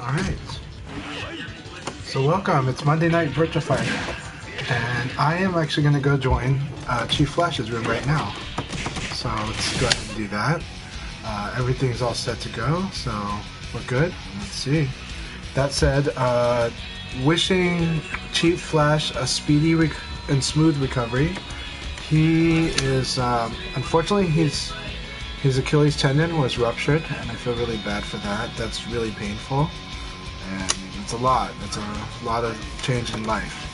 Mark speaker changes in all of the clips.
Speaker 1: Alright. So welcome, it's Monday Night Virtua Fighter. And I am actually going to go join ChiefFlash's room right now. So let's go ahead and do that. Everything's all set to go, so we're good. Let's see. That said, wishing ChiefFlash a speedy and smooth recovery. He is, unfortunately, his Achilles tendon was ruptured, and I feel really bad for that. That's really painful, and it's a lot. It's a lot of change in life.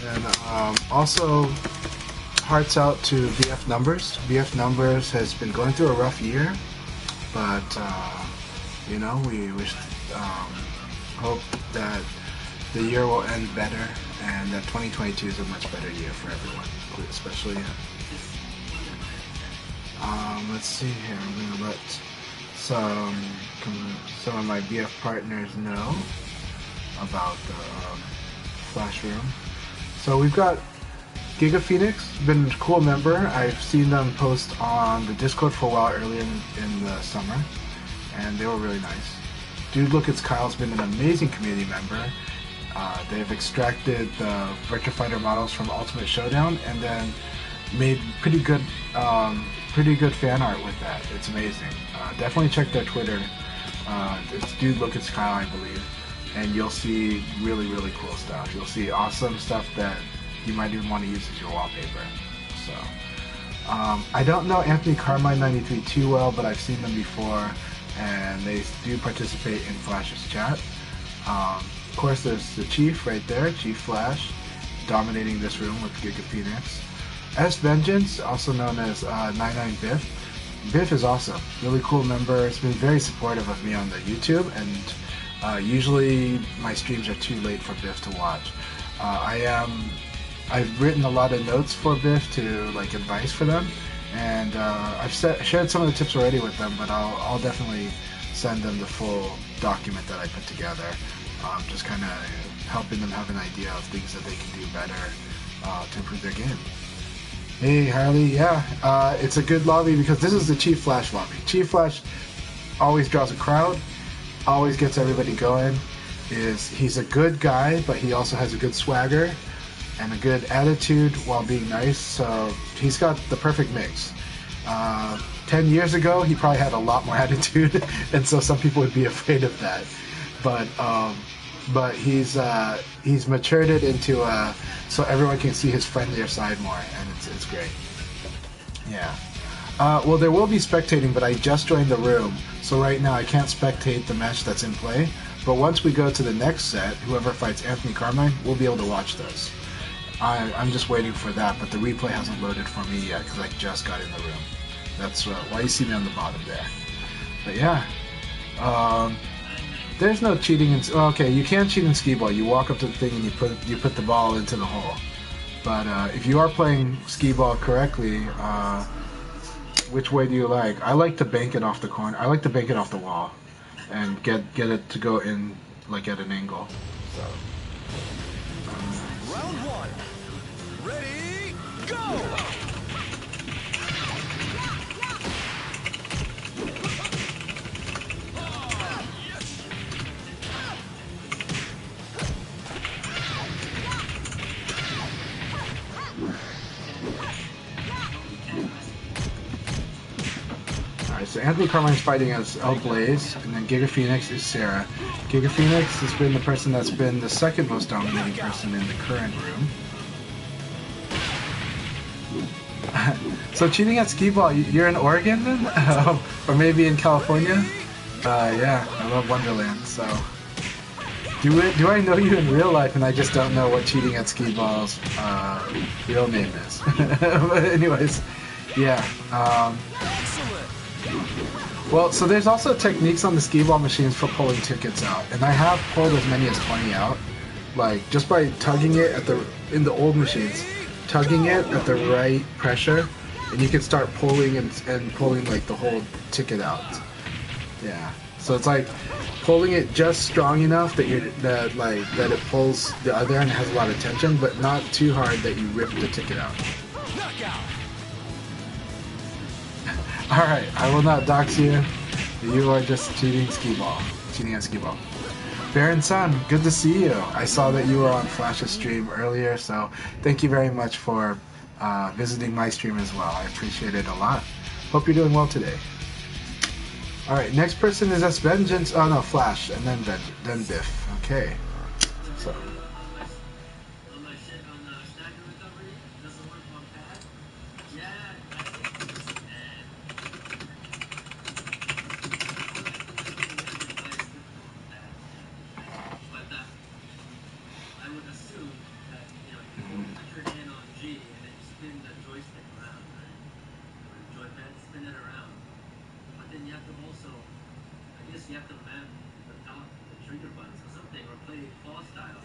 Speaker 1: And also, hearts out to VFNumbers. VFNumbers has been going through a rough year, but you know, we wish, hope that the year will end better, and that 2022 is a much better year for everyone, especially him. Let's see here. I'm gonna let some of my BF partners know about the Flash room. So we've got gigaphenix, been a cool member. I've seen them post on the Discord for a while earlier in the summer, and they were really nice. DudeLookItsKyle's been an amazing community member. They've extracted the Virtua Fighter models from Ultimate Showdown and then made pretty good fan art with that. It's amazing. Definitely check their Twitter. It's DudeLookItsKyle, I believe, and you'll see really cool stuff. You'll see awesome stuff that you might even want to use as your wallpaper. So I don't know Anthony Carmine 93 too well, but I've seen them before, and they do participate in Flash's chat. Of course, there's the Chief right there, ChiefFlash, dominating this room with gigaphenix. Vengeance, also known as 99 Biff. Biff is awesome, really cool member. It's been very supportive of me on the YouTube, and usually my streams are too late for Biff to watch. I've written a lot of notes for Biff to like advice for them, and I've shared some of the tips already with them, but I'll definitely send them the full document that I put together. Just kind of helping them have an idea of things that they can do better to improve their game. Hey Harley, yeah, it's a good lobby because this is the ChiefFlash lobby. ChiefFlash always draws a crowd, always gets everybody going. He's a good guy, but he also has a good swagger and a good attitude while being nice, so he's got the perfect mix. 10 years ago, he probably had a lot more attitude, and so some people would be afraid of that. But he's matured it into so everyone can see his friendlier side more, and it's great. Yeah. Well, there will be spectating, but I just joined the room, so right now I can't spectate the match that's in play. But once we go to the next set, whoever fights Anthony Carmine, we'll be able to watch those. I'm just waiting for that, but the replay hasn't loaded for me yet because I just got in the room. That's why you see me on the bottom there. But yeah. There's no cheating in... Okay, you can cheat in skee-ball. You walk up to the thing and you put the ball into the hole. But if you are playing skee-ball correctly, which way do you like? I like to bank it off the corner. I like to bank it off the wall and get it to go in like at an angle. So.
Speaker 2: Round one. Ready, go!
Speaker 1: So Anthony Carmine's fighting as Blaze, and then gigaphenix is Sarah. gigaphenix has been the person that's been the second most dominating person in the current room. So cheating at skee-ball, you're in Oregon then? Or maybe in California? Yeah, I love Wonderland, so... Do I know you in real life and I just don't know what cheating at skee-ball's real name is? But anyways, yeah. Well, so there's also techniques on the skee-ball machines for pulling tickets out, and I have pulled as many as 20 out, like just by tugging it in the old machines, tugging it at the right pressure, and you can start pulling and pulling like the whole ticket out. Yeah, so it's like pulling it just strong enough that it pulls the other end, has a lot of tension, but not too hard that you rip the ticket out. Alright, I will not dox you. You are just cheating skee-ball. Cheating at skee-ball. Baron Sun, good to see you. I saw that you were on Flash's stream earlier, so thank you very much for visiting my stream as well. I appreciate it a lot. Hope you're doing well today. Alright, next person is Vengeance. Oh no, Flash, and then Biff. Okay. So.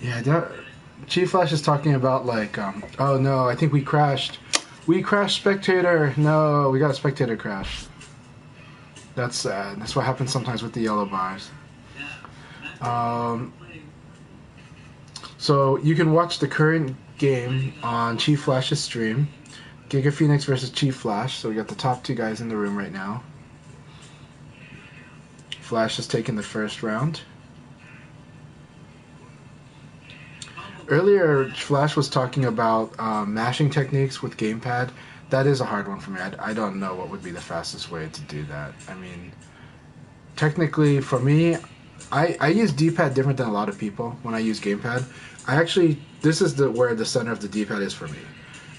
Speaker 1: Yeah, ChiefFlash is talking about like, oh no, I think we crashed. We crashed spectator. No, we got a spectator crash. That's sad. That's what happens sometimes with the yellow bars. So you can watch the current game on ChiefFlash's stream. gigaphenix versus ChiefFlash. So we got the top two guys in the room right now. Flash has taken the first round. Earlier, Flash was talking about mashing techniques with gamepad. That is a hard one for me. I don't know what would be the fastest way to do that. I mean, technically, for me, I use D-pad different than a lot of people when I use gamepad. I actually, this is where the center of the D-pad is for me.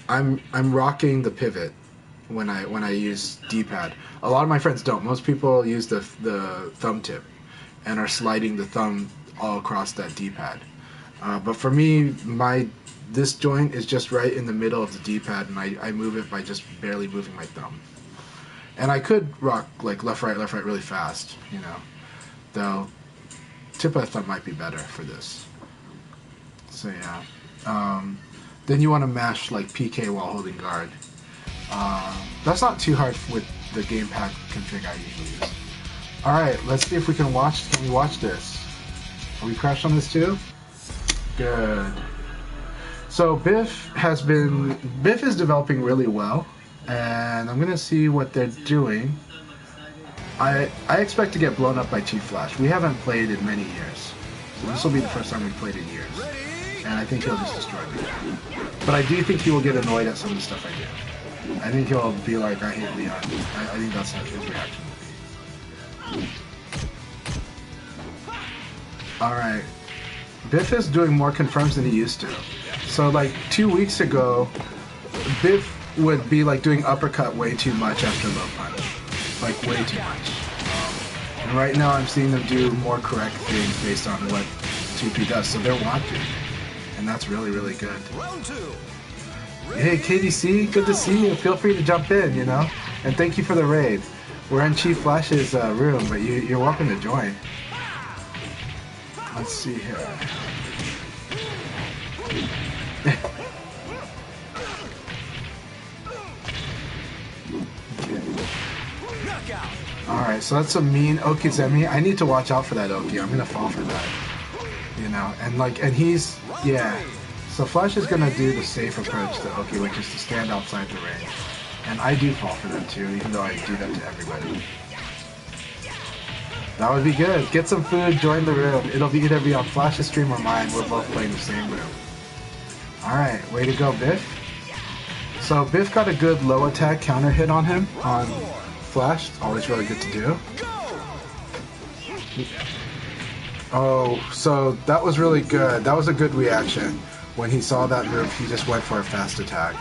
Speaker 1: I'm rocking the pivot when I use D-pad. A lot of my friends don't. Most people use the thumb tip and are sliding the thumb all across that D-pad. But for me, this joint is just right in the middle of the D-pad, and I move it by just barely moving my thumb. And I could rock like left, right really fast, you know. Though, tip of the thumb might be better for this. So yeah. Then you want to mash like PK while holding guard. That's not too hard with the gamepad config I usually use. Alright, let's see if we can watch. Can we watch this? Are we crashed on this too? Good. So Biff is developing really well, and I'm gonna see what they're doing. I expect to get blown up by ChiefFlash. We haven't played in many years, so this will be the first time we've played in years, and I think he'll just destroy me. But I do think he will get annoyed at some of the stuff I do. I think he'll be like, I hate Leon. I think that's what his reaction will be. Alright. Biff is doing more confirms than he used to. So like 2 weeks ago, Biff would be like doing uppercut way too much after low punch. Like way too much. And right now I'm seeing them do more correct things based on what 2P does. So they're watching. And that's really, really good. Hey KDC, good to see you. Feel free to jump in, you know? And thank you for the raid. We're in ChiefFlash's room, but you're welcome to join. Let's see here. Alright, so that's a mean Okizemi. I need to watch out for that Oki. I'm gonna fall for that. You know, and he's, yeah. So Flash is gonna do the safe approach to Oki, which is to stand outside the range. And I do fall for that too, even though I do that to everybody. That would be good. Get some food, join the room. It'll either be on Flash's stream or mine. We're both playing the same room. Alright, way to go, Biff. So Biff got a good low attack counter hit on him on Flash. Always really good to do. Oh, so that was really good. That was a good reaction. When he saw that move, he just went for a fast attack.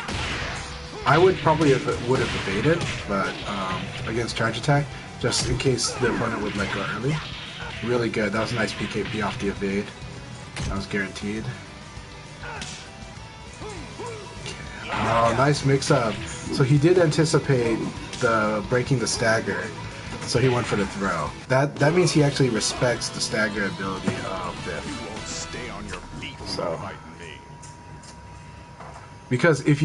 Speaker 1: I would probably would have evaded, but against charge attack, just in case the opponent would let go early. Really good. That was a nice PKP off the evade. That was guaranteed. Okay. Oh, nice mix-up. So he did anticipate the breaking the stagger, so he went for the throw. That means he actually respects the stagger ability of Biff.
Speaker 2: Stay on your feet.
Speaker 1: So, because if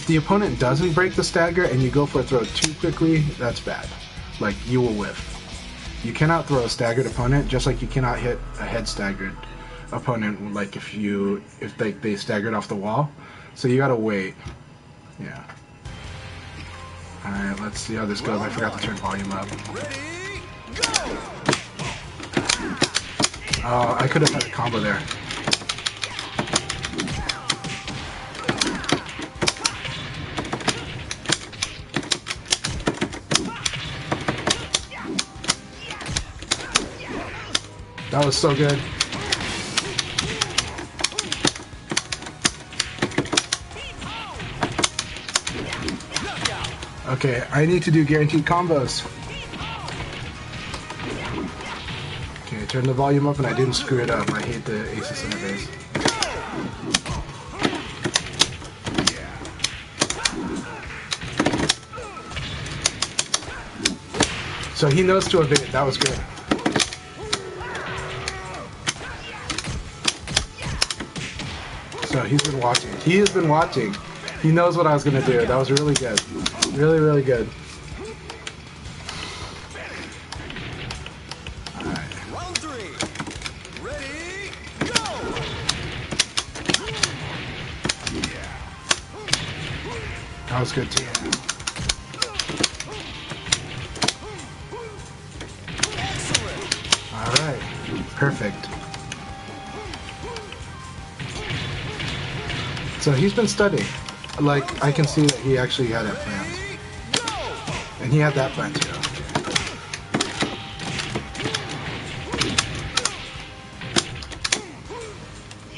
Speaker 1: the opponent doesn't break the stagger and you go for a throw too quickly, that's bad. Like, you will whiff. You cannot throw a staggered opponent, just like you cannot hit a head staggered opponent, like if they staggered off the wall. So you gotta wait. Yeah. Alright, let's see how this goes. I forgot to turn volume up.
Speaker 2: Ready, go!
Speaker 1: Oh, I could have had a combo there. That was so good. Okay, I need to do guaranteed combos. Okay, turn the volume up and I didn't screw it up. I hate the Aces interface. So he knows to evade. That was good. So he's been watching. He has been watching. He knows what I was going to do. That was really good. Really, really good. Alright.
Speaker 2: Round 3. Ready, go!
Speaker 1: That was good too.
Speaker 2: Excellent.
Speaker 1: Alright. Perfect. So he's been studying. Like, I can see that he actually had it planned. And he had that plan too.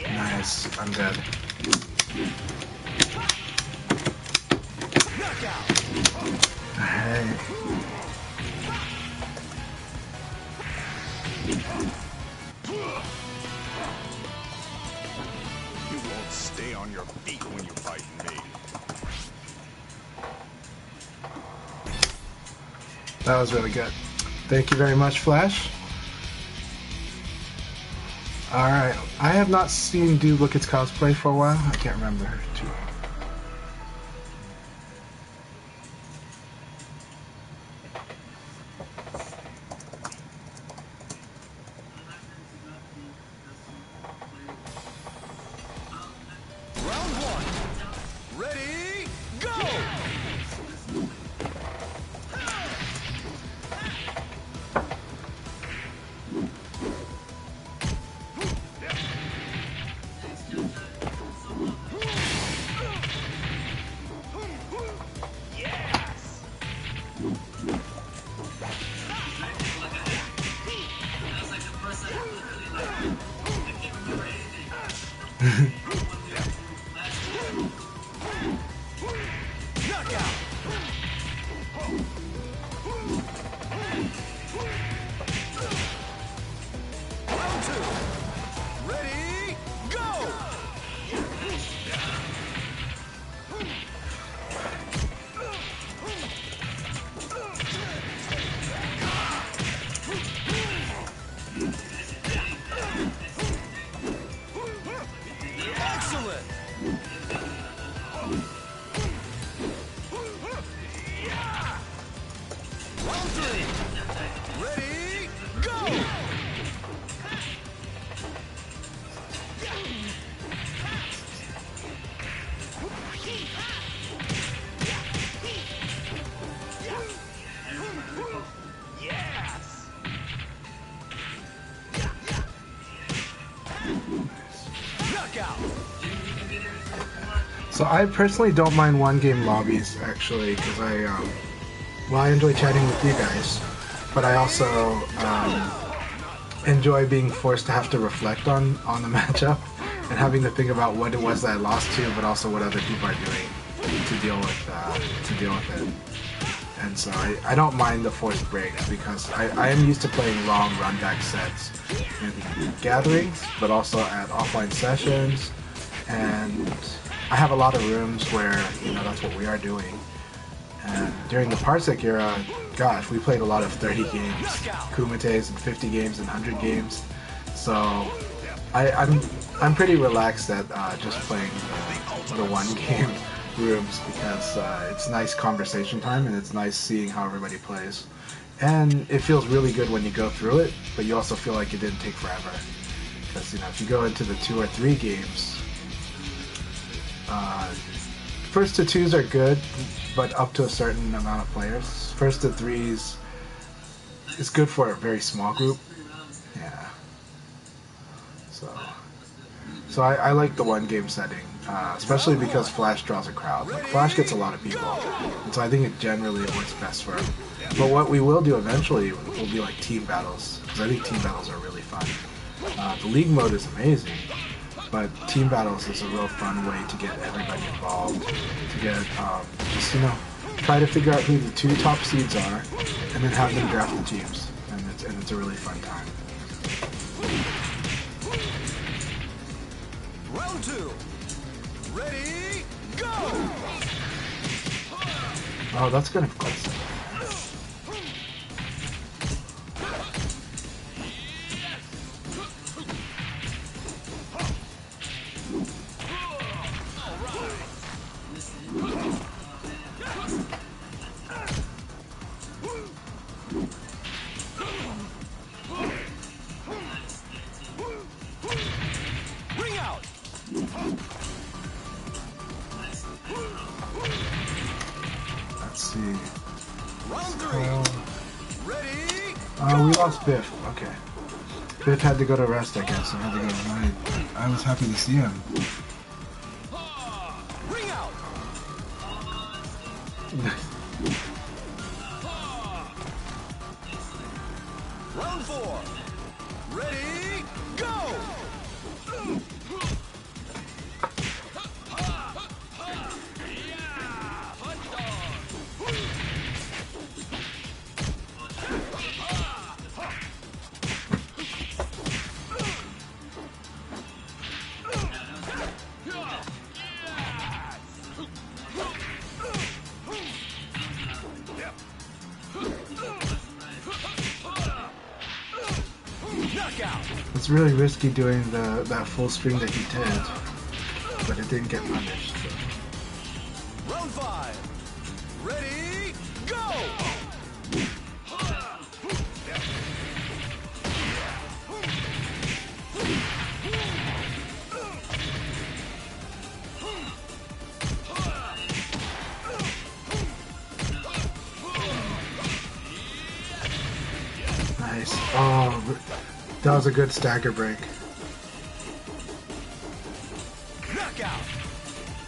Speaker 1: Nice. I'm dead. Alright.
Speaker 2: You won't stay on your feet when you fight me.
Speaker 1: That was really good. Thank you very much, Flash. Alright, I have not seen DudeLookItsKyle play for a while. I can't remember too.
Speaker 2: Round 1. Ready, go! Round 2. Ready, go! Excellent! Round 3. Ready, go! Yes! Knockout!
Speaker 1: So I personally don't mind one-game lobbies, actually, because I enjoy chatting with you guys, but I also enjoy being forced to have to reflect on the matchup and having to think about what it was that I lost to, but also what other people are doing to deal with it. And so I don't mind the forced breaks because I am used to playing long run-back sets in gatherings, but also at offline sessions, and I have a lot of rooms where, that's what we are doing. And during the Parsec era, gosh, we played a lot of 30 games, Kumites, and 50 games, and 100 games. So I'm pretty relaxed at just playing the one-game rooms because it's nice conversation time and it's nice seeing how everybody plays. And it feels really good when you go through it, but you also feel like it didn't take forever. Because, if you go into the 2 or 3 games, first to 2s are good, but up to a certain amount of players. First to threes is good for a very small group. Yeah. So I like the one game setting, especially because Flash draws a crowd. Like Flash gets a lot of people, and so I think it generally works best for him. But what we will do eventually will be like team battles, because I think team battles are really fun. The league mode is amazing, but team battles is a real fun way to get everybody involved, to get just try to figure out who the 2 top seeds are, and then have them draft the teams, and it's a really fun time.
Speaker 2: Round 2. Ready, go!
Speaker 1: Oh, that's gonna be close. Let's see.
Speaker 2: Round 3. Ready?
Speaker 1: We lost Biff. Okay. Biff had to go to rest, I guess. I had to go to night. I was happy to see him.
Speaker 2: Ring out. Round 4. Ready? Go!
Speaker 1: It's really risky doing that full string that he did, but it didn't get punished. So.
Speaker 2: Round 5. Ready? Go!
Speaker 1: Nice. Oh, that was a good stagger break.
Speaker 2: Knockout.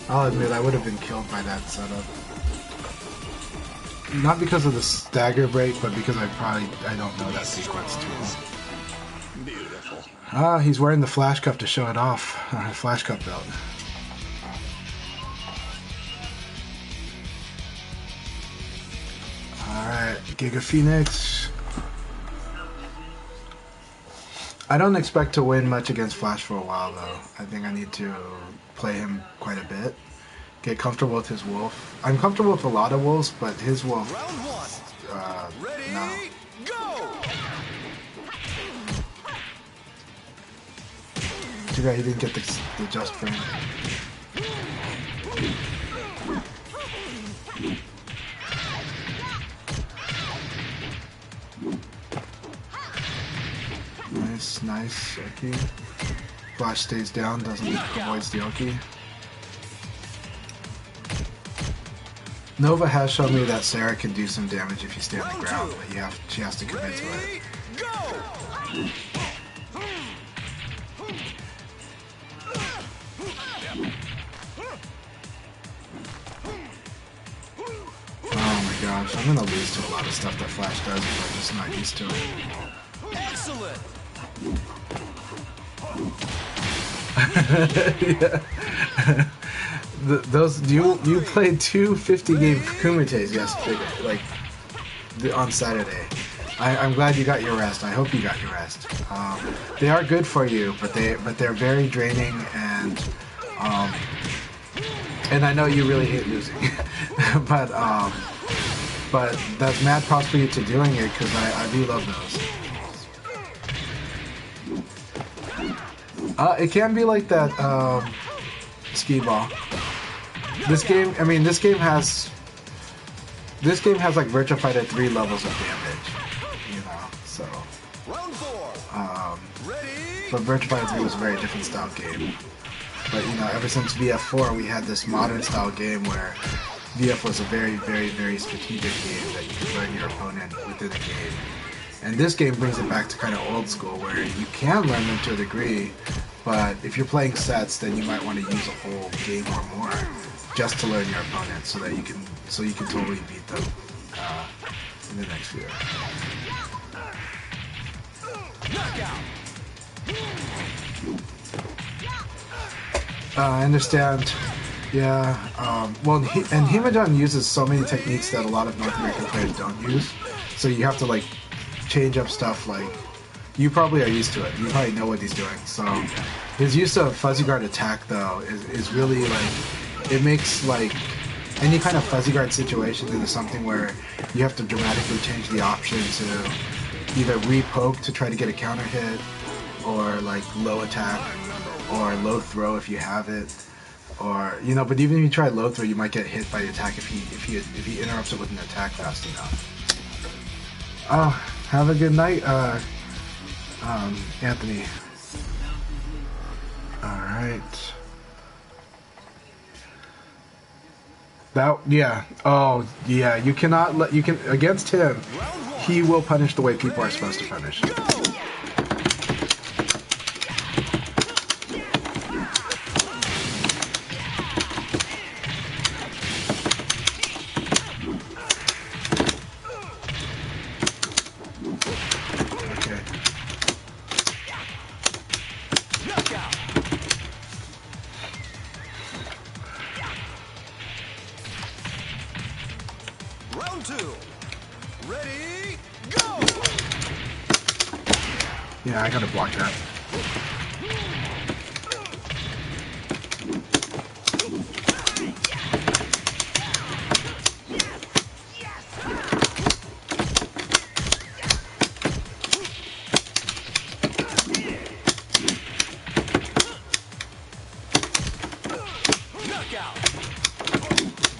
Speaker 1: I'll admit I would have been killed by that setup. Not because of the stagger break, but because I don't know that sequence too well.
Speaker 2: Beautiful.
Speaker 1: Ah, he's wearing the Flash Cup to show it off. Flash Cup belt. Alright, gigaphenix. I don't expect to win much against Flash for a while, though. I think I need to play him quite a bit. Get comfortable with his wolf. I'm comfortable with a lot of wolves, but his wolf...
Speaker 2: Round 1. Ready?
Speaker 1: No.
Speaker 2: Go!
Speaker 1: Too bad he didn't get the just frame. Nice, Oki. Flash stays down, avoids the Oki. Nova has shown me that Sarah can do some damage if you stay on the ground, but she has to commit to it. Oh my gosh, I'm gonna lose to a lot of stuff that Flash does if I'm just not used to it.
Speaker 2: Excellent.
Speaker 1: Yeah. You played 2 50-game Kumites yesterday, like on Saturday. I'm glad you got your rest. I hope you got your rest. They are good for you, but they're very draining, and I know you really hate losing, but that's mad props for you to doing it, because I do love those. It can be like that skee ball. This game has like Virtua Fighter 3 levels of damage, you know. So, but Virtua Fighter 3 was a very different style game. But you know, ever since VF4, we had this modern style game where VF was a very, very, very strategic game that you could learn your opponent within a game. And this game brings it back to kind of old school, where you can learn them to a degree, but if you're playing sets, then you might want to use a whole game or more just to learn your opponent, so that you can totally beat them in the next few. I understand. Yeah. Well, and Himajun uses so many techniques that a lot of North American players don't use. So you have to like change up stuff. Like you probably are used to it. You probably know what he's doing. So his use of fuzzy guard attack though is really like, it makes like any kind of fuzzy guard situation into something where you have to dramatically change the option to either re-poke to try to get a counter hit, or like low attack, or low throw if you have it, or you know. But even if you try low throw, you might get hit by the attack if he interrupts it with an attack fast enough. Oh, have a good night, Anthony. All right. That, yeah. Oh, yeah. You cannot let, you can, against him, he will punish the way people are supposed to punish. Okay.
Speaker 2: Round 2. Ready, go!
Speaker 1: Yeah, I gotta block that.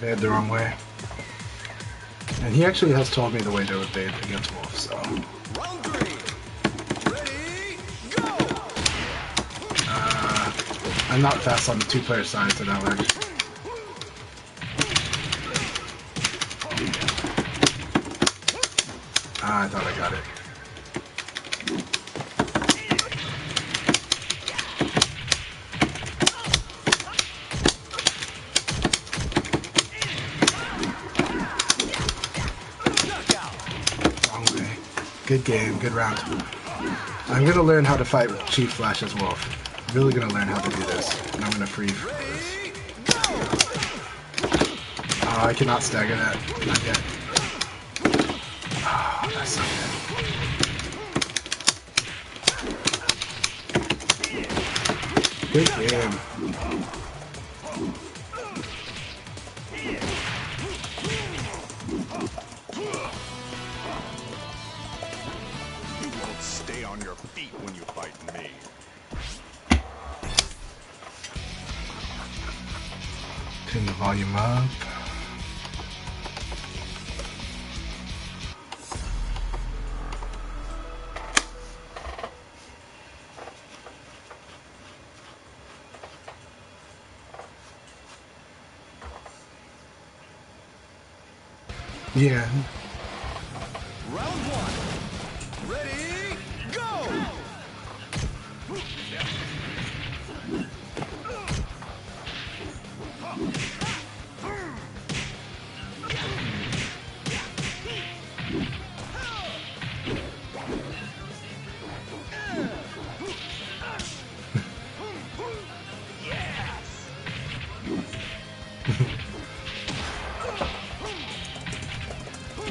Speaker 1: They had the wrong way. And he actually has told me the way to evade against Wolf, so.
Speaker 2: Round 3. Ready, go!
Speaker 1: I'm not fast on the two-player side, so that works. Ah, I thought I got it. Good game, good round. I'm gonna learn how to fight ChiefFlash as Wolf. I'm really gonna learn how to do this, and I'm gonna free for this. Oh, I cannot stagger that. Not yet. Oh, that's so good. Good game.
Speaker 2: Stay on your feet when you fight me.
Speaker 1: Turn the volume up. Yeah.
Speaker 2: Round 1. Ready, go!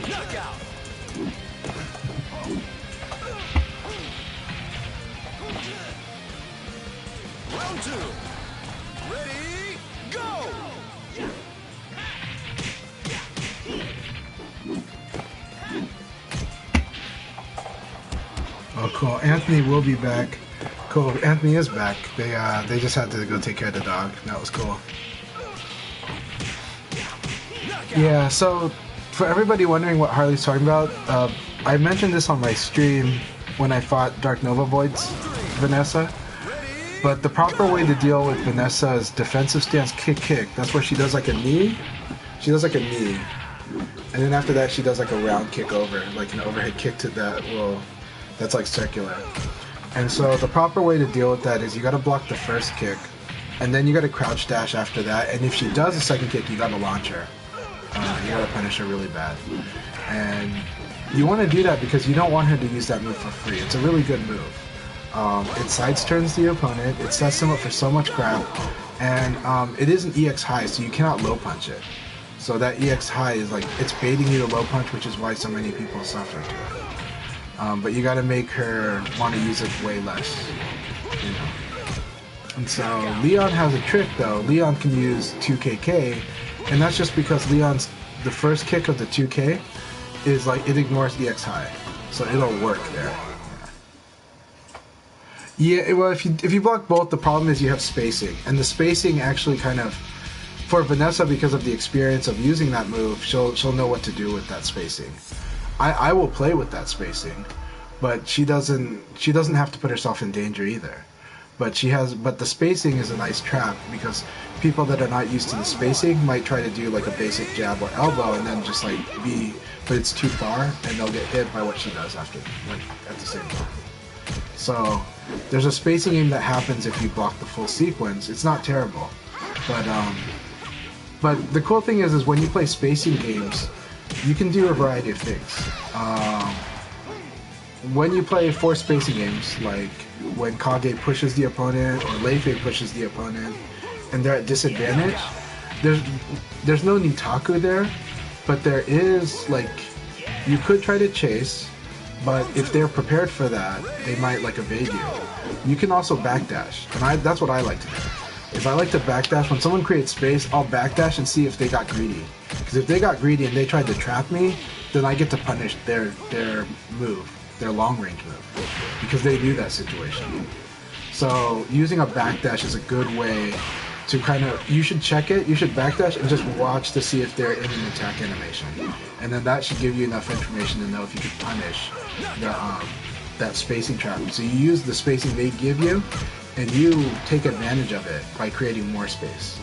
Speaker 2: Knockout! Round 2. Ready, go!
Speaker 1: Oh, cool. Anthony will be back. Cool. Anthony is back. They just had to go take care of the dog. That was cool. Yeah. So, for everybody wondering what Harley's talking about, I mentioned this on my stream when I fought Dark Nova Void's Vanessa. But the proper way to deal with Vanessa is defensive stance, kick, kick. That's where she does like a knee, She does like a knee, and then after that she does like a round kick over, like an overhead kick to that. Well, that's like circular. And so the proper way to deal with that is you got to block the first kick, and then you got to crouch dash after that. And if she does a second kick, you got to launch her. You got to punish her really bad. And you want to do that because you don't want her to use that move for free. It's a really good move. It sides turns the opponent. It sets them up for so much crap, and it is an EX high, so you cannot low punch it. So that EX high is like it's baiting you to low punch, which is why so many people suffer to it. But you got to make her want to use it way less, you know. And so Leon has a trick though. Leon can use 2KK, and that's just because Leon's the first kick of the 2K is like it ignores EX high, so it'll work there. Yeah, well, if you block both, the problem is you have spacing, and the spacing actually kind of, for Vanessa, because of the experience of using that move, she'll know what to do with that spacing. I will play with that spacing, but she doesn't have to put herself in danger either. But the spacing is a nice trap because people that are not used to the spacing might try to do like a basic jab or elbow and then just like but it's too far and they'll get hit by what she does after, like at the same time. So there's a spacing aim that happens if you block the full sequence. It's not terrible, but the cool thing is when you play spacing games, you can do a variety of things. When you play forced spacing games, like when Kage pushes the opponent or Leifei pushes the opponent, and they're at disadvantage, there's no Nitaku there, but there is like you could try to chase. But if they're prepared for that, they might like evade you. You can also backdash, and that's what I like to do. If I like to backdash, when someone creates space, I'll backdash and see if they got greedy. Because if they got greedy and they tried to trap me, then I get to punish their move, their long range move, because they knew that situation. So using a backdash is a good way to kind of, you should check it, you should backdash and just watch to see if they're in an attack animation. And then that should give you enough information to know if you can punish that spacing trap. So you use the spacing they give you, and you take advantage of it by creating more space.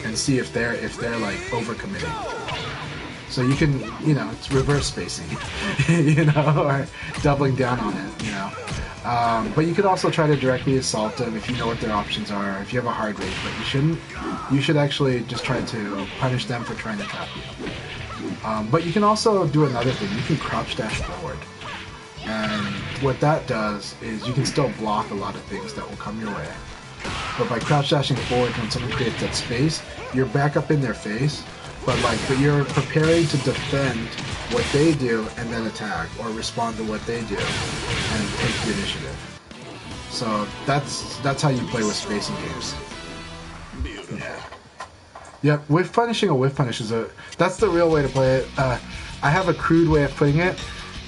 Speaker 1: And see if they're like overcommitting. So you can, you know, it's reverse spacing, you know, or doubling down on it, you know. But you could also try to directly assault them if you know what their options are, if you have a hard rate, but you shouldn't. You should actually just try to punish them for trying to trap you. But you can also do another thing. You can crouch dash forward. And what that does is you can still block a lot of things that will come your way. But by crouch dashing forward, when someone creates that space, you're back up in their face, but you're preparing to defend what they do and then attack, or respond to what they do and take the initiative. So that's how you play with spacing games. Yeah. Yep, whiff punishing a whiff punish that's the real way to play it. I have a crude way of putting it.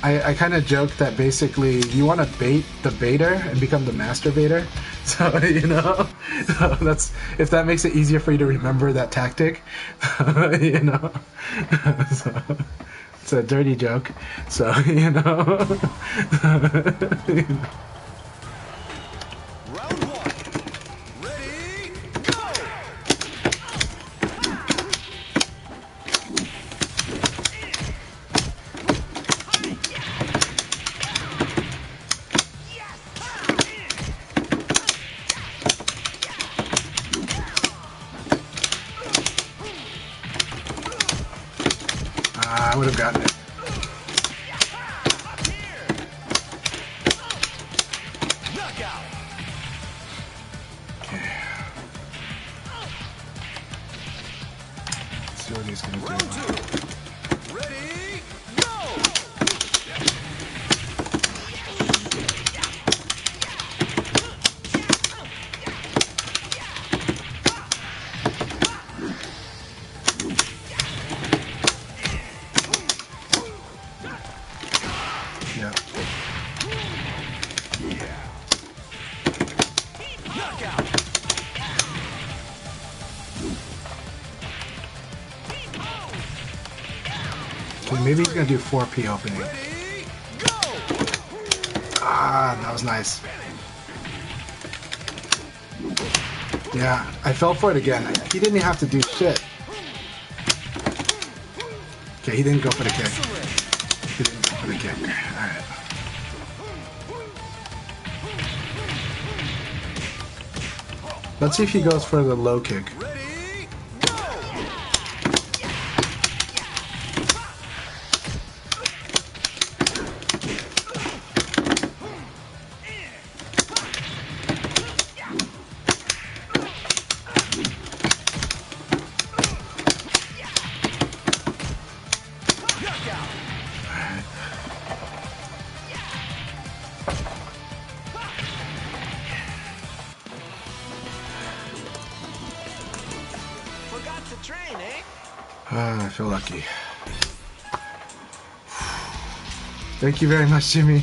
Speaker 1: I kind of joke that basically you want to bait the baiter and become the master baiter. So, you know, that's, if that makes it easier for you to remember that tactic, you know. So, it's a dirty joke. So, you know.
Speaker 2: Round one. Ready, go!
Speaker 1: I would have gotten it. Okay. Let's see what he's going to do.
Speaker 2: Ready, go!
Speaker 1: Yeah. Okay, maybe he's gonna do 4P opening. Ah, that was nice. Yeah, I fell for it again. He didn't have to do shit. Okay, he didn't go for the kick. He didn't go for the kick. Alright. Let's see if he goes for the low kick. I feel lucky. Thank you very much, Jimmy.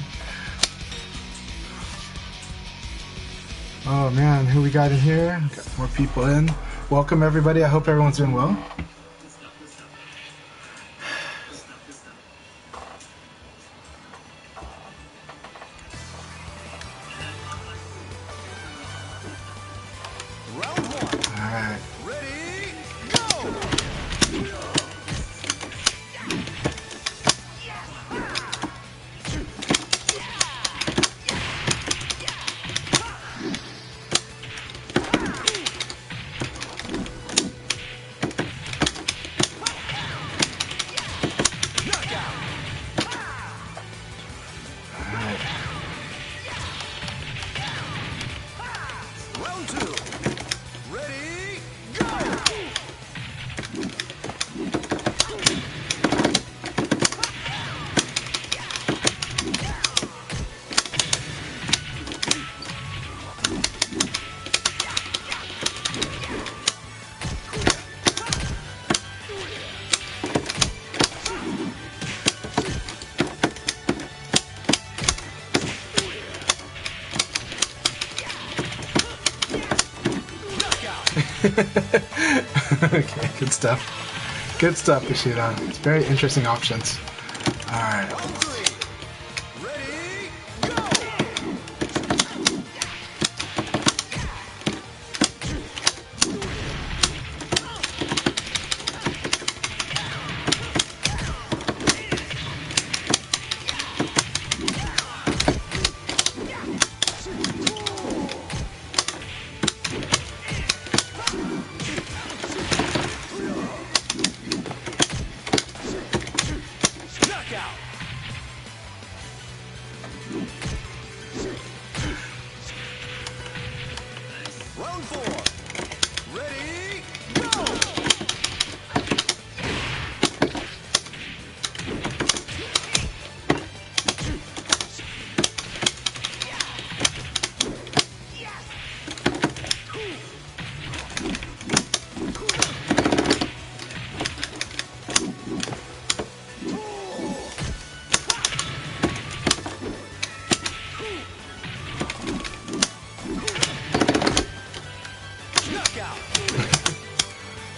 Speaker 1: Oh man, who we got in here? Got more people in. Welcome everybody. I hope everyone's doing well. Alright. Okay, good stuff. Good stuff, Bushido. It's very interesting options. Alright.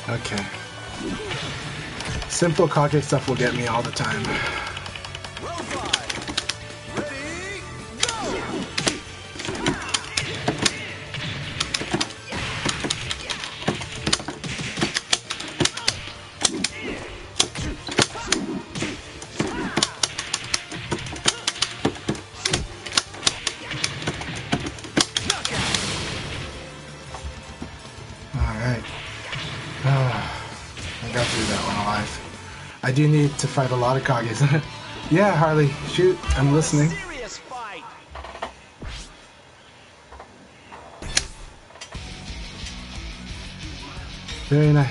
Speaker 1: Okay. Simple Kage stuff will get me all the time. I do need to fight a lot of Kages. Yeah, Harley, shoot, I'm listening. Very nice.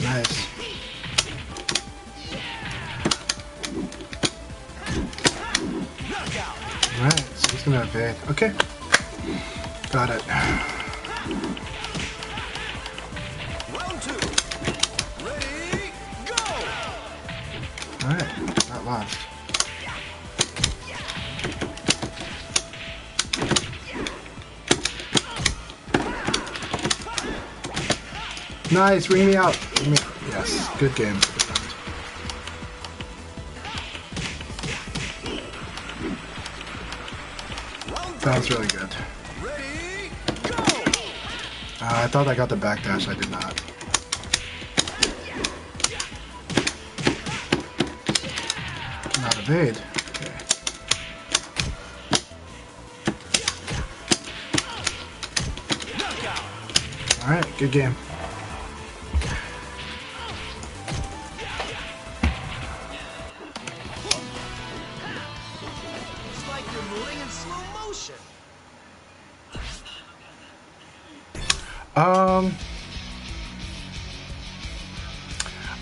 Speaker 1: Nice. Alright, so he's gonna evade. Okay. Got it.
Speaker 2: Round two. Ready, go!
Speaker 1: Alright, that last. Nice, ring me out. Ring me out. Yes, good game. That was really good. I thought I got the backdash, I did not. Not evade. Okay. Alright, good game.
Speaker 3: It's like you're moving in slow motion.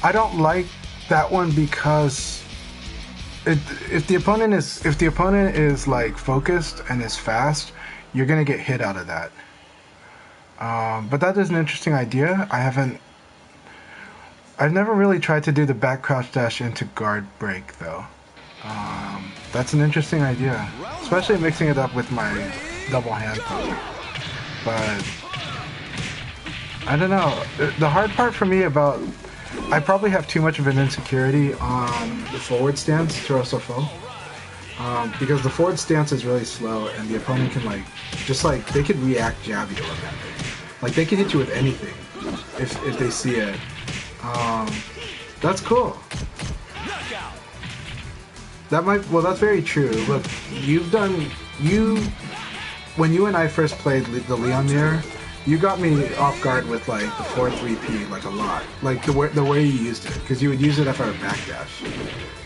Speaker 1: I don't like that one because if the opponent is like focused and is fast, you're gonna get hit out of that. But that is an interesting idea. I've never really tried to do the back crouch dash into guard break though. That's an interesting idea, especially mixing it up with my double hand throw. But I don't know. The hard part for me about I probably have too much of an insecurity on the forward stance, Churosofo. Because the forward stance is really slow and the opponent can they could react jabby to it. Like they can hit you with anything if they see it. That's cool. That's very true. Look, when you and I first played the Leon Mirror, you got me off guard with like the 4-3P like a lot, like the way you used it, because you would use it if I would backdash,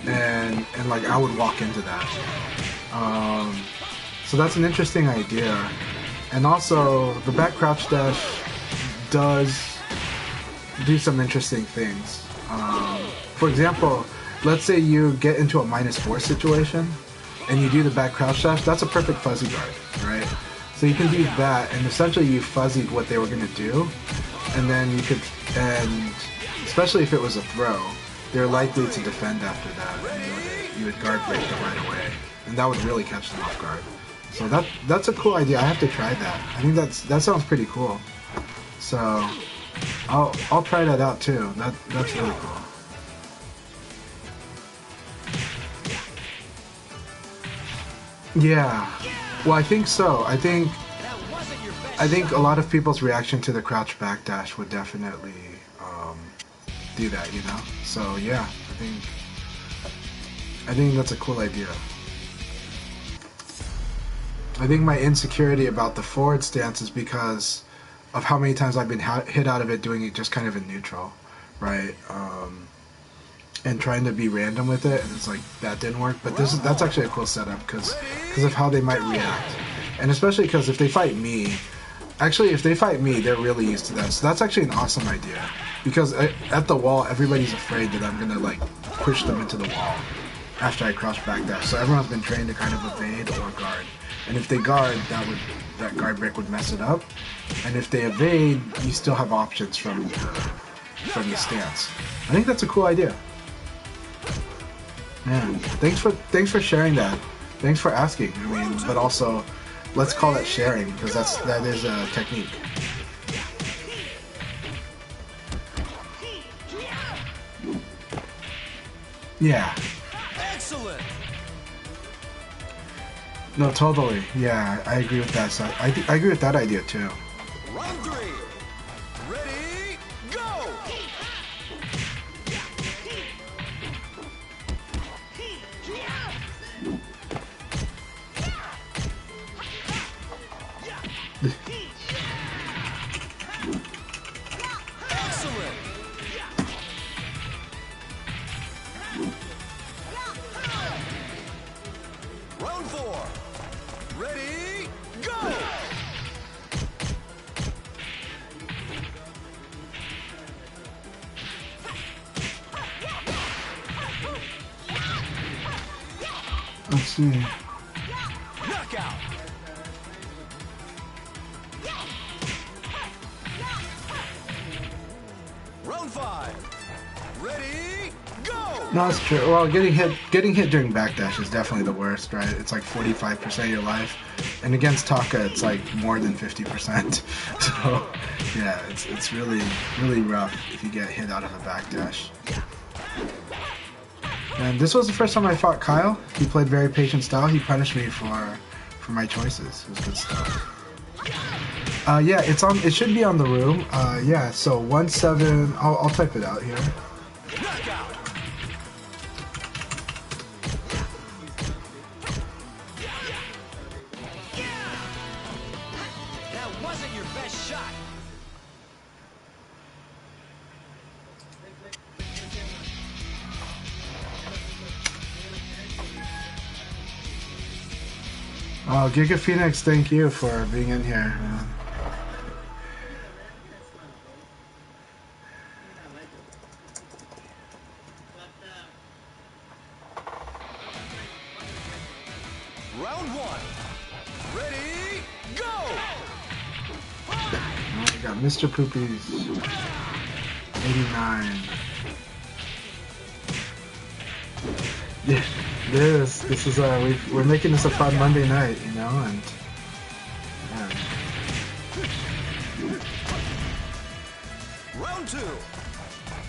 Speaker 1: and like I would walk into that. So that's an interesting idea, and also the back crouch dash does do some interesting things. For example, let's say you get into a -4 situation, and you do the back crouch dash. That's a perfect fuzzy guard, right? So you can do that, and essentially you fuzzied what they were going to do, and then you could, and especially if it was a throw, they're likely to defend after that, and you would guard break them right away, and that would really catch them off guard. So that's a cool idea. I have to try that. I think that sounds pretty cool. So I'll try that out too. That's really cool. Yeah. Well, I think so. I think a lot of people's reaction to the crouch backdash would definitely do that, you know. So yeah, I think that's a cool idea. I think my insecurity about the forward stance is because of how many times I've been hit out of it doing it just kind of in neutral, right? And trying to be random with it, and it's like that didn't work. But that's actually a cool setup because of how they might react, and especially because if they fight me, they're really used to that. So that's actually an awesome idea, because at the wall everybody's afraid that I'm gonna like push them into the wall after I crouch backdash. So everyone's been trained to kind of evade or guard, and if they guard, that guard break would mess it up, and if they evade, you still have options from the stance. I think that's a cool idea. Man, thanks for sharing that. Thanks for asking. I mean, but also, let's call it sharing, because that is a technique. Yeah.
Speaker 3: Excellent.
Speaker 1: No, totally. Yeah, I agree with that. So I agree with that idea too.
Speaker 3: Round 3. Ready, go. Excellent. Round 4. Ready, go.
Speaker 1: Let's see.
Speaker 3: Knockout. Round 5. Ready, go.
Speaker 1: No, it's true. Well, getting hit during backdash is definitely the worst, right? It's like 45% of your life, and against Taka, it's like more than 50%. So, yeah, it's really rough if you get hit out of a backdash. And this was the first time I fought Kyle. He played very patient style. He punished me for my choices. It was good stuff. Yeah, it's on. It should be on the room. Yeah, so 1-7. I'll type it out here.
Speaker 3: That wasn't your best shot.
Speaker 1: Oh, gigaphenix, thank you for being in here.
Speaker 3: Round one. Ready, go!
Speaker 1: Oh, we got Mr. Poopies, 89. Yeah, this is we're making this a fun Monday night, you know, and yeah.
Speaker 3: Round two.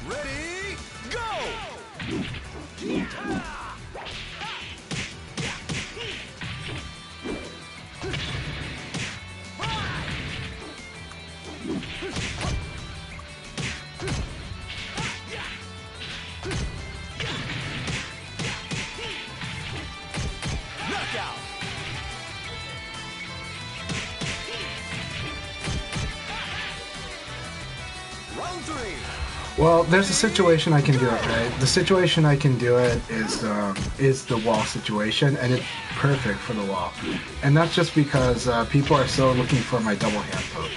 Speaker 3: Ready, go! Knockout. Round three.
Speaker 1: Well, there's a situation I can do it, right? The situation I can do it is the wall situation, and it's perfect for the wall. And that's just because people are still looking for my double hand poke.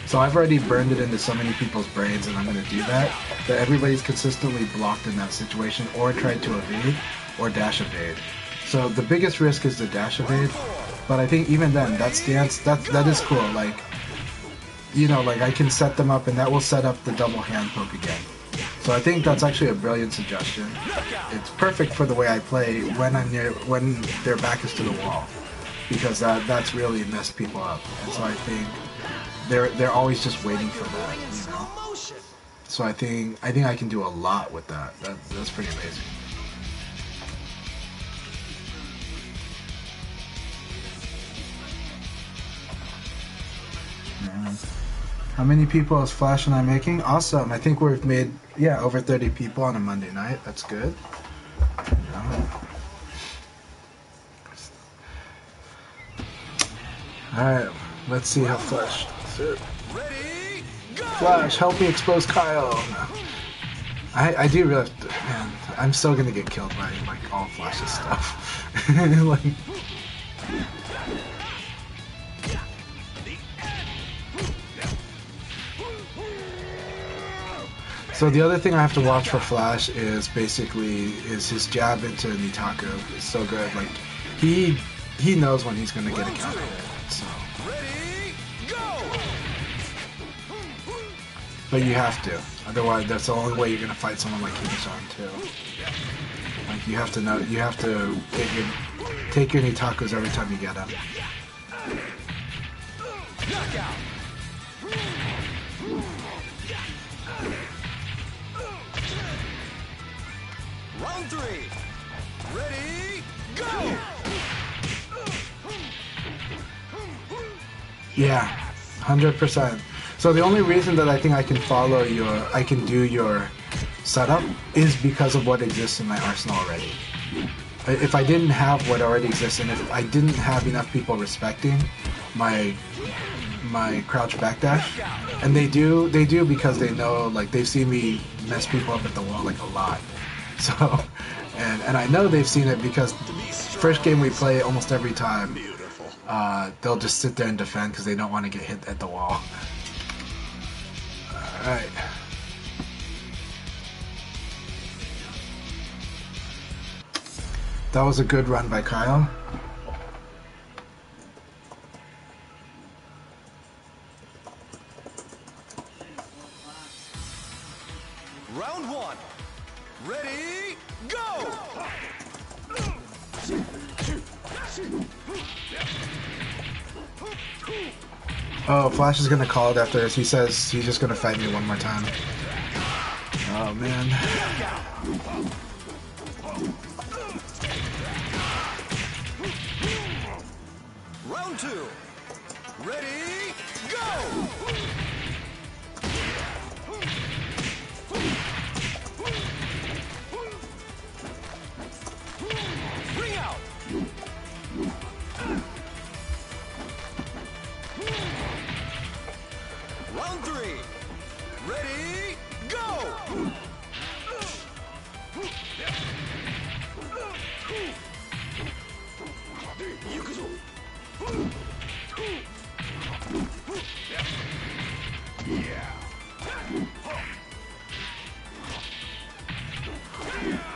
Speaker 1: So I've already burned it into so many people's brains, and I'm going to do that everybody's consistently blocked in that situation, or tried to evade, or dash evade. So the biggest risk is the dash evade, but I think even then, that stance, that is cool. Like, you know, like I can set them up, and that will set up the double hand poke again. So I think that's actually a brilliant suggestion. It's perfect for the way I play when their back is to the wall, because that's really messed people up. And so I think they're always just waiting for that, you know. So I think I can do a lot with that. That's pretty amazing. Yeah. How many people is Flash and I making? Awesome. I think we've made, yeah, over 30 people on a Monday night. That's good. Yeah. Alright, let's see how Flash.
Speaker 3: Ready, go!
Speaker 1: Flash, help me expose Kyle. No. I do realize, man, I'm still gonna get killed by like all Flash's stuff. Like, so the other thing I have to watch for Flash is basically his jab into Nitaku. It's so good. Like he knows when he's gonna get a counter. So.
Speaker 3: Ready, go!
Speaker 1: But you have to. Otherwise, that's the only way you're gonna fight someone like Hibison too. Like you have to know. You have to take your Nitakus every time you get them.
Speaker 3: Knockout. Round three. Ready, go!
Speaker 1: Yeah, 100%. So the only reason that I think I can do your setup is because of what exists in my arsenal already. If I didn't have what already exists, and if I didn't have enough people respecting my crouch backdash, and they do because they know, like, they've seen me mess people up at the wall like a lot. So, and I know they've seen it because first game we play almost every time, they'll just sit there and defend because they don't want to get hit at the wall. Alright. That was a good run by Kyle.
Speaker 3: Round one. Ready, go!
Speaker 1: Oh, Flash is gonna call it after this. He says he's just gonna fight me one more time. Oh man.
Speaker 3: Round 2. Ready, go! Bring out! Round 3. Ready, go!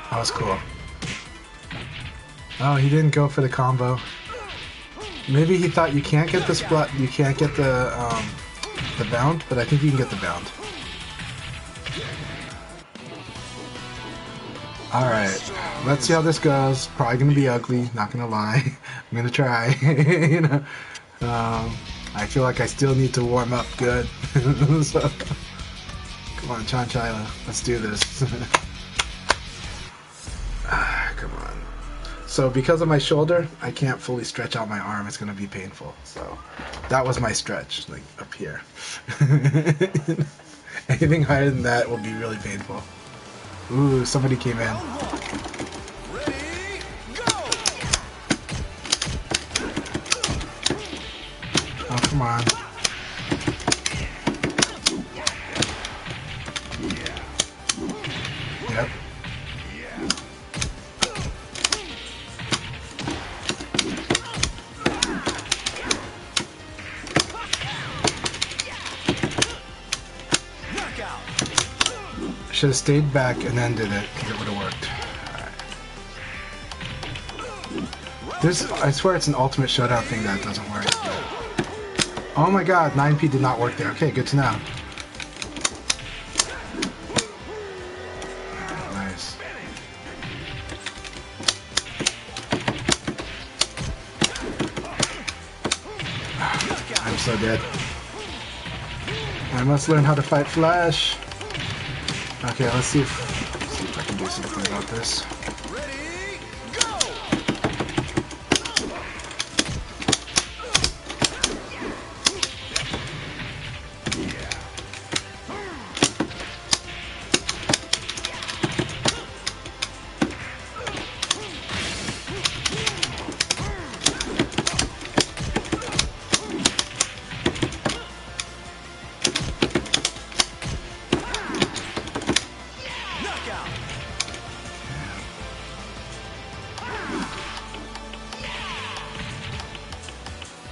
Speaker 1: That was cool. Oh, he didn't go for the combo. Maybe he thought you can't get the splat, you can't get the bound, but I think you can get the bound. Alright, let's see how this goes. Probably gonna be ugly, not gonna lie. I'm gonna try. You know, I feel like I still need to warm up good. So, come on, Chanchai, let's do this. Come on. So because of my shoulder, I can't fully stretch out my arm. It's gonna be painful. So that was my stretch, like up here. Anything higher than that will be really painful. Ooh, somebody came in.
Speaker 3: Ready, go!
Speaker 1: Oh, come on. Yep. Should have stayed back and then did it, because it would have worked. Alright. This, I swear it's an ultimate showdown thing that doesn't work. Oh my god, 9P did not work there. Okay, good to know. Nice. I'm so dead. I must learn how to fight Flash. Okay, let's see if I can do something about this.
Speaker 3: Ready, go!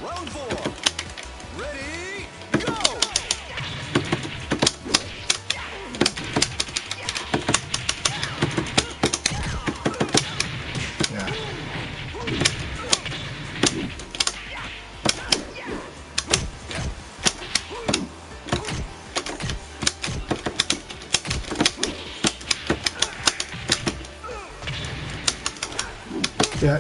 Speaker 3: Round 4. Ready, go!
Speaker 1: Yeah. Yeah.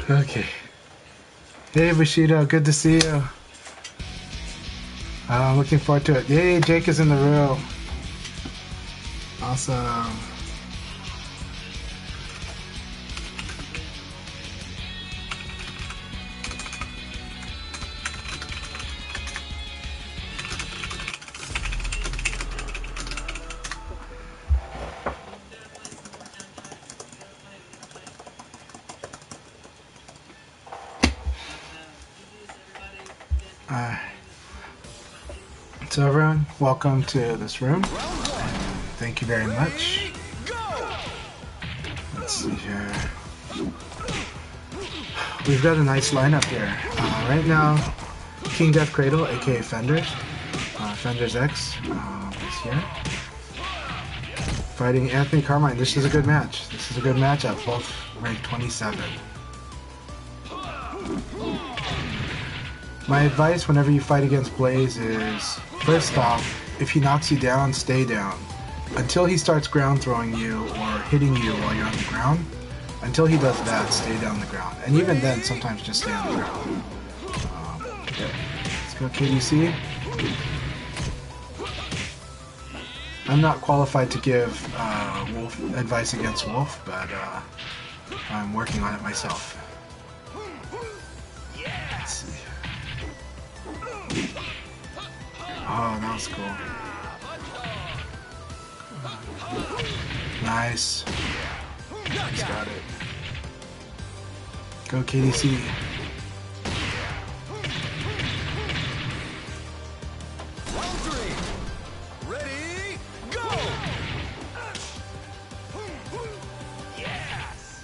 Speaker 1: Okay. Hey Bushido, good to see you. I'm looking forward to it. Yay, Jake is in the room. Awesome. So everyone, welcome to this room. Thank you very much. Let's see here. We've got a nice lineup here. Right now, KingDeathCradle, aka Fenders, Fenders X, is here. Fighting Anthony Carmine. This is a good match. This is a good matchup. Both ranked 27. My advice whenever you fight against Blaze is, first off, if he knocks you down, stay down. Until he starts ground throwing you or hitting you while you're on the ground, until he does that, stay down the ground. And even then, sometimes just stay on the ground. Okay. Let's go KDC. I'm not qualified to give Wolf advice against Wolf, but I'm working on it myself. Let's see. Oh, that was cool. Nice. He's got it. Go KDC.
Speaker 3: Ready, go! Yes!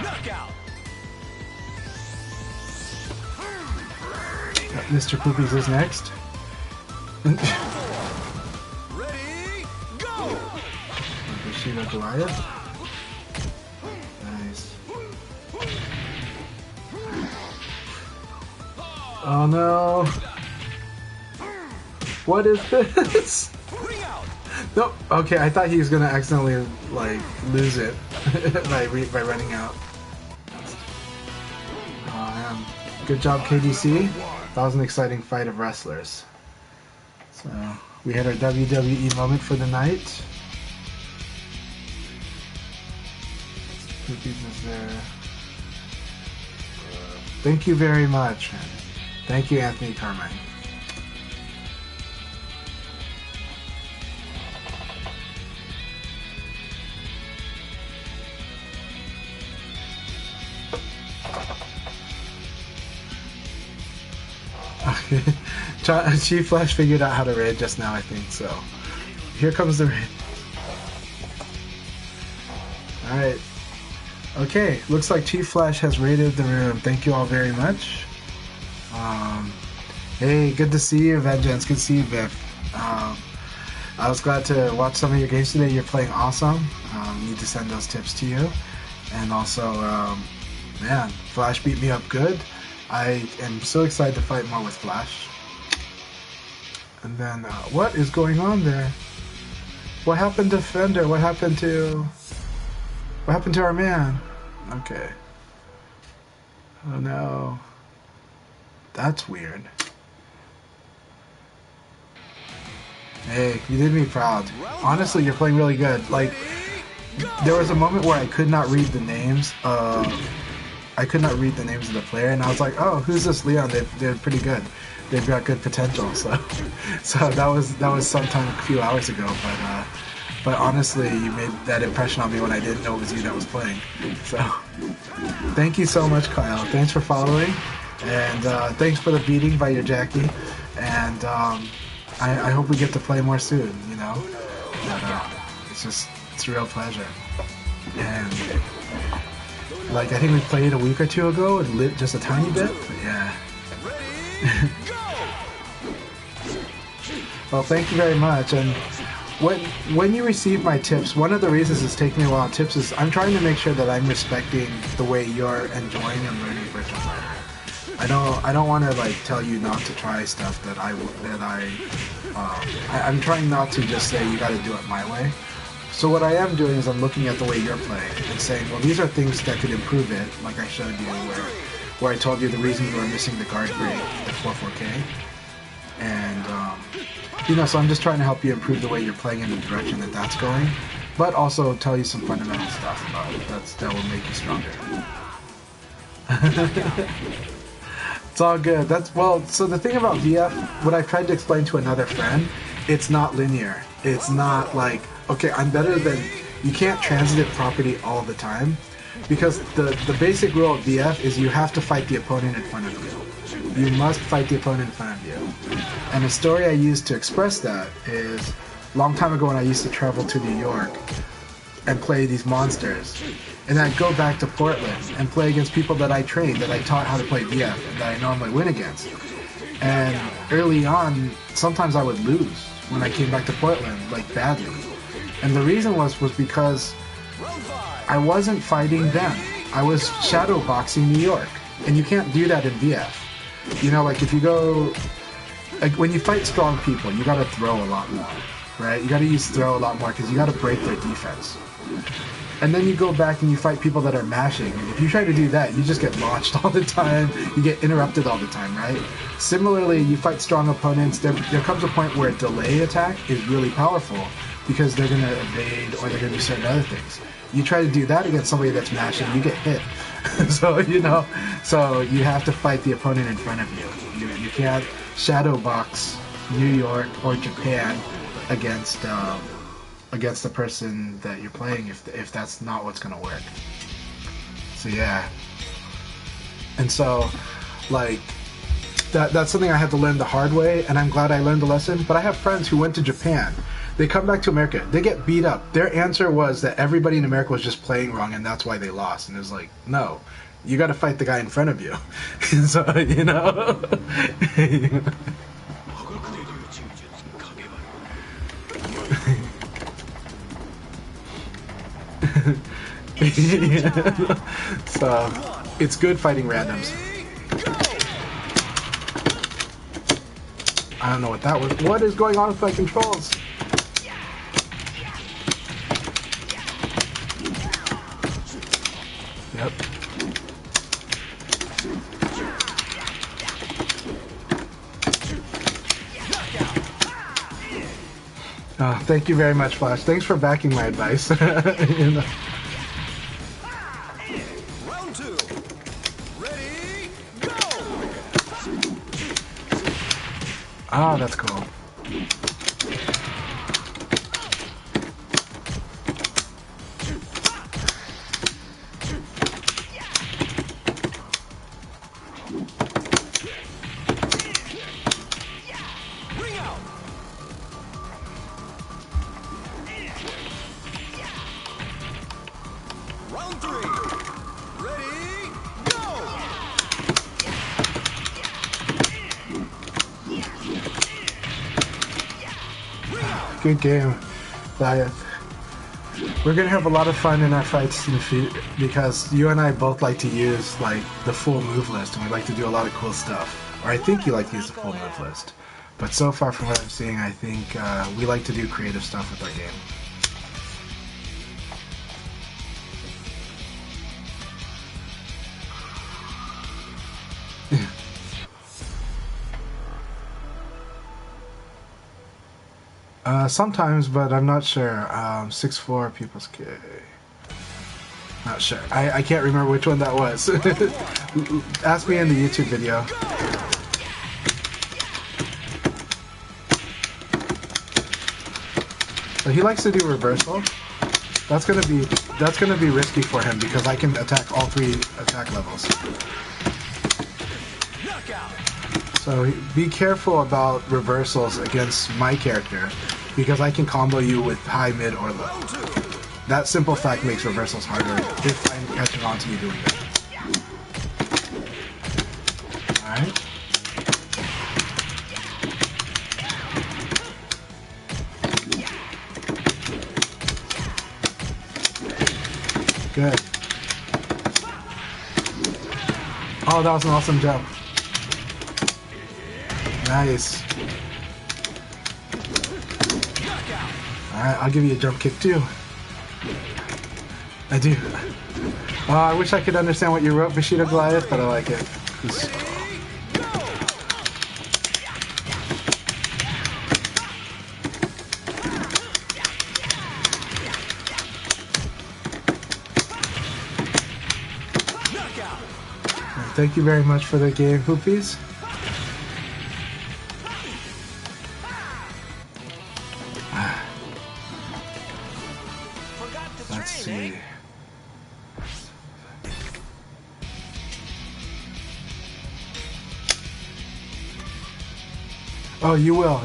Speaker 3: Knockout!
Speaker 1: Mr. Poopies is next.
Speaker 3: Ready, go!
Speaker 1: BushidoGoliath. Nice. Oh no! What is this?
Speaker 3: Ring out!
Speaker 1: Nope. Okay, I thought he was gonna accidentally like lose it by running out. Oh man! Good job, KDC. That was an exciting fight of wrestlers. So we had our WWE moment for the night. Cookies is there. Thank you very much. Thank you, Anthony Carmine. Okay. ChiefFlash figured out how to raid just now, I think, so here comes the raid. Alright. Okay, looks like ChiefFlash has raided the room. Thank you all very much. Hey, good to see you, Vengeance. Good to see you, Viv. I was glad to watch some of your games today. You're playing awesome. Need to send those tips to you. And also, man, Flash beat me up good. I am so excited to fight more with Flash. And then, what is going on there? What happened to Fender? What happened to our man? Okay. Oh no. That's weird. Hey, you did me proud. Honestly, you're playing really good. Like, there was a moment where I could not read the names of the player, and I was like, oh, who's this Leon? They're pretty good. They've got good potential. So that was sometime a few hours ago. But honestly, you made that impression on me when I didn't know it was you that was playing. So thank you so much, Kyle. Thanks for following, and thanks for the beating by your Jackie. And I hope we get to play more soon. You know, but it's a real pleasure. And like, I think we played a week or two ago and lit just a tiny bit. But yeah. Well, thank you very much. And when you receive my tips, one of the reasons it's taking me a while tips is I'm trying to make sure that I'm respecting the way you're enjoying and learning Virtual Fighter. I don't want to like tell you not to try stuff I'm trying not to just say you got to do it my way. So what I am doing is I'm looking at the way you're playing and saying, well, these are things that could improve it, like I showed you where I told you the reason you were missing the guard break, the 4-4K. And, you know, so I'm just trying to help you improve the way you're playing in the direction that that's going, but also tell you some fundamental stuff about it that will make you stronger. It's all good. So the thing about VF, what I've tried to explain to another friend, it's not linear. It's not like, okay, I'm better than... You can't transitive property all the time, because the basic rule of VF is you have to fight the opponent in front of you. You must fight the opponent in front of you. And the story I used to express that is, a long time ago when I used to travel to New York and play these monsters, and I'd go back to Portland and play against people that I trained, that I taught how to play VF, and that I normally win against. And early on, sometimes I would lose when I came back to Portland, like badly. And the reason was because I wasn't fighting them. I was shadowboxing New York. And you can't do that in VF. You know, like if you go, like when you fight strong people, you gotta throw a lot more, right? You gotta use throw a lot more because you gotta break their defense. And then you go back and you fight people that are mashing. And if you try to do that, you just get launched all the time. You get interrupted all the time, right? Similarly, you fight strong opponents. There comes a point where a delay attack is really powerful because they're going to evade or they're going to do certain other things. You try to do that against somebody that's mashing, you get hit. So, you know, so you have to fight the opponent in front of you. You can't shadow box New York or Japan against the person that you're playing if that's not what's gonna work. So yeah. And so like that's something I had to learn the hard way, and I'm glad I learned the lesson. But I have friends who went to Japan. They come back to America, they get beat up. Their answer was that everybody in America was just playing wrong and that's why they lost. And it was like, no, you gotta fight the guy in front of you. So, you know. So it's good fighting randoms. I don't know what that was. What is going on with my controls? Yep. Oh, thank you very much, Flash. Thanks for backing my advice. You know.
Speaker 3: Round two. Ready, go!
Speaker 1: Ah, that's cool. Good game, Goliath. We're gonna have a lot of fun in our fights in the future because you and I both like to use like the full move list, and we like to do a lot of cool stuff. Or I think you like to use the full move list. But so far from what I'm seeing, I think we like to do creative stuff with our game. Sometimes, but I'm not sure. 6'4" People's K. Not sure. I can't remember which one that was. Ask me in the YouTube video. So he likes to do reversal. That's gonna be risky for him because I can attack all 3 attack levels. So be careful about reversals against my character because I can combo you with high, mid, or low. That simple fact makes reversals harder if I'm catching on to you doing that. Alright. Good. Oh, that was an awesome jump. Nice. Alright, I'll give you a jump kick too. I do. Oh, I wish I could understand what you wrote, BushidoGoliath, but I like it. Thank you very much for the game, Hoopies. Let's see. Oh, you will.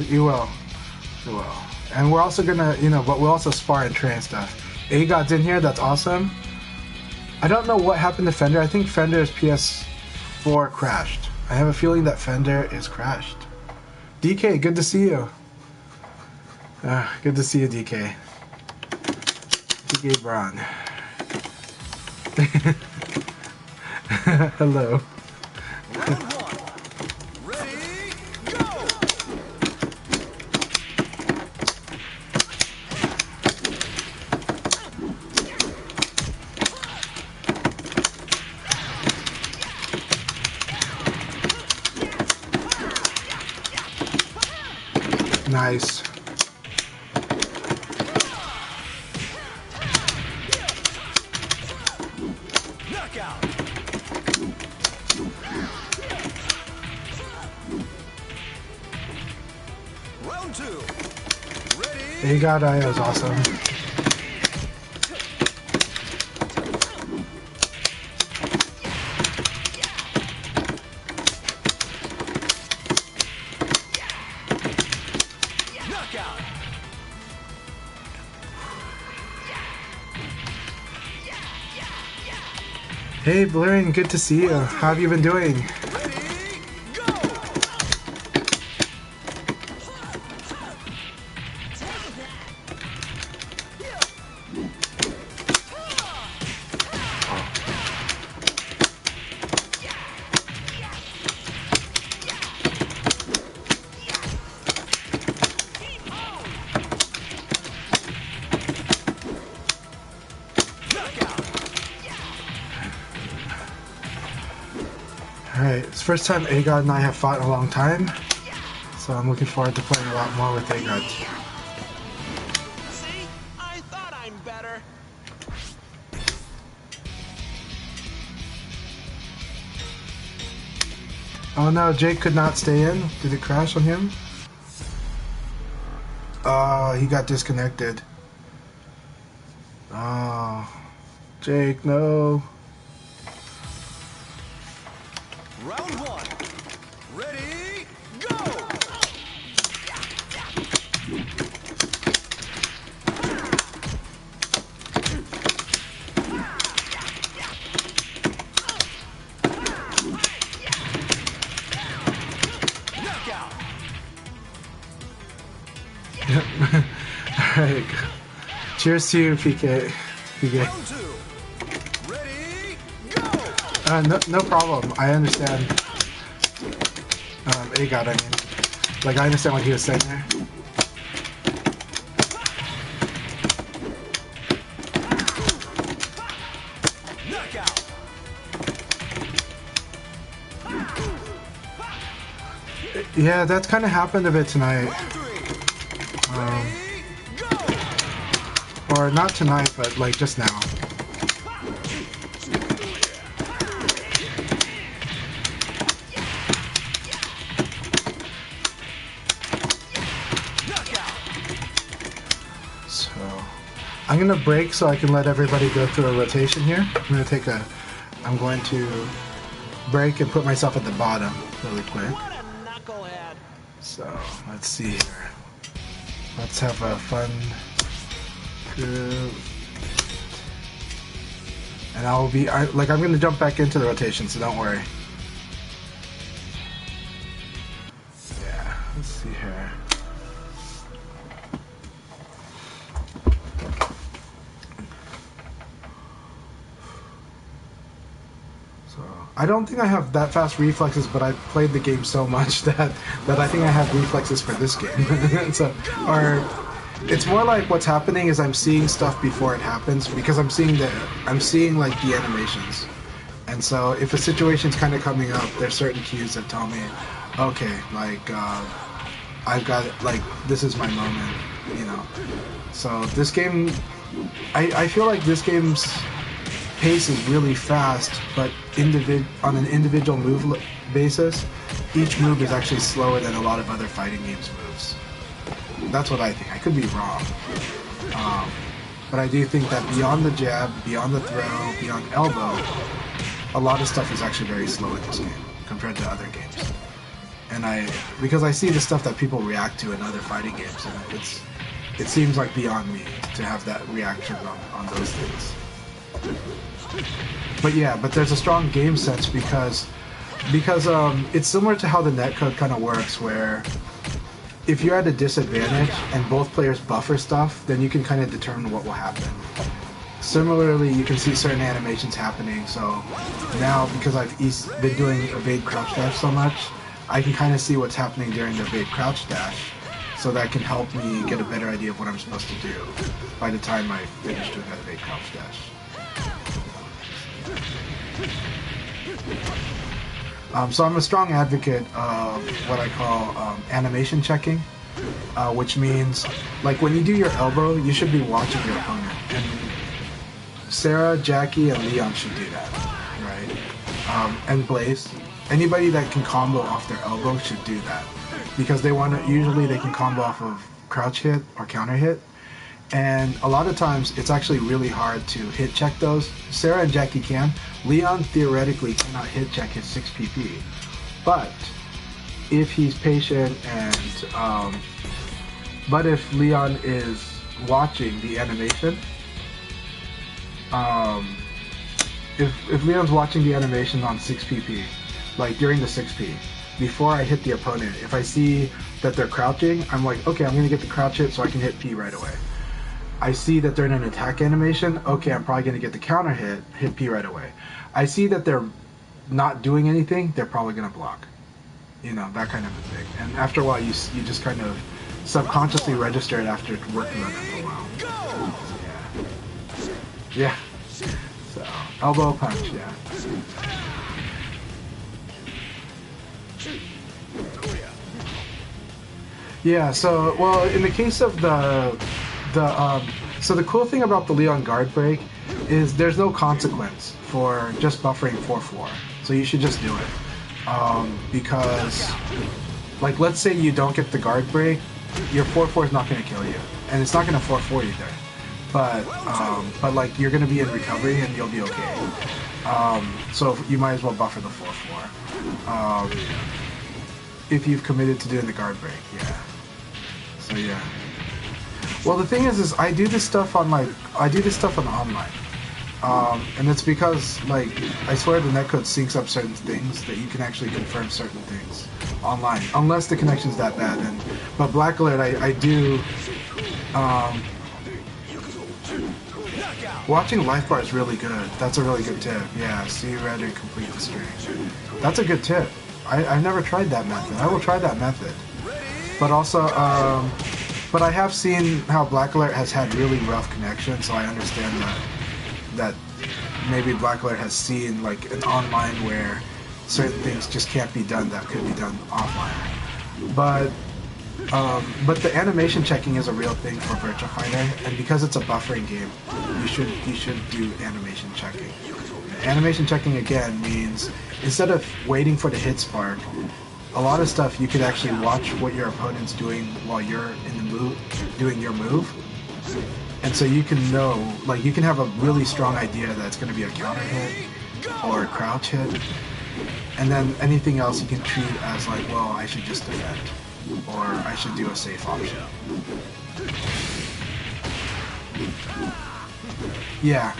Speaker 1: And we're also gonna, but we'll also spar and train stuff. A-God's in here, that's awesome. I don't know what happened to Fender. I think Fender's PS4 crashed. I have a feeling that Fender is crashed. DK, good to see you. Good to see you, DK. DK Braun. Hello.
Speaker 3: Round one. Ready, go!
Speaker 1: Nice.
Speaker 3: Knockout. Round two. Ready,
Speaker 1: He got I was awesome.
Speaker 3: knockout.
Speaker 1: Hey Blurring, good to see you. How have you been doing?
Speaker 3: Ready, go!
Speaker 1: Alright, it's the first time Agod and I have fought in a long time, so I'm looking forward to playing a lot more with Agod.
Speaker 3: See? I thought I'm better.
Speaker 1: Oh no, Jake could not stay in. Did it crash on him? Oh, he got disconnected. Oh, Jake, no.
Speaker 3: Round one. Ready, go! Knockout.
Speaker 1: Alright. Cheers to you, PK. PK.
Speaker 3: Round two. Ready, go!
Speaker 1: No problem. I understand. Agod, I mean. Like, I understand what he was saying there.
Speaker 3: Knockout.
Speaker 1: Yeah, that's kind of happened a bit tonight.
Speaker 3: Round three. Ready, go!
Speaker 1: Or not tonight, but like just now.
Speaker 3: Knockout.
Speaker 1: So, I'm gonna break so I can let everybody go through a rotation here. I'm going to break and put myself at the bottom really quick.
Speaker 3: What a knucklehead.
Speaker 1: So, let's see here. Let's have a fun group. And I'm gonna jump back into the rotation, so don't worry. Yeah, let's see here. So, I don't think I have that fast reflexes, but I've played the game so much that I think I have reflexes for this game. So, or it's more like what's happening is I'm seeing stuff before it happens because I'm seeing like the animations. And so if a situation's kind of coming up, there's certain cues that tell me, okay, like I've got like this is my moment, you know. So this game, I feel like this game's pace is really fast, but on an individual move basis, each move is actually slower than a lot of other fighting games moves. That's what I think. I could be wrong. But I do think that beyond the jab, beyond the throw, beyond elbow, a lot of stuff is actually very slow in this game compared to other games. And because I see the stuff that people react to in other fighting games, and it seems like beyond me to have that reaction on those things. But yeah, but there's a strong game sense because because it's similar to how the netcode kind of works, where if you're at a disadvantage and both players buffer stuff, then you can kind of determine what will happen. Similarly, you can see certain animations happening, so now because I've been doing evade crouch dash so much, I can kind of see what's happening during the evade crouch dash, so that can help me get a better idea of what I'm supposed to do by the time I finish doing that evade crouch dash. So I'm a strong advocate of what I call animation checking, which means, like, when you do your elbow, you should be watching your opponent. And Sarah, Jackie, and Leon should do that, right? And Blaze. Anybody that can combo off their elbow should do that, because usually they can combo off of crouch hit or counter hit. And a lot of times, it's actually really hard to hit check those. Sarah and Jackie can. Leon theoretically cannot hit check his 6 PP. But if he's patient and, but if Leon is watching the animation, if Leon's watching the animation on 6 PP, like during the 6P, before I hit the opponent, if I see that they're crouching, I'm like, okay, I'm going to get the crouch hit so I can hit P right away. I see that they're in an attack animation, okay, I'm probably going to get the counter hit P right away. I see that they're not doing anything, they're probably going to block. You know, that kind of a thing. And after a while, you just kind of subconsciously register it after working on it for a while. Yeah. So, elbow punch, yeah. Yeah, so, well, in the case of so the cool thing about the Leon guard break is there's no consequence for just buffering 4-4. So you should just do it. Because, like, let's say you don't get the guard break, your 4-4 is not going to kill you. And it's not going to 4-4 either. But like, you're going to be in recovery and you'll be okay. So you might as well buffer the 4-4. If you've committed to doing the guard break, yeah. So yeah. Well, the thing is I do this stuff on online. And it's because, like, I swear the netcode syncs up certain things that you can actually confirm certain things online, unless the connection's that bad. But Black Alert, I do. Watching life bar is really good. That's a really good tip. Yeah, see red and complete the string. That's a good tip. I've never tried that method. I will try that method. But also, but I have seen how Black Alert has had really rough connections, so I understand that maybe Black Alert has seen, like, an online where certain things just can't be done that could be done offline. But the animation checking is a real thing for Virtua Fighter, and because it's a buffering game, you should do animation checking. Animation checking, again, means instead of waiting for the hit spark, a lot of stuff you could actually watch what your opponent's doing while you're in the move, doing your move. And so you can know, like, you can have a really strong idea that it's going to be a counter hit or a crouch hit. And then anything else you can treat as, like, well, I should just defend. Or I should do a safe option. Yeah.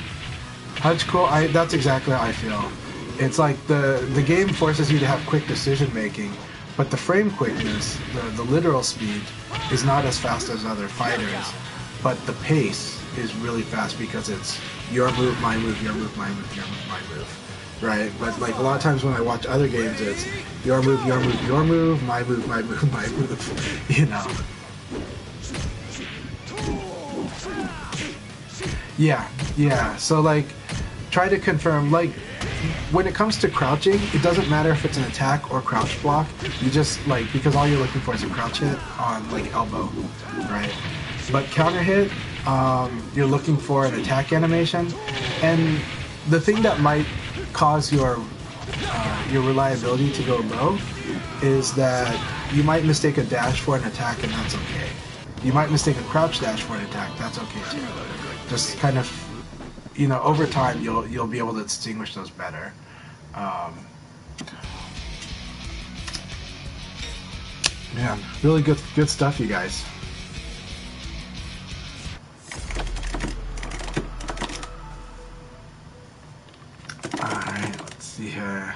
Speaker 1: That's cool. That's exactly how I feel. It's like the game forces you to have quick decision making, but the frame quickness, the literal speed, is not as fast as other fighters, but the pace is really fast because it's your move, my move, your move, my move, your move, my move, right? But, like, a lot of times when I watch other games, it's your move, your move, your move, my move, my move, my move, you know. Yeah, so, like, try to confirm, like, when it comes to crouching, it doesn't matter if it's an attack or crouch block. You just, like, because all you're looking for is a crouch hit on, like, elbow, right? But counter hit, you're looking for an attack animation, and the thing that might cause your reliability to go low is that you might mistake a dash for an attack, and that's okay. You might mistake a crouch dash for an attack, that's okay too. Just kind of, you know, over time you'll be able to distinguish those better. Man, really good stuff, you guys. Alright, let's see here.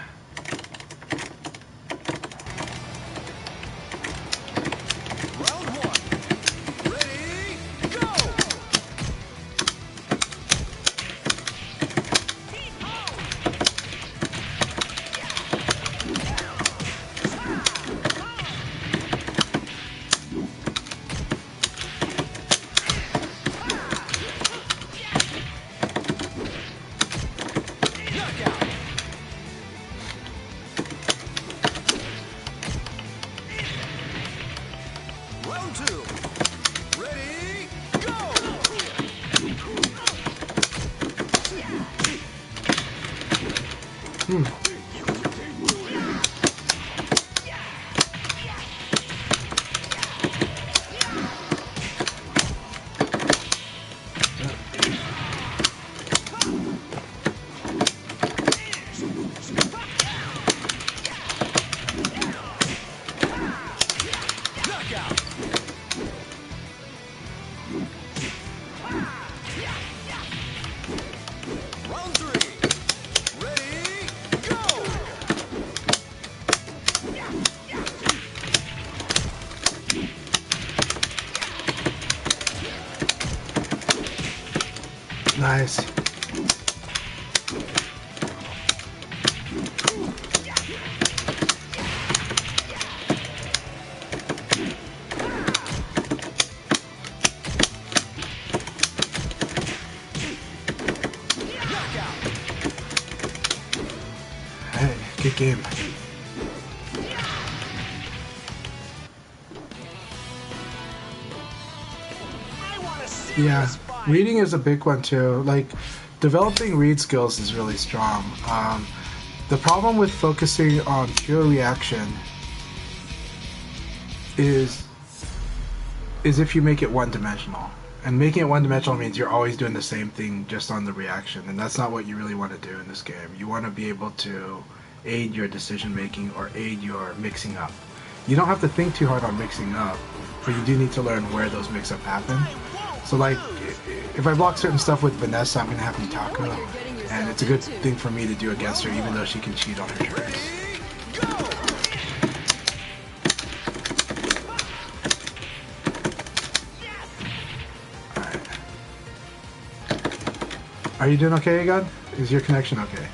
Speaker 1: Nice. Hey, good game. Yeah, reading is a big one too. Like, developing read skills is really strong. The problem with focusing on pure reaction is if you make it one-dimensional. And making it one-dimensional means you're always doing the same thing just on the reaction, and that's not what you really want to do in this game. You want to be able to aid your decision-making or aid your mixing up. You don't have to think too hard on mixing up, but you do need to learn where those mix-up happen. So like, if I block certain stuff with Vanessa, I'm going to have Mitaka, and it's a good thing for me to do against her, even though she can cheat on her turns. Alright. Are you doing okay, God? Is your connection okay?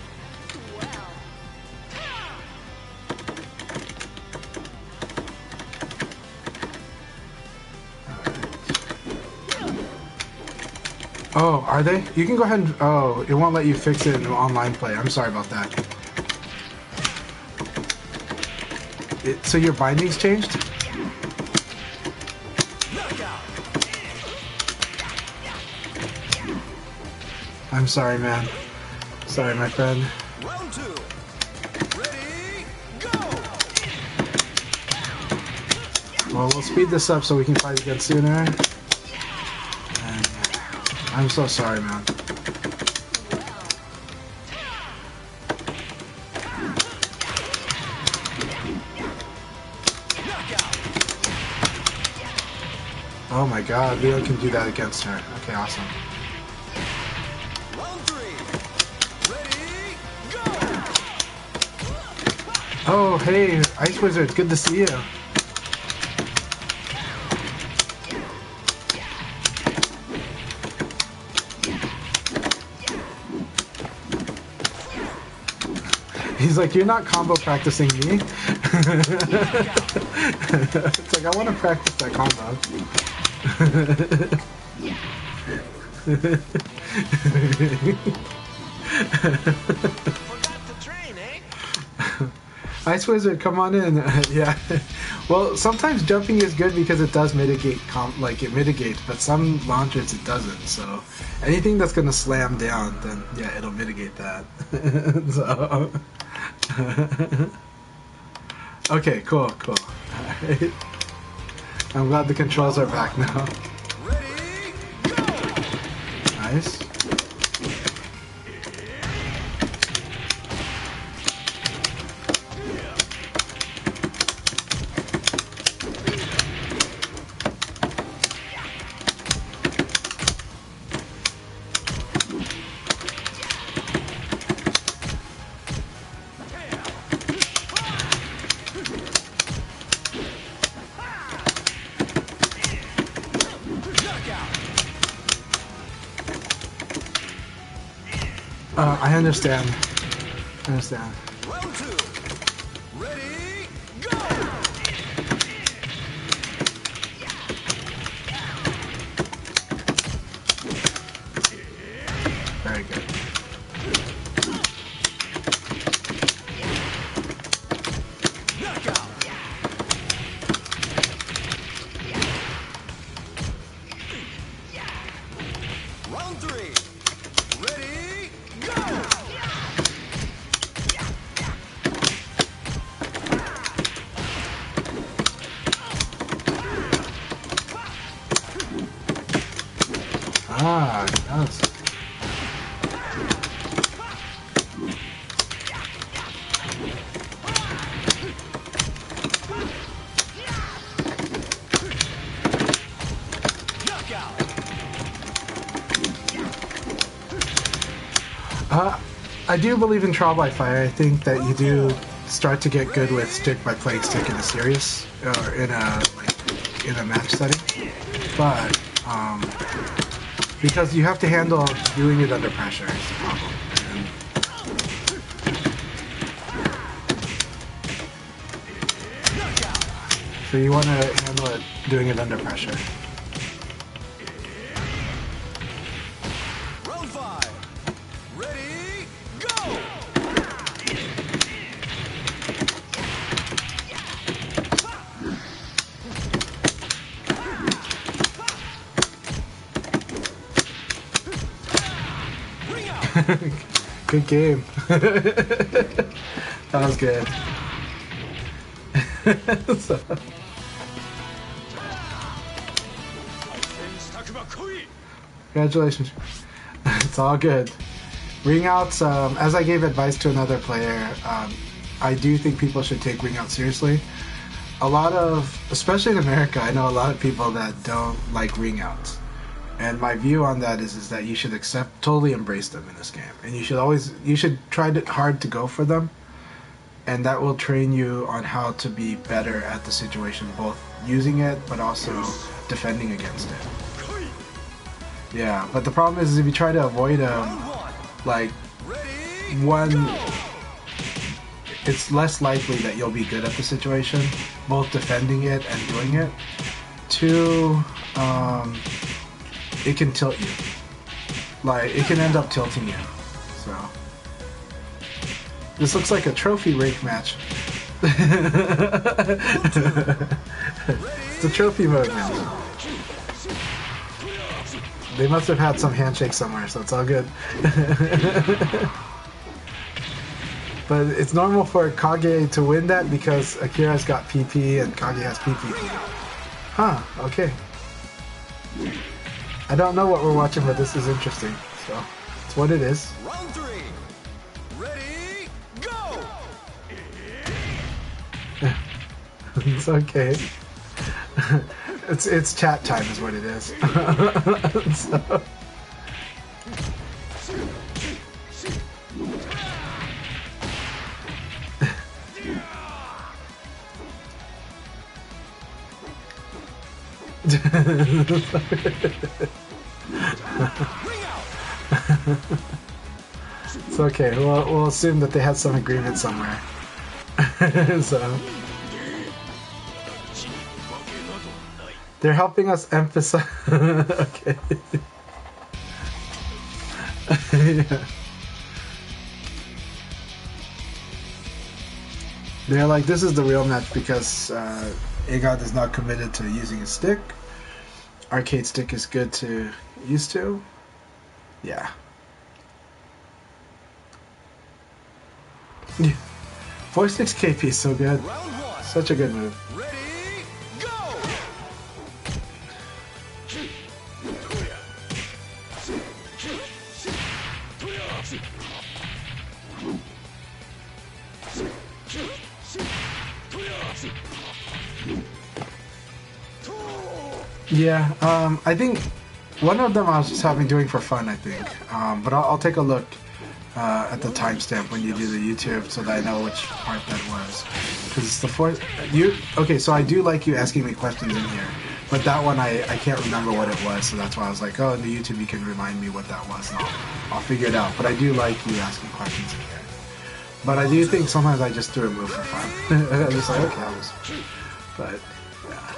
Speaker 1: Oh, are they? You can go ahead and... Oh, it won't let you fix it in online play. I'm sorry about that. So your bindings changed? I'm sorry, man. Sorry, my friend.
Speaker 3: Round 2. Ready, go!
Speaker 1: Well, we'll speed this up so we can fight again sooner. I'm so sorry, man. Oh my god, Leo can do that against her. Okay, awesome.
Speaker 3: Round 3. Ready, go!
Speaker 1: Oh, hey, Ice Wizard, good to see you. He's like, you're not combo practicing me. It's like, I want to practice that combo.
Speaker 3: Forgot to train, eh?
Speaker 1: Ice Wizard, come on in. Yeah. Well, sometimes jumping is good because it does mitigate, it mitigates, but some launchers it doesn't. So anything that's gonna slam down, then yeah, it'll mitigate that. So. Okay, cool. Alright. I'm glad the controls are back now.
Speaker 3: Ready, go!
Speaker 1: Nice. I understand.
Speaker 3: Round 2. Ready, go!
Speaker 1: Very good.
Speaker 3: Knockout! Round 3. Ready, go!
Speaker 1: Ah, yes. I do believe in trial by fire. I think that you do start to get good with stick by playing stick in a series or in a match setting. But Because you have to handle doing it under pressure is the problem. So you want to handle it doing it under pressure.
Speaker 3: Round 5. Ready, go! Ring out.
Speaker 1: Good game. That was good. So. Congratulations. It's all good. Ring outs, as I gave advice to another player, I do think people should take ring out seriously. A lot of, especially in America, I know a lot of people that don't like ring outs. And my view on that is that you should totally embrace them in this game. And you should try hard to go for them. And that will train you on how to be better at the situation, both using it, but also defending against it. Yeah, but the problem is if you try to avoid them, like, one, it's less likely that you'll be good at the situation, both defending it and doing it. Two, it can tilt you. Like, it can end up tilting you. So, this looks like a trophy rake match. It's a trophy mode match. They must have had some handshake somewhere, so it's all good. But it's normal for Kage to win that because Akira's got PP and Kage has PPP. Huh, okay. I don't know what we're watching, but this is interesting. So, it's what it is.
Speaker 3: Round 3. Ready, go!
Speaker 1: It's okay. It's chat time is what it is. So. It's okay. We'll assume that they had some agreement somewhere. So. They're helping us emphasize. Okay. Yeah. They're like, this is the real match because Agod is not committed to using a stick. Arcade stick is good to use to. Yeah. 46 KP is so good. Such a good move. Yeah, I think one of them I was just doing for fun, I think. But I'll take a look at the timestamp when you do the YouTube so that I know which part that was. Because it's the fourth... Okay, so I do like you asking me questions in here. But that one, I can't remember what it was, so that's why I was like, oh, in the YouTube you can remind me what that was, and I'll figure it out. But I do like you asking questions in here. But I do think sometimes I just do a move for fun. I'm just like, okay, that was... But, yeah.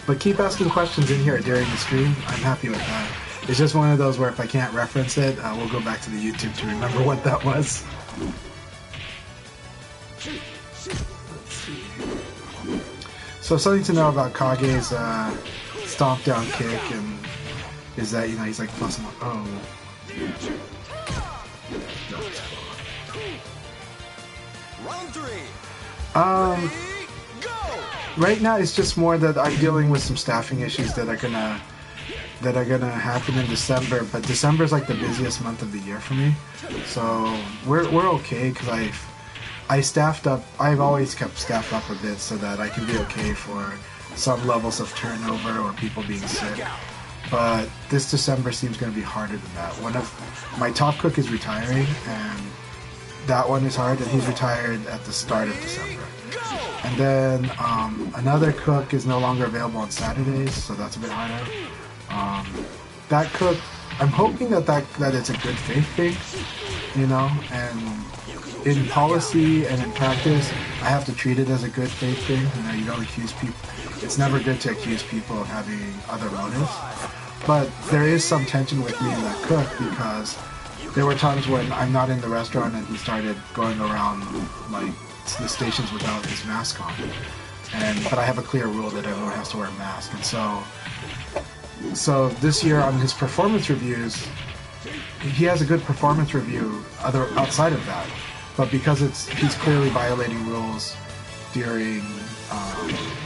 Speaker 1: But keep asking questions in here during the stream. I'm happy with that. It's just one of those where if I can't reference it, we'll go back to the YouTube to remember what that was. Let's see. So something to know about Kage's stomp down kick and is that, you know, he's like plus one. Oh.
Speaker 3: Round 3.
Speaker 1: Right now it's just more that I'm dealing with some staffing issues that are gonna happen in December, but December is like the busiest month of the year for me. So we're okay because I staffed up. I've always kept staffed up a bit so that I can be okay for some levels of turnover or people being sick. But this December seems going to be harder than that. One of my top cook is retiring, and that one is hard, and he's retired at the start of December. And then another cook is no longer available on Saturdays, so that's a bit harder. That cook, I'm hoping that it's a good faith thing, you know, and in policy and in practice, I have to treat it as a good faith thing. You know, you don't accuse people. It's never good to accuse people of having other motives. But there is some tension with me and that cook because there were times when I'm not in the restaurant and he started going around like the stations without his mask on. But I have a clear rule that everyone has to wear a mask, and so this year on his performance reviews, he has a good performance review outside of that. But because he's clearly violating rules during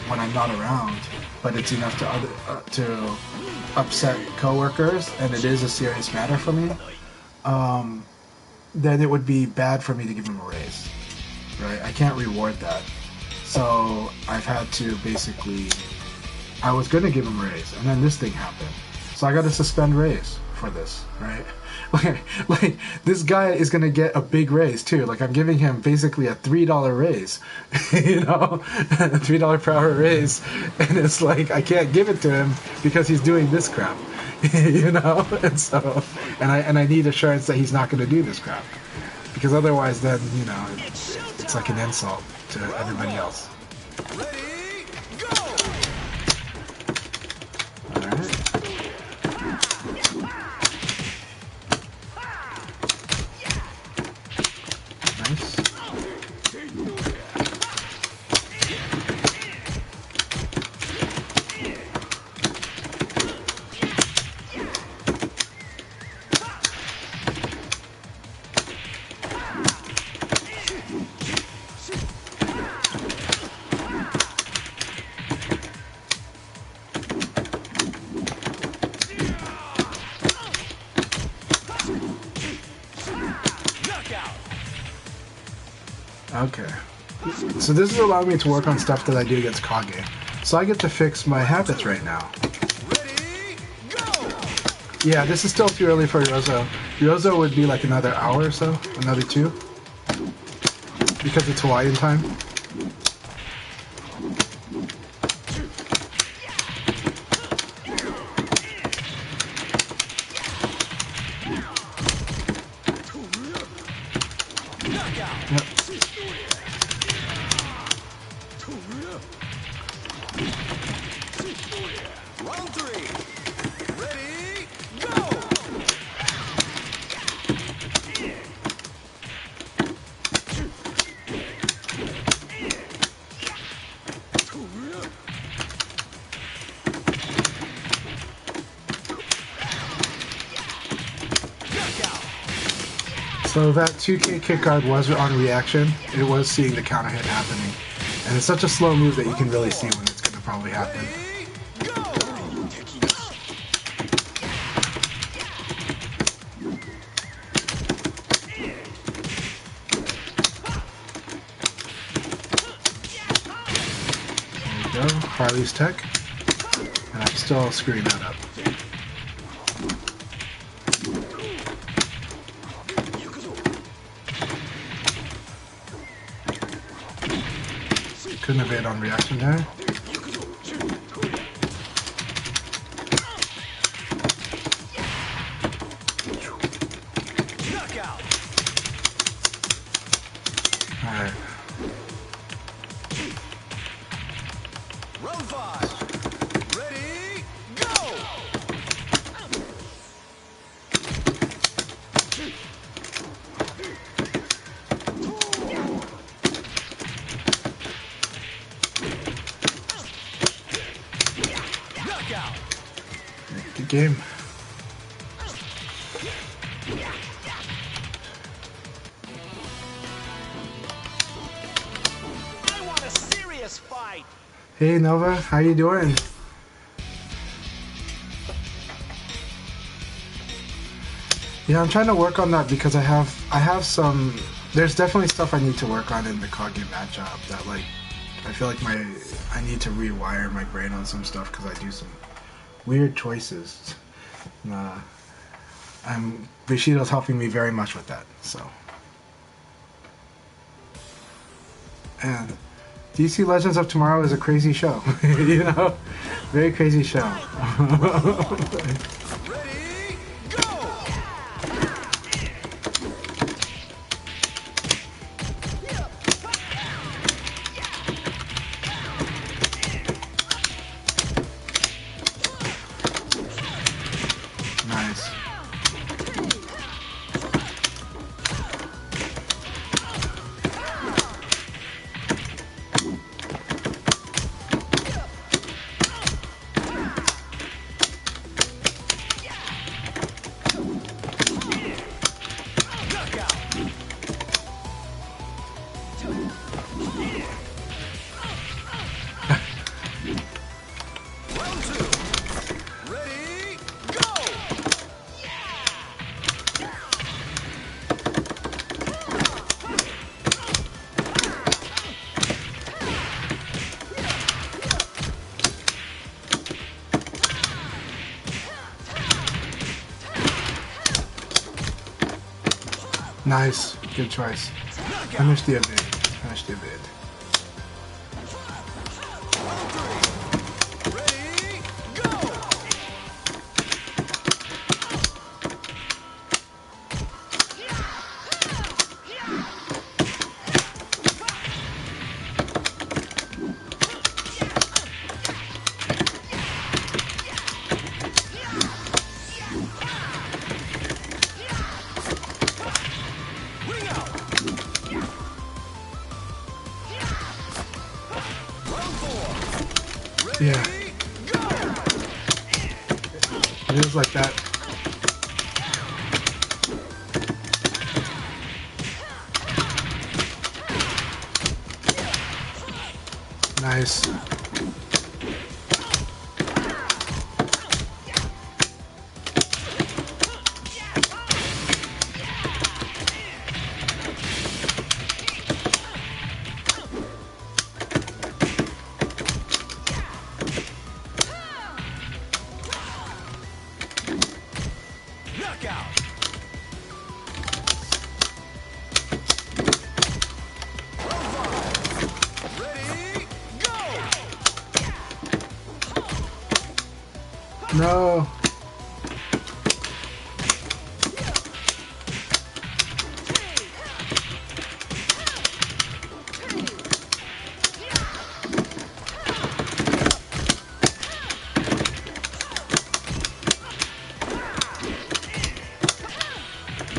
Speaker 1: when I'm not around, but it's enough to upset coworkers, and it is a serious matter for me, then it would be bad for me to give him a raise, right? I can't reward that. So I've had to basically, I was going to give him a raise, and then this thing happened. So I got to suspend raise for this, right? Like this guy is going to get a big raise too. Like I'm giving him basically a $3 raise, you know, a $3 per hour raise. And it's like, I can't give it to him because he's doing this crap, you know? And so, and I need assurance that he's not going to do this crap, because otherwise then, you know, it's like an insult to everybody else.
Speaker 3: Ready, go!
Speaker 1: All right. Nice. Okay. So this is allowing me to work on stuff that I do against Kage. So I get to fix my habits right now.
Speaker 3: Ready, go!
Speaker 1: Yeah, this is still too early for Ryozo. Ryozo would be like another hour or so, another 2. Because it's Hawaiian time. Yep.
Speaker 3: Round 3. Ready, go!
Speaker 1: So that 2K kickguard was on reaction. It was seeing the counter hit happening. And it's such a slow move that you can really see when it's going to probably happen. There we go, Harley's tech. And I'm still screwing that up. Couldn't evade on reaction there. Alright.
Speaker 3: Round 5. Ready, go! Knockout!
Speaker 1: Good game.
Speaker 3: I want a serious fight!
Speaker 1: Hey Nova, how you doing? Yeah, I'm trying to work on that because I have some. There's definitely stuff I need to work on in the Kage matchup that, like, I feel like I need to rewire my brain on some stuff because I do some weird choices. Bushido's helping me very much with that. So, and DC Legends of Tomorrow is a crazy show, you know. Very crazy show.
Speaker 3: Ready, go!
Speaker 1: Nice.
Speaker 3: Round two. Ready, go!
Speaker 1: Nice. Good choice. Finish the evade. Finish the evade.
Speaker 3: Ready, go! Ring out! Round four. Ready,
Speaker 1: Yeah.
Speaker 3: go!
Speaker 1: It is like that. Nice.
Speaker 3: Knockout! Round five. Ready, go!
Speaker 1: No.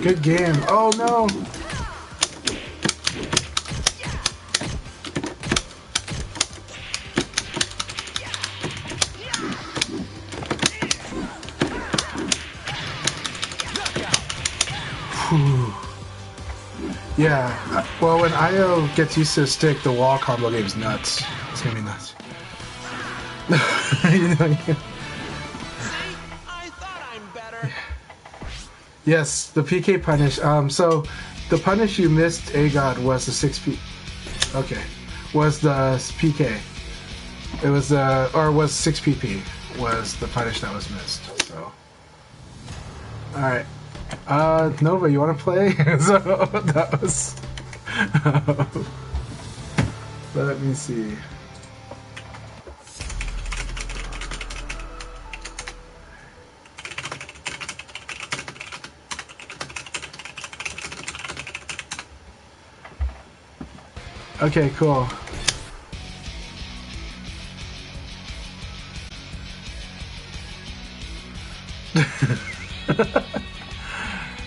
Speaker 1: Good game. Oh no. Whew. Yeah. Well, when Io gets used to the stick, the wall combo game's nuts. It's gonna be nuts. You know,
Speaker 3: See? I thought I'm better.
Speaker 1: yes, the PK punish. So the punish you missed, AGOD, was the 6P. Okay, was the PK. It was was 6PP was the punish that was missed. So, all right, Nova, you want to play? So that was. Let me see. Okay, cool.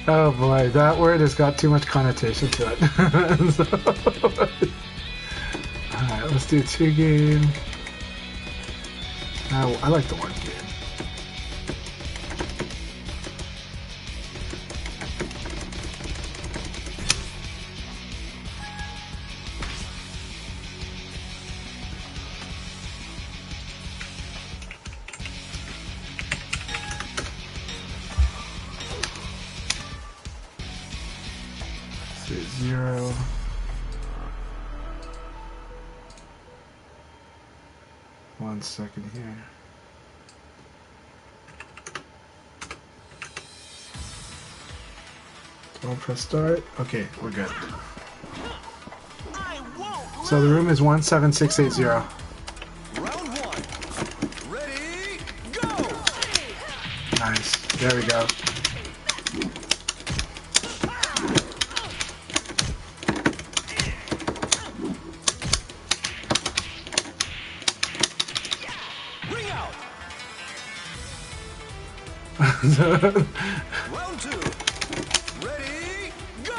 Speaker 1: Oh boy, that word has got too much connotation to it. Alright, let's do 2 game. I like the 1 game. So 0. One second here. Don't press start. Okay, we're good.
Speaker 3: I won't
Speaker 1: So the room is 17680.
Speaker 3: Round one. Ready,
Speaker 1: There we go.
Speaker 3: Ring out. Round 2. Ready, go.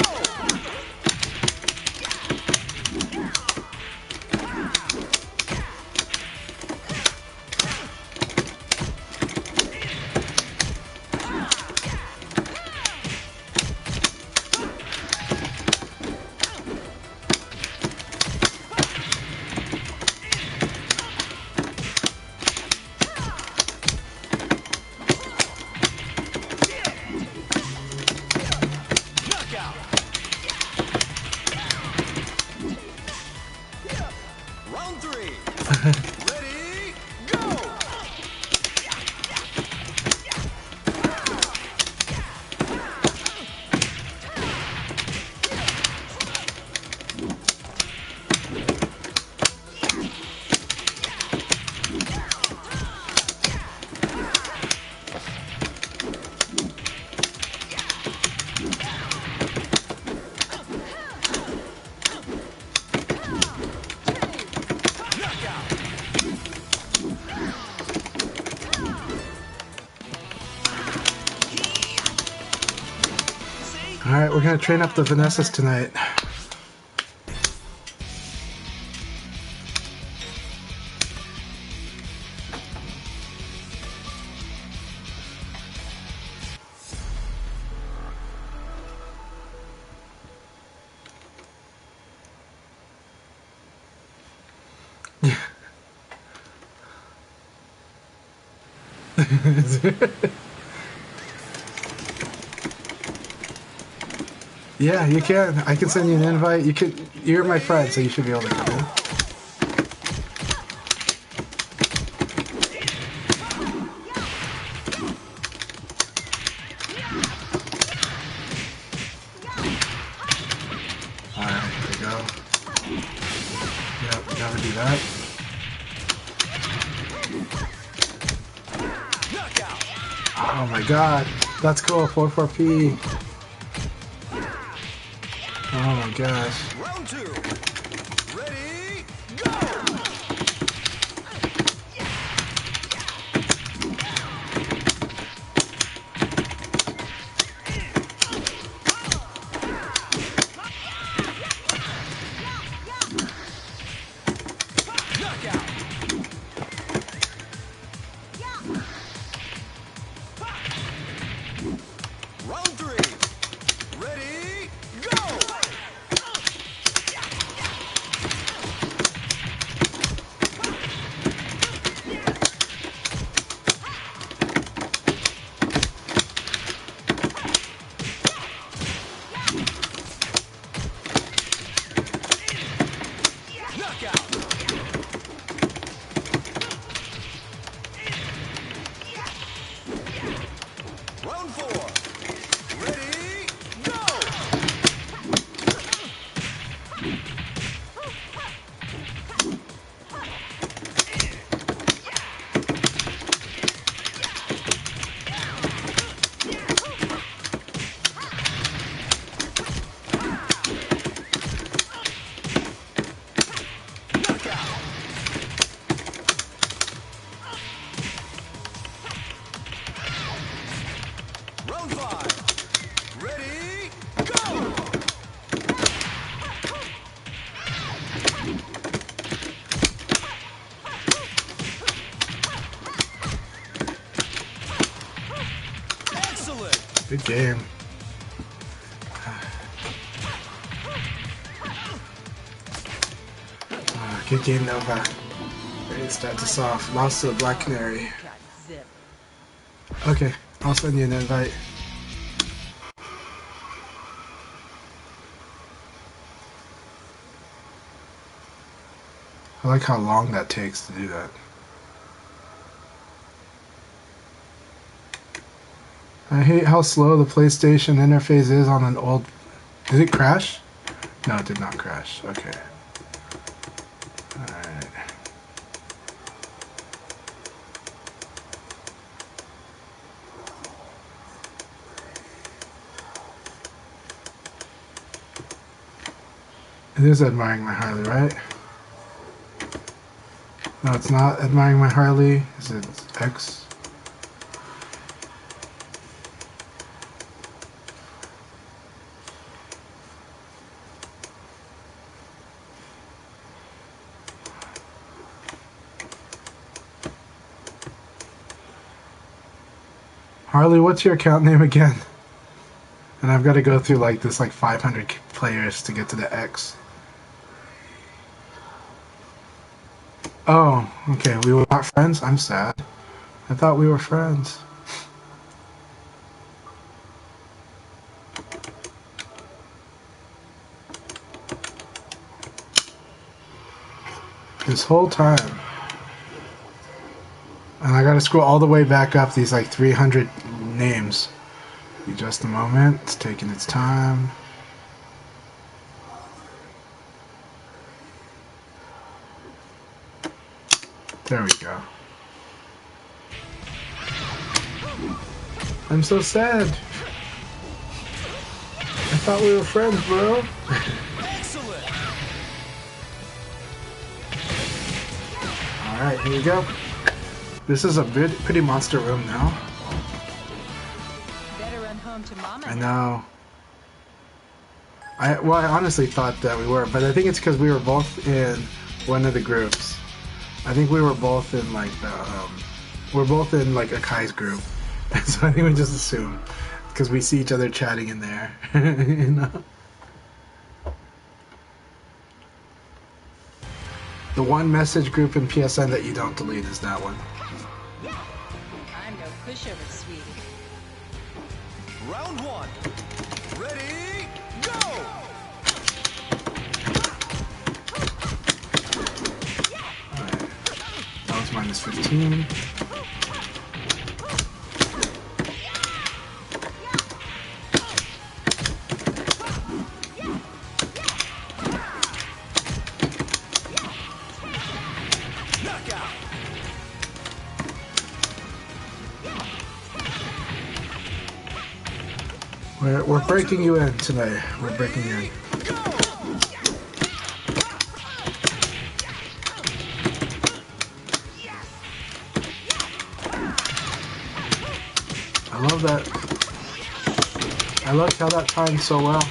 Speaker 3: Knockout. Round 3. Ready, go. Knockout.
Speaker 1: Alright, we're gonna train up the Vanessas tonight. Yeah, you can. I can send you an invite. You could. You're my friend, so you should be able to come in. Alright, there we go. Yep, never do that. Oh my god, that's cool. 4-4-P. Oh my gosh.
Speaker 3: Round 2. Ready, go. Knockout. Round 3. Ready, go. Knockout. Round 4. Ready, go. Knockout. Round 5. Ready, go. Excellent.
Speaker 1: Good game. Good game, Nova. Ready to start this off. Lost to the Black Canary. Okay, I'll send you an invite. I like how long that takes to do that. I hate how slow the PlayStation interface is on an old... Did it crash? No, it did not crash. Okay. Alright. It is Admiring My Harley, right? No, it's not Admiring My Harley. Is it X? Harley, what's your account name again? And I've got to go through like this 500 players to get to the X. Oh, okay, we were not friends? I'm sad. I thought we were friends. This whole time. And I gotta scroll all the way back up these 300 names. Be just a moment, it's taking its time. There we go. I'm so sad. I thought we were friends, bro.
Speaker 3: Excellent.
Speaker 1: Alright, here we go. This is a pretty monster room now.
Speaker 4: Better run home to Mama.
Speaker 1: I know. I honestly thought that we were, but I think it's because we were both in one of the groups. I think we were both in we're both in Akai's group. So I think we just assumed. Because we see each other chatting in there. You know? The one message group in PSN that you don't delete is that one.
Speaker 4: I'm no pushover, sweetie.
Speaker 3: Round one. Ready, go!
Speaker 1: Alright. That was minus 15. We're breaking you in today. We're breaking you in. I love that. I love how that timed so well.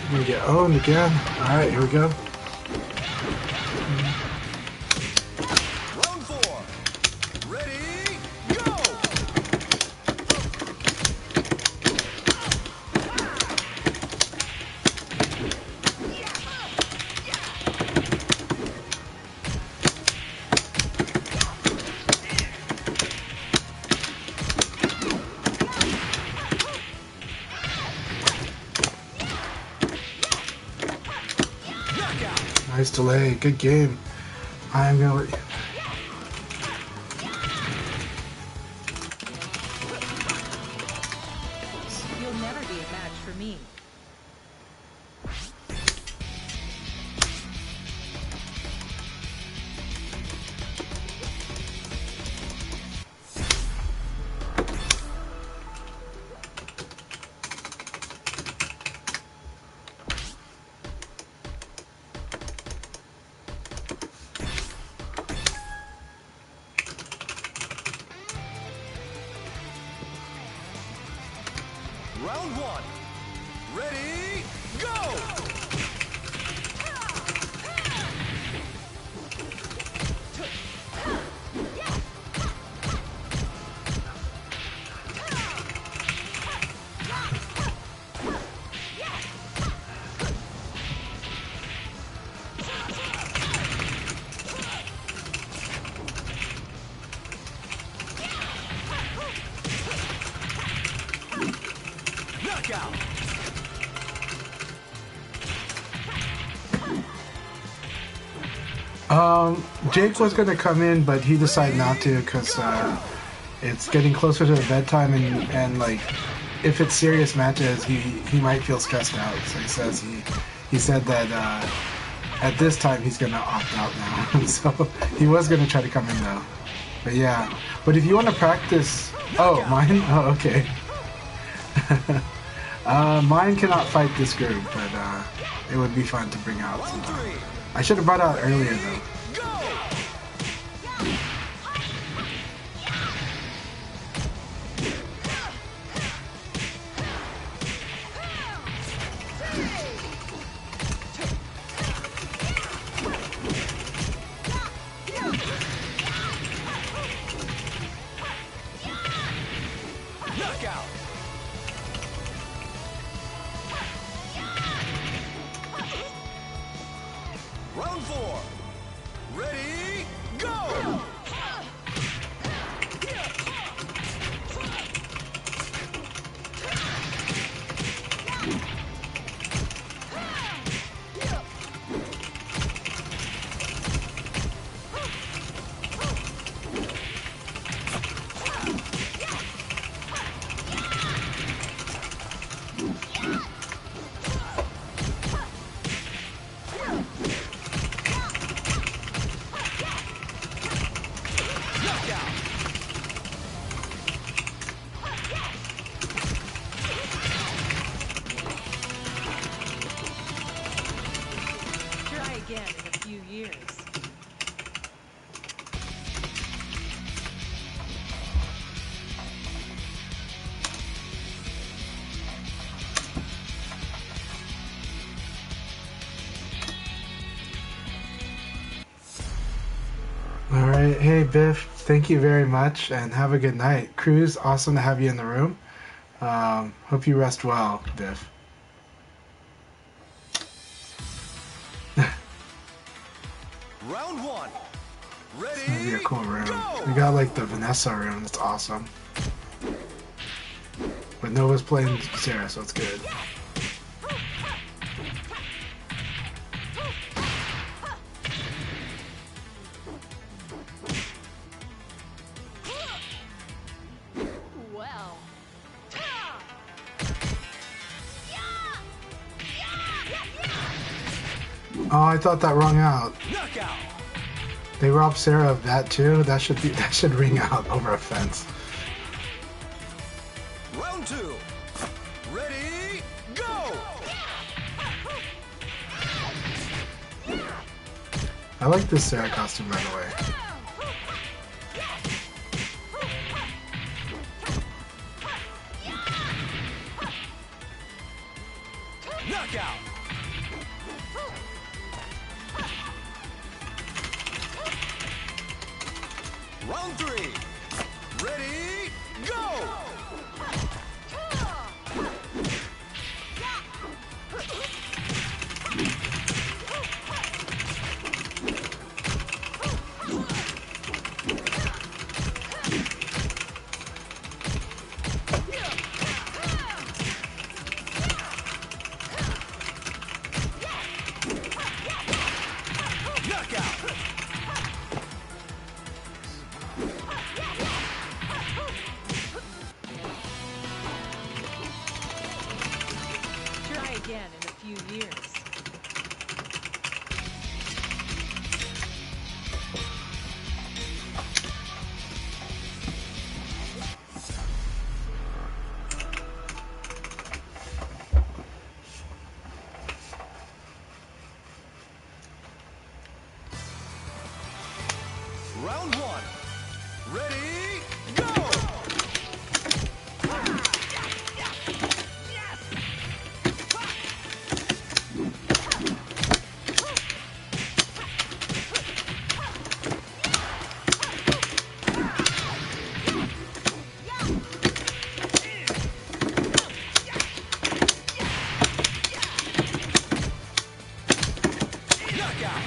Speaker 1: I'm gonna get owned again. Alright, here we go.
Speaker 3: Round four. Ready, go!
Speaker 1: Nice delay. Good game. I am gonna let you.
Speaker 4: You'll never be a match for me.
Speaker 3: Round one. Ready, go! Knockout.
Speaker 1: Jake was gonna come in, but he decided not to because it's getting closer to the bedtime, and like, if it's serious matches, he might feel stressed out. So he said that at this time he's gonna opt out now. So he was gonna try to come in though. But yeah, but if you want to practice, oh mine, oh okay. Mine cannot fight this group, but it would be fun to bring out sometime. I should have brought out earlier though.
Speaker 3: Round 4. Ready, go!
Speaker 4: Again in a few years.
Speaker 1: All right, hey Biff, thank you very much, and have a good night. Cruz, awesome to have you in the room. Hope you rest well, Biff.
Speaker 3: Round 1. Ready,
Speaker 1: It's gonna be a cool room.
Speaker 3: go!
Speaker 1: We got like the Vanessa room, that's awesome. But Nova's playing Sarah, so it's good.
Speaker 4: Well.
Speaker 1: Oh, I thought that rung out.
Speaker 3: Knockout.
Speaker 1: They robbed Sarah of that too. That should ring out over a fence.
Speaker 3: Round 2. Ready, go!
Speaker 1: I like this Sarah costume, by the way.
Speaker 3: Knockout. Round 3. Ready, go! Knockout.
Speaker 4: Try again in a few years.
Speaker 3: Round 1. Ready, go! Knockout.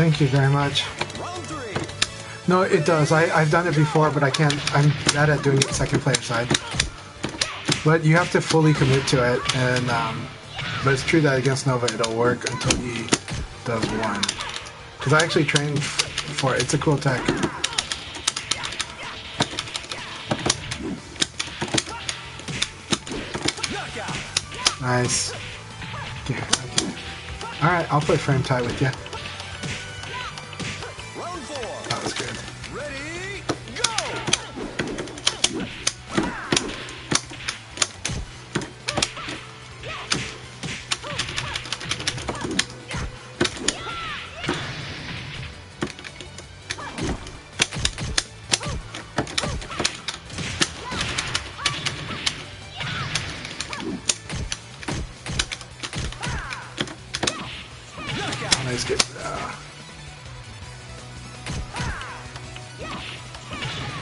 Speaker 1: Thank you very much.
Speaker 3: Round 3.
Speaker 1: No, it does. I've done it before, but I can't. I'm bad at doing it second player side. But you have to fully commit to it, and but it's true that against Nova it'll work until he does one. Because I actually trained for it. It's a cool tech. Nice. Okay. Alright, I'll play frame tie with you.
Speaker 3: Round 4.
Speaker 1: That was good.
Speaker 3: Ready, go!
Speaker 1: Nice get.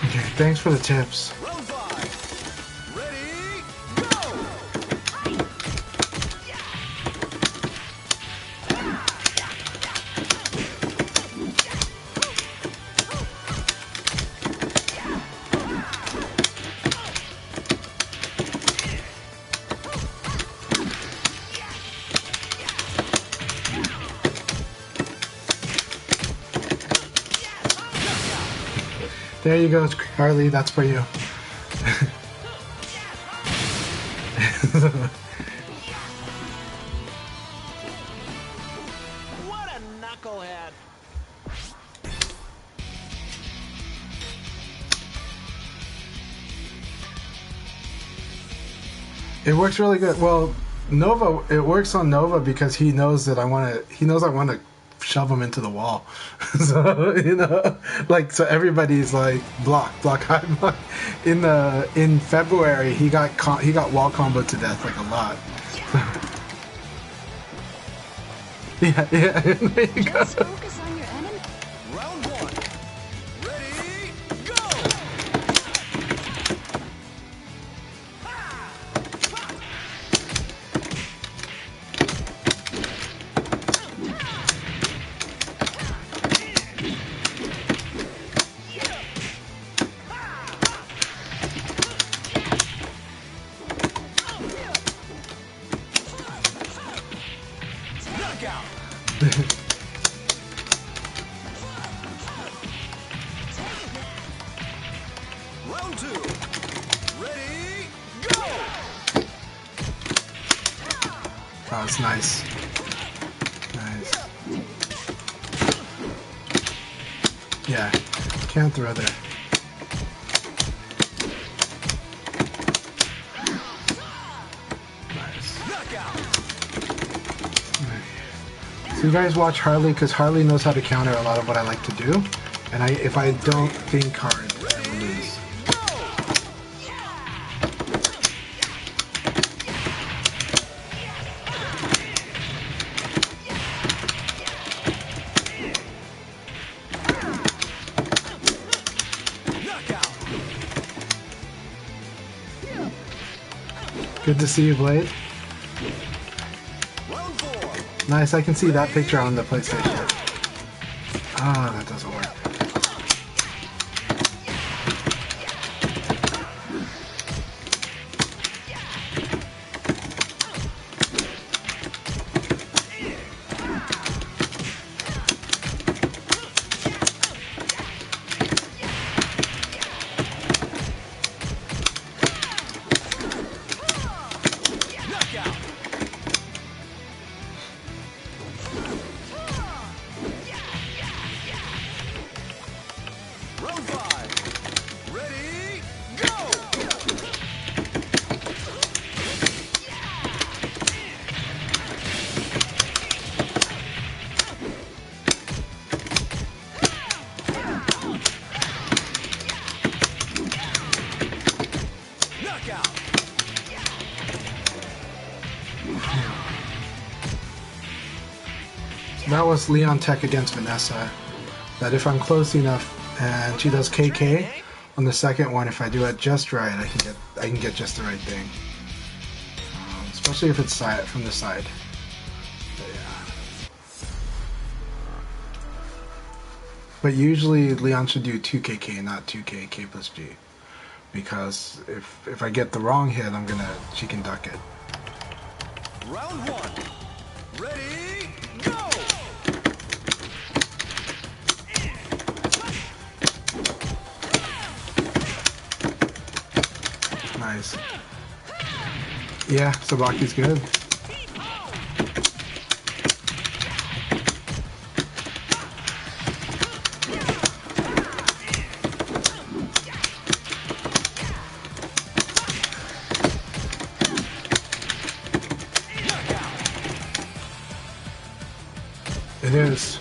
Speaker 1: Okay, thanks for the tips.
Speaker 3: Round 5. Ready, go!
Speaker 1: There you go, Harley. That's for you.
Speaker 3: What a knucklehead!
Speaker 1: It works really good. Well, Nova. It works on Nova because he knows that I want to. He knows I want to shove him into the wall. So you know, like so everybody's like block, high block. In February he got wall combo to death like a lot. Yeah. There you go.
Speaker 5: Just focus on your enemy.
Speaker 3: Round 1. Ready, go! Knockout! Round 2. Ready, go!
Speaker 1: That was nice. Nice. Yeah, can't throw there. Nice.
Speaker 3: Knockout!
Speaker 1: So you guys watch Harley because Harley knows how to counter a lot of what I like to do, and if I don't think hard, I will lose.
Speaker 3: Knockout!
Speaker 1: Good to see you, Blade.
Speaker 3: Round 4.
Speaker 1: Nice, I can see that picture on the PlayStation. Ah, that doesn't work.
Speaker 3: Knockout! Round 5. Ready, go! Knockout!
Speaker 1: That was Leon Tech against Vanessa. That if I'm close enough and she does KK on the second one, if I do it just right, I can get just the right thing. Especially if it's from the side. But yeah. But usually Leon should do 2KK, not 2K K plus G. Because if I get the wrong hit, I'm gonna chicken duck it.
Speaker 3: Round one. Ready, go!
Speaker 1: Nice. Yeah, Sabaki's good. It is.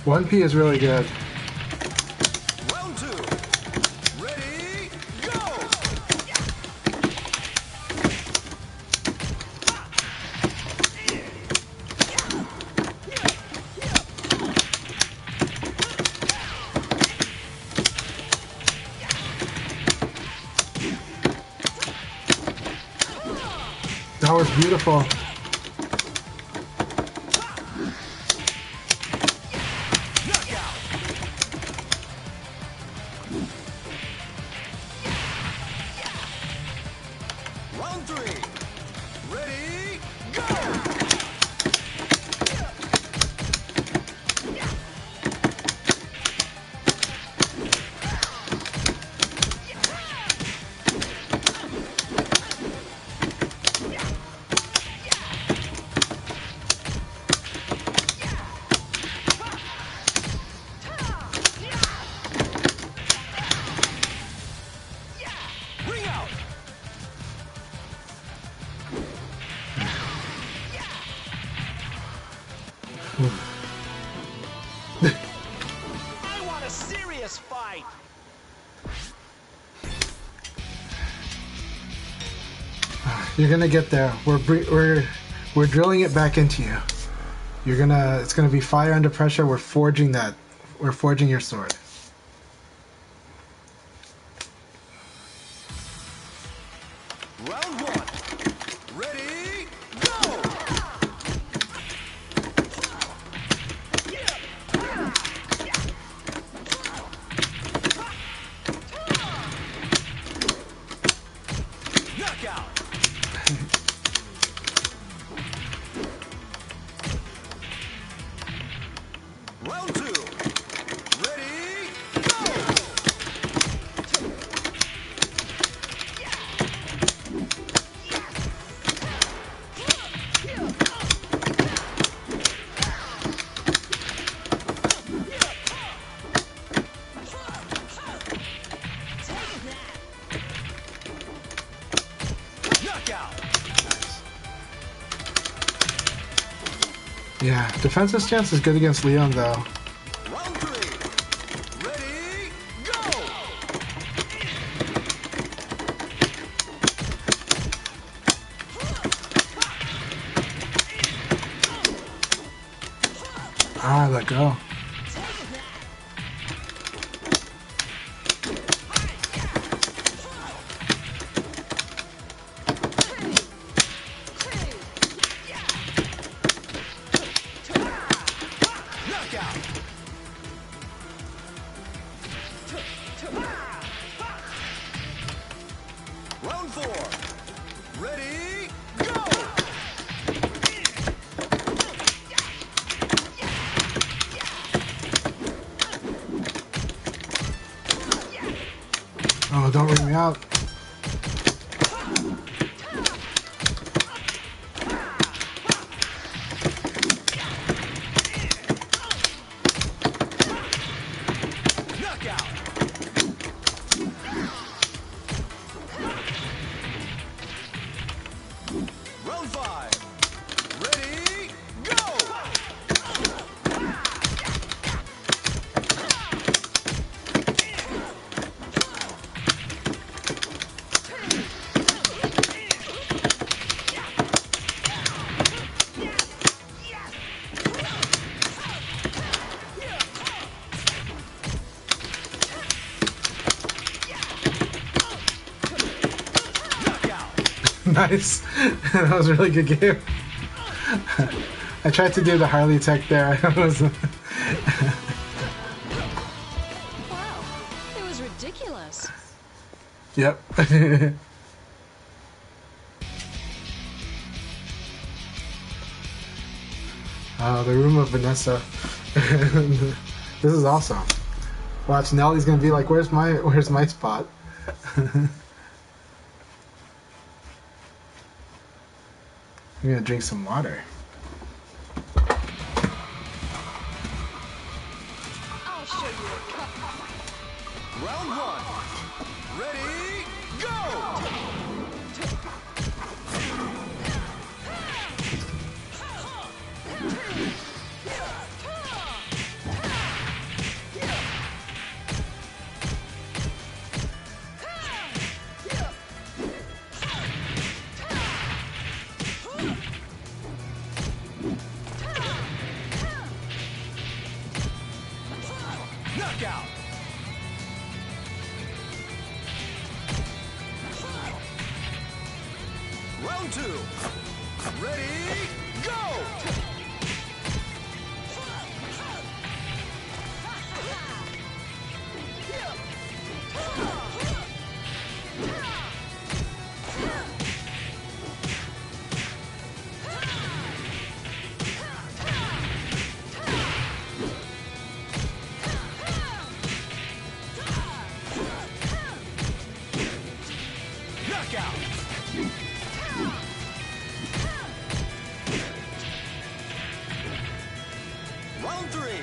Speaker 1: 1P is really good.
Speaker 3: Round two. Ready, go!
Speaker 1: That was beautiful.
Speaker 3: Round three. Ready, go! Ring out! I want a serious fight!
Speaker 1: You're gonna get there. We're drilling it back into you. It's gonna be fire under pressure. We're forging that. We're forging your sword.
Speaker 3: Round one. Ready, go! Knockout! Round two. Ready, go! Knockout!
Speaker 1: Yeah, defensive stance is good against Leon though.
Speaker 3: Round three. Ready, go!
Speaker 1: Ah, let go.
Speaker 3: Knockout! Round four. Ready, go!
Speaker 1: Oh, don't ring me out.
Speaker 3: Knockout! Round five. Ready, go! Knockout!
Speaker 1: Nice. That was a really good game. I tried to do the Harley tech there. It was
Speaker 4: is ridiculous.
Speaker 1: Yep. The room of Vanessa. This is awesome. Watch, Nellie's gonna be like, where's my spot? I'm gonna drink some water.
Speaker 4: I'll show you a cup.
Speaker 3: Round one. Ready, go! Knockout! Round two. Ready, go! Knockout! Round three.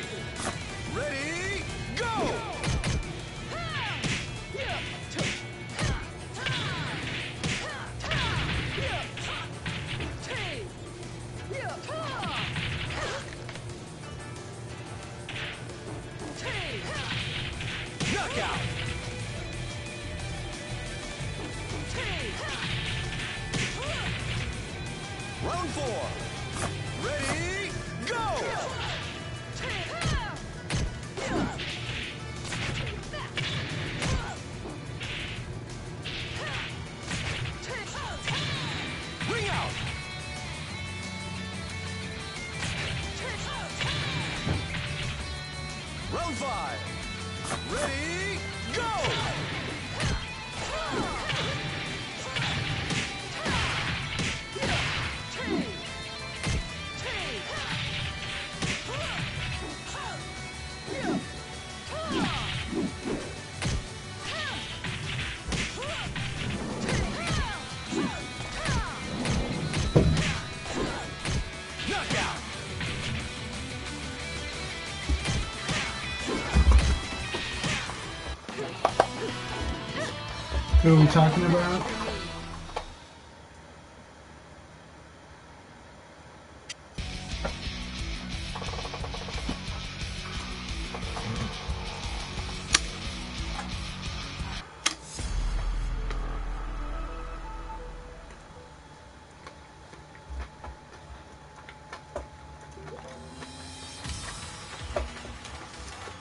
Speaker 3: Ready, go! Knockout! Round four. Ready, go! Ring out! Round five. Ready, go! Knockout!
Speaker 1: Who are we talking about?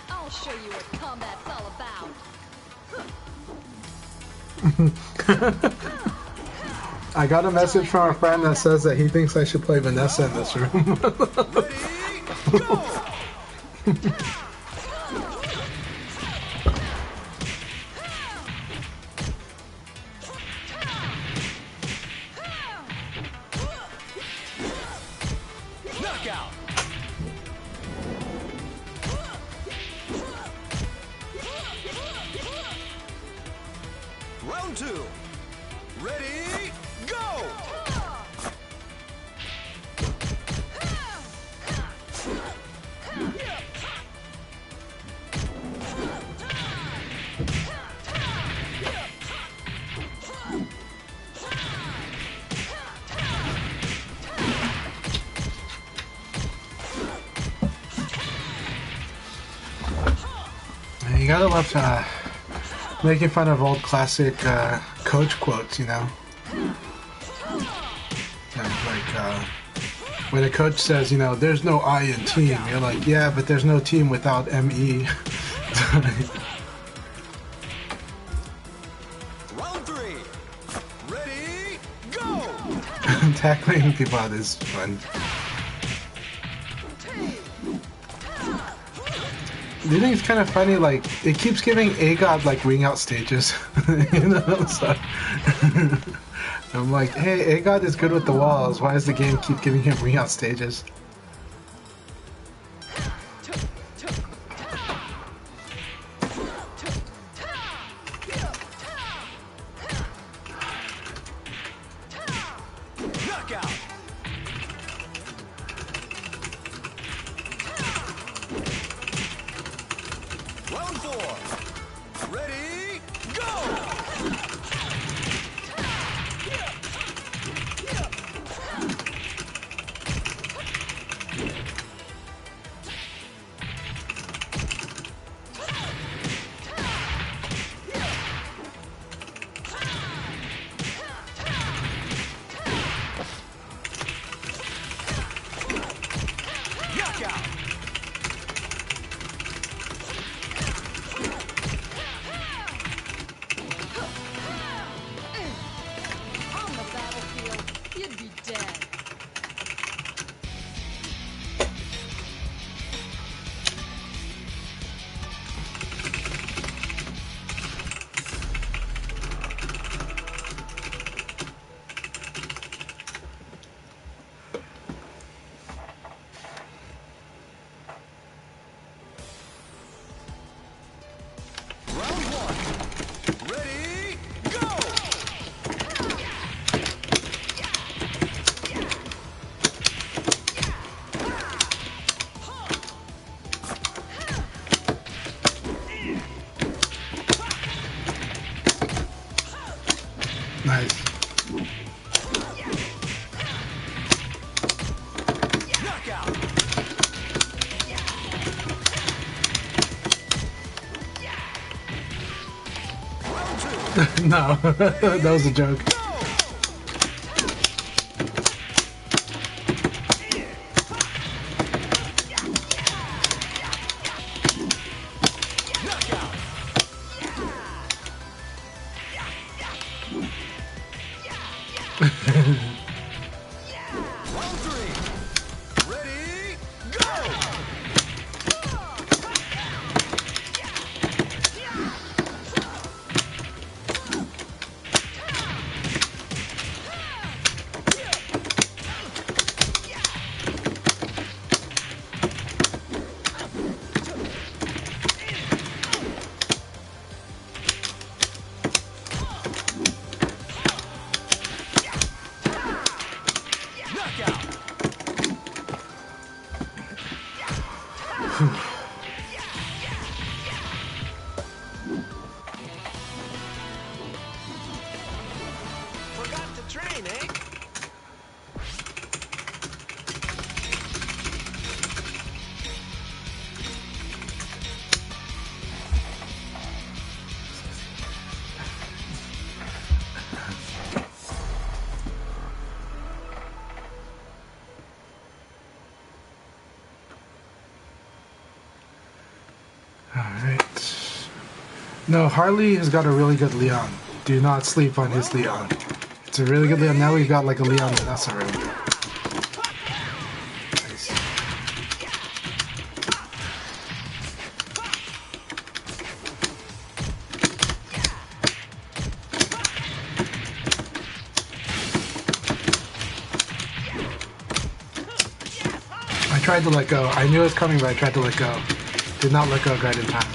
Speaker 4: I'll show you what combat's all about.
Speaker 1: I got a message from a friend that says that he thinks I should play Vanessa in this room.
Speaker 3: Ready, go! Knockout! Round two. Ready, go!
Speaker 1: You gotta love making fun of old classic coach quotes, you know? Like, when a coach says, you know, there's no I in team, you're like, yeah, but there's no team without ME.
Speaker 3: Round three. Ready, go!
Speaker 1: Tackling people out is fun. Do you think it's kind of funny? Like, it keeps giving AGOD like ring out stages, you know? So I'm like, hey, AGOD is good with the walls. Why does the game keep giving him ring out stages? Nice. No, that was a joke.
Speaker 3: Forgot the train, eh?
Speaker 1: Alright. No, Harley has got a really good Leon. Do not sleep on his Leon. It's a really good Leon. Now we've got like a Leon in MasaRED. Nice. I tried to let go. I knew it was coming, but I tried to let go. Did not let go right in time.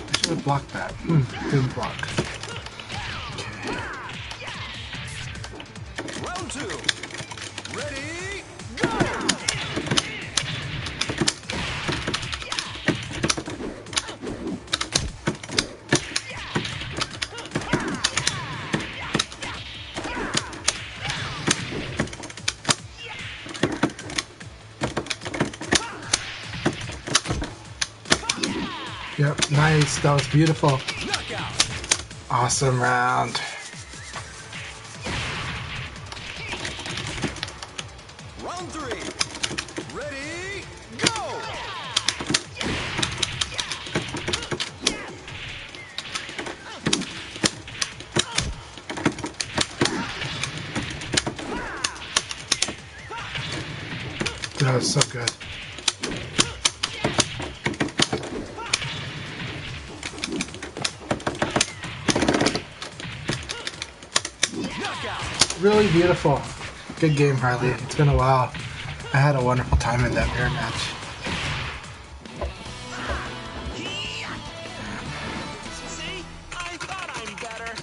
Speaker 1: I should have blocked that. Didn't block. Okay.
Speaker 3: Round two. Ready, go!
Speaker 1: Yep, nice. That was beautiful. Awesome round.
Speaker 3: Round three. Ready, go!
Speaker 1: Dude, I was so good. Really beautiful. Good game, Harley. It's been a while. I had a wonderful time in that mirror match.
Speaker 3: See? I thought I'm better.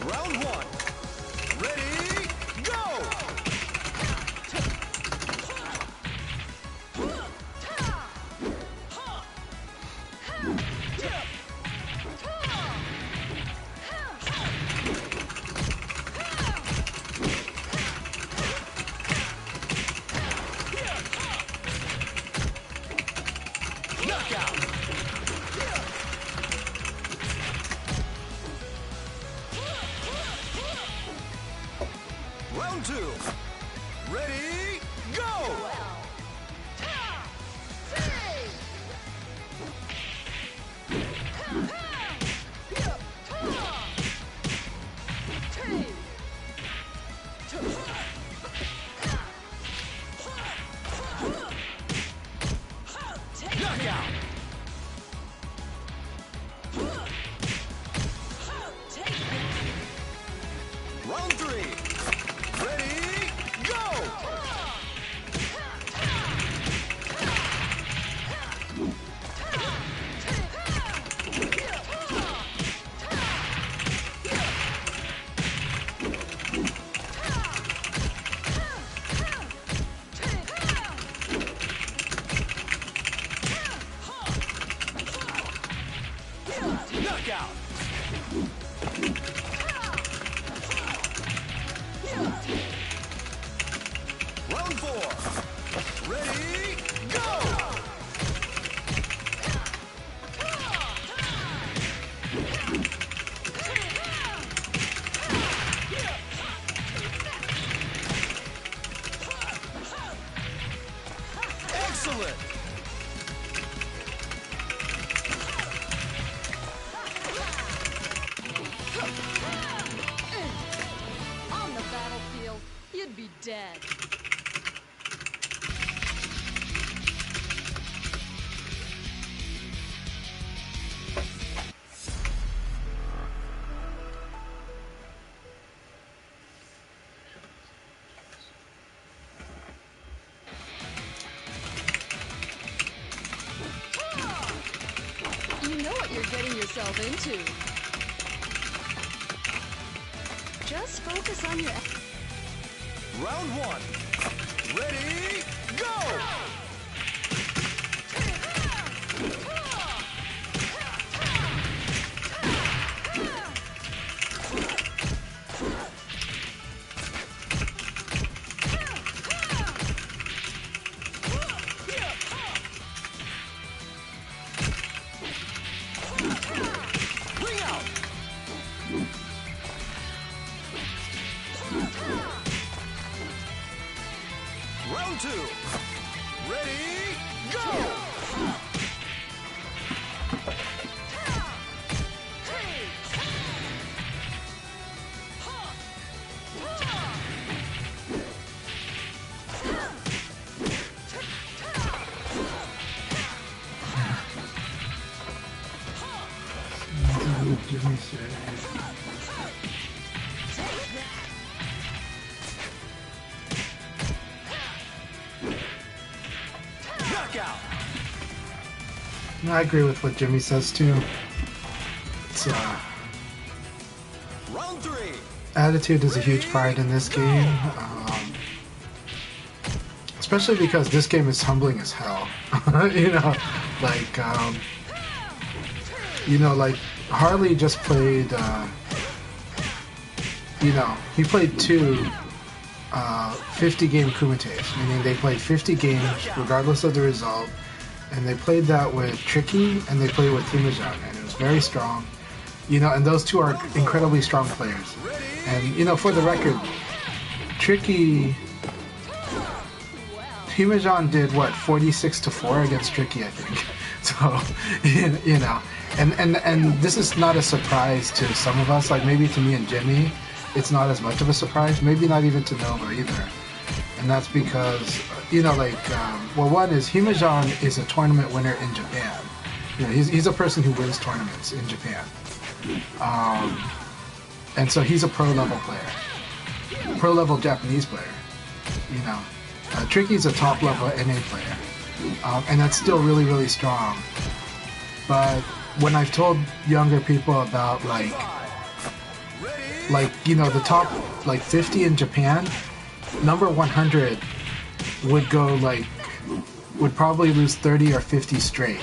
Speaker 3: Round one. Ready, go! Knockout! Round two. Ready, go! Knockout! Round three. Ready, go! Knockout! Round four. Ready, go! Excellent!
Speaker 4: On the battlefield, you'd be dead. You know what you're getting yourself into. Just focus on your...
Speaker 3: Round one. Ready, go! Ring out! Round two. Ready, go! Knockout!
Speaker 1: I agree with what Jimmy says too. It's
Speaker 3: Round three.
Speaker 1: attitude is a huge part in this game, especially because this game is humbling as hell. Like Harley just played. He played two 50-game kumites, meaning they played 50 games regardless of the result. and they played that with Tricky, and they played it with Himajan, and it was very strong. You know, and those two are incredibly strong players. And, you know, for the record, Tricky... Himajan did, what, 46-4 against Tricky, I think. So, you know, and this is not a surprise to some of us. Like, maybe to me and Jimmy, it's not as much of a surprise. Maybe not even to Nova either. And that's because, you know, like, well, one is Himajan is a tournament winner in Japan. You know, he's a person who wins tournaments in Japan. And so he's a pro-level player. Pro-level Japanese player, you know. Tricky's a top-level NA player. And that's still really, really strong. But when I've told younger people about, like, you know, the top, like, 50 in Japan, number 100 would go, like, would probably lose 30 or 50 straight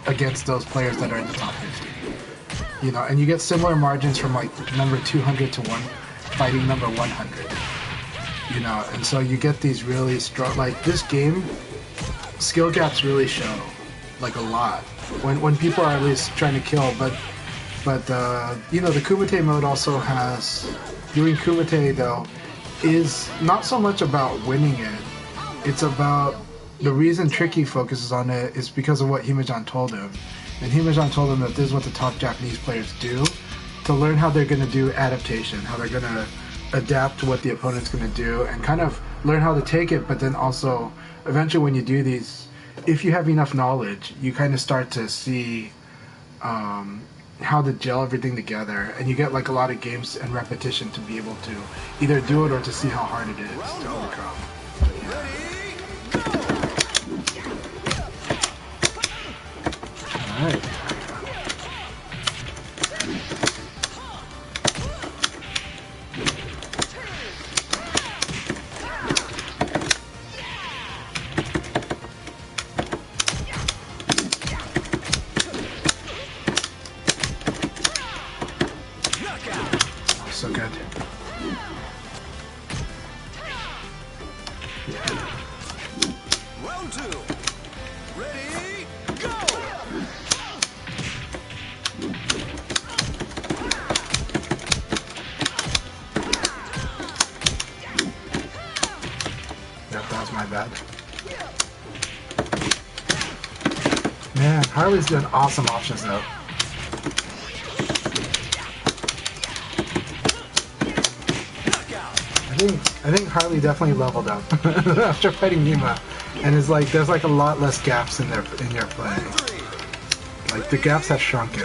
Speaker 1: against those players that are in the top 50. You know, and you get similar margins from, like, number 200 to one fighting number 100. You know, and so you get these really strong, like, this game, skill gaps really show, like, a lot. When people are at least trying to kill, but you know, the Kumite mode also has, doing Kumite, though, is not so much about winning it, it's about, the reason Tricky focuses on it is because of what Himajan told him. And Himajan told him that this is what the top Japanese players do, to learn how they're going to do adaptation, how they're going to adapt to what the opponent's going to do, and kind of learn how to take it, but then also, eventually when you do these, if you have enough knowledge, you kind of start to see how to gel everything together, and you get like a lot of games and repetition to be able to either do it or to see how hard it is to overcome. Alright. So good.
Speaker 3: Round two. Ready, go!
Speaker 1: Yep, that was my bad. Man, Harley's doing awesome options though. I think Harley definitely leveled up after fighting Nima, and is like, there's like a lot less gaps in your play. Like the gaps have shrunken.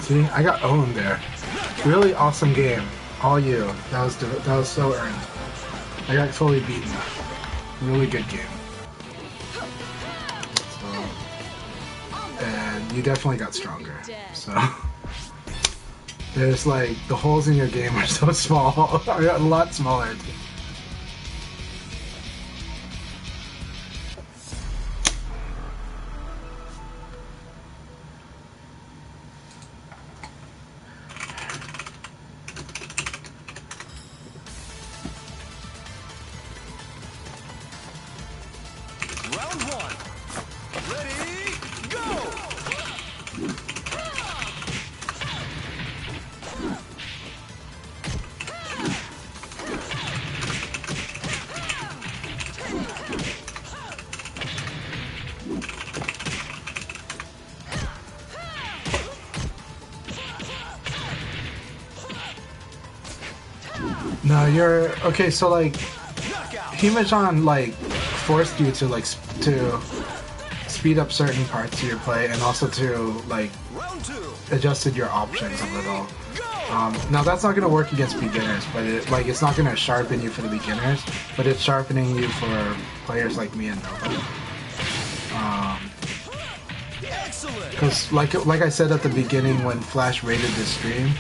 Speaker 1: See, I got owned there. Really awesome game. All you. That was so earned. I got fully beaten. Really good game. So, and you definitely got stronger. So there's like, the holes in your game are so small. A lot smaller.
Speaker 3: Round one. Ready, go!
Speaker 1: No, you're okay. So like, Himajan like forced you to like to speed up certain parts of your play, and also to like adjusted your options a little. Now that's not going to work against beginners, but it's not going to sharpen you for the beginners, but it's sharpening you for players like me and Nova. Because like I said at the beginning when Flash rated this stream,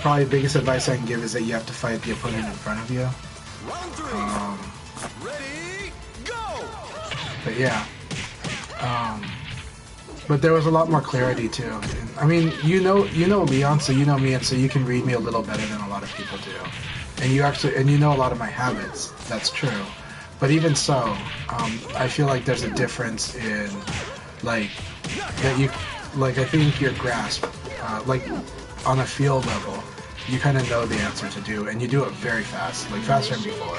Speaker 1: probably the biggest advice I can give is that you have to fight the opponent in front of you.
Speaker 3: Ready, go!
Speaker 1: But yeah, But there was a lot more clarity too. And, I mean, you know Leon, so you know me, and so you can read me a little better than a lot of people do. And you know a lot of my habits. That's true. But even so, I feel like there's a difference in like that you like. I think your grasp, like on a field level, you kind of know the answer to do, and you do it very fast, like faster than before.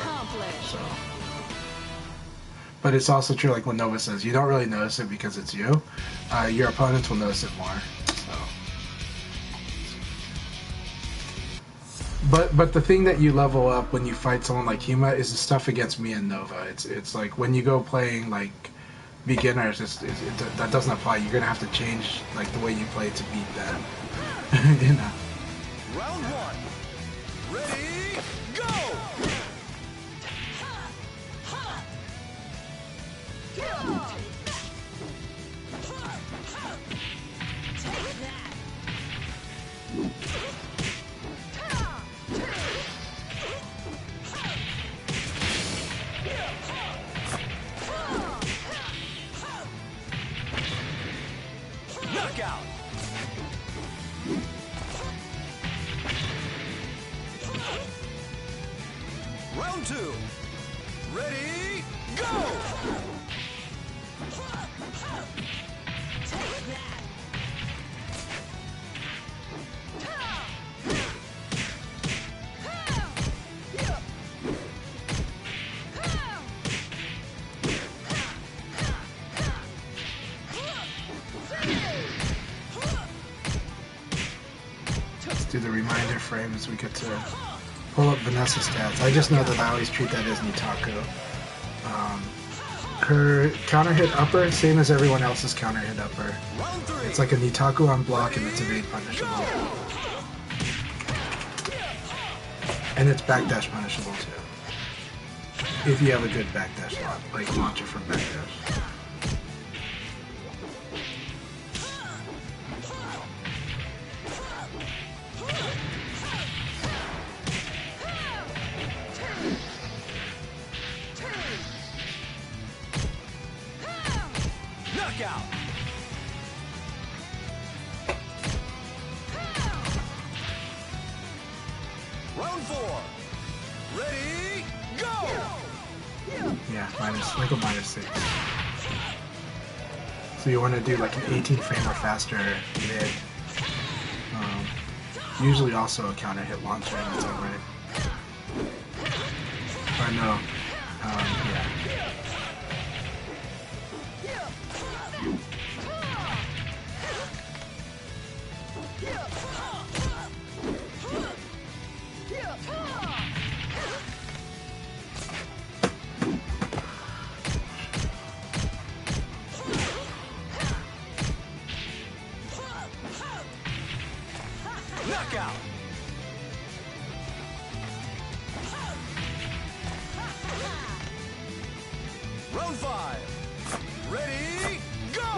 Speaker 1: So. But it's also true, like when Nova says, you don't really notice it because it's you. Your opponents will notice it more. So. But the thing that you level up when you fight someone like Hema is the stuff against me and Nova. It's like when you go playing like beginners, that doesn't apply. You're gonna have to change like the way you play to beat them. You know.
Speaker 3: Round one. Ready, go! Knockout! Round two. Ready, go!
Speaker 1: Let's do the reminder frame as we get to pull up Vanessa's stats. I just know that I always treat that as Nitaku. Her counter hit upper, same as everyone else's counter hit upper. It's like a Nitaku on block and it's evade punishable. And it's backdash punishable too. If you have a good backdash like launcher from backdash.
Speaker 3: Knockout! Round four. Ready, go!
Speaker 1: Yeah, like a -6. So you want to do like an 18 frame or faster mid. Usually also a counter hit launcher, and that's alright. Or no. Yeah.
Speaker 3: Knockout! Round five. Ready, go!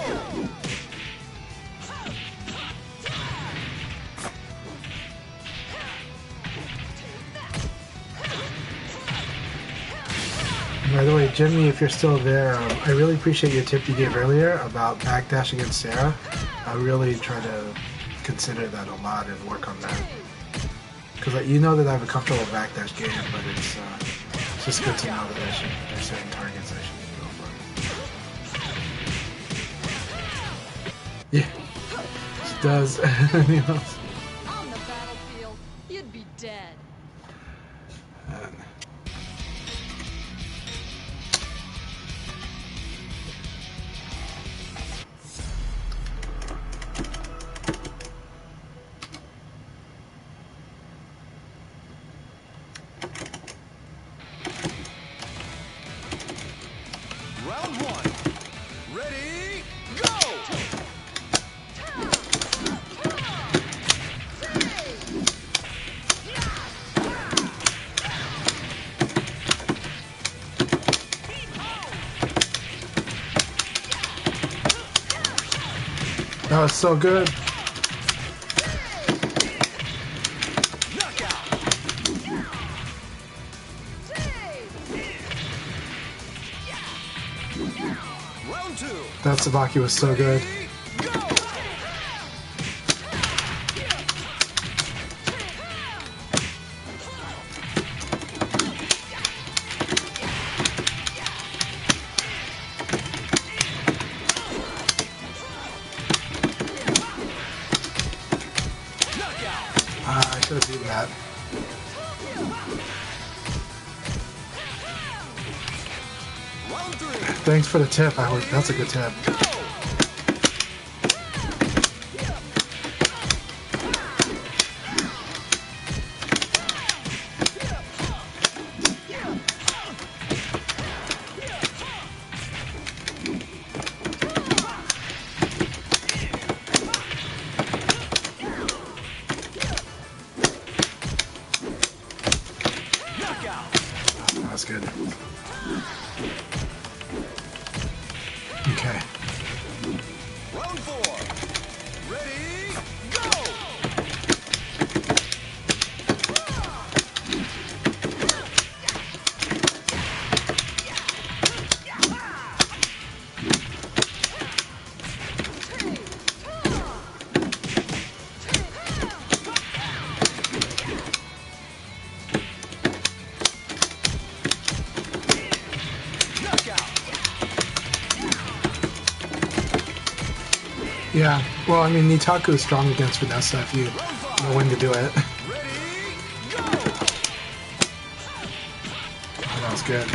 Speaker 1: By the way, Jimmy, if you're still there, I really appreciate your tip you gave earlier about backdash against Sarah. I really try to consider that a lot and work on that. Because you know that I have a comfortable backdash game, but it's just good to know that there's certain targets I should go for. Yeah, it does. Anything else?
Speaker 4: On the battlefield, you'd be dead.
Speaker 3: Round one. Ready, go!
Speaker 1: That was so good.
Speaker 3: Knockout! Round two.
Speaker 1: That Sabaki was so good. I should have beaten that. Thanks for the tip. That's a good tip. That's good. Okay.
Speaker 3: Round 4. Ready, go!
Speaker 1: Yeah, well, I mean, Nitaku is strong against Vanessa if you know when to do it. Oh, that was good.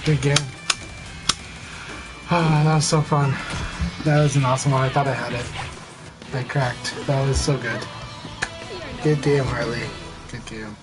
Speaker 1: Good game. Oh, that was so fun. That was an awesome one. I thought I had it. I cracked. That was so good. Good game, Harley. Good game.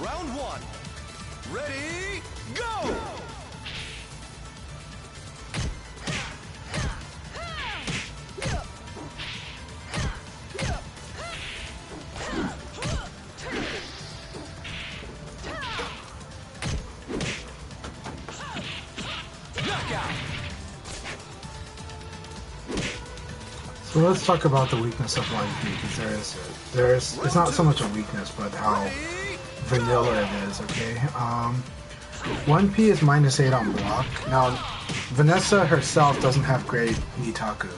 Speaker 3: Round 1. Ready, go!
Speaker 1: So let's talk about the weakness of 1P, because it's not so much a weakness, but how vanilla it is, okay? 1P is -8 on block. Now, Vanessa herself doesn't have great Nitaku,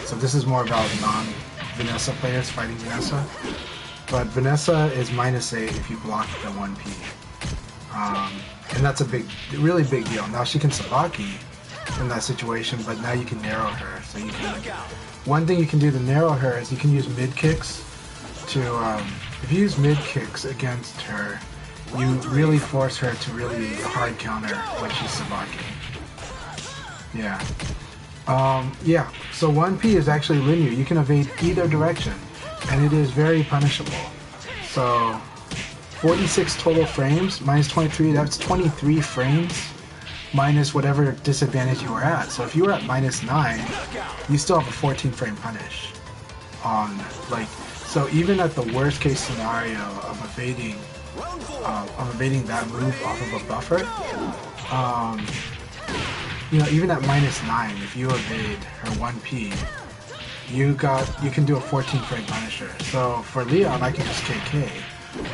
Speaker 1: so this is more about non-Vanessa players fighting Vanessa. But Vanessa is -8 if you block the 1P. And that's a really big deal. Now she can Sabaki in that situation, but now you can narrow her. So you can, one thing you can do to narrow her is you can use mid kicks to, if you use mid kicks against her, you really force her to really hard counter when she's Sabaki. Yeah. Yeah, so 1P is actually linear. You can evade either direction, and it is very punishable. So, 46 total frames, -23, that's 23 frames, minus whatever disadvantage you were at. So if you were at -9, you still have a 14 frame punish. So even at the worst case scenario of evading that move off of a buffer, you know, even at -9, if you evade her 1P, you can do a 14 frame punisher. So for Leon, I can just KK.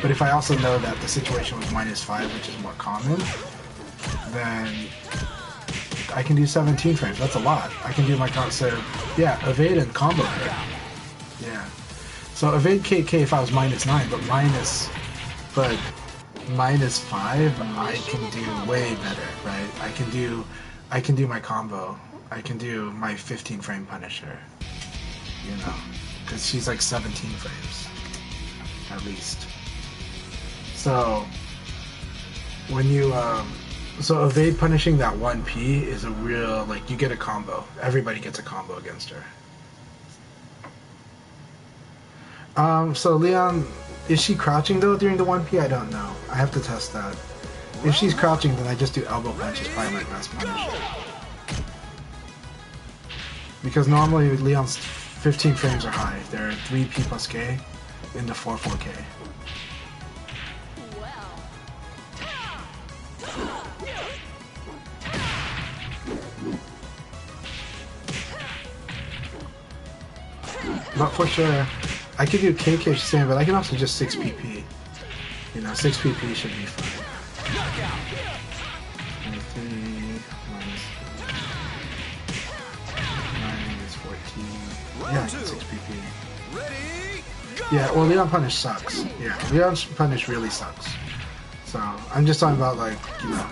Speaker 1: But if I also know that the situation was -5, which is more common, then I can do 17 frames. That's a lot. I can do my combo. So yeah, evade and combo her. Yeah. So evade KK if I was -9, but -5, I can do way better, right? I can do my combo. I can do my 15 frame punisher. You know, because she's like 17 frames at least. So when So evade punishing that 1P is a real, like, you get a combo. Everybody gets a combo against her. So Leon, is she crouching though during the 1P? I don't know. I have to test that. If she's crouching, then I just do elbow punch. Is probably my best punish. Because normally Leon's 15 frames are high. They're 3P plus K into 4K. But for sure, I could do KK same, but I can also just 6PP. You know, 6PP should be fine. 23 minus 9 is 14. Yeah, I get 6PP. Yeah, well, Leon Punish sucks. Yeah, Leon Punish really sucks. So, I'm just talking about, like, you know,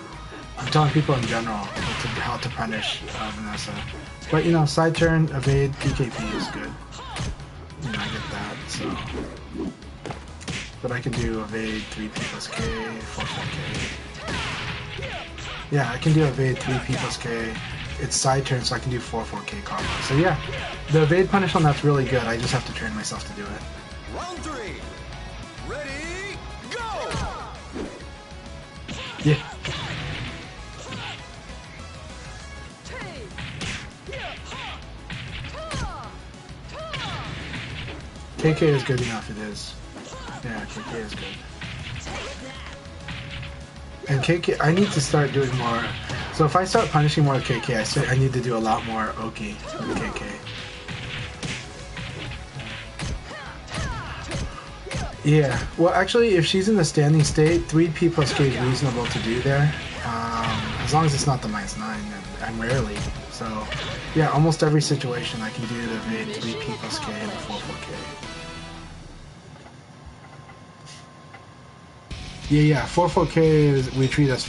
Speaker 1: I'm telling people in general how to punish Vanessa. But, you know, side turn, evade, PKP is good. You know, I get that, so. But I can do evade 3P plus K, 4K. Yeah, I can do evade 3P plus K. It's side turn, so I can do 4K combo. So yeah, the evade punish on that's really good. I just have to train myself to do it.
Speaker 3: Round 3. Ready, go!
Speaker 1: Yeah. KK is good enough, it is. Yeah, KK is good. And KK, I need to start doing more. So if I start punishing more KK, I need to do a lot more Oki with KK. Yeah, well actually if she's in the standing state, 3P plus K is reasonable to do there. As long as it's not the -9, and I'm rarely. So yeah, almost every situation I can do the evade 3P plus K and the 4K. Yeah, 4K is, we treat as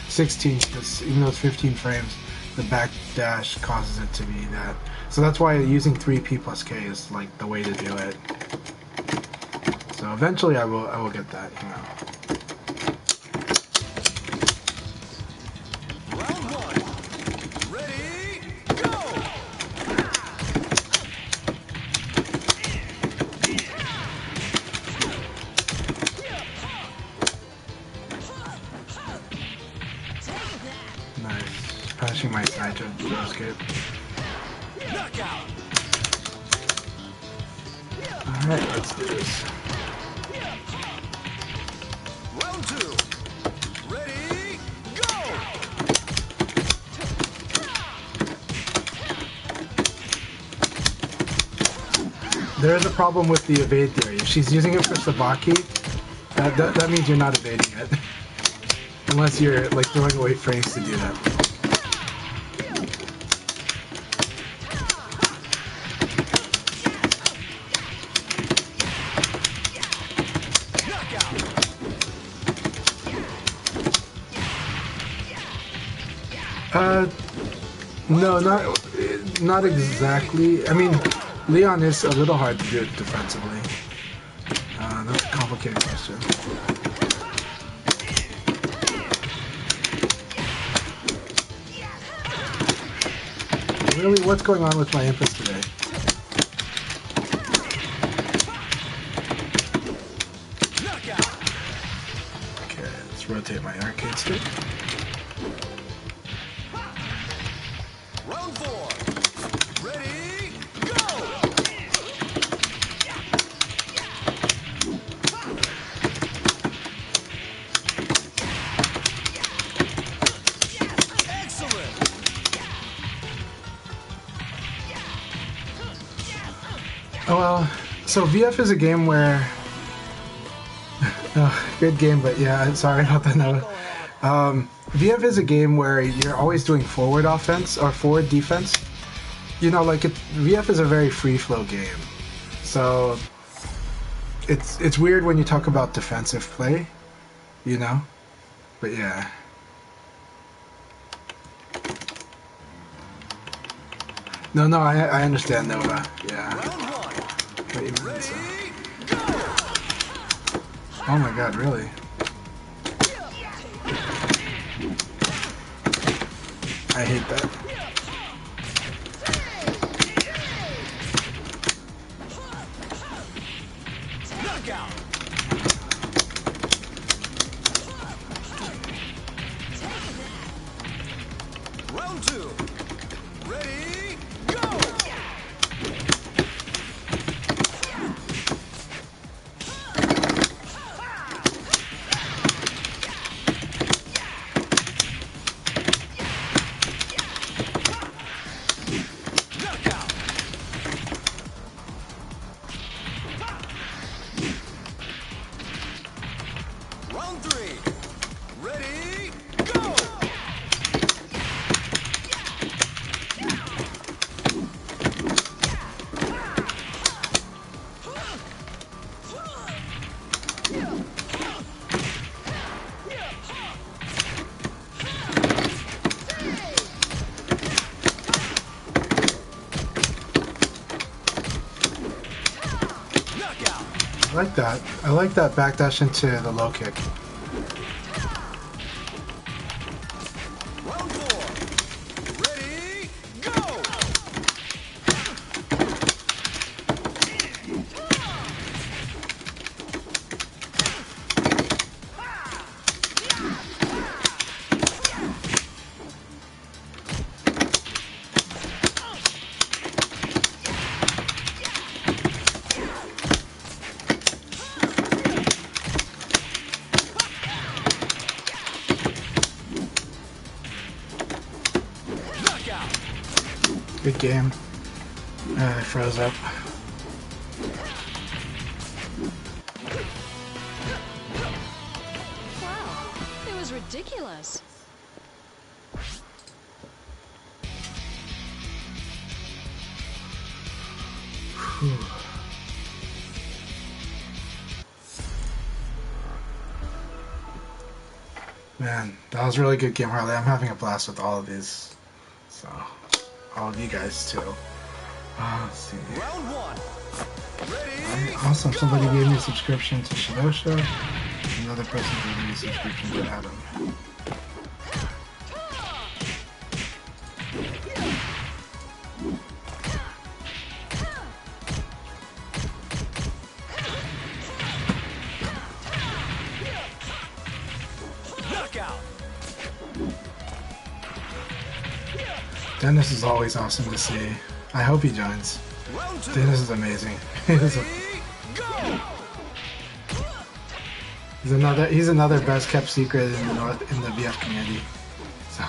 Speaker 1: 16, because even though it's 15 frames, the backdash causes it to be that. So that's why using 3P plus K is like the way to do it. So eventually I will get that, you know.
Speaker 3: Round 1. Ready, go!
Speaker 1: Nice. Punishing my side to escape.
Speaker 3: Knockout.
Speaker 1: Alright, let's do this.
Speaker 3: Round 2. Ready, go!
Speaker 1: There is a problem with the evade theory. If she's using it for Sabaki, that means you're not evading it. Unless you're like throwing away frames to do that. No, not exactly. I mean, Leon is a little hard to do it defensively. That's a complicated question. Really, what's going on with my inputs today? Okay, let's rotate my arcade stick.
Speaker 3: Round 4. Ready, go! Excellent!
Speaker 1: Oh well, so VF is a game where... oh, good game, but yeah, sorry about that note. VF is a game where you're always doing forward offense or forward defense. You know, like VF is a very free flow game, so it's weird when you talk about defensive play, you know. But yeah. No, I understand Nova. Yeah. What you mean, so. Oh my God, really? I hate that.
Speaker 3: Knockout. Round 2. Ready, go! Round 3. Ready, go! Knockout.
Speaker 1: I like that. I like that backdash into the low kick.
Speaker 3: Round 4. Ready, go! Knockout.
Speaker 1: Good game. I froze up.
Speaker 4: Wow, it was ridiculous.
Speaker 1: Man, that was a really good game, Harley. I'm having a blast with all of these. So, all of you guys too. Let's see.
Speaker 3: Round 1. Ready,
Speaker 1: Alright, awesome. Somebody gave me a subscription to Shidosha. Another person gave me a subscription to Adam.
Speaker 3: knockout.
Speaker 1: Dennis is always awesome to see. I hope he joins.
Speaker 3: Round 2.
Speaker 1: Dennis is amazing.
Speaker 3: Ready, go!
Speaker 1: He's another best kept secret in the VF community. So.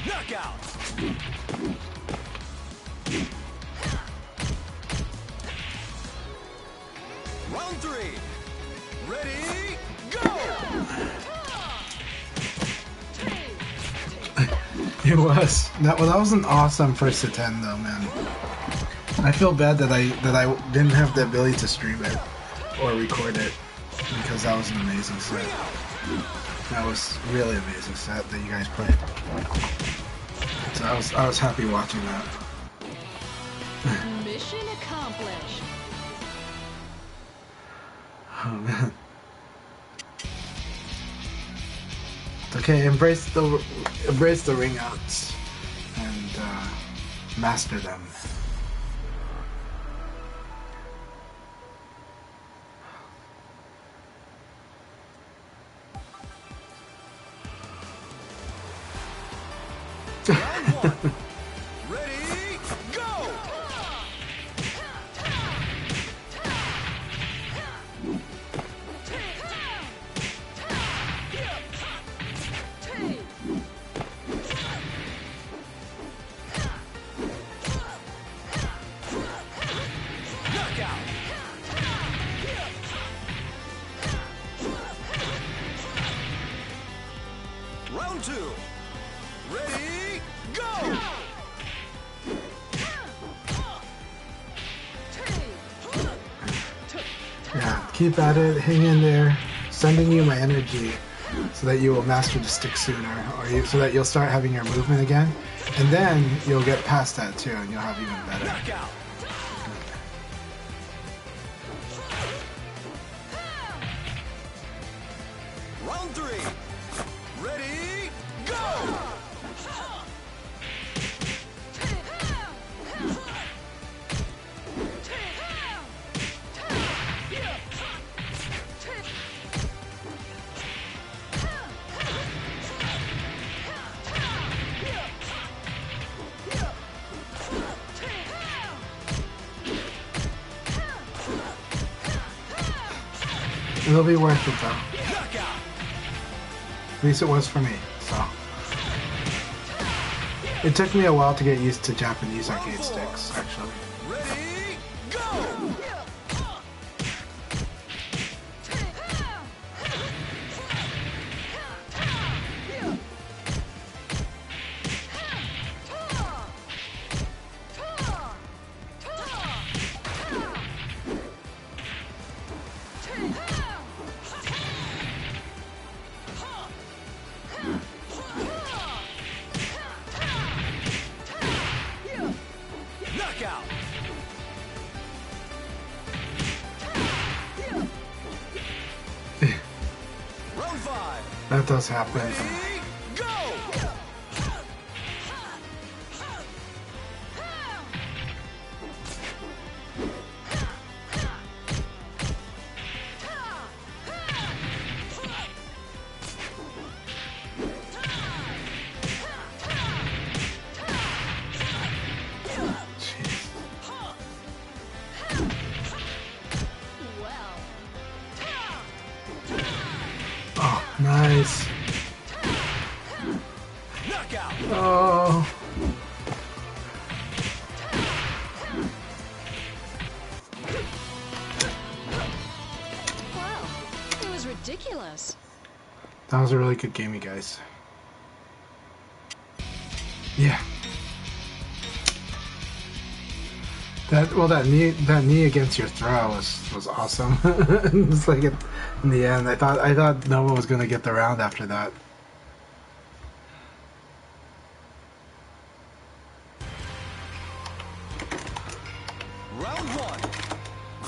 Speaker 3: Knockout. Round 3. Ready, go!
Speaker 1: It was. That was an awesome first to 10 though, man. I feel bad that I didn't have the ability to stream it or record it because that was an amazing set. That was really amazing set that you guys played. So I was happy watching that.
Speaker 4: Mission accomplished.
Speaker 1: Oh man. It's okay, embrace the ring outs and master them.
Speaker 3: Round 1. Ready, go! Knockout. Round 2. Ready, go!
Speaker 1: Yeah, keep at it, hang in there. Sending you my energy. so that you will master the stick sooner, so that you'll start having your movement again, and then you'll get past that too, and you'll have even better.
Speaker 3: Knockout. Round 3. Ready, go!
Speaker 1: It'll be worth it though.
Speaker 3: Knockout.
Speaker 1: At least it was for me, so. It took me a while to get used to Japanese arcade sticks, actually.
Speaker 3: Ready, go! Knockout. Round 5.
Speaker 1: That does happen.
Speaker 3: Ready, go!
Speaker 1: Jeez. Oh, nice.
Speaker 3: Knockout.
Speaker 1: Oh.
Speaker 4: Wow, it was ridiculous.
Speaker 1: That was a really good game, you guys. Yeah. That knee against your throw was awesome. It's like in the end, I thought Nova was gonna get the round after that.
Speaker 3: Round 1.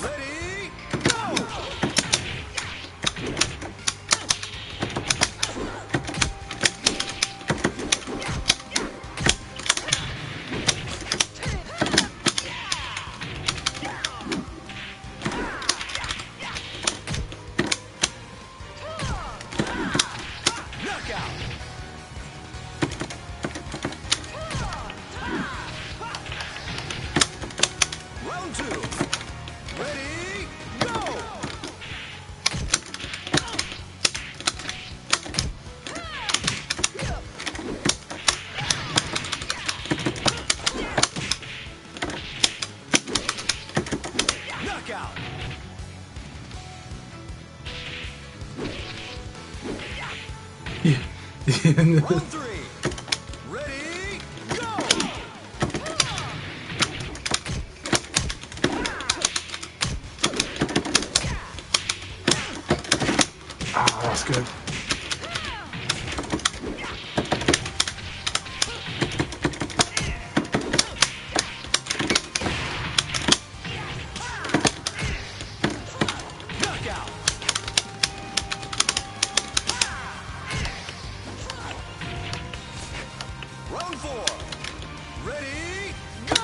Speaker 3: Ready, go! Knockout. Round 2. Ready, go! Knockout.
Speaker 1: Yeah.
Speaker 3: Round 3. Ready, go!
Speaker 1: Oh, that's good.
Speaker 3: Knockout. Round 4. Ready, go!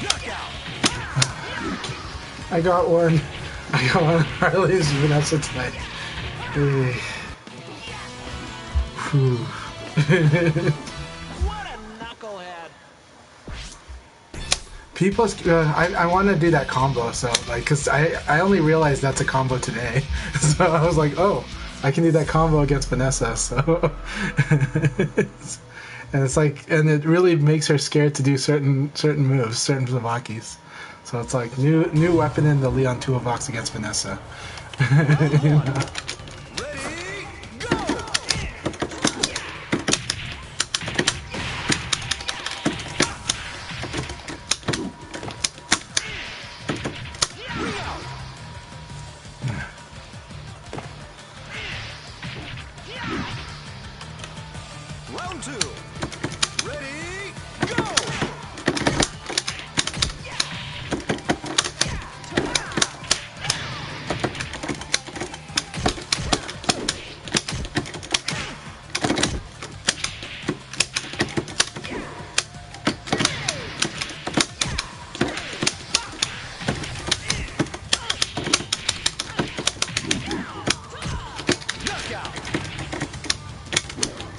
Speaker 3: Knockout.
Speaker 1: I got one. I got one of Harley's Vanessa tonight. Hey. Whew.
Speaker 3: What a knucklehead.
Speaker 1: People, I want to do that combo, so like, cause I only realized that's a combo today, so I was like, oh, I can do that combo against Vanessa, so, and it's like, and it really makes her scared to do certain moves, certain Zamakis, so So it's like new weapon in the Leon toolbox against Vanessa. You know?
Speaker 3: Round 2. Ready, go!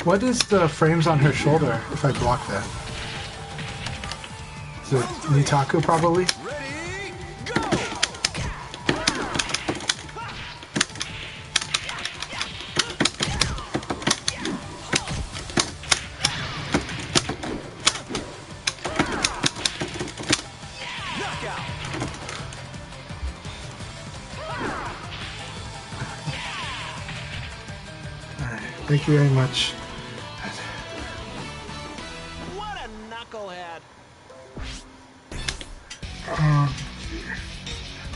Speaker 1: What is the frames on her shoulder if I block that? Is it Nitaku probably?
Speaker 3: Ready, go! Knockout!
Speaker 1: Alright, thank you very much.
Speaker 3: What a knucklehead!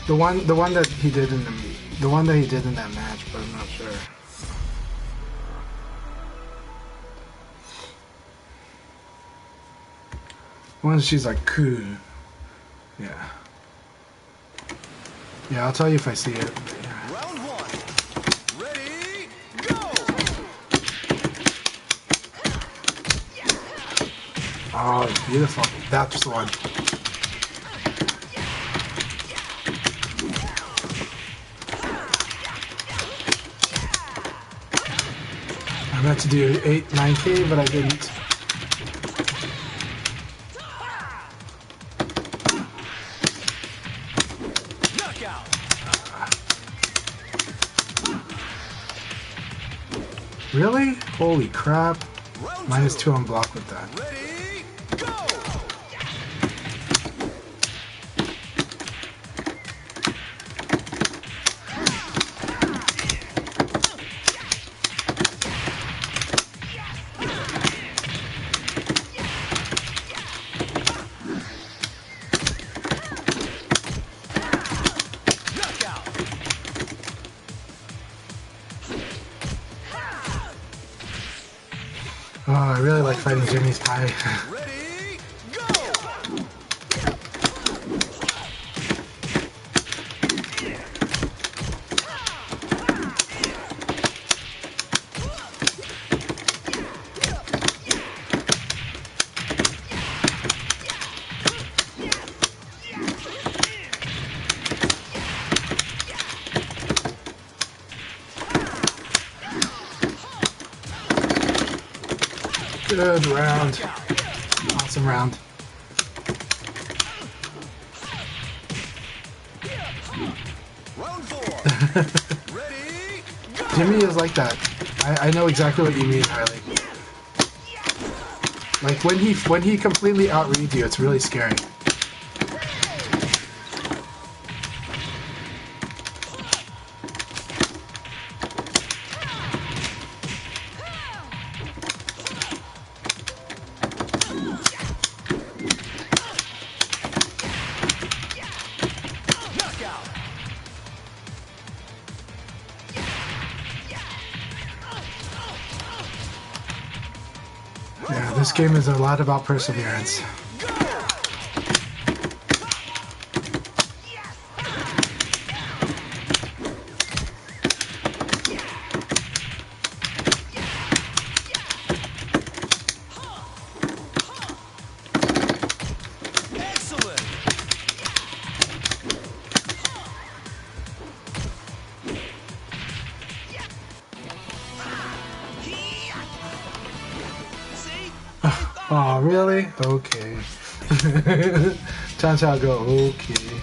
Speaker 1: The one that he did in that match, but I'm not sure. Once she's like, cool. Yeah. Yeah, I'll tell you if I see it. Yeah.
Speaker 3: Round 1. Ready, go!
Speaker 1: Oh, it's beautiful. That's the one. I meant to do 9K, but I didn't.
Speaker 3: Knockout!
Speaker 1: Really? Holy crap.
Speaker 3: Round
Speaker 1: -2 on block with that.
Speaker 3: Ready, go! Knockout!
Speaker 1: Oh, I really like fighting Jimmy's pie.
Speaker 3: Ready, go!
Speaker 1: Good round. Awesome round.
Speaker 3: Round 4. Ready, go!
Speaker 1: Jimmy is like that. I know exactly what you mean, Harley. Like when he completely outreads you, it's really scary.
Speaker 3: Knockout!
Speaker 1: Yeah, this game is a lot about perseverance.
Speaker 3: Excellent! See?
Speaker 1: Oh, really? Okay. Chanchai go, okay.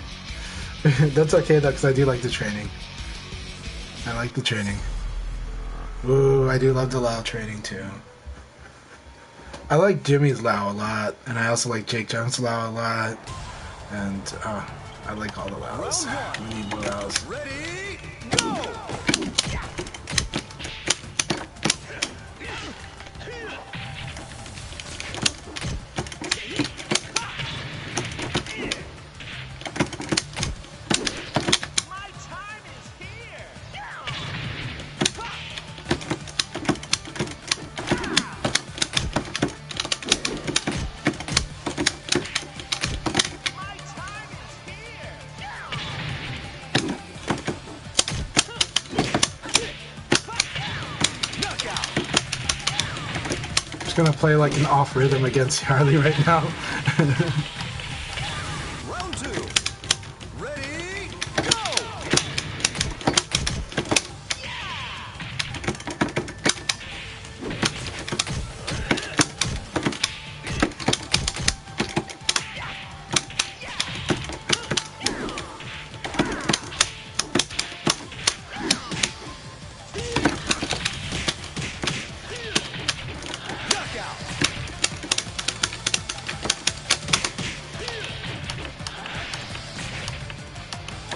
Speaker 1: That's okay though, because I do like the training. I like the training. Ooh, I do love the Lao training too. I like Jimmy's Lao a lot, and I also like Jake Jones' Lao a lot. And I like all the wows. We need more wows.
Speaker 3: Ready, go! My time is here! My time is here! Knockout!
Speaker 1: Just gonna play like an off rhythm against Harley right now.
Speaker 3: Round 2. Ready, go! Knockout!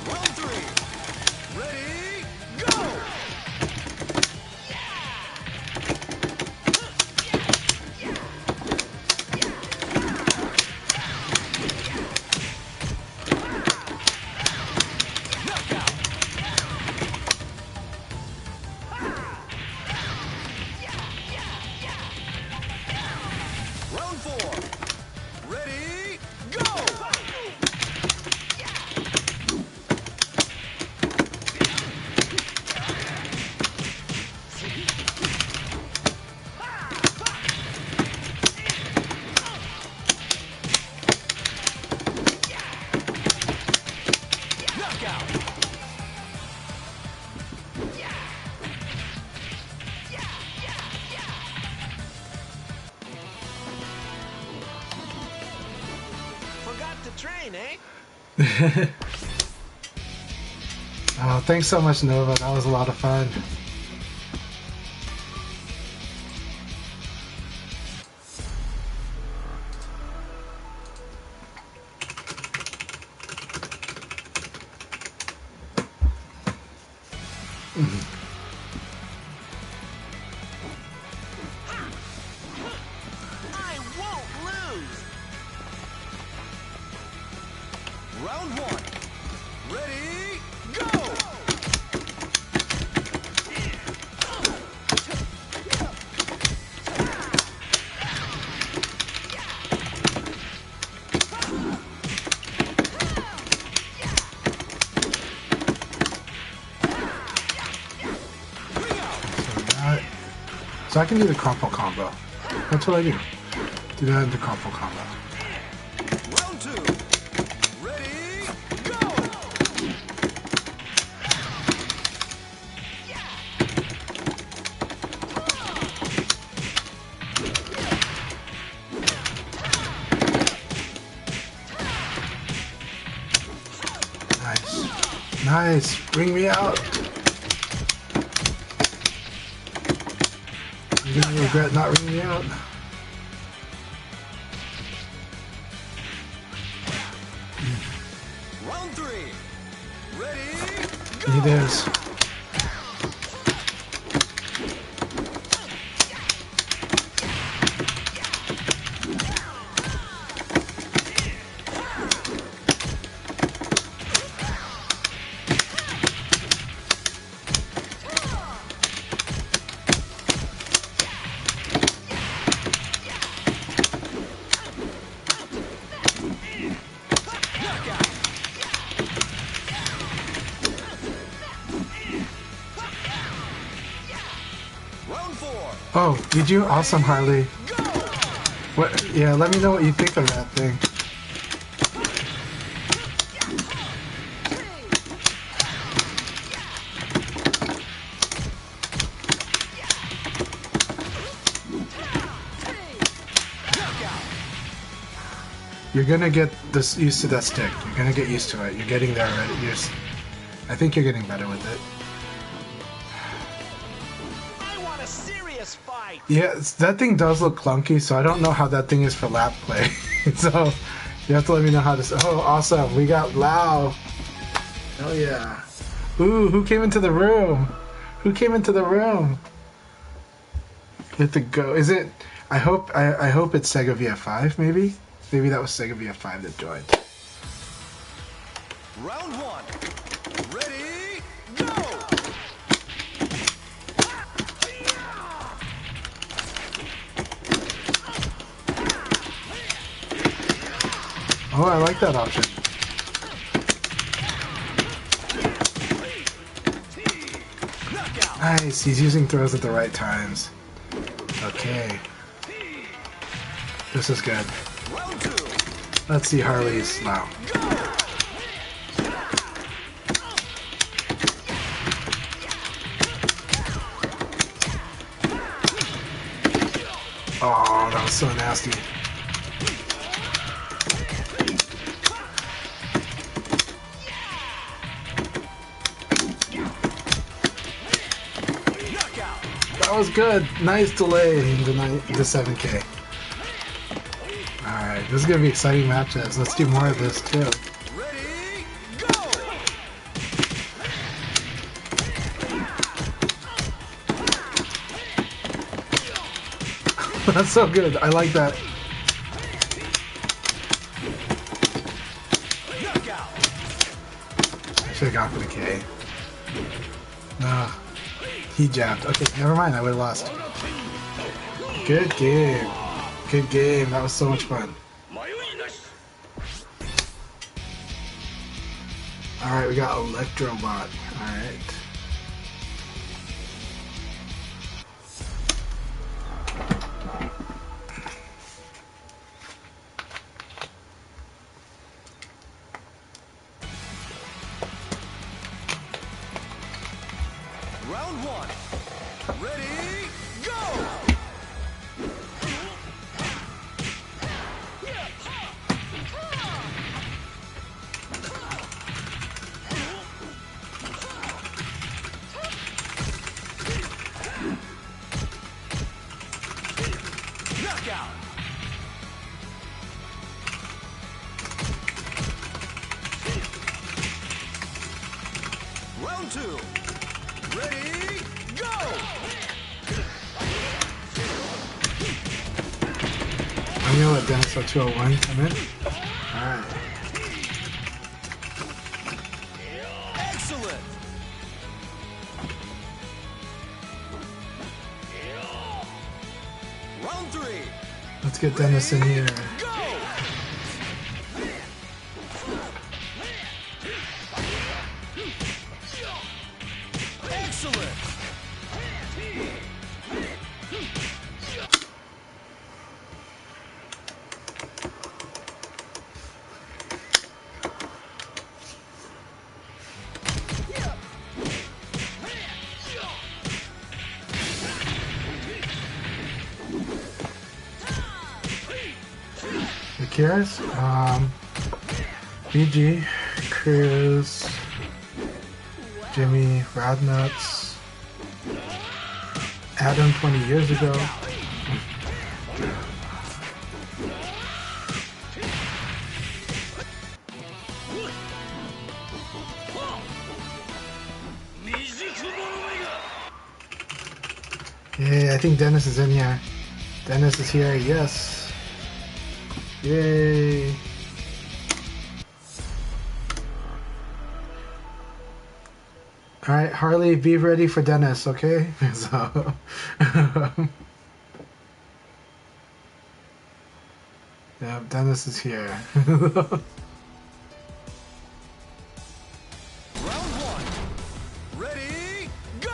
Speaker 3: Round 3. Ready, go! Knockout! Round 4. Ready, go! Knockout! Forgot to train, eh?
Speaker 1: Oh, thanks so much, Nova. That was a lot of fun.
Speaker 3: I won't lose! Round 1. Ready, go! Bring out!
Speaker 1: So I can do the crumple combo. That's what I do. Do that in the crumple combo.
Speaker 3: Round 2. Ready, go!
Speaker 1: Nice. Nice. Bring me out. You're gonna regret not bringing me out.
Speaker 3: Round 3. Ready,
Speaker 1: He is.
Speaker 3: knockout! Round 4.
Speaker 1: Oh, did you? Awesome, Harley.
Speaker 3: Go!
Speaker 1: What? Yeah, let me know what you think of that thing.
Speaker 3: Knockout!
Speaker 1: You're gonna get this used to that stick. You're gonna get used to it. You're getting there already. I think you're getting better with it.
Speaker 3: I want a serious fight.
Speaker 1: Yeah, that thing does look clunky, so I don't know how that thing is for lap play. So, You have to let me know how to. Oh, awesome! We got Lao. Hell yeah! Ooh, who came into the room? Who came into the room? Hit the go. Is it? I hope it's Sega VF5. Maybe that was Sega VF5 that joined.
Speaker 3: Round one. Ready, go!
Speaker 1: Oh, I like that option. Nice, he's using throws at the right times. Okay. This is good. Let's see Harley's now. Oh, that was so nasty. That was good. Nice delay into 7K. Alright, this is going to be exciting matches. Let's do more of this too.
Speaker 3: Ready, go!
Speaker 1: That's so good. I like that. I should have gone for the K. No. He jabbed. Okay, never mind. I would have lost. Good game. Good game. That was so much fun. Alright, we got Electrobot. Alright.
Speaker 3: Round one. Ready, go! Knockout! Round two. Ready, go!
Speaker 1: I'm gonna let Dennis for 201 come in. Alright.
Speaker 3: Excellent! Round three.
Speaker 1: Let's get Dennis in here.
Speaker 3: Go! Excellent!
Speaker 1: The Cures? BG, Cruz, Jimmy, Radnuts, Adam 20 years ago. Yay, I think Dennis is in here. Dennis is here, yes. Yay. Alright, Harley, be ready for Dennis, okay? So, yeah, Dennis is here.
Speaker 3: Round one. Ready, go!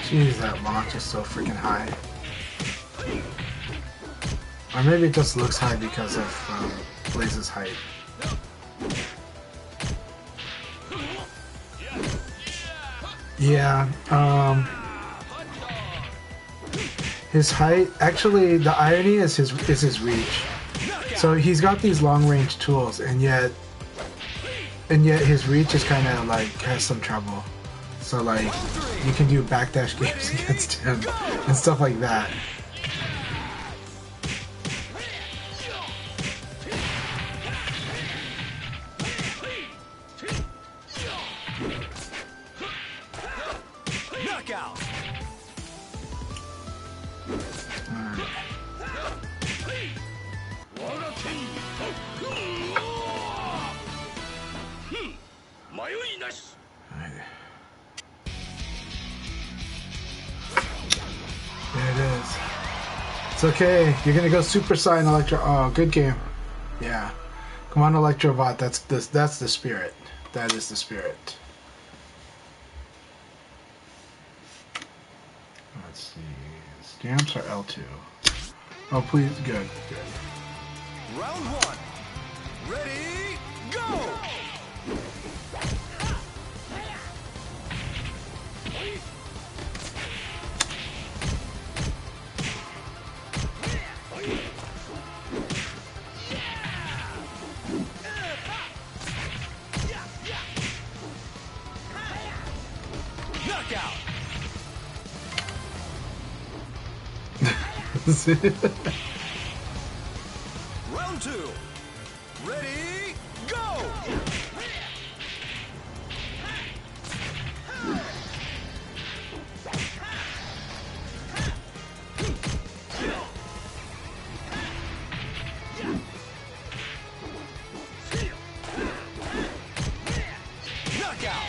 Speaker 1: Jeez, that launch is so freaking high. Or maybe it just looks high because of Blaze's height. Yeah, his height, actually the irony is his reach. So he's got these long range tools and yet his reach is kinda like has some trouble. So like you can do backdash games against him and stuff like that. Okay, you're gonna go Super Saiyan Electro. Oh, good game. Yeah, come on, Electrobot. That's the spirit. That is the spirit. Let's see. Stamps or L2? Oh, please, good.
Speaker 3: Round one. Ready, go! Round two. Ready, go! Knockout!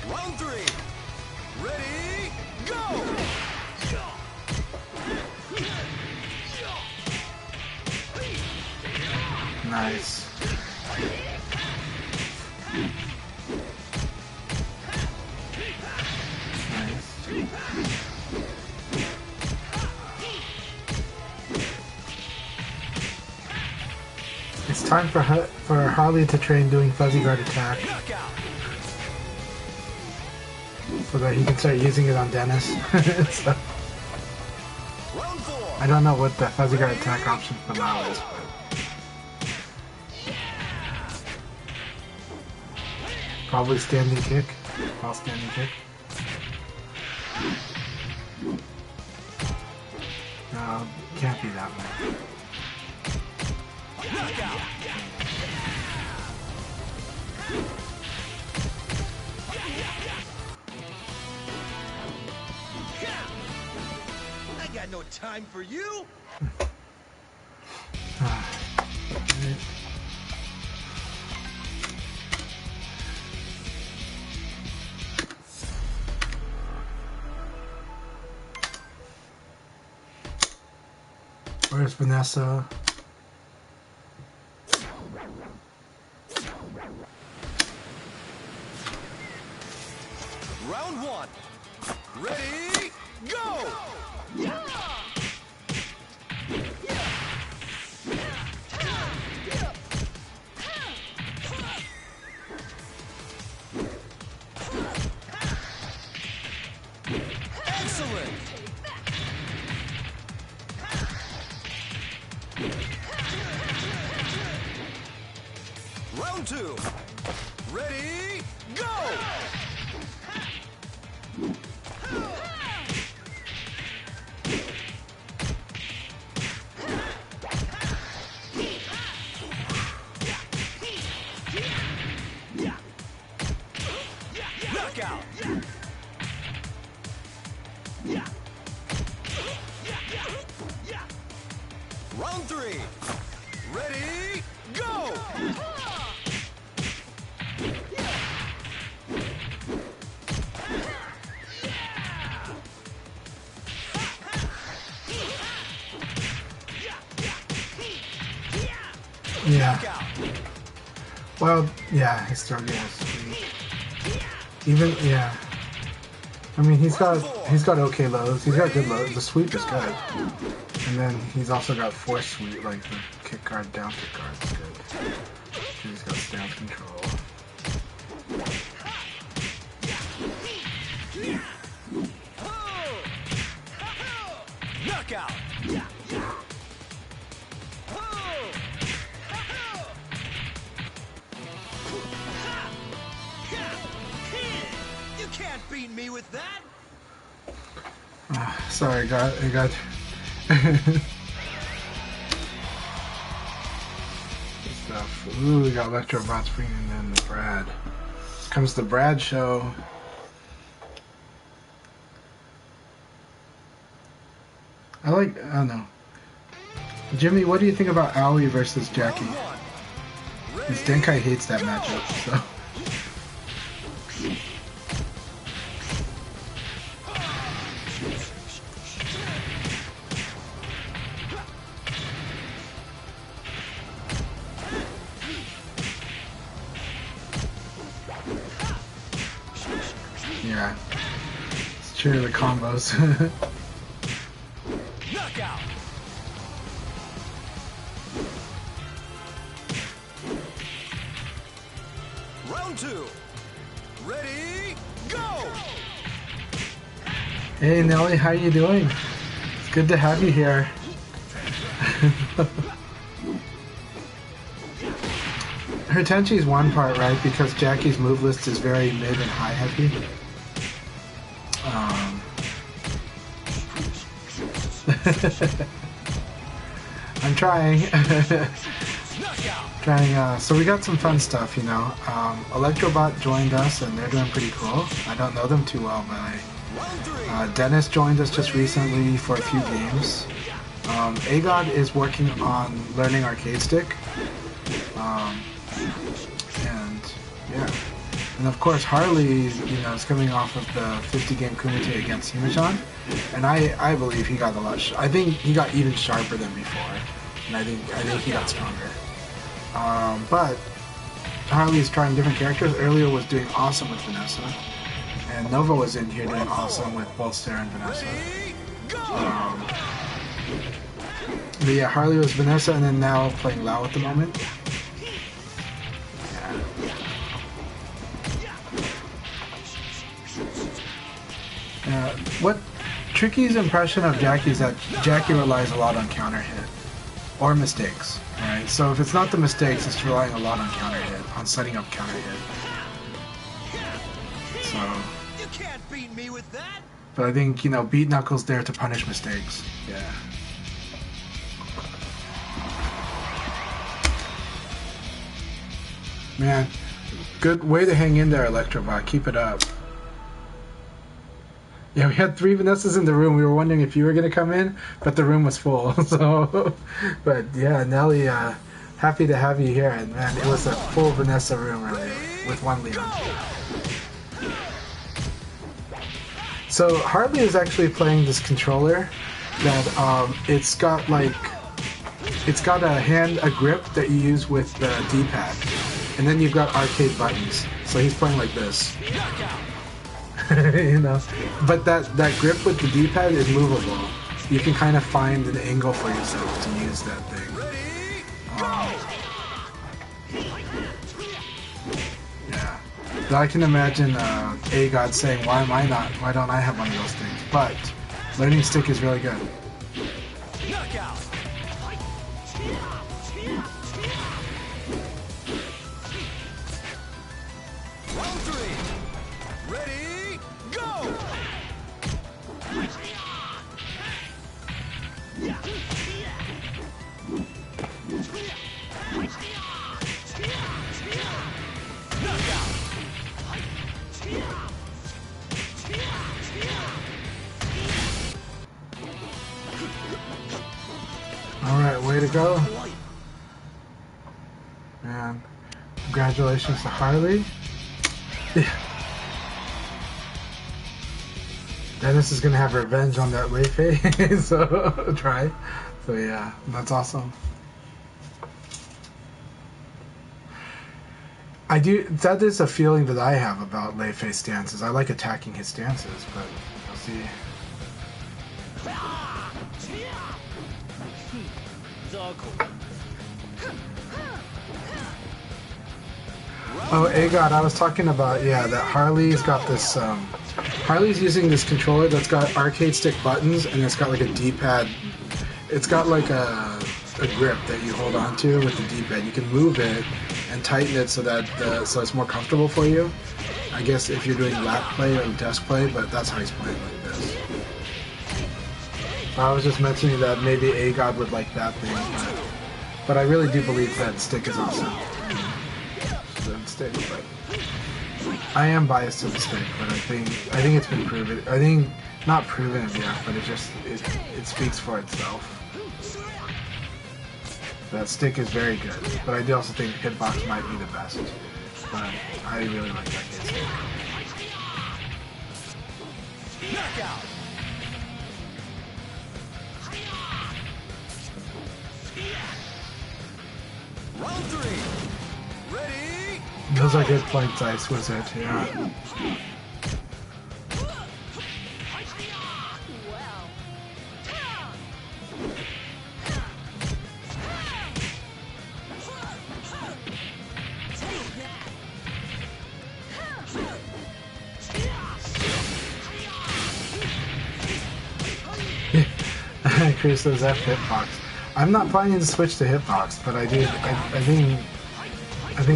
Speaker 3: Round three. Ready, go!
Speaker 1: Nice. It's time for Harley to train doing fuzzy guard attack, so that he can start using it on Dennis. So, I don't know what the fuzzy guard attack option for now is, but probably standing kick. All standing kick. No, can't be that one.
Speaker 3: I got no time for you.
Speaker 1: Where's Vanessa?
Speaker 3: Round one. Ready, go! Excellent! Round two. Ready, go! Knockout! Round three. Ready, go!
Speaker 1: Yeah. Well, yeah, he still gets sweep. Even yeah. I mean, he's got okay lows. He's got good lows. The sweep is good, and then he's also got force sweep, like the kick guard, down kick guard is good. He's got stance control.
Speaker 3: Knockout. You can't beat me with that.
Speaker 1: Sorry, I got. Stuff. Ooh, we got Electrobots bringing in the Brad. Here comes the Brad show. I don't know. Jimmy, what do you think about Aoi versus Jackie? Because Denkai hates that matchup, so. Yeah. It's true, the combos.
Speaker 3: Knockout. Round 2. Ready, go.
Speaker 1: Hey Nelly, how you doing? It's good to have you here. Her Tenchi's one part, right? Because Jackie's move list is very mid and high heavy. I'm trying. So we got some fun stuff, you know. Electrobot joined us and they're doing pretty cool. I don't know them too well, but Dennis joined us just recently for a few games. AGOD is working on learning arcade stick. And yeah. And of course Harley, you know, is coming off of the 50 game Kumite against Himachan. And I believe he got a lot I think he got even sharper than before. And I think he got stronger. But Harley is trying different characters. Earlier was doing awesome with Vanessa. And Nova was in here doing awesome with both Sarah and Vanessa. But yeah, Harley was Vanessa and then now playing Lau at the moment. What Tricky's impression of Jackie is that Jackie relies a lot on counter hit or mistakes, right? So if it's not the mistakes, it's relying a lot on counter hit, on setting up counter hit. So
Speaker 3: You can't beat me with that.
Speaker 1: But I think, you know, Beat Knuckles there to punish mistakes. Yeah. Man, good way to hang in there, Electrobot. Keep it up. Yeah, we had 3 Vanessas in the room. We were wondering if you were going to come in, but the room was full. So, but yeah, Nelly, happy to have you here. And man, it was a full Vanessa room earlier with 1 Leon. So Harley is actually playing this controller that it's got a grip that you use with the D-pad, and then you've got arcade buttons. So he's playing like this. You know, but that grip with the D-pad is movable. You can kind of find an angle for yourself to use that thing. Yeah, but I can imagine AGOD saying, "Why don't I have one of those things?" But learning stick is really good.
Speaker 3: Round 3. Ready, go.
Speaker 1: Alright, way to go. And congratulations to Harley. Yeah. Dennis is gonna have revenge on that Wei-Fei, so try. So yeah, that's awesome. I do. That is a feeling that I have about Lei Fei's stances. I like attacking his stances, but we'll see. Oh, AGOD, I was talking about, yeah, that Harley's got this, Harley's using this controller that's got arcade stick buttons, and it's got like a D-pad. It's got like a grip that you hold on to with the D-pad. You can move it and tighten it so that so it's more comfortable for you. I guess if you're doing lap play or desk play, but that's how he's playing like this. I was just mentioning that maybe AGOD would like that thing, but I really do believe that stick is awesome. Stick, but I am biased to the stick, but I think it's been proven. I think not proven yet, but it speaks for itself. That stick is very good, but I do also think Hitbox might be the best. But I really like that kid's stick.
Speaker 3: Knockout. Round 3. Ready?
Speaker 1: Those are good points, Ice Wizard, yeah. Chris says F hitbox. I'm not planning to switch to hitbox, but I think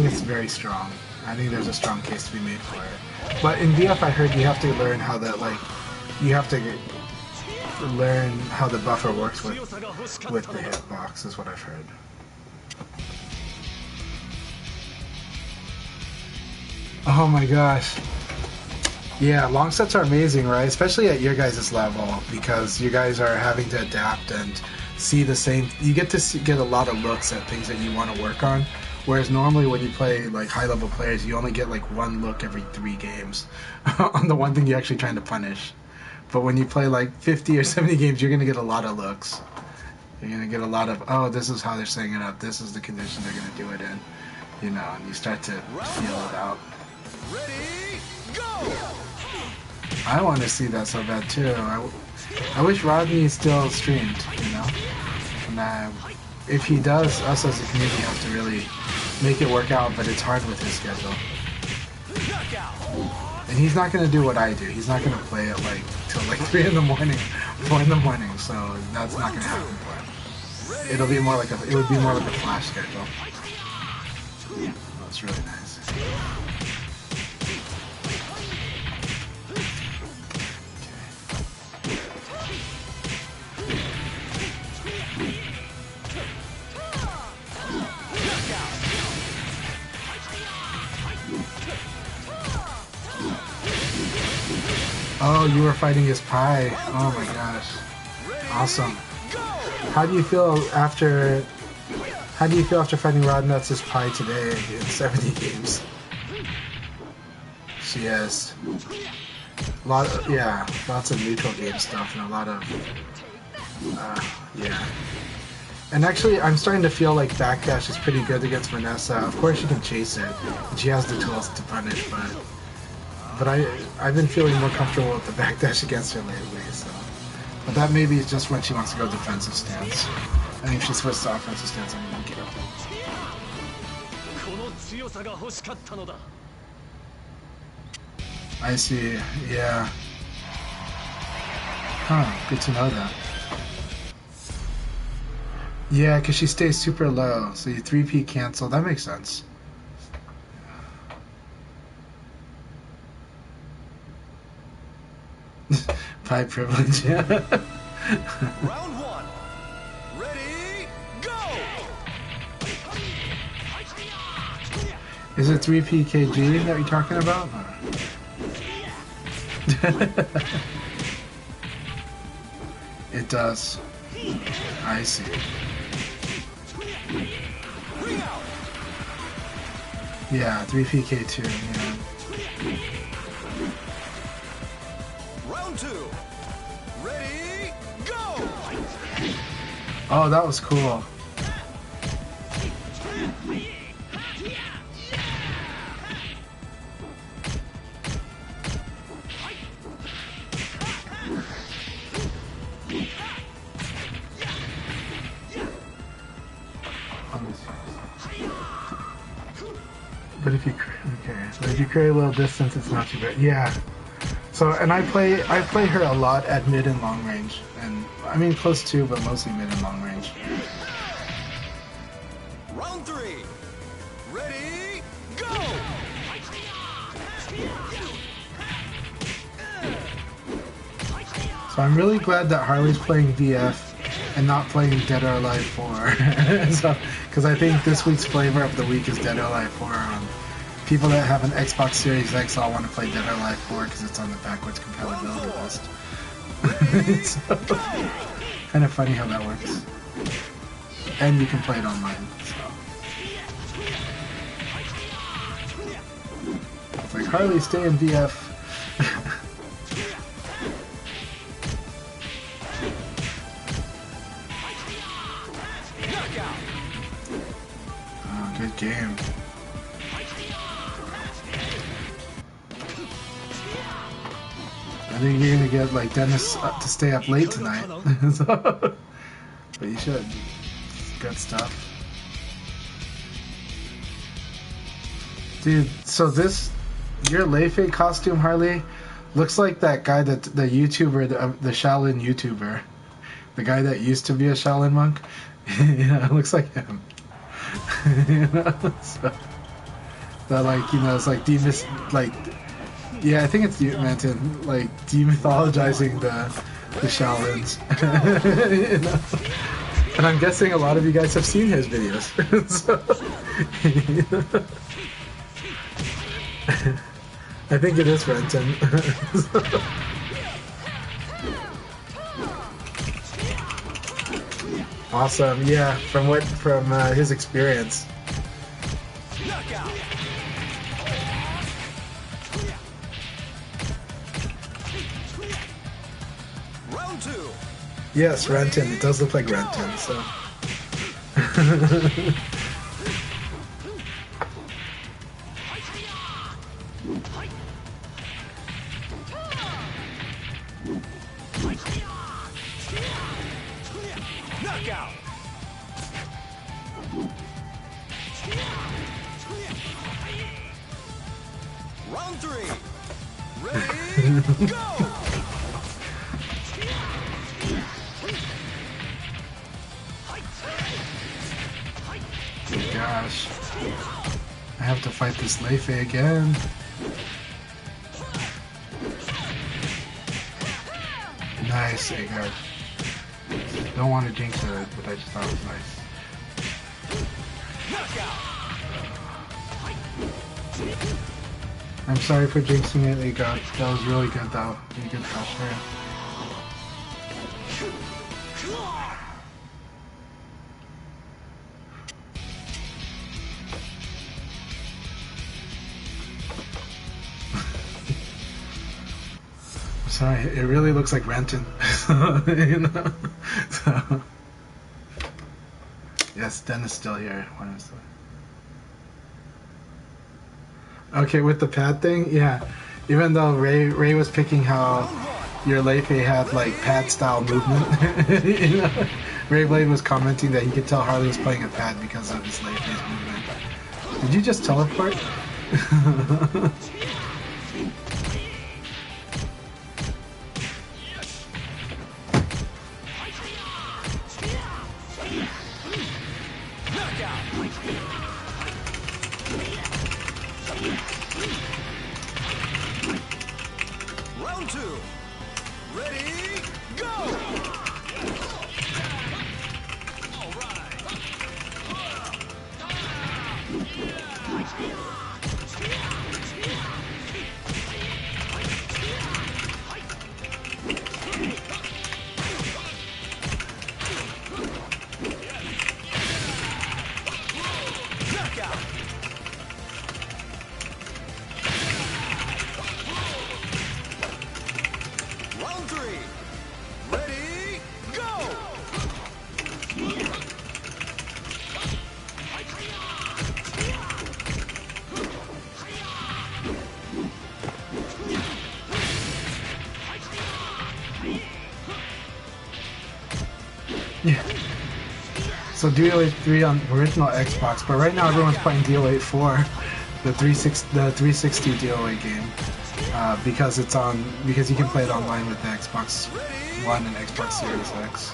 Speaker 1: it's very strong. I think there's a strong case to be made for it. But in VF, I heard you have to learn how that, like, you have to learn how the buffer works with the hitbox, is what I've heard. Oh my gosh. Yeah, long sets are amazing, right? Especially at your guys' level, because you guys are having to adapt and see the same. You get to get a lot of looks at things that you want to work on. Whereas normally when you play like high-level players, you only get like one look every 3 games on the one thing you're actually trying to punish. But when you play like 50 or 70 games, you're going to get a lot of looks. You're going to get a lot of, oh, this is how they're setting it up. This is the condition they're going to do it in. You know, and you start to feel it out.
Speaker 3: Ready? Go!
Speaker 1: I want to see that so bad too. I wish Rodney still streamed, you know? And if he does, us as a community have to really make it work out, but it's hard with his schedule. And he's not going to do what I do. He's not going to play it like till like 3 in the morning, 4 in the morning, so that's not going to happen for him. It would be more like a flash schedule. That's really nice. Oh, you were fighting his pie. Oh my gosh. Awesome. How do you feel after fighting Rodnuts' pie today in 70 games? She has lots of neutral game stuff and a lot of yeah. And actually, I'm starting to feel like backdash is pretty good against Vanessa. Of course, she can chase it, and she has the tools to punish, but I've been feeling more comfortable with the backdash against her lately, so. But that maybe is just when she wants to go defensive stance. I think if she switches to offensive stance, I'm gonna get her. I see, yeah. Huh, good to know that. Yeah, because she stays super low, so you 3P cancel, that makes sense. Pie privilege, yeah.
Speaker 3: Round 1. Ready? Go!
Speaker 1: Is it 3PKG that you're talking about? It does. I see. Yeah, 3PK2, yeah.
Speaker 3: Round 2. Ready? Go!
Speaker 1: Oh, that was cool. But if you create a little distance, it's not too bad. Yeah. So, and I play her a lot at mid and long range, and I mean close too, but mostly mid and long range.
Speaker 3: Round 3. Ready, go!
Speaker 1: So I'm really glad that Harley's playing VF and not playing Dead or Alive 4. So, because I think this week's flavor of the week is Dead or Alive 4. People that have an Xbox Series X all want to play Dead or Alive 4 because it's on the backwards compatibility list. So, kind of funny how that works. And you can play it online. So. It's like, Harley, stay in VF. Oh, good game. I think you're gonna get like Dennis to stay up late tonight. So, but you should. Good stuff. Dude, so your Lei costume, Harley, looks like that guy the YouTuber, the Shaolin YouTuber. The guy that used to be a Shaolin monk. Yeah, it looks like him. You know? So, that like, you know, it's like yeah, I think it's Manton, like demythologizing the Shaolins. You know? And I'm guessing a lot of you guys have seen his videos. So, you know? I think it is Renton. Awesome, yeah, from his experience.
Speaker 3: Round 2.
Speaker 1: Yes, Renton. It does look like Renton, so.
Speaker 3: Knockout. Round 3. Ready, go!
Speaker 1: Gosh. I have to fight this Lei again. Nice, Agar. Don't want to jinx it, but I just thought it was nice. I'm sorry for jinxing it, Agar. That was really good though. Really good pressure. Sorry, it really looks like Renton. You know? So, yes, Dennis still here. Okay, with the pad thing, yeah. Even though Ray was picking how your Lei had like pad style movement, you know? Ray Blade was commenting that he could tell Harley was playing a pad because of his Lei's movement. Did you just teleport?
Speaker 3: Round 2. Ready, go! Round 3. Ready, go!
Speaker 1: Yeah. So DudeLookItsKyle 3 on original Xbox, but right now everyone's playing DudeLookItsKyle 4. the 360 DOA game, because you can play it online with the Xbox One and Xbox Series X.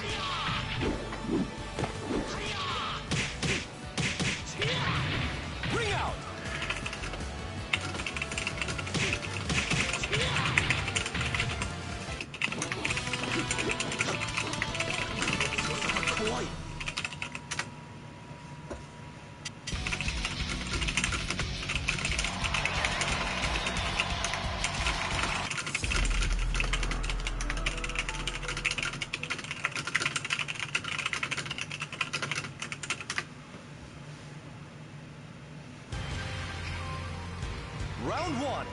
Speaker 3: Round one.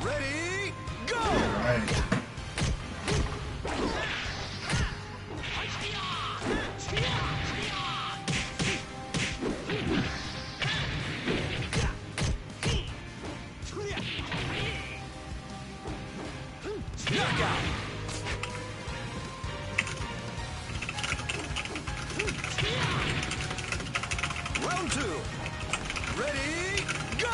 Speaker 3: Ready, go!
Speaker 1: All right.
Speaker 3: Knockout! Round two. Ready, go!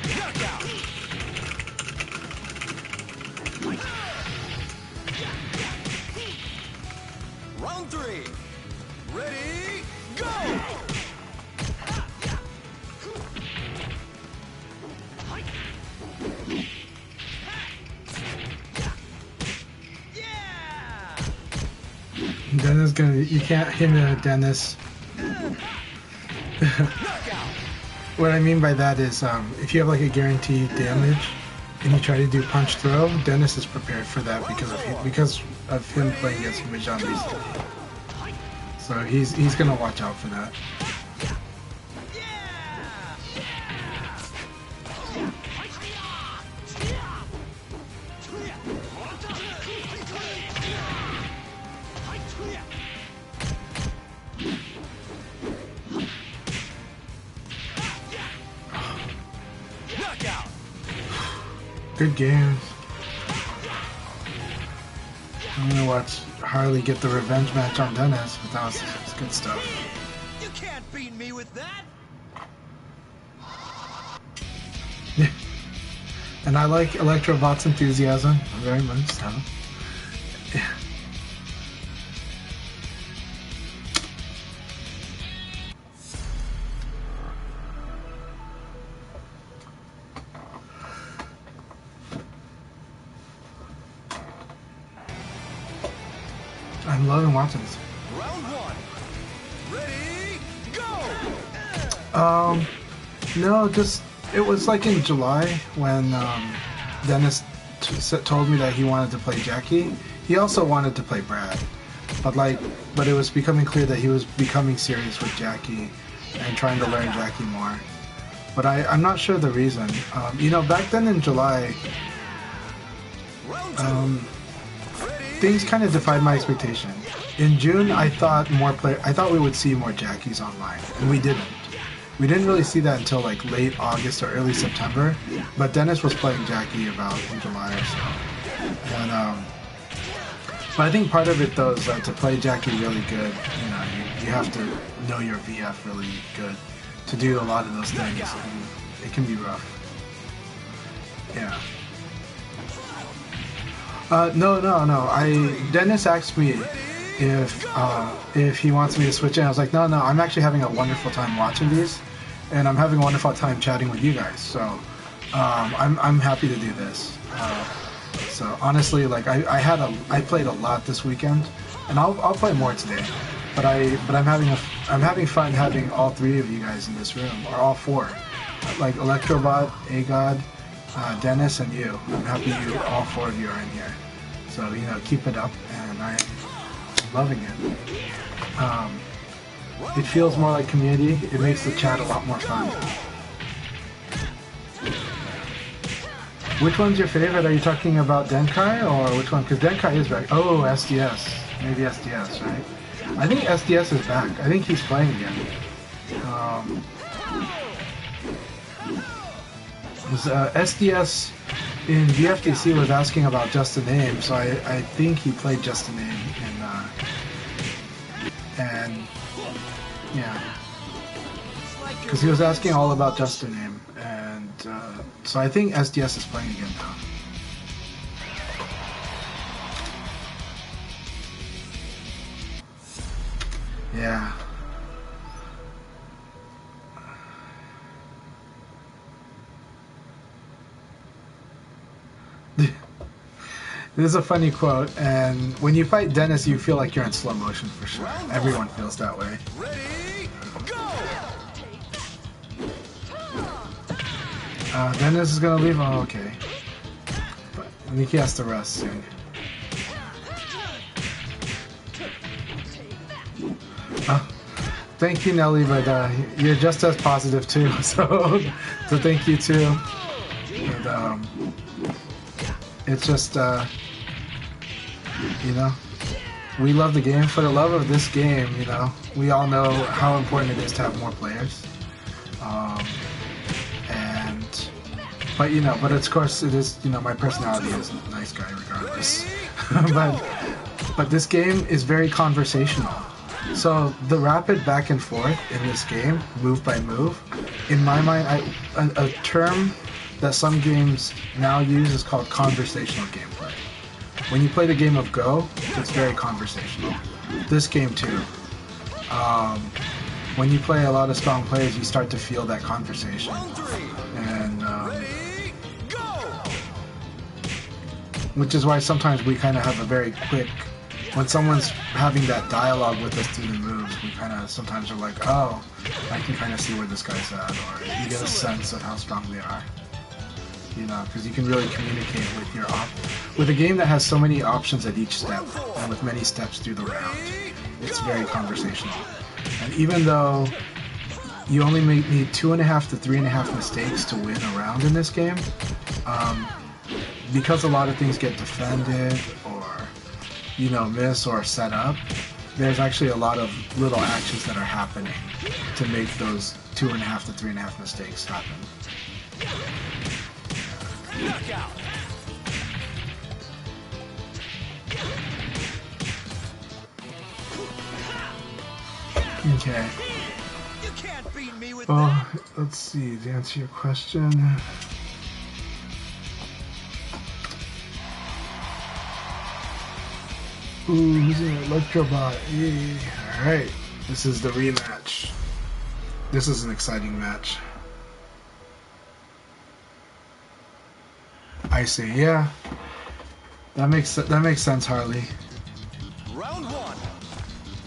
Speaker 3: Knockout! Round three. Ready, go!
Speaker 1: Dennis you can't hit a Dennis. What I mean by that is, if you have like a guaranteed damage and you try to do punch throw, Dennis is prepared for that because of him playing against Majan recently. So he's gonna watch out for that. Good games. I'm gonna watch Harley get the revenge match on Dennis, but that was good stuff.
Speaker 3: You can't beat me with that.
Speaker 1: And I like Electrobot's enthusiasm very much so. Yeah. I'm loving watching this.
Speaker 3: Round one. Ready, go!
Speaker 1: No, just it was like in July when Dennis told me that he wanted to play Jackie. He also wanted to play Brad, but it was becoming clear that he was becoming serious with Jackie and trying to learn Jackie more. But I'm not sure the reason. Back then in July, things kind of defied my expectation. In June, I thought we would see more Jackies online, and we didn't. We didn't really see that until like late August or early September, but Dennis was playing Jackie about in July or so. And but I think part of it though is that to play Jackie really good, you have to know your VF really good to do a lot of those things. And it can be rough. Yeah. No. Dennis asked me if he wants me to switch in. I was like, no. I'm actually having a wonderful time watching these, and I'm having a wonderful time chatting with you guys. So I'm happy to do this. So honestly, like I played a lot this weekend, and I'll play more today. But I'm having fun having all three of you guys in this room, or all four, like Electrobot, Agod, Dennis, and you. I'm happy all four of you are in here. So keep it up, and I'm loving it. It feels more like community. It makes the chat a lot more fun. Which one's your favorite? Are you talking about Denkai or which one? Because Denkai is back. Oh, SDS. Maybe SDS, right? I think SDS is back. I think he's playing again. SDS in VFDC was asking about just a name, so I think he played just a name and yeah, because he was asking all about just a name, and so I think SDS is playing again now. Yeah. This is a funny quote, and when you fight Dennis, you feel like you're in slow motion for sure. Everyone feels that way.
Speaker 3: Ready, go!
Speaker 1: Dennis is gonna leave? Oh, okay. But I think he has to rest soon. Thank you, Nelly, but you're just as positive too, so thank you too. And, it's just, you know, we love the game. For the love of this game, you know, we all know how important it is to have more players. But you know, but of course it is, you know, my personality is a nice guy regardless. but this game is very conversational. So the rapid back and forth in this game, move by move, in my mind, a term that some games now use is called conversational gameplay. When you play the game of Go, it's very conversational. This game too. When you play a lot of strong players, you start to feel that conversation. And which is why sometimes we kind of have a very quick, when someone's having that dialogue with us through the moves, we kind of sometimes are like, oh, I can kind of see where this guy's at, or you get a sense of how strong they are. You know, because you can really communicate with your with a game that has so many options at each step, and with many steps through the round, it's very conversational. And even though you only need 2.5 to 3.5 mistakes to win a round in this game, because a lot of things get defended or, you know, miss or set up, there's actually a lot of little actions that are happening to make those 2.5 to 3.5 mistakes happen.
Speaker 3: Knockout.
Speaker 1: Okay.
Speaker 3: You can't beat me with
Speaker 1: Well,
Speaker 3: that.
Speaker 1: let's see, to answer your question. Ooh, who's an Electrobot? Yay. Alright, this is the rematch. This is an exciting match. I see, yeah. That makes sense, Harley.
Speaker 3: Round one.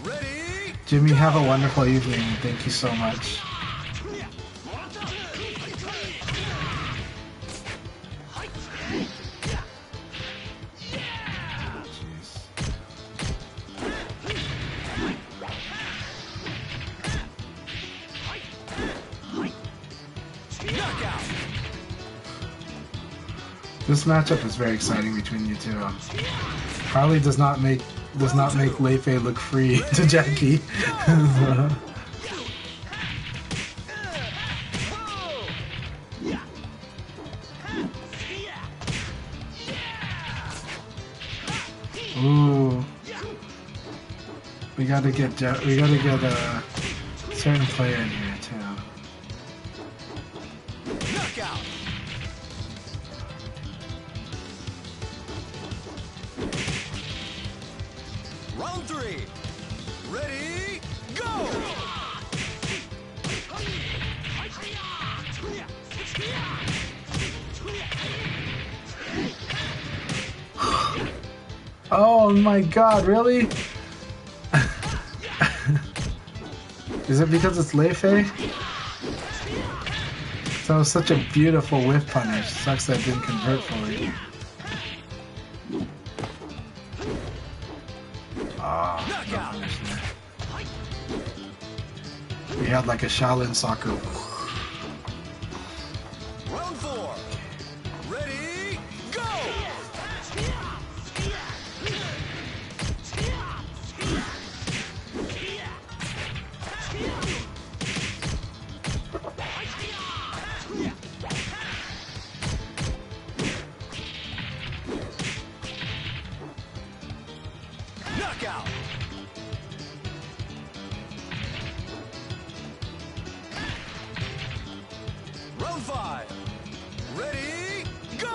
Speaker 3: Ready?
Speaker 1: Jimmy, have a wonderful evening. Thank you so much. This matchup is very exciting between you two. Harley does not make Lei Fei look free to Jackie. Ooh, we gotta get a certain player in here too.
Speaker 3: Knockout. Round three. Ready? Go!
Speaker 1: Oh my god, really? Is it because it's Lei Fei? That was such a beautiful whiff punish. Sucks that didn't convert fully. We had like a Shaolin Saku.
Speaker 3: Round four. Ready? Go! 5. Ready, go!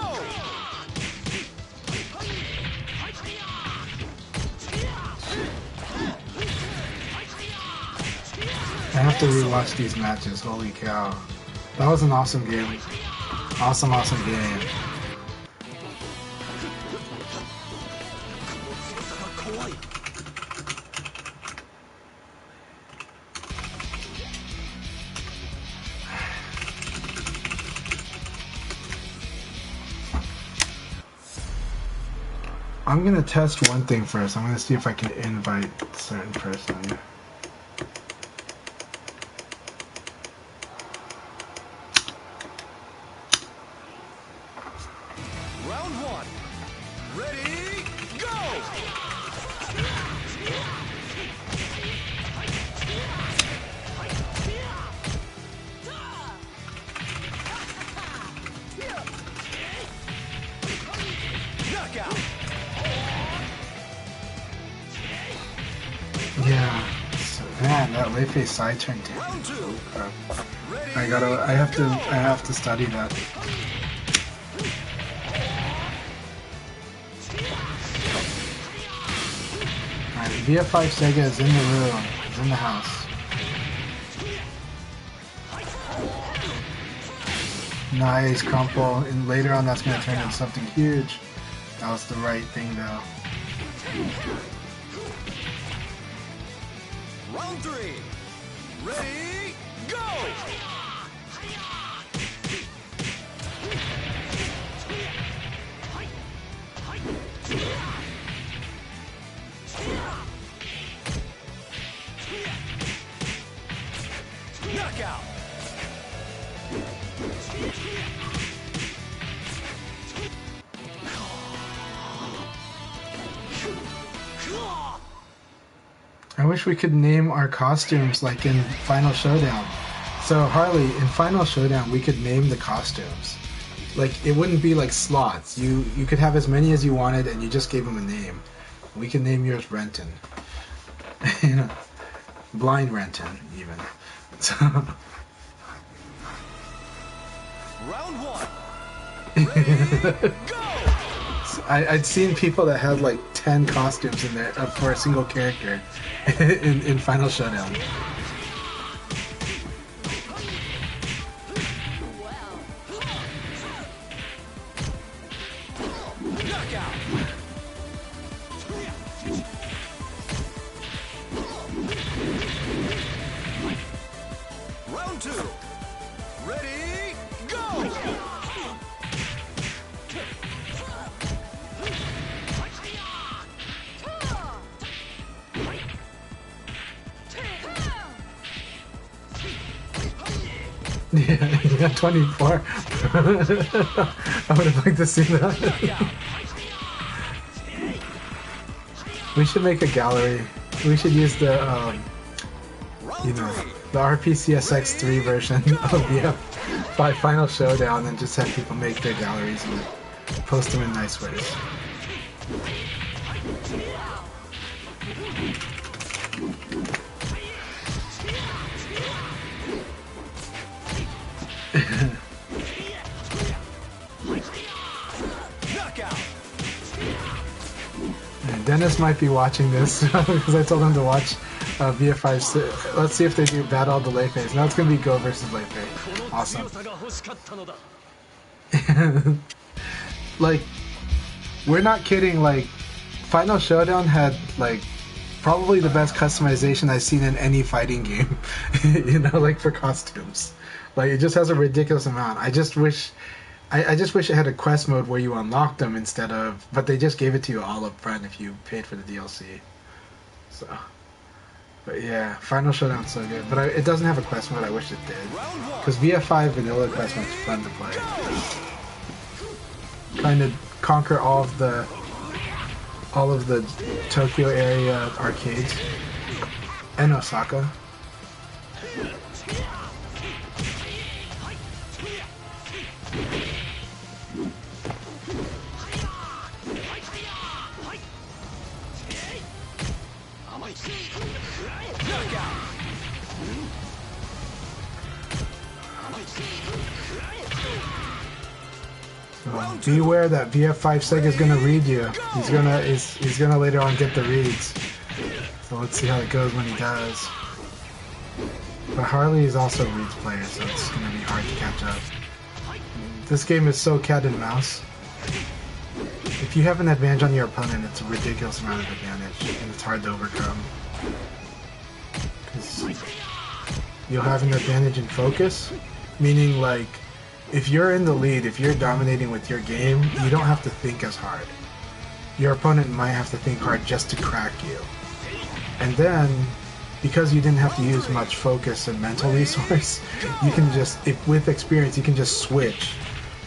Speaker 1: I have to rewatch these matches. Holy cow. That was an awesome game. Awesome, awesome game. I'm gonna test one thing first. I'm gonna see if I can invite a certain person.
Speaker 3: Round 1. Ready, go! Knockout!
Speaker 1: Yeah. So, man, that late phase side turn did.
Speaker 3: Round 2.
Speaker 1: I have to study that. Alright, VF5 Sega is in the room. Is in the house. Nice crumple, and later on that's gonna turn into something huge. That was the right thing though.
Speaker 3: Round 3. Ready, go! Knockout!
Speaker 1: I wish we could name our costumes like in Final Showdown. So Harley, in Final Showdown, we could name the costumes. Like, it wouldn't be like slots. You could have as many as you wanted, and you just gave them a name. We can name yours Renton. You know, Blind Renton, even. So.
Speaker 3: Round 1. Ready, go!
Speaker 1: I'd seen people that had like 10 costumes in there for a single character in Final Showdown.
Speaker 3: Knockout! Round 2. Ready, go!
Speaker 1: Yeah, you got 24. I would have liked to see that. We should make a gallery. We should use the, you know, the RPCSX3 version of the Final Showdown and just have people make their galleries and post them in nice ways. Dennis might be watching this because I told him to watch VF5. Let's see if they do Battle of the Lay Phase. Now it's going to be Go versus Lay Phase. Awesome. Like, we're not kidding. Like, Final Showdown had, like, probably the best customization I've seen in any fighting game. You know, like, for costumes. Like, it just has a ridiculous amount. I just wish it had a quest mode where you unlocked them instead of... But they just gave it to you all up front if you paid for the DLC. So... But yeah, Final Showdown's so good. But it doesn't have a quest mode. I wish it did. Because VF5 vanilla quest mode's fun to play. Kind of conquer all of the Tokyo area arcades. And Osaka. So beware that VF5 is gonna read you. He's gonna later on get the reads. So let's see how it goes when he does. But Harley is also a reads player, so it's gonna be hard to catch up. This game is so cat and mouse. If you have an advantage on your opponent, it's a ridiculous amount of advantage, and it's hard to overcome. Because you'll have an advantage in focus, meaning like, if you're in the lead, if you're dominating with your game, you don't have to think as hard. Your opponent might have to think hard just to crack you. And then, because you didn't have to use much focus and mental resource, you can just, with experience, you can just switch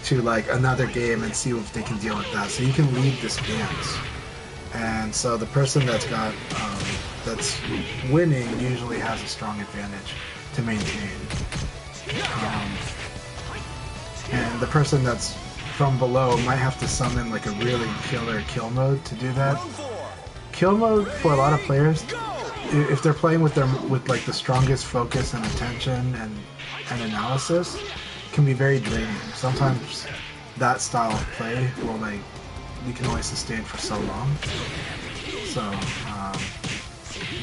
Speaker 1: to like another game and see if they can deal with that. So you can lead this dance. And so the person that's winning usually has a strong advantage to maintain. And the person that's from below might have to summon like a really killer kill mode to do that. Kill mode for a lot of players, if they're playing with like the strongest focus and attention and analysis, can be very draining. Sometimes that style of play will like, you can only sustain for so long. So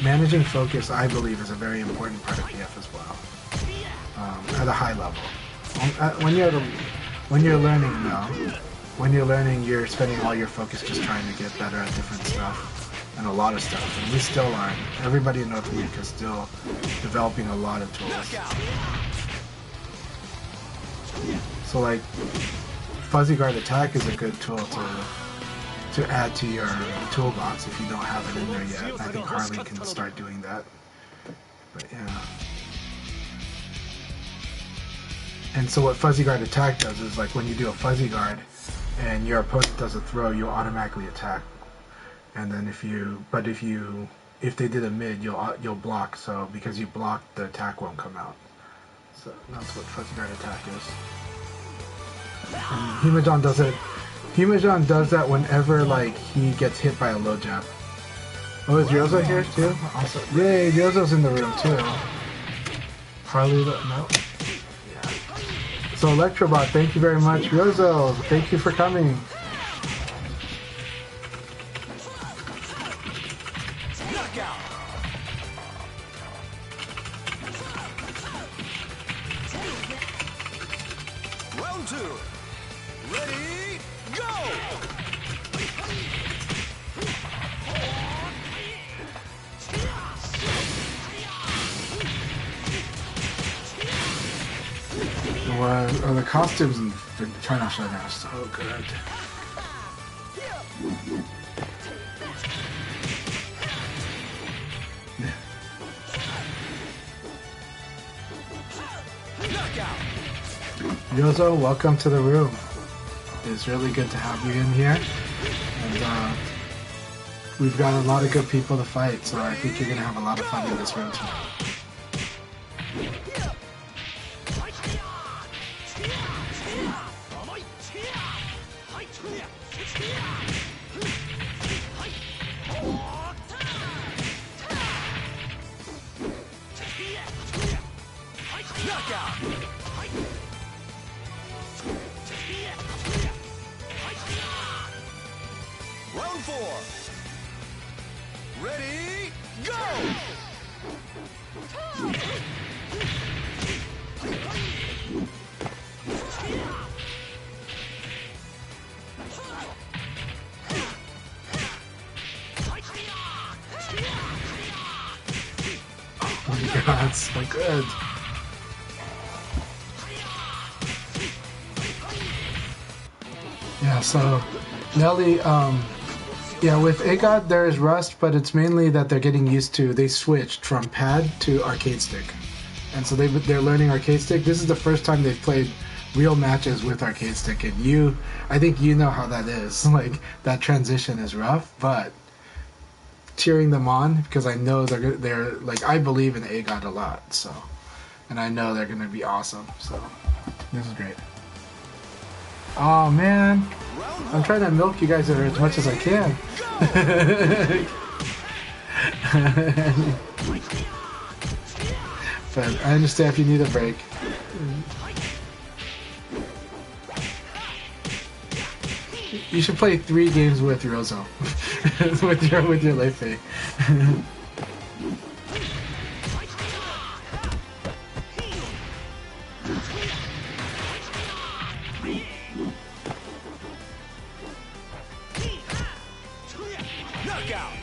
Speaker 1: managing focus, I believe, is a very important part of PF as well, at a high level. When you're learning, no. When you're learning, you're spending all your focus just trying to get better at different stuff, and a lot of stuff. And we still aren't. Everybody in North America is still developing a lot of tools. So like, Fuzzy Guard Attack is a good tool to add to your toolbox if you don't have it in there yet. I think Harley can start doing that. But yeah. And so what Fuzzy Guard Attack does is, like, when you do a Fuzzy Guard and your opponent does a throw, you automatically attack. And then if they did a mid, you'll block. So because you block, the attack won't come out. So that's what Fuzzy Guard Attack is. And Himajan does it. Himajan does that whenever like he gets hit by a low jab. Oh, is Ryozo here too? Also, yay, Ryozo's in the room too. Harley, no. So Electrobot, thank you very much. Ryozo, thank you for coming.
Speaker 3: Round two. Ready, go!
Speaker 1: The costumes in China Showdown are so good. Ryozo, welcome to the room. It's really good to have you in here. And we've got a lot of good people to fight, so I think you're going to have a lot of fun in this room tonight.
Speaker 3: Round four. Ready, go!
Speaker 1: Oh my god, it's so good. Yeah, so Nelly, yeah, with AGOT there is rust, but it's mainly that they're getting used to, they switched from pad to arcade stick. And so they're learning arcade stick. This is the first time they've played real matches with arcade stick, and I think you know how that is. Like, that transition is rough, but cheering them on, because I know they're like, I believe in AGOT a lot, so, and I know they're gonna be awesome, so this is great. Oh man, I'm trying to milk you guys as much as I can. But I understand if you need a break. You should play 3 games with Ryozo. with your late fate.
Speaker 3: Knockout.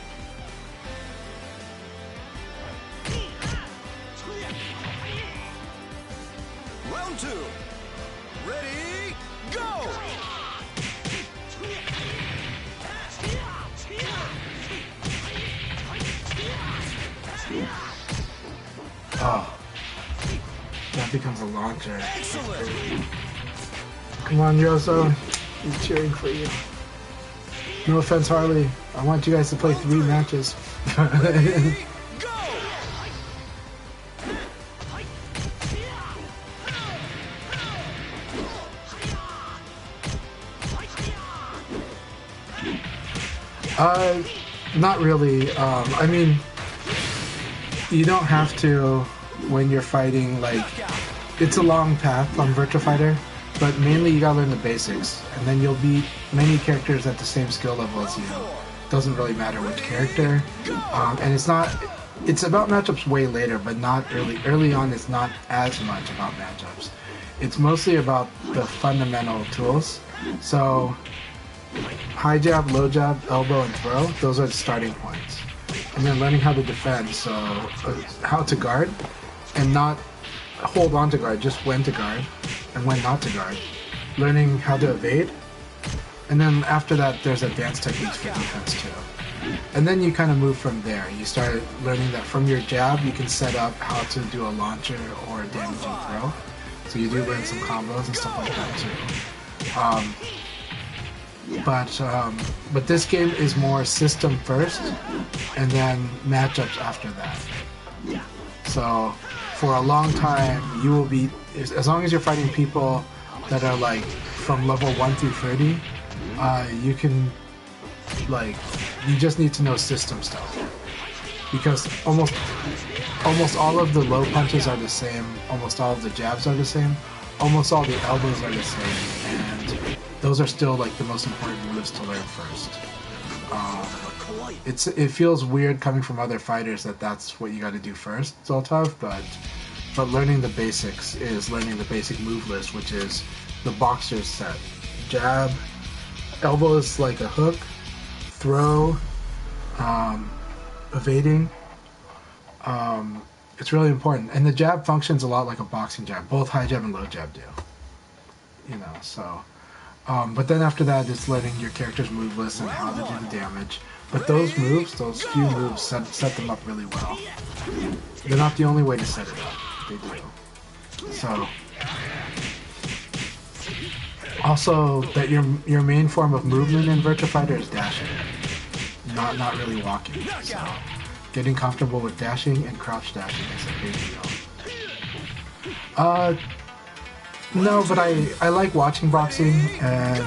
Speaker 3: Round 2. Ready, go!
Speaker 1: Oh. That becomes a launcher.
Speaker 3: Excellent.
Speaker 1: Come on, Ryozo. I'm cheering for you. No offense, Harley. I want you guys to play 3 matches.
Speaker 3: Ready, go!
Speaker 1: Not really. I mean, you don't have to when you're fighting, like, it's a long path on Virtua Fighter, but mainly you gotta learn the basics, and then you'll beat many characters at the same skill level as you. Doesn't really matter which character. And it's about matchups way later, but not early. Early on, it's not as much about matchups. It's mostly about the fundamental tools. So, high jab, low jab, elbow, and throw, those are the starting points. And then learning how to defend, so how to guard, and not hold on to guard, just when to guard, and when not to guard. Learning how to evade, and then after that there's advanced techniques for defense too. And then you kind of move from there. You start learning that from your jab you can set up how to do a launcher or a damaging throw. So you do learn some combos and stuff like that too. But this game is more system first, and then matchups after that. So for a long time, you will be, as long as you're fighting people that are like from level 1 through 30, you can, like, you just need to know system stuff. Because almost all of the low punches are the same, almost all of the jabs are the same, almost all the elbows are the same, and those are still like the most important moves to learn first. It feels weird coming from other fighters that that's what you got to do first, Zoltov, but learning the basics is learning the basic move list, which is the boxer's set. Jab, elbow is like a hook, throw, evading. It's really important, and the jab functions a lot like a boxing jab. Both high jab and low jab do. You know, so. But then after that, it's learning your character's move list and how to do the damage. But those moves, those few moves, set them up really well. They're not the only way to set it up. They do. So, also that your main form of movement in Virtua Fighter is dashing, not really walking. So, getting comfortable with dashing and crouch dashing is a big deal. No, but I like watching boxing, and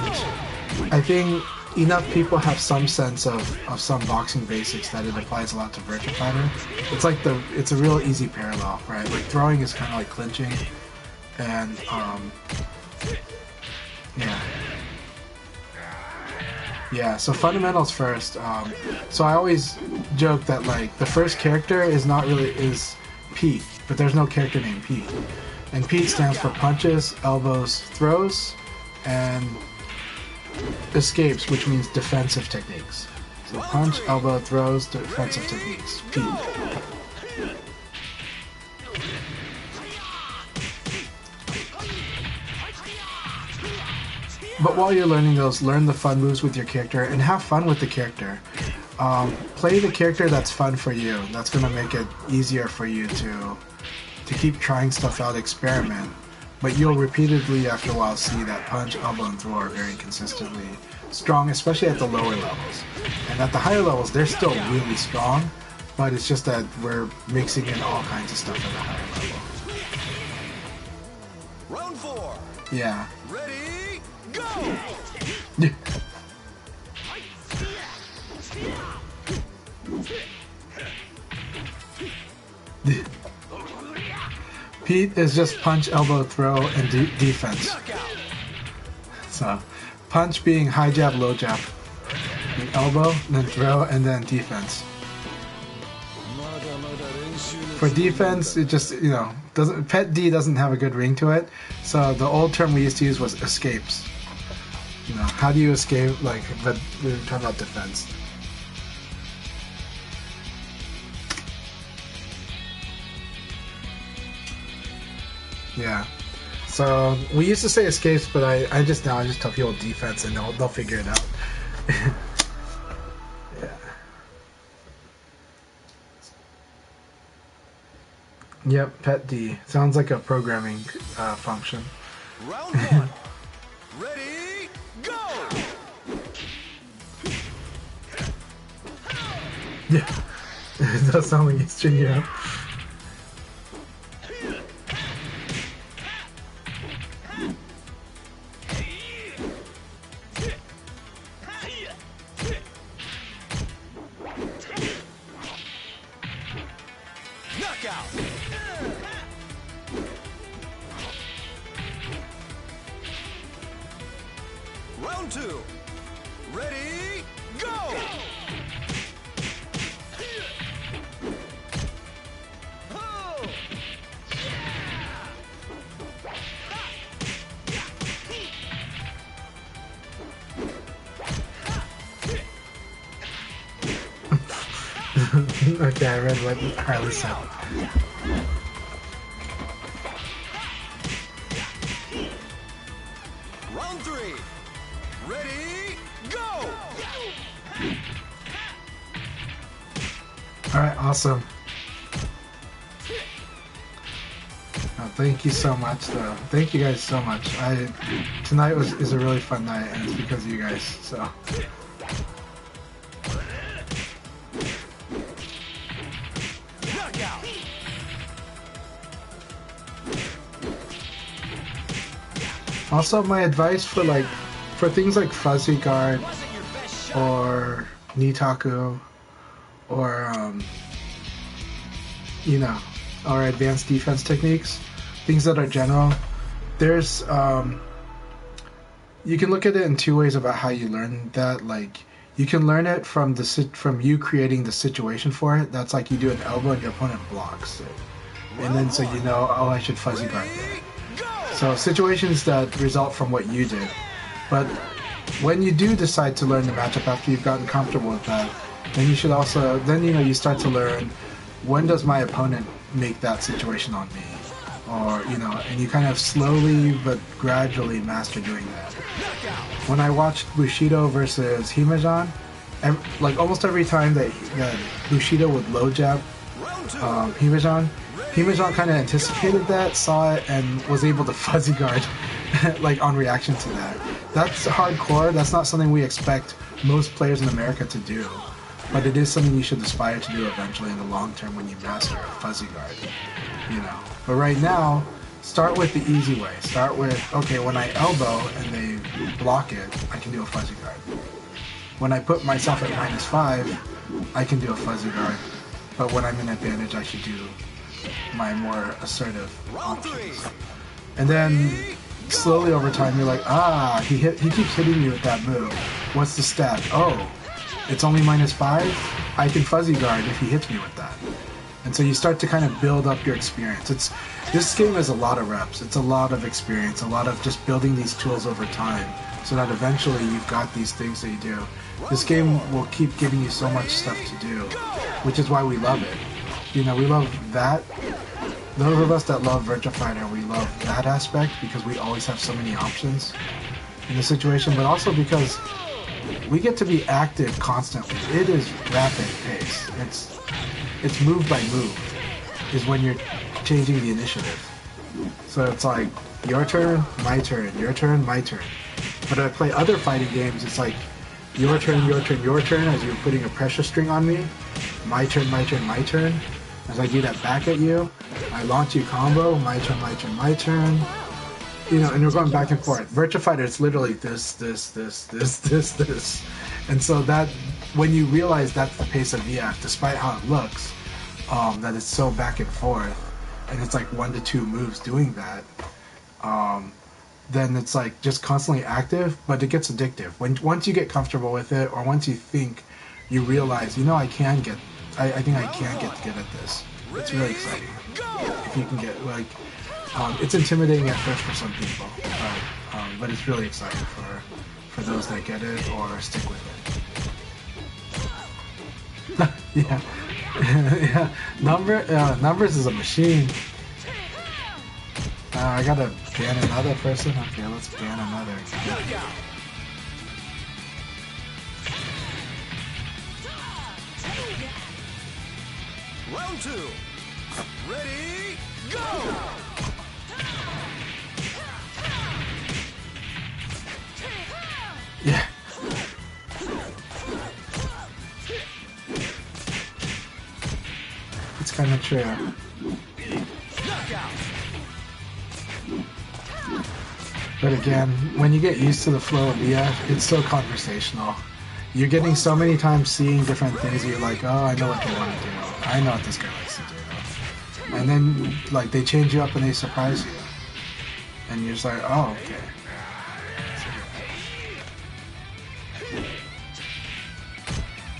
Speaker 1: I think enough people have some sense of some boxing basics that it applies a lot to Virtua Fighter. It's like it's a real easy parallel, right? Like throwing is kind of like clinching, and yeah. So fundamentals first. So I always joke that like the first character is Pete, but there's no character named Pete. And Pete stands for punches, elbows, throws, and escapes, which means defensive techniques. So punch, elbow, throws, defensive techniques. Pete. But while you're learning those, learn the fun moves with your character and have fun with the character. Play the character that's fun for you. That's going to make it easier for you to keep trying stuff out, experiment, but you'll repeatedly after a while see that punch, elbow, and throw are very consistently strong, especially at the lower levels. And at the higher levels, they're still really strong, but it's just that we're mixing in all kinds of stuff at the higher level.
Speaker 3: Round 4.
Speaker 1: Yeah.
Speaker 3: Ready, go! Pete is just punch, elbow, throw, and defense. So,
Speaker 1: punch being high jab, low jab. And elbow, and then throw, and then defense. For defense, it just, you know, doesn't, pet D doesn't have a good ring to it. So the old term we used to use was escapes. You know, how do you escape? Like, but we were talking about defense. Yeah. So we used to say escapes, but I just tell people defense, and they'll figure it out. Yeah. Yep, pet D sounds like a programming function.
Speaker 3: Round one. Ready, go!
Speaker 1: Yeah, it does sound like he's stringing up.
Speaker 3: Knockout! Round two. Ready, go!
Speaker 1: Okay, I read what Harley said.
Speaker 3: Round three. Ready, go!
Speaker 1: Alright, awesome. Thank you so much, though. Thank you guys so much. Tonight is a really fun night, and it's because of you guys, so.
Speaker 3: Knockout!
Speaker 1: Also, my advice for things like Fuzzy Guard
Speaker 3: Wasn't your best shot.
Speaker 1: or Nitaku or you know, or advanced defense techniques, things that are general. There's you can look at it in two ways about how you learn that. Like, you can learn it from you creating the situation for it. That's like you do an elbow and your opponent blocks it, and then so you know, oh, I should Fuzzy Guard there. So situations that result from what you did. But when you do decide to learn the matchup after you've gotten comfortable with that, then you should also, then you know, you start to learn, when does my opponent make that situation on me? Or, you know, and you kind of slowly but gradually master doing that. When I watched Bushido versus Himejan, like almost every time that Bushido would low jab Himejan kind of anticipated that, saw it, and was able to Fuzzy Guard like on reaction to that. That's hardcore. That's not something we expect most players in America to do, but it is something you should aspire to do eventually in the long term when you master a Fuzzy Guard, you know. But right now, start with the easy way. Start with, okay, when I elbow and they block it, I can do a Fuzzy Guard. When I put myself at -5, I can do a Fuzzy Guard. But when I'm in advantage, I should do my more assertive options. And then slowly over time, you're like, ah, he keeps hitting me with that move. What's the stat? Oh, it's only -5? I can Fuzzy Guard if he hits me with that. And so you start to kind of build up your experience. This game is a lot of reps. It's a lot of experience, a lot of just building these tools over time, so that eventually you've got these things that you do. This game will keep giving you so much stuff to do, which is why we love it. You know, we love that. Those of us that love Virtua Fighter, we love that aspect because we always have so many options in the situation, but also because we get to be active constantly. It is rapid pace. It's move by move is when you're changing the initiative. So it's like, your turn, my turn, your turn, my turn. But I play other fighting games, it's like, your turn, your turn, your turn, as you're putting a pressure string on me. My turn, my turn, my turn. As I do that back at you, I launch you combo, my turn, my turn, my turn. You know, and we're going back and forth. Virtua Fighter, it's literally this. And so that, when you realize that's the pace of VF, despite how it looks, that it's so back and forth, and it's like 1 to 2 moves doing that, then it's like just constantly active, but it gets addictive. Once you get comfortable with it, or once you think, you realize, you know, I think I can get good at this. It's really exciting. If you can get, like, it's intimidating at first for some people, but it's really exciting for those that get it or stick with it. Yeah. Yeah. Numbers is a machine. I gotta ban another person? Okay, let's ban another.
Speaker 3: Round 2. Ready, go!
Speaker 1: Yeah. It's kind of true. But again, when you get used to the flow of VF, it's so conversational. You're getting so many times seeing different things, you're like, oh, I know what they want to do. I know what this guy likes to do. And then, like, they change you up and they surprise you. And you're just like, oh, okay.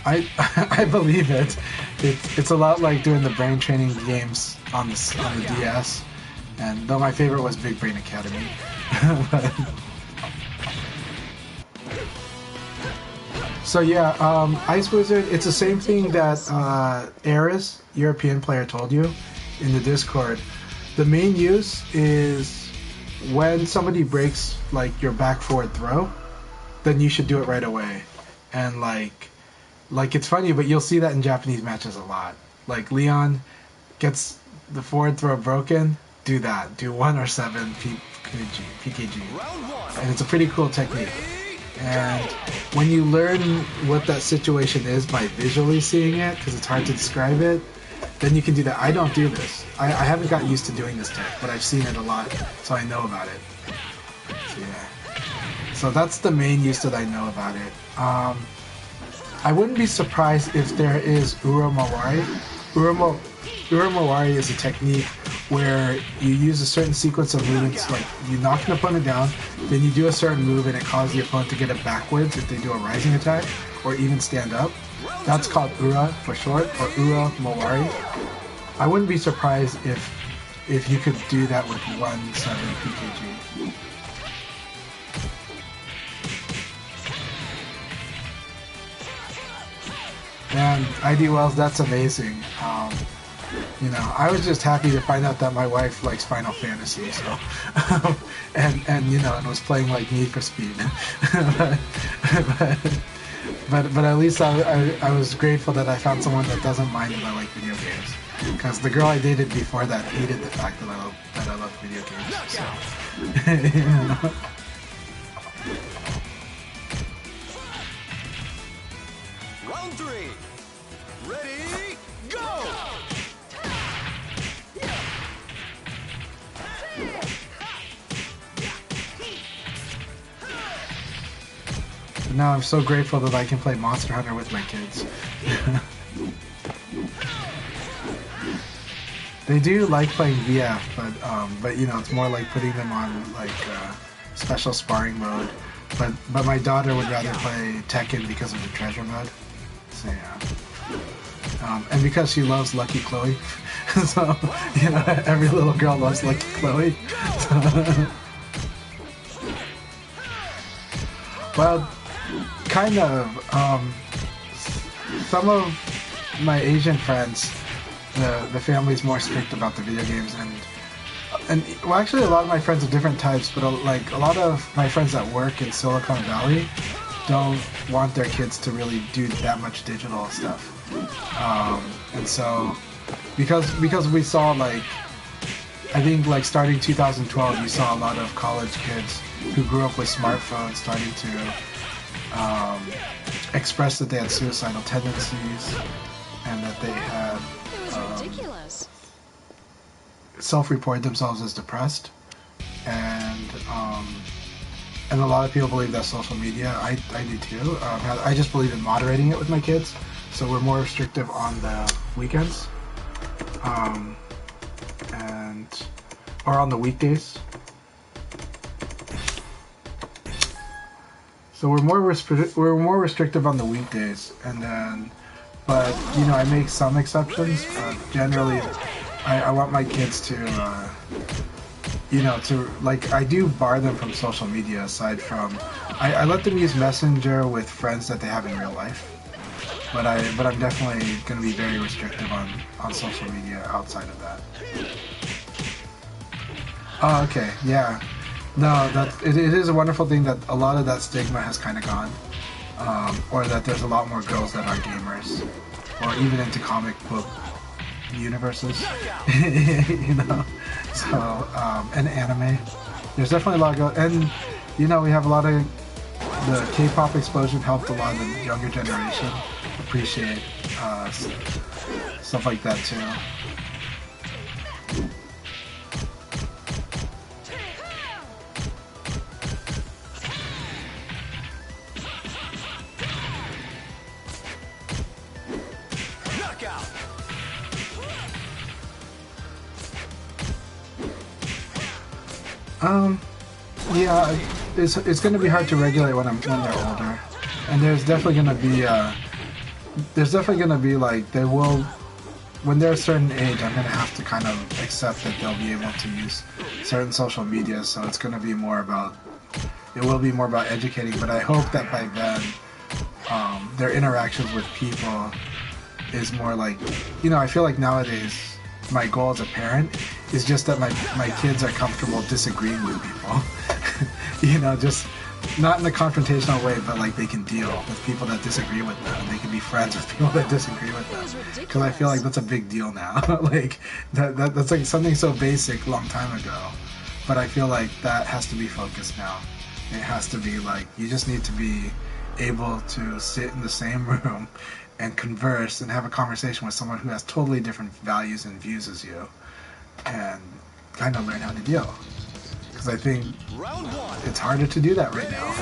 Speaker 1: I believe it. It's a lot like doing the brain training games on the DS. And though my favorite was Big Brain Academy. So yeah, Ice Wizard, it's the same thing that Eris, European player, told you in the Discord. The main use is when somebody breaks like your back forward throw, then you should do it right away. And like it's funny, but you'll see that in Japanese matches a lot. Like Leon gets the forward throw broken, do that. Do 1 or 7 PKG. And it's a pretty cool technique. And when you learn what that situation is by visually seeing it, because it's hard to describe it, then you can do that. I don't do this. I haven't gotten used to doing this tech, but I've seen it a lot, so I know about it. So yeah. So that's the main use that I know about it. I wouldn't be surprised if there is Uromawari. Uromawari is a technique where you use a certain sequence of movements, like you knock an opponent down, then you do a certain move and it causes the opponent to get it backwards if they do a rising attack, or even stand up. That's called Ura for short, or Uromawari. I wouldn't be surprised if you could do that with 1-7 PKG. And ID Wells, that's amazing. You know, I was just happy to find out that my wife likes Final Fantasy, so and you know, and was playing like Need for Speed. but at least I was grateful that I found someone that doesn't mind that I like video games. Because the girl I dated before that hated the fact that I love video games. So you know.
Speaker 3: Round 3. Ready, go!
Speaker 1: But now I'm so grateful that I can play Monster Hunter with my kids. They do like playing VF, but you know, it's more like putting them on like special sparring mode. But my daughter would rather play Tekken because of the treasure mode. So yeah. And because she loves Lucky Chloe. So, you know, every little girl loves Lucky Chloe. So, well, kind of. Some of my Asian friends, the family's more strict about the video games, and well, actually a lot of my friends of different types, but like a lot of my friends that work in Silicon Valley don't want their kids to really do that much digital stuff. And so because we saw, like, I think like starting 2012, you saw a lot of college kids who grew up with smartphones starting to express that they had suicidal tendencies and that they had
Speaker 4: Ridiculous.
Speaker 1: self-reported themselves as depressed, and a lot of people believe that's social media. I do too. I just believe in moderating it with my kids, so we're more restrictive on the weekends, or on the weekdays. So we're more restrictive on the weekdays, and then, but you know, I make some exceptions. Generally, I want my kids to, you know, to like I do bar them from social media. Aside from, I let them use Messenger with friends that they have in real life. But I'm definitely going to be very restrictive on social media outside of that. Oh, okay, yeah. No, it is a wonderful thing that a lot of that stigma has kind of gone, or that there's a lot more girls that are gamers, or even into comic book universes, you know. So and anime. There's definitely a lot of girls, and you know we have a lot of the K-pop explosion helped a lot of the younger generation appreciate stuff like that too. Yeah, it's going to be hard to regulate when they're older, and there's definitely going to be like they will when they're a certain age. I'm going to have to kind of accept that they'll be able to use certain social media. So it's going to be more about educating. But I hope that by then, their interactions with people is more like, you know, I feel like nowadays my goal as a parent is just that my kids are comfortable disagreeing with people. You know, just not in a confrontational way, but like they can deal with people that disagree with them, and they can be friends with people that disagree with them. Because I feel like that's a big deal now. Like that's like something so basic long time ago, but I feel like that has to be focused now. It has to be like you just need to be able to sit in the same room and converse and have a conversation with someone who has totally different values and views as you, and kind of learn how to deal. Because I think it's harder to do that right now.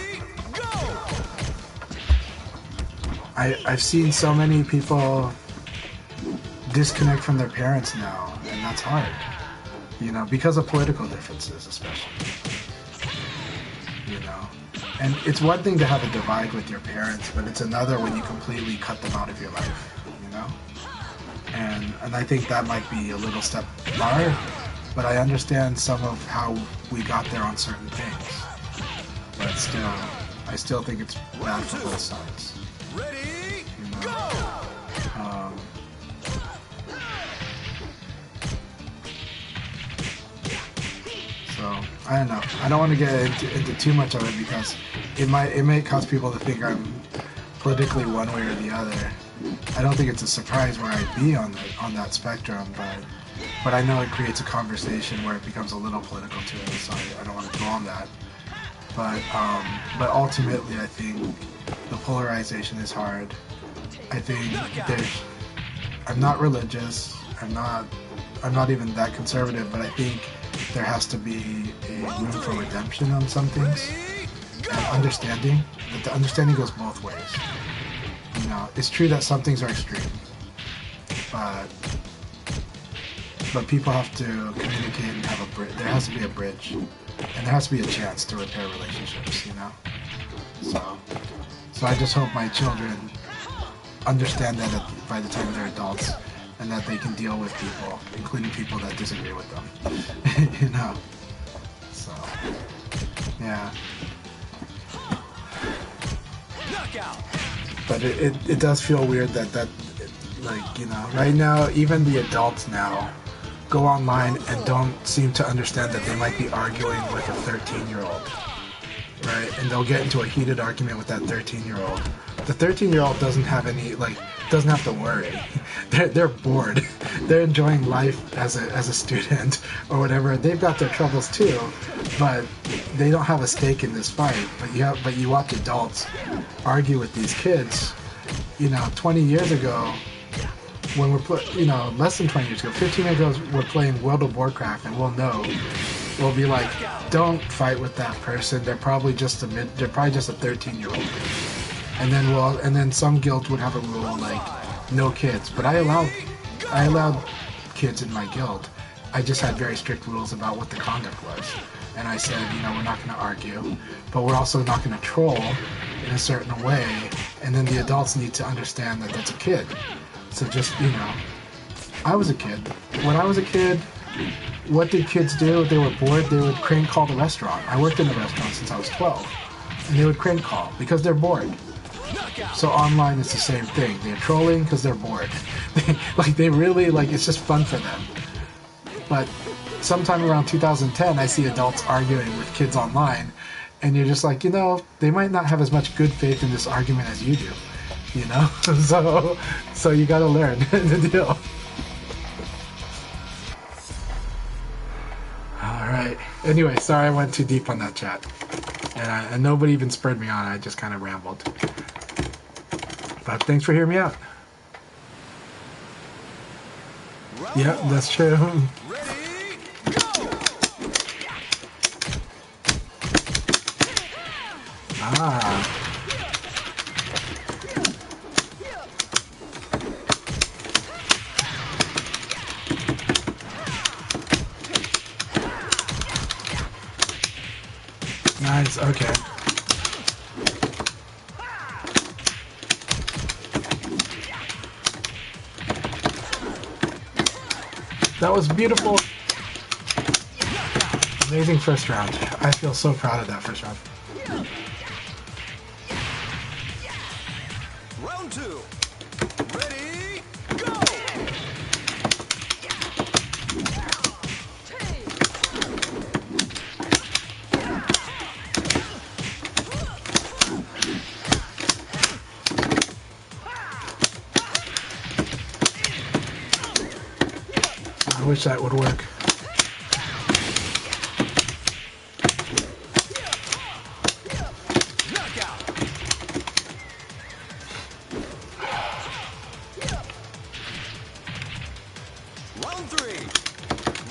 Speaker 1: I've seen so many people disconnect from their parents now, and that's hard. You know, because of political differences especially. You know? And it's one thing to have a divide with your parents, but it's another when you completely cut them out of your life, you know? And I think that might be a little step far, but I understand some of how we got there on certain things. But still, I still think it's bad for both sides.
Speaker 3: Ready,
Speaker 1: you know?
Speaker 3: go!
Speaker 1: So I don't know. I don't want to get into too much of it because it may cause people to think I'm politically one way or the other. I don't think it's a surprise where I'd be on that spectrum, but I know it creates a conversation where it becomes a little political to it. So I don't want to go on that. But ultimately, I think the polarization is hard. I think I'm not religious. I'm not even that conservative, but I think there has to be a room for redemption on some things and understanding. But the understanding goes both ways. You know, it's true that some things are extreme, but people have to communicate and have a bridge. There has to be a bridge, and there has to be a chance to repair relationships. You know, so I just hope my children understand that by the time they're adults, and that they can deal with people, including people that disagree with them. You know, so yeah.
Speaker 3: Knockout!
Speaker 1: But it does feel weird that like, you know, right now even the adults now go online and don't seem to understand that they might be arguing with a 13-year-old, right? And they'll get into a heated argument with that 13-year-old. The 13-year-old doesn't have to worry. They're bored. They're enjoying life as a student or whatever. They've got their troubles too, but they don't have a stake in this fight. But you watch adults argue with these kids. You know, 20 years ago, when less than 20 years ago, 15 years ago, we're playing World of Warcraft, and we'll be like, don't fight with that person. They're probably just a 13-year-old. And then some guilds would have a rule like no kids, but I allowed kids in my guild, I just had very strict rules about what the conduct was. And I said, you know, we're not going to argue, but we're also not going to troll in a certain way. And then the adults need to understand that that's a kid. So just, you know, I was a kid. When I was a kid, what did kids do? They were bored, they would crank call the restaurant. I worked in a restaurant since I was 12. And they would crank call because they're bored. So online it's the same thing. They're trolling because they're bored. They really, it's just fun for them. But sometime around 2010, I see adults arguing with kids online, and you're just like, you know, they might not have as much good faith in this argument as you do, you know? So you gotta learn the deal. Alright. Anyway, sorry I went too deep on that chat. And nobody even spurred me on, I just kind of rambled. But thanks for hearing me out. Yeah, that's true.
Speaker 3: Ready, go!
Speaker 1: Ah. Nice, okay. That was beautiful. Amazing first round. I feel so proud of that first round.
Speaker 3: Round 2. Ready, go!
Speaker 1: I wish that would work.
Speaker 3: Round 3.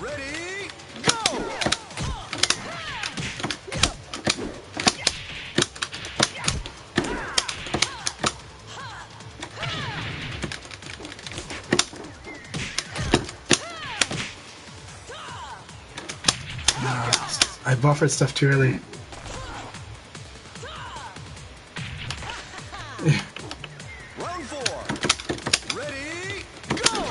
Speaker 3: Ready, go!
Speaker 1: I buffered stuff too early.
Speaker 3: Round 4. Ready, go!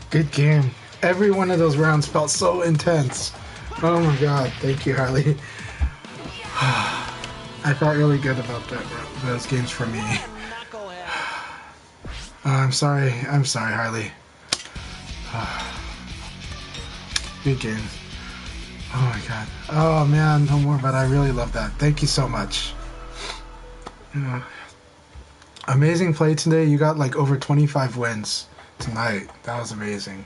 Speaker 1: Good game. Every one of those rounds felt so intense. Oh my god, thank you, Harley. I felt really good about those games for me. I'm sorry, Harley. Good games. Oh my god. Oh man, no more, but I really love that. Thank you so much. Amazing play today. You got like over 25 wins tonight. That was amazing.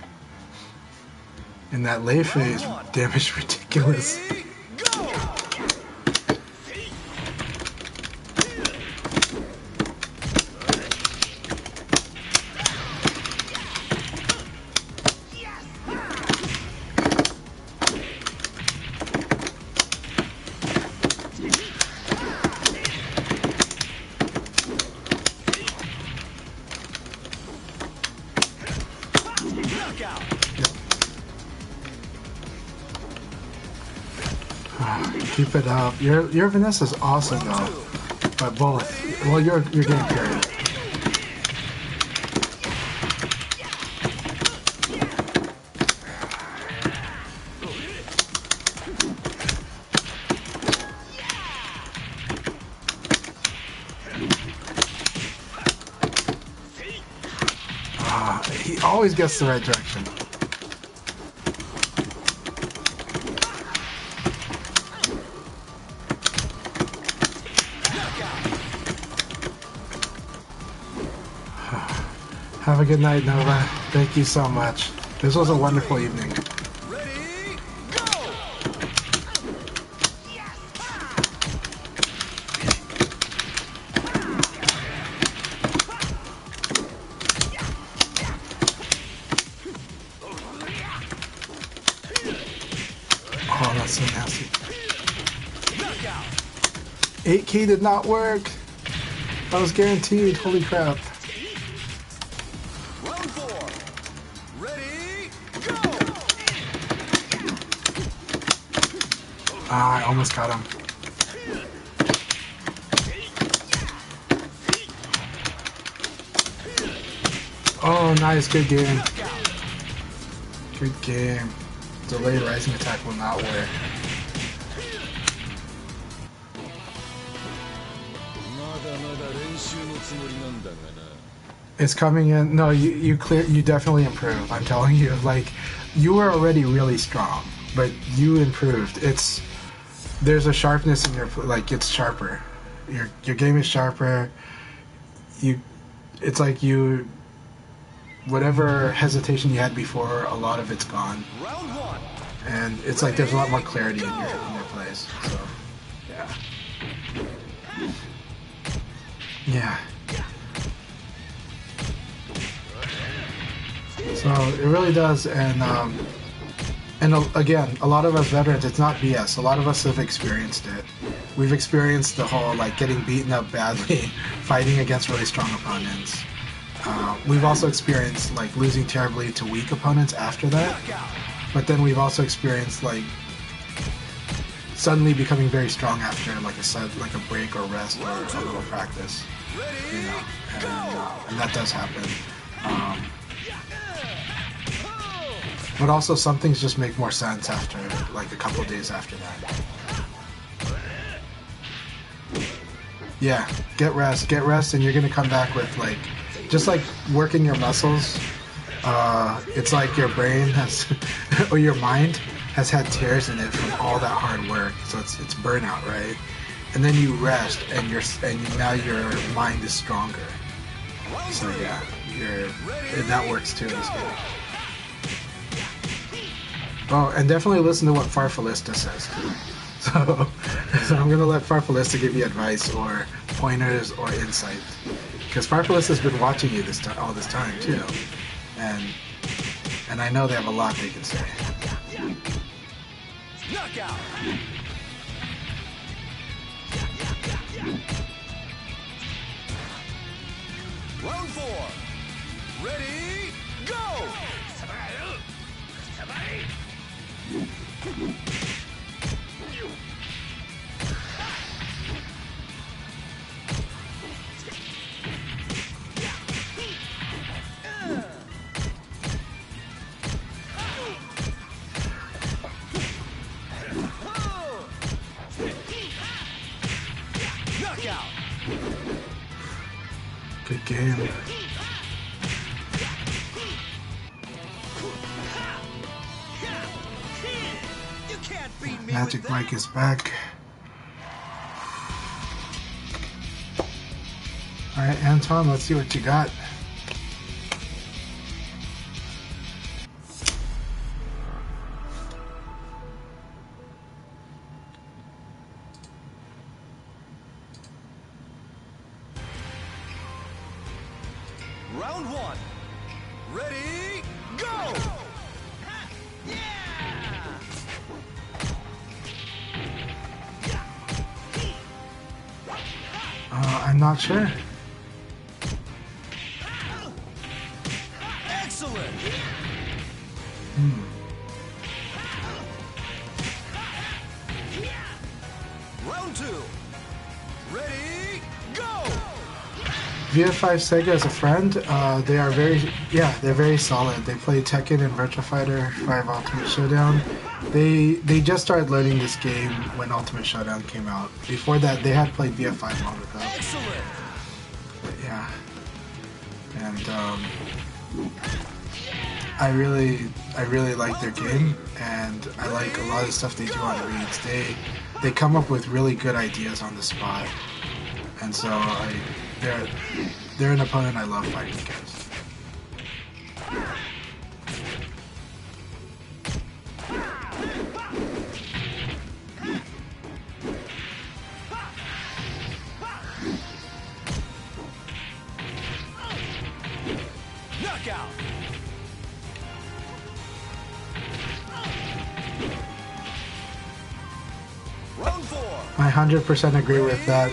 Speaker 1: And that lay phase damage ridiculous.
Speaker 3: Ready, go! Knockout!
Speaker 1: Keep it up. Your Vanessa's awesome though. But both. Well, your game period. He always gets the right direction. Have a good night, Nova. Thank you so much. This was a wonderful evening.
Speaker 3: Ready, go!
Speaker 1: 8K did not work. That was guaranteed. Holy crap.
Speaker 3: Round 4. Ready, go!
Speaker 1: Ah, I almost got him. Oh, nice. Good game. Good game. Delayed rising attack will not work. It's coming in. No, you definitely improved. I'm telling you, like, you were already really strong, but you improved. There's a sharpness in your, like, it's sharper. Your game is sharper. It's like whatever hesitation you had before, a lot of it's gone.
Speaker 3: Round 1.
Speaker 1: And it's like there's a lot more clarity in your plays. So, yeah. Yeah. So it really does, and again, a lot of us veterans, it's not BS. A lot of us have experienced it. We've experienced the whole like getting beaten up badly, fighting against really strong opponents. We've also experienced like losing terribly to weak opponents after that. But then we've also experienced like suddenly becoming very strong after like a break or rest or a little practice, you know, and that does happen. But also some things just make more sense after like a couple of days after that. Yeah, get rest, and you're gonna come back with like just like working your muscles. It's like your brain has or your mind has had tears in it from all that hard work, so it's burnout, right? And then you rest, and now your mind is stronger. So yeah, that works too in this game. Oh, and definitely listen to what Farfalista says too. So I'm gonna let Farfalista give you advice or pointers or insight, because Farfalista's been watching you all this time too, and I know they have a lot they can say.
Speaker 3: Knockout. Round 4. Ready, go! Knockout.
Speaker 1: Good game.
Speaker 3: You can't beat me
Speaker 1: Magic
Speaker 3: with
Speaker 1: Mike is back. Alright, Anton, let's see what you got.
Speaker 3: Round 1. Ready, go!
Speaker 1: I'm not sure.
Speaker 3: Excellent. Round 2. Ready, go!
Speaker 1: VF5 Sega is a friend. They are they're very solid. They play Tekken and Virtua Fighter 5 Ultimate Showdown. They just started learning this game when Ultimate Showdown came out. Before that, they had played VF5 long ago.
Speaker 3: Excellent.
Speaker 1: But yeah, and I really like their game, and I like a lot of the stuff they do on reads. They come up with really good ideas on the spot, and so they're an opponent I love fighting against.
Speaker 3: Knockout. Round 4.
Speaker 1: My 100% agree with that.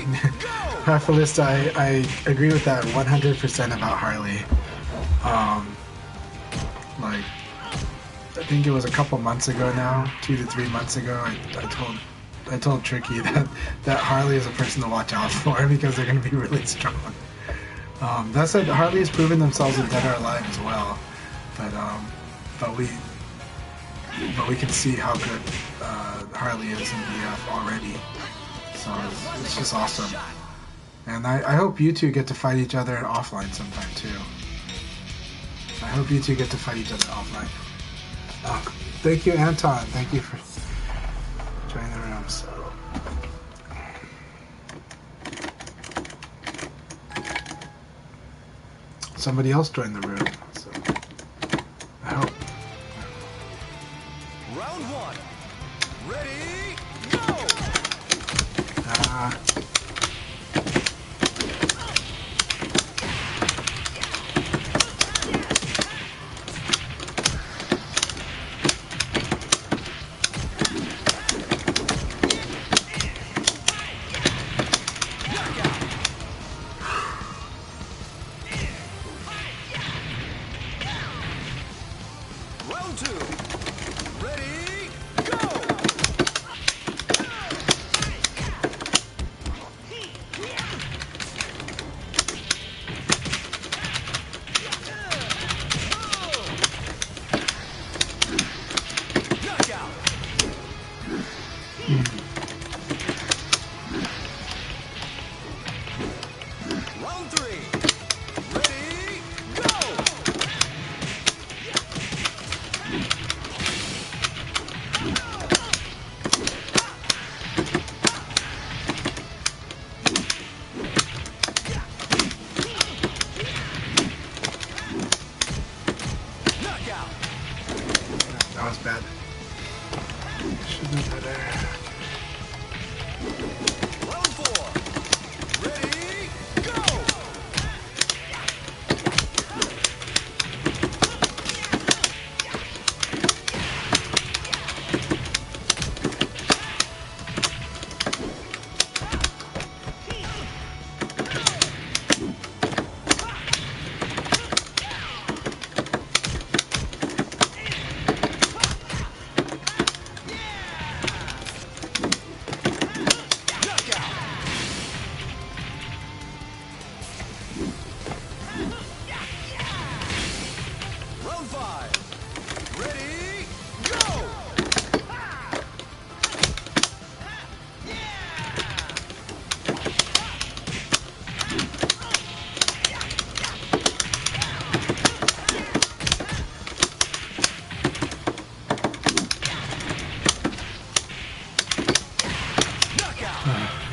Speaker 1: Harfalista, I agree with that 100% about Harley. Like, I think it was a couple months ago now, 2 to 3 months ago, I told Tricky that Harley is a person to watch out for because they're going to be really strong. That said, Harley has proven themselves in Dead or Alive as well, but we can see how good Harley is in BF already. So it's just awesome. And I hope you two get to fight each other offline sometime too. I hope you two get to fight each other offline. Thank you, Anton. Thank you for joining the room. So. Somebody else joined the room. So I hope.
Speaker 3: Round 1. Ready, go!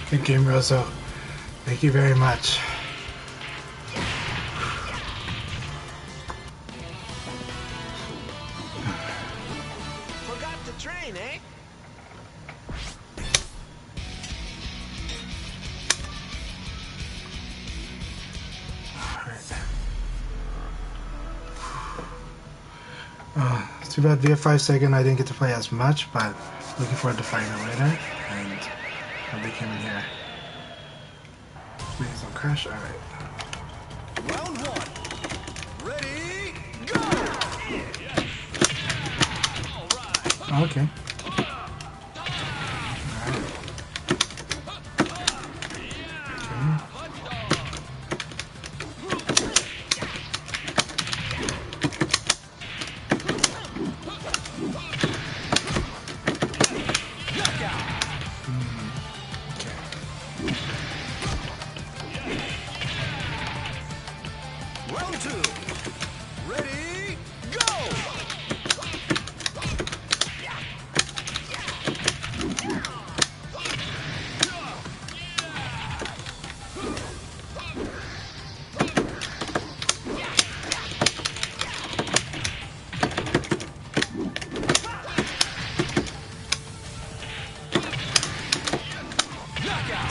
Speaker 1: Good game, Rozo. Thank you very much.
Speaker 3: Forgot the train, eh?
Speaker 1: It's too bad VF5 I didn't get to play as much, but looking forward to fighting it later. And I'll be coming here. Please don't crash. Alright.
Speaker 3: Round 1. Ready, go!
Speaker 1: Okay.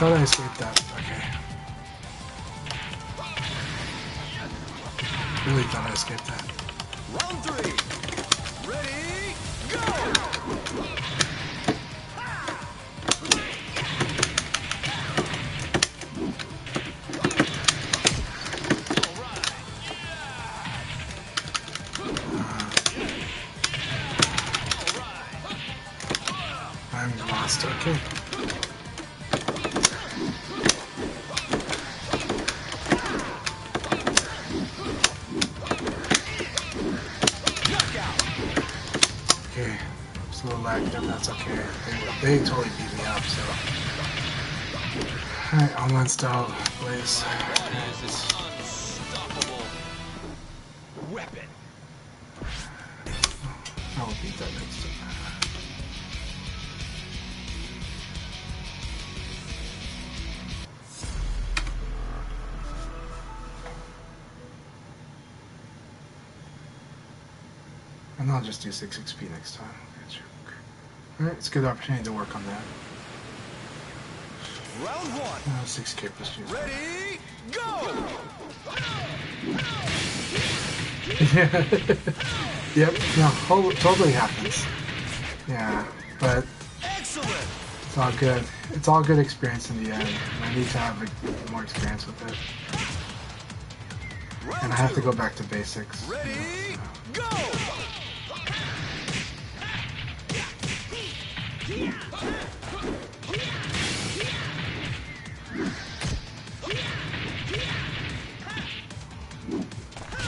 Speaker 1: Thought I escaped that. Okay. Really thought I escaped that.
Speaker 3: Round 3. Ready, go!
Speaker 1: Okay. Okay, it's a little laggy, but that's okay. They totally beat me up, so. Alright, online style blaze.
Speaker 3: Unstoppable weapon.
Speaker 1: I will beat that next time. And I'll just do 6 XP next time. Alright, it's a good opportunity to work on that.
Speaker 3: Round 1.
Speaker 1: 6k plus juice.
Speaker 3: Ready, go!
Speaker 1: Yep, no, totally happens. Yeah, but
Speaker 3: Excellent.
Speaker 1: it's all good. It's all good experience in the end. I need to have like, more experience with it.
Speaker 3: Round
Speaker 1: And I have to
Speaker 3: 2.
Speaker 1: go back to basics.
Speaker 3: Ready, go!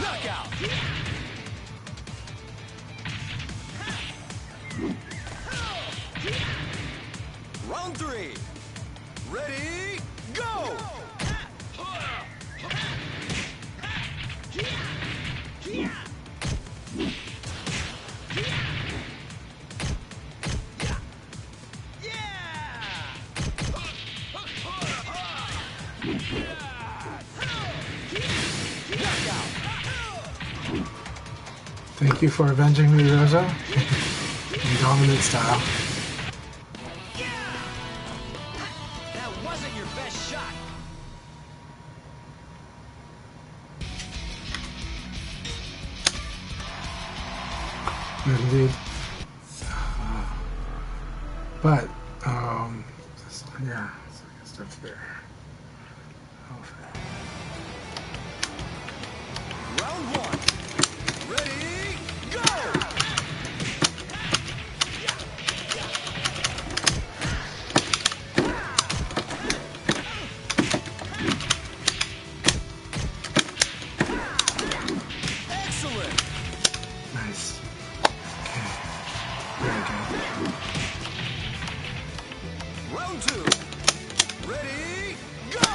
Speaker 3: Knockout. Round 3. Ready, go!
Speaker 1: Thank you for avenging me, Rosa. In dominant style.
Speaker 3: That wasn't your best shot.
Speaker 1: Indeed. But, yeah, stuff there.
Speaker 3: Round 1. Ready, go! Excellent.
Speaker 1: Nice. Okay. Very good.
Speaker 3: Round 2. Ready, go!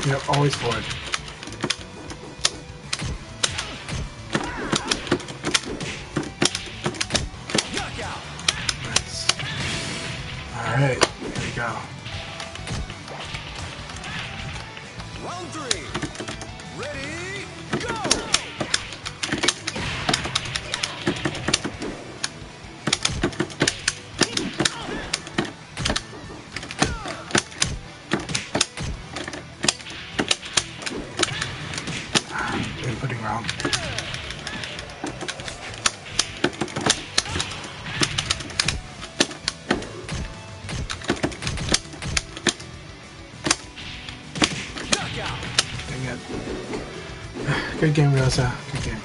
Speaker 1: Yep, always forward.
Speaker 3: Knockout.
Speaker 1: Nice. Alright, here we go.
Speaker 3: Round 3. Ready, go!
Speaker 1: Inputting round.
Speaker 3: Knockout.
Speaker 1: Dang it. Good game, Rosa. Good game.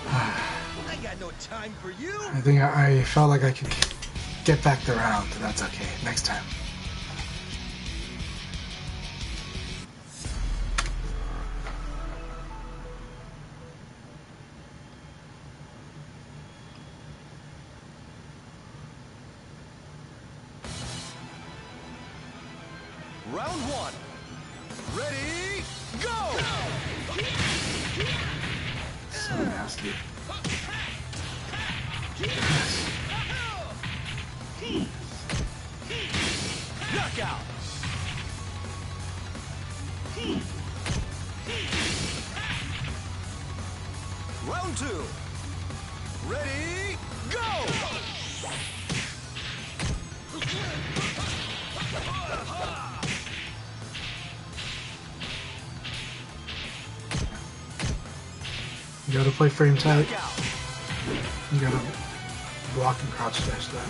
Speaker 3: I got no time for you.
Speaker 1: I think I felt like I could get back the round. That's okay. Next time.
Speaker 3: Round 1. Ready, go!
Speaker 1: So nasty.
Speaker 3: Knockout. Round 2. Ready, go!
Speaker 1: You gotta play frame tight.
Speaker 3: Knockout.
Speaker 1: You gotta block and crouch dash that.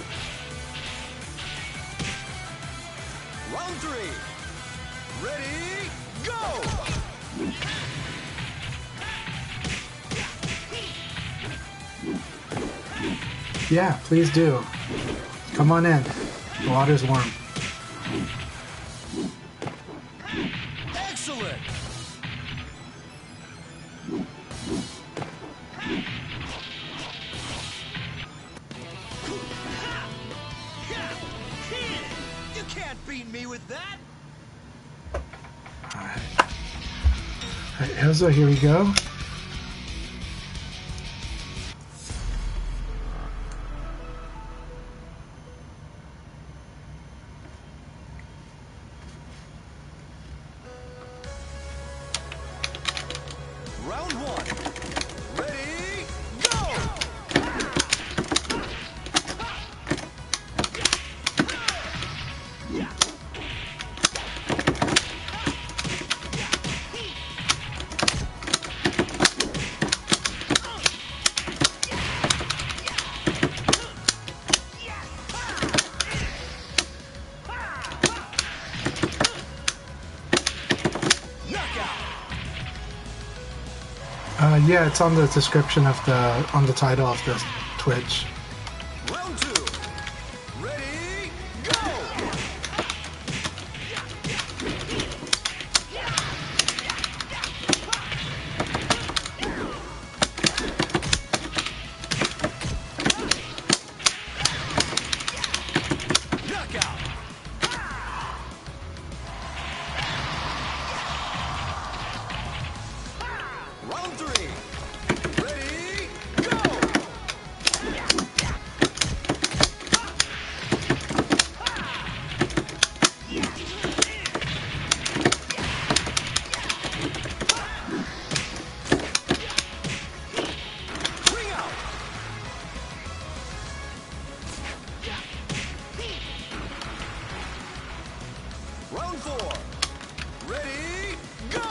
Speaker 3: Round 3. Ready, go!
Speaker 1: Yeah, please do. Come on in. The water's warm.
Speaker 3: Excellent! You can't beat me with that!
Speaker 1: Alright. Alright, Elzo, here we go.
Speaker 3: Round one. Ready, go!
Speaker 1: Yeah, it's on the description of on the title of the Twitch.
Speaker 3: Round two. Ready, go! Knockout! Round three. Ready, go! Ring out! Round four. Ready, go!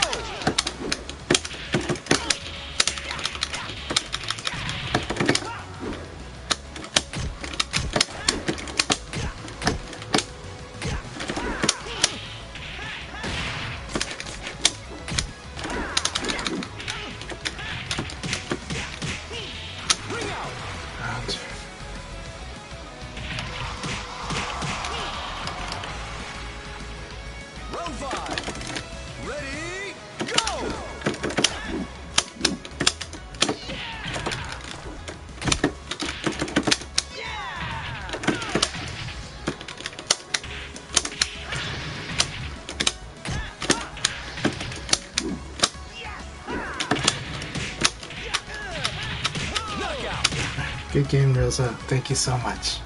Speaker 3: Ring out!
Speaker 1: And
Speaker 3: Round five. Ready, go! Knockout!
Speaker 1: good game, Rosa. Thank you so much.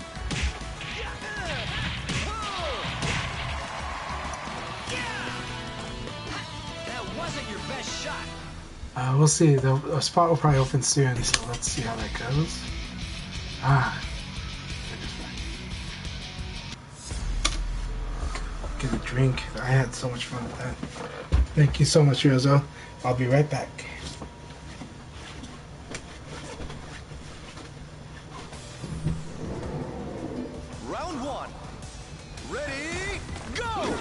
Speaker 3: That wasn't your best shot.
Speaker 1: We'll see. The spot will probably open soon, so let's see how that goes. Ah. Get a drink. I had so much fun with that. Thank you so much, Ryozo. I'll be right back.
Speaker 3: Round one. Ready, go!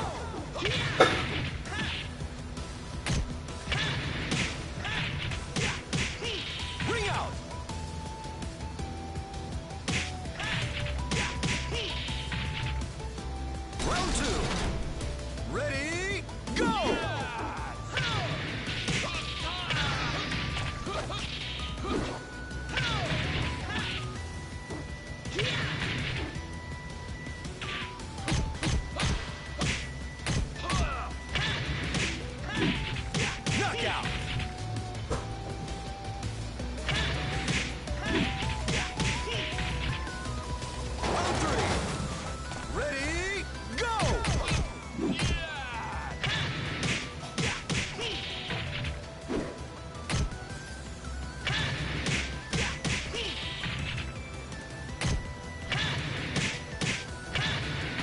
Speaker 3: Ring out! Round two. Ready, go! Knockout! Round three. Ready, go!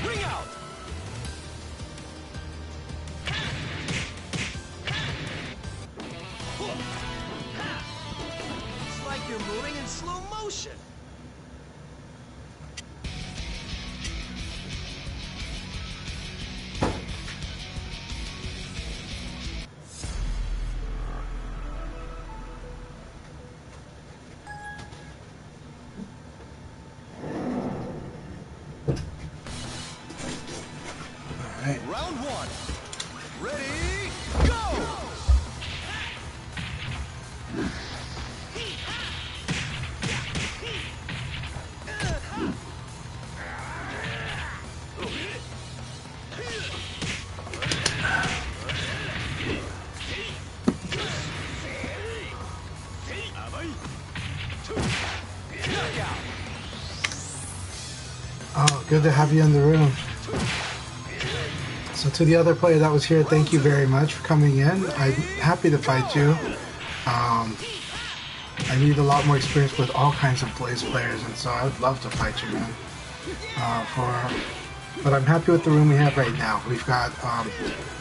Speaker 3: Ring out! It's like you're moving in slow motion. Round one. Ready, go!
Speaker 1: Oh, good to have you in the room. So to the other player that was here, thank you very much for coming in. I'm happy to fight you. I need a lot more experience with all kinds of Blaze players, and so I would love to fight you, man. But I'm happy with the room we have right now. We've got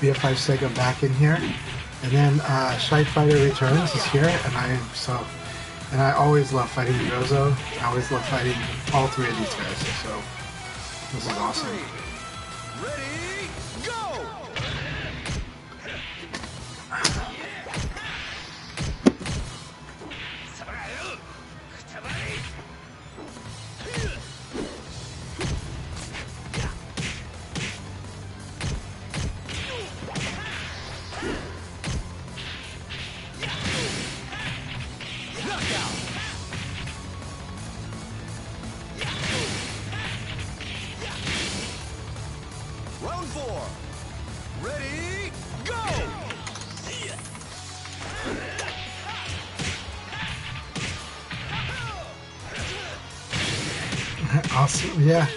Speaker 1: BF5 Sega back in here, and then ShightFighterReturns is here, and I always love fighting Ryozo. I always love fighting all three of these guys. So this is awesome.
Speaker 3: Ready, go! Round four. Ready, go!
Speaker 1: Awesome, yeah.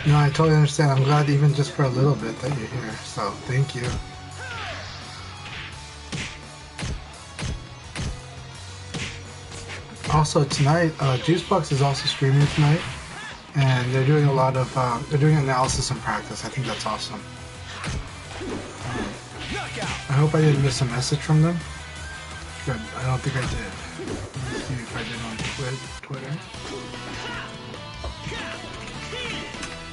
Speaker 1: No, I totally understand. I'm glad even just for a little bit that you're here. So thank you. Also tonight, Juicebox is also streaming tonight, and they're doing a lot of they're doing analysis and practice. I think that's awesome. I hope I didn't miss a message from them. Good. I don't think I did. Let me see if I did on Twitter.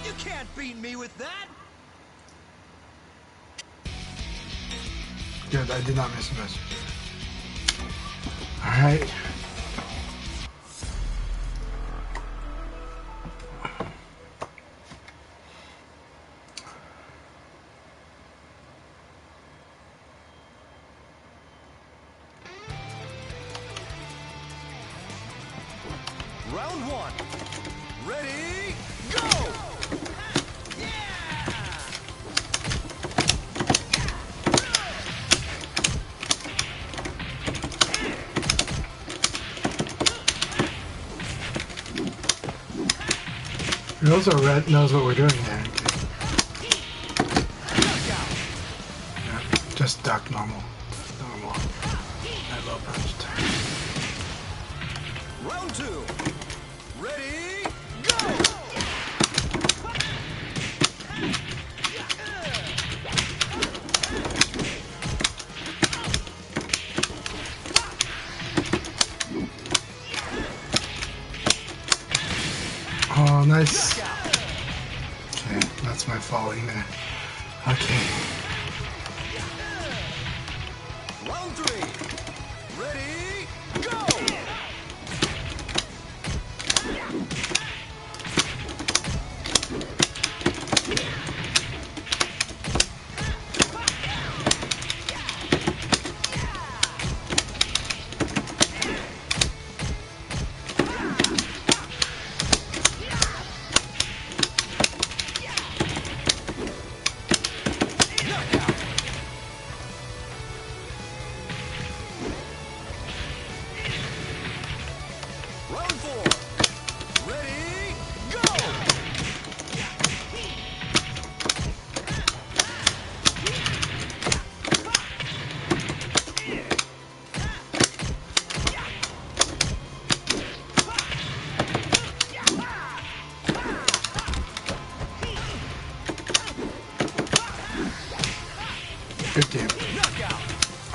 Speaker 3: You can't beat me with that.
Speaker 1: Good. I did not miss a message. All right.
Speaker 3: Round one. Ready, go!
Speaker 1: Red knows what we're doing there. Yeah, just duck normal. I low punched.
Speaker 3: Round two. Ready, go!
Speaker 1: Oh, nice. Okay, that's my falling there. Okay.
Speaker 3: Round three. Ready, go! Round four. Ready, go!
Speaker 1: Good game.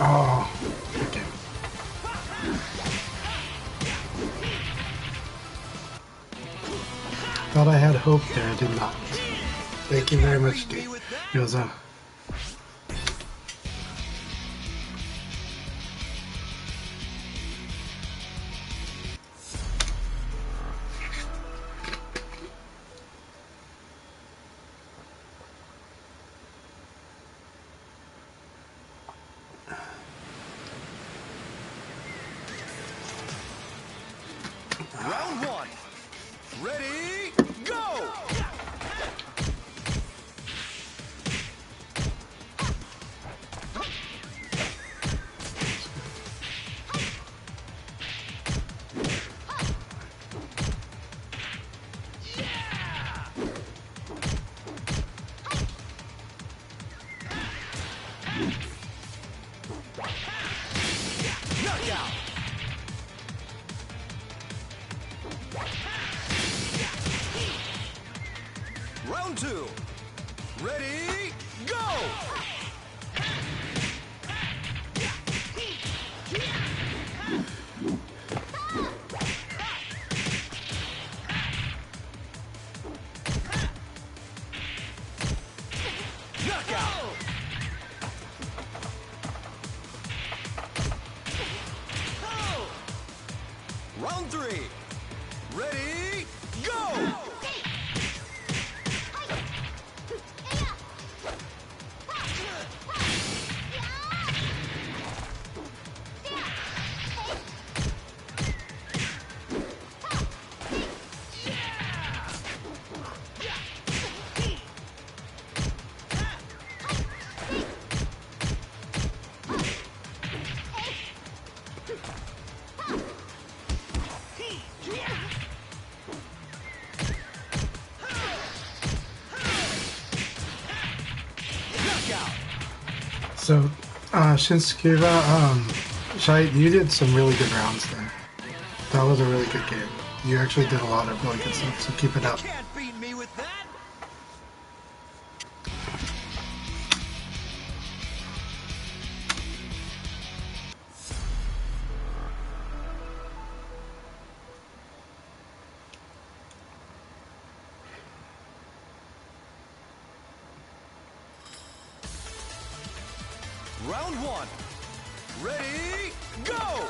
Speaker 1: Oh, good game. Thought I had hope there, I did not. Thank you very much, dude. Yoza.
Speaker 3: Round one. Ready, go! Knockout! Round two. Ready, go! Knockout! Round three. Ready, go!
Speaker 1: So, Shinsuke, Shite, you did some really good rounds there. That was a really good game. You actually did a lot of really good stuff, so keep it up.
Speaker 3: Can't beat me with that. Round one. Ready, go!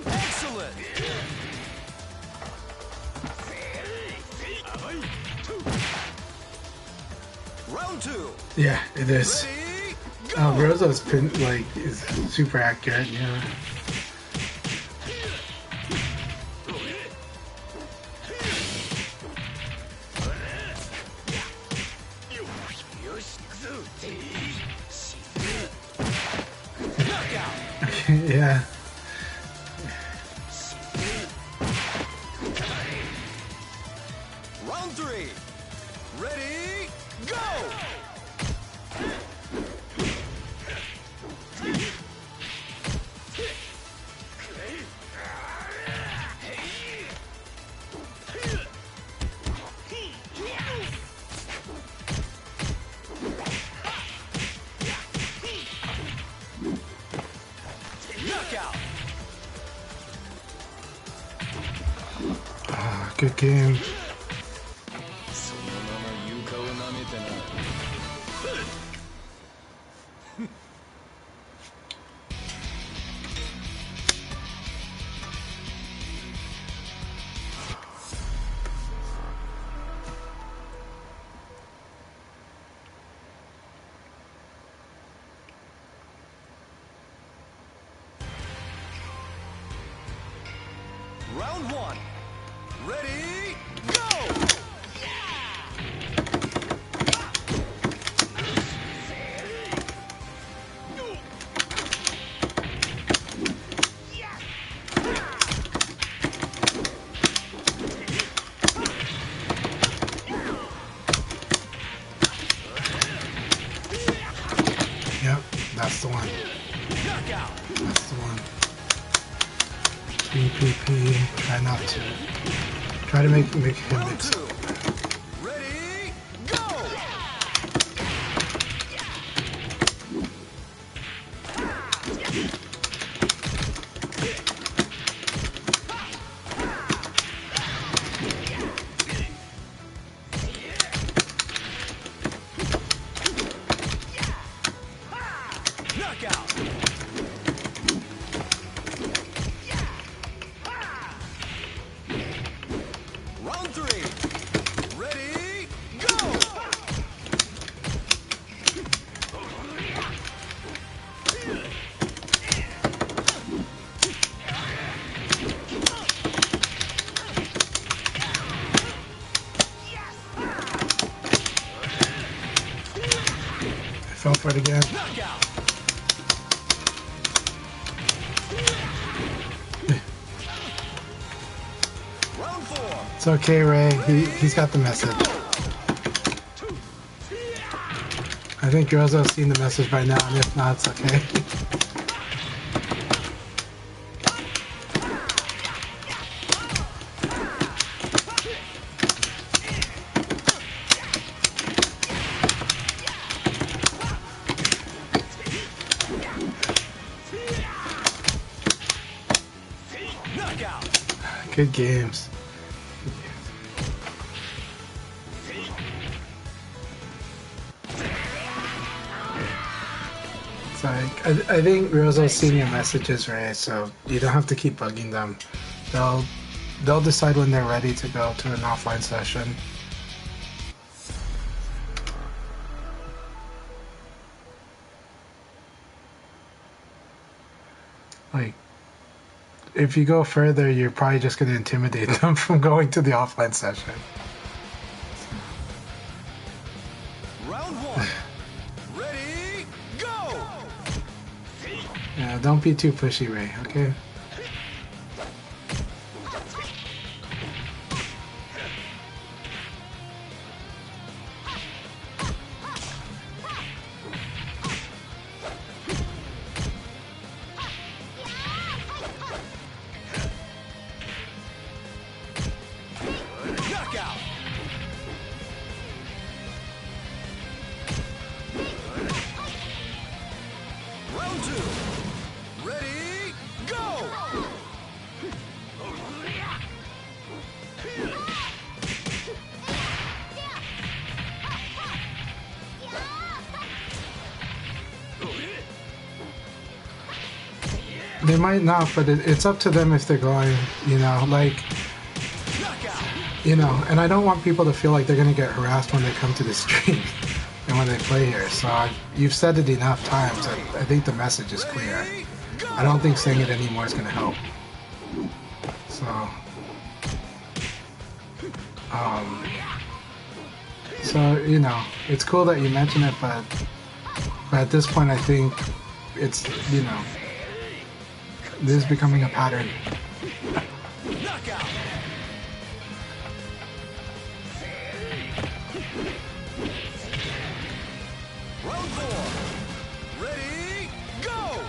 Speaker 3: Excellent! Round two.
Speaker 1: Yeah, it is.
Speaker 3: Ready, go!
Speaker 1: Rozo's pin, like, is super accurate, yeah. Yeah.
Speaker 3: Round three. Ready, go! Knockout!
Speaker 1: Ah, good game.
Speaker 3: Round one. Ready, go!
Speaker 1: Yep, that's the one.
Speaker 3: Knockout!
Speaker 1: That's the one. PPP. Try not to. Try to make him
Speaker 3: Round
Speaker 1: mix.
Speaker 3: two. Ready, go! Knockout! Round three. Ready, go!
Speaker 1: Fell for it again.
Speaker 3: Knockout. Round 4.
Speaker 1: It's okay, Ray. He's got the message. I think Ryozo's seen the message by now, and if not, it's okay. Good games. It's like, I think Ryozo's seen your messages, Ray, so you don't have to keep bugging them. They'll decide when they're ready to go to an offline session. Like, if you go further, you're probably just going to intimidate them from going to the offline session.
Speaker 3: Round 1. Ready, go!
Speaker 1: Yeah, don't be too pushy, Ray, okay?
Speaker 3: Knockout. Round 2. Ready, go!
Speaker 1: They might not, but it's up to them if they're going, you know, like,
Speaker 3: Knockout.
Speaker 1: you know, and I don't want people to feel like they're going to get harassed when they come to the stream and when they play here. So you've said it enough times that I think the message is clear.
Speaker 3: Ready, go!
Speaker 1: I don't think saying it anymore is going to help. So, you know, it's cool that you mention it, but at this point I think it's, you know, this is becoming a pattern.
Speaker 3: Knockout. Round 4. Ready, go!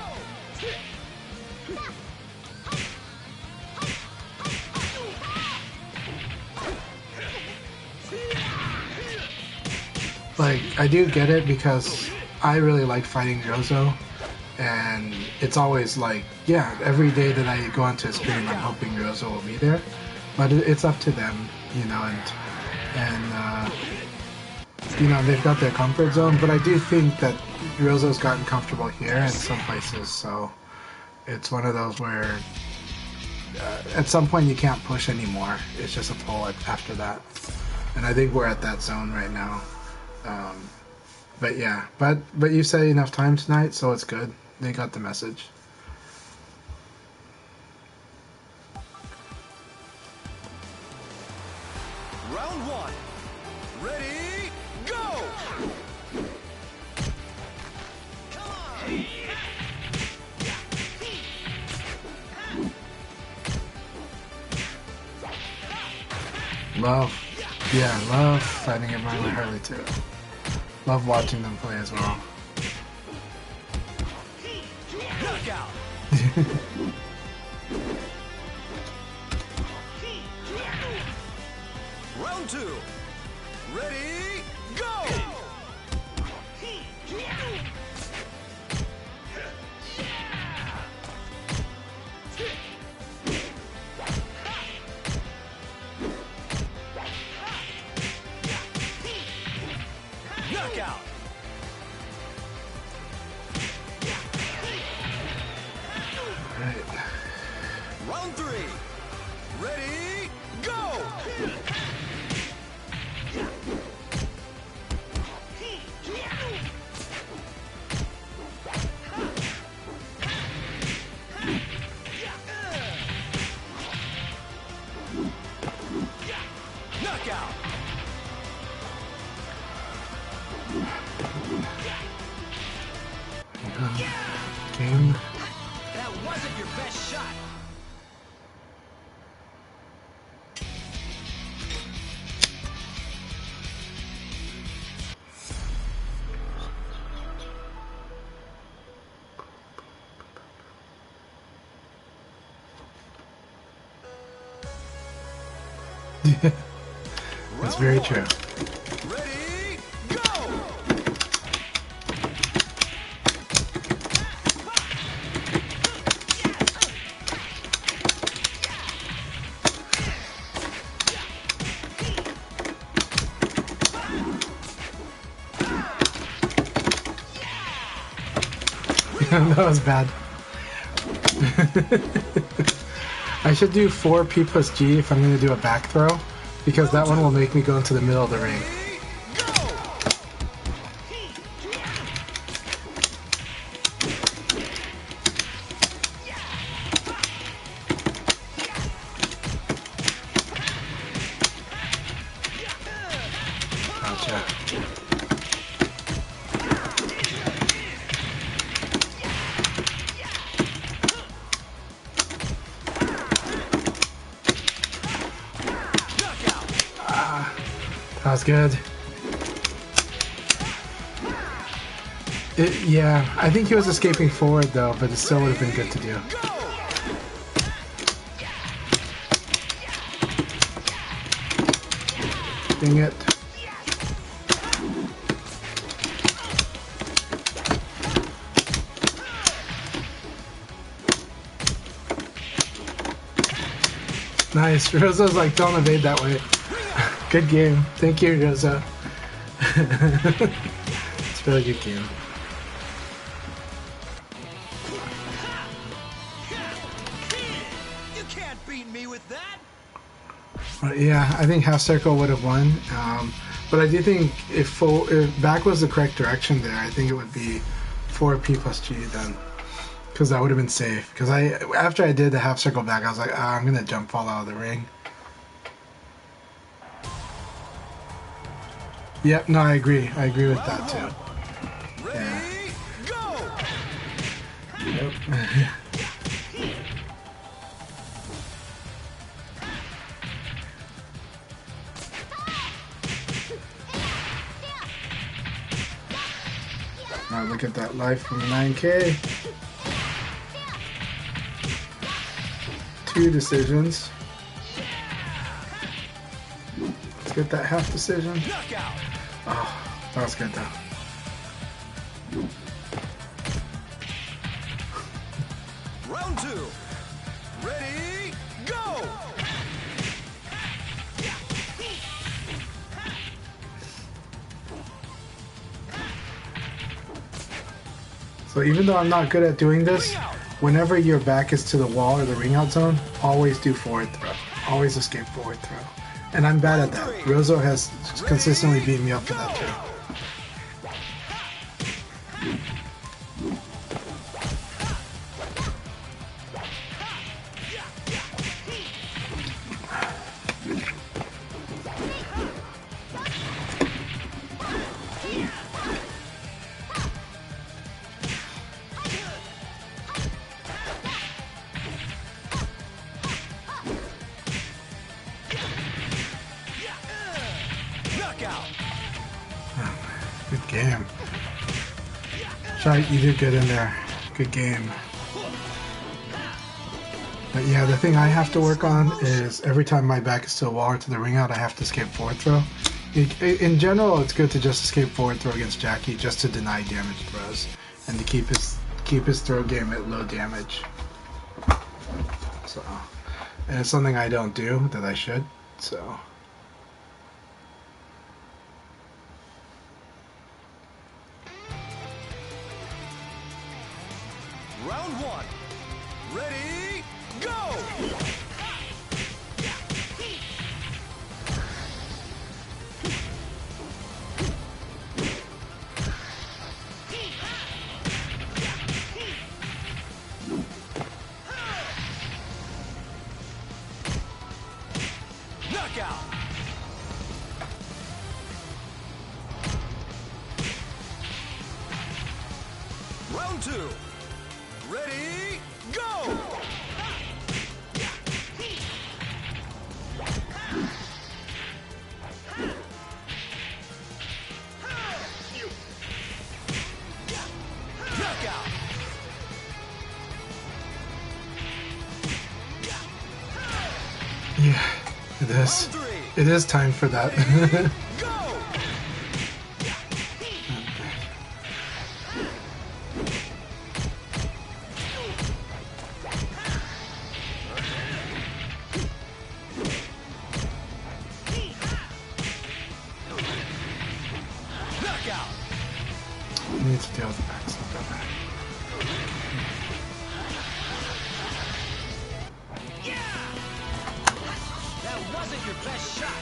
Speaker 1: Like, I do get it because I really like fighting Ryozo, and it's always like, yeah, every day that I go onto a stream, I'm hoping Ryozo will be there, but it's up to them, you know, and you know, they've got their comfort zone, but I do think that Ryozo's gotten comfortable here in some places, so it's one of those where at some point you can't push anymore. It's just a pull after that, and I think we're at that zone right now. But yeah, but you said enough time tonight, so it's good. They got the message.
Speaker 3: Round 1. Ready, go!
Speaker 1: Love fighting AdmiringMyHarley too. Love watching them play as well.
Speaker 3: Knockout. Round 2. Ready, go! Knockout.
Speaker 1: Right.
Speaker 3: Round 3. Ready, go! Knockout.
Speaker 1: Game.
Speaker 3: That wasn't your best shot.
Speaker 1: That's very true.
Speaker 3: Ready, go!
Speaker 1: That was bad. I should do 4 P plus G if I'm going to do a back throw, because that one will make me go into the middle of the ring. Gotcha. That was good. Yeah, I think he was escaping forward though, but it still would have been good to do. Dang it. Nice. Rozo's like, don't evade that way. Good game. Thank you, Rozo. It's a really good game.
Speaker 3: You can't beat me with that.
Speaker 1: But yeah, I think half circle would have won. But I do think if back was the correct direction there, I think it would be 4P plus G then. Because that would have been safe. Because after I did the half circle back, I was like, I'm going to jump fall out of the ring. Yep, no, I agree. I agree with that too. Yeah. Yep. Now look at that life from 9K. 2 decisions. Let's get that half decision. Oh, that was good though.
Speaker 3: Round 2. Ready, go!
Speaker 1: So even though I'm not good at doing this, whenever your back is to the wall or the ring out zone, always do forward throw. Always escape forward throw. And I'm bad at that. Rozo has consistently beat me up for that too. Good game. Shite, you did good in there. Good game. But yeah, the thing I have to work on is every time my back is to the wall or to the ring out, I have to escape forward throw. In general, it's good to just escape forward throw against Jackie just to deny damage throws and to keep his throw game at low damage. So, and it's something I don't do that I should. So.
Speaker 3: Round 1. Ready, go! Knockout! Round 2. Ready, go! Knockout!
Speaker 1: Yeah, it is. It is time for that.
Speaker 3: Go! Knockout!
Speaker 1: I need to deal with the back stuff.
Speaker 3: That wasn't your best shot.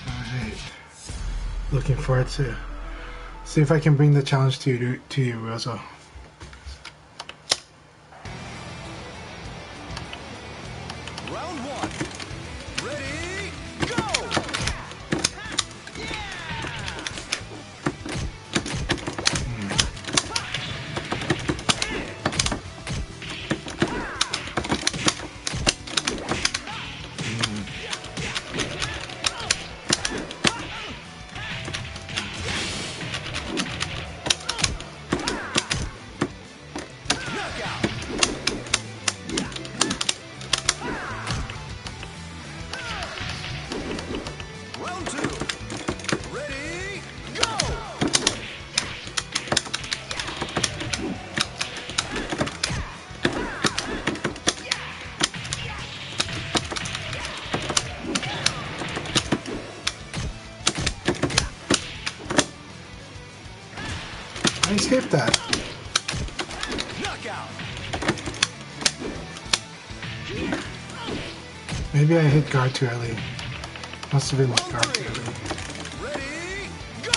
Speaker 1: Alright. Looking forward to see if I can bring the challenge to you, Rosa.
Speaker 3: Round 1. Ready, go! Knockout! Round 2. Ready, go!
Speaker 1: I escaped that.
Speaker 3: Knockout!
Speaker 1: Maybe I hit guard too early. Must have been
Speaker 3: Round
Speaker 1: guard too
Speaker 3: 3.
Speaker 1: early.
Speaker 3: Ready, go!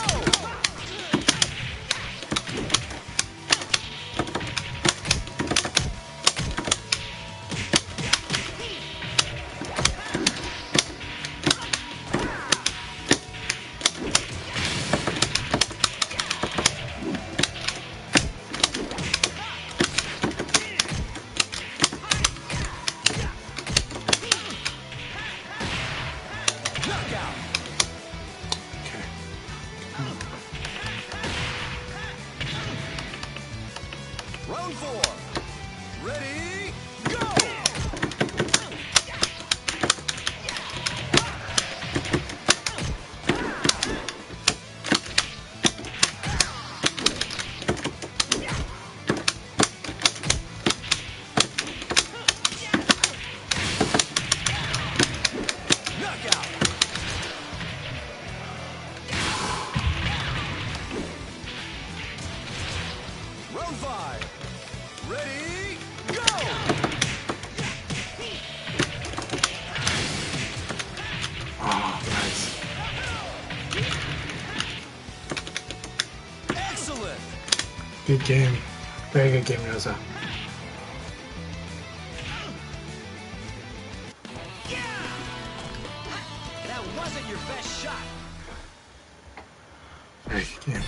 Speaker 3: Knockout!
Speaker 1: Okay.
Speaker 3: Round 4. Ready, go! Knockout! Round 5. Ready, go!
Speaker 1: Oh, nice.
Speaker 3: Excellent!
Speaker 1: Good game. Very good game, Rosa.
Speaker 3: That wasn't your best shot.
Speaker 1: Very good game.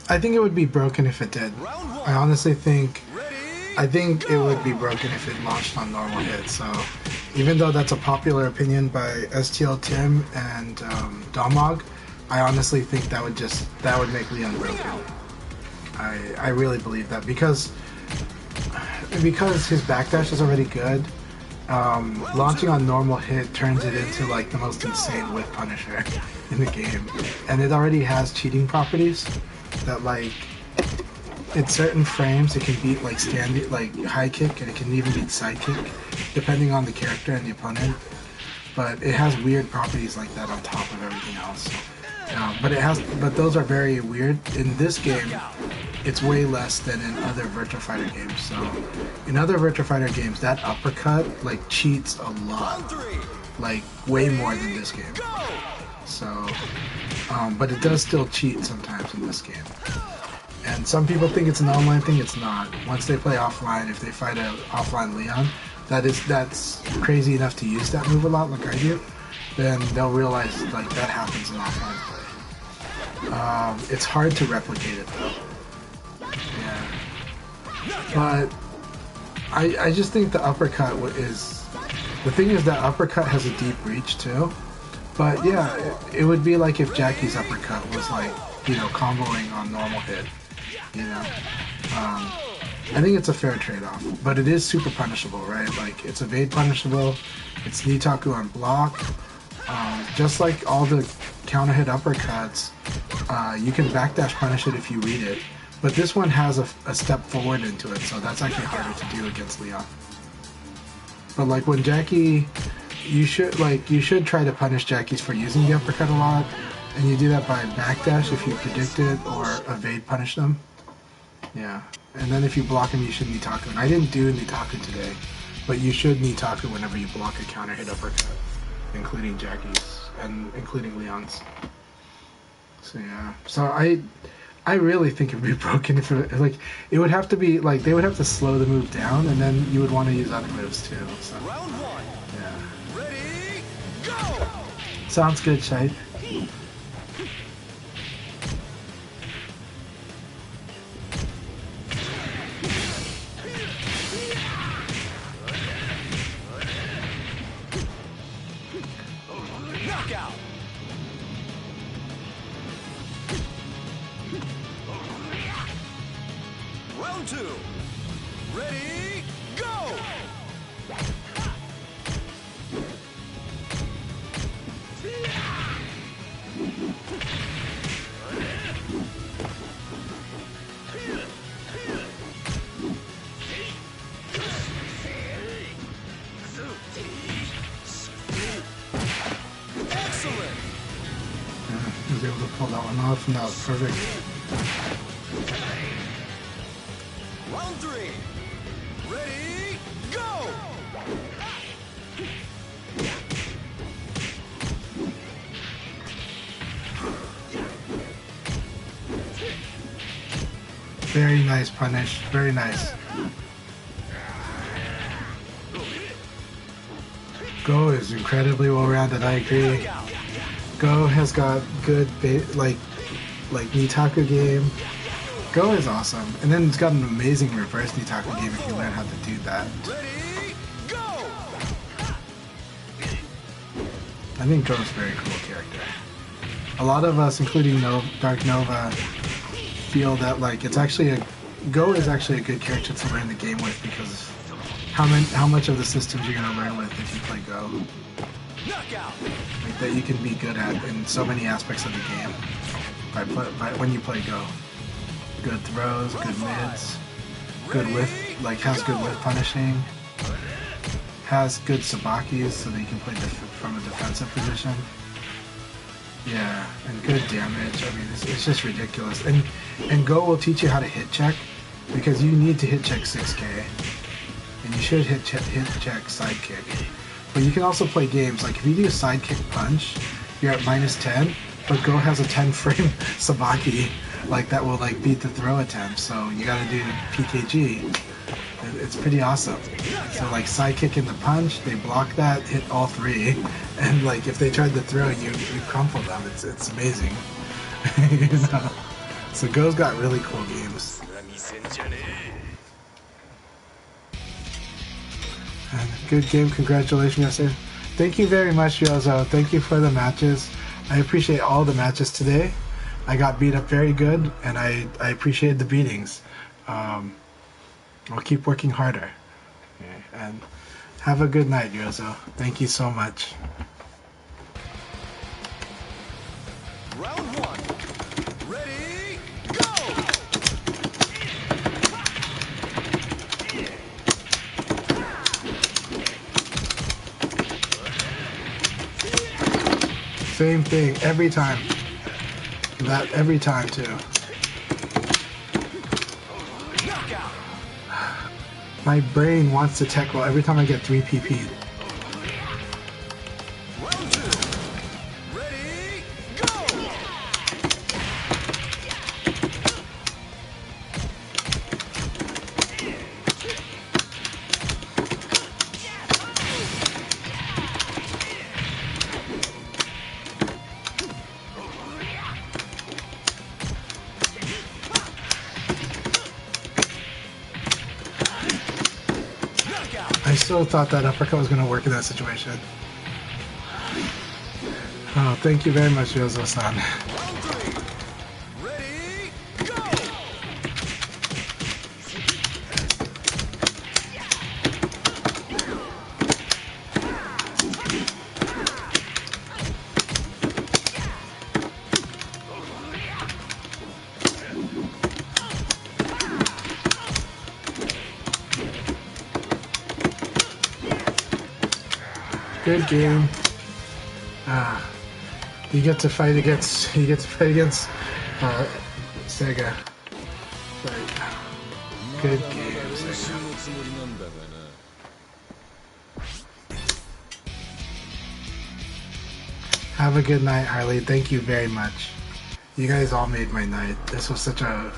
Speaker 1: I think it would be broken if it did.
Speaker 3: Round 1.
Speaker 1: I honestly think
Speaker 3: Ready,
Speaker 1: it would be broken if it launched on normal hit. So even though that's a popular opinion by STL Tim and Domog, I honestly think that would make Leon broken. I really believe that because his backdash is already good. Launching on normal hit turns it into like the most insane whip punisher in the game, and it already has cheating properties that like in certain frames it can beat like standing like high kick, and it can even beat side kick depending on the character and the opponent. But it has weird properties like that on top of everything else. But those are very weird. In this game, it's way less than in other Virtua Fighter games. So in other Virtua Fighter games, that uppercut like cheats a lot.
Speaker 3: round 3.
Speaker 1: like way more than this game. So, but it does still cheat sometimes in this game. And some people think it's an online thing. It's not. Once they play offline, if they fight an offline Leon, that's crazy enough to use that move a lot, like I do, then they'll realize like that happens in offline play. It's hard to replicate it though. Yeah. But I just think the uppercut is... The thing is that uppercut has a deep reach too. But yeah, it would be like if Jackie's uppercut was like, you know, comboing on normal hit. You know? I think it's a fair trade-off. But it is super punishable, right? Like, it's evade punishable, it's Nitaku on block. Just like all the counter hit uppercuts, you can backdash punish it if you read it. But this one has a step forward into it, so that's actually harder to do against Leon. But like when Jackie, you should try to punish Jackies for using the uppercut a lot, and you do that by backdash if you predict it, or evade punish them. Yeah, and then if you block him, you should Nitaku. And I didn't do Nitaku today, but you should Nitaku whenever you block a counter hit uppercut, including Jackie's and including Leon's. So yeah, so I really think it would be broken if it, like, it would have to be like they would have to slow the move down, and then you would want to use other moves too. So
Speaker 3: Round one.
Speaker 1: yeah.
Speaker 3: Ready, go!
Speaker 1: Sounds good, Shight.
Speaker 3: Knockout. Round two. Ready, go! Excellent.
Speaker 1: Yeah, I was able to pull that one off, and that was perfect.
Speaker 3: Round three. Ready, go!
Speaker 1: Very nice punish. Very nice. Go is incredibly well-rounded. I agree. Go has got good like Nitaku game. Go is awesome, and then it's got an amazing reverse Nitaku game if you learn how to do that.
Speaker 3: Ready, go!
Speaker 1: I think Go is a very cool character. A lot of us, including Dark Nova, feel that like it's actually Go is actually a good character to learn the game with because of how much of the systems you're gonna learn with if you play Go.
Speaker 3: Knockout.
Speaker 1: Like that you can be good at in so many aspects of the game when you play Go. Good throws, good mids, good whiff, like has good whiff punishing, has good sabakis so that you can play from a defensive position. Yeah, and good damage. I mean, it's just ridiculous. And Go will teach you how to hit check because you need to hit check 6K, and you should hit check sidekick. But you can also play games like if you do sidekick punch, you're at -10, but Go has a 10 frame sabaki. Like that will like beat the throw attempt, so you gotta do PKG. It's pretty awesome. So like sidekick and the punch, they block that, hit all three, and like if they tried to throw, you crumple them. It's amazing. You know? So Go's got really cool games. And good game, congratulations, yesterday. Thank you very much, Ryozo. Thank you for the matches. I appreciate all the matches today. I got beat up very good, and I appreciate the beatings. I'll keep working harder. Okay, and have a good night, Ryozo. Thank you so much.
Speaker 3: Round one. Ready, go!
Speaker 1: Same thing every time. That every time too. My brain wants to tech roll every time I get 3 PP. I still thought that uppercut was going to work in that situation. Oh, thank you very much, Yozo-san.
Speaker 3: Ready, go!
Speaker 1: Good game. You get to fight against Sega. Right. Good game, Sega. Have a good night, Harley. Thank you very much. You guys all made my night. This was such a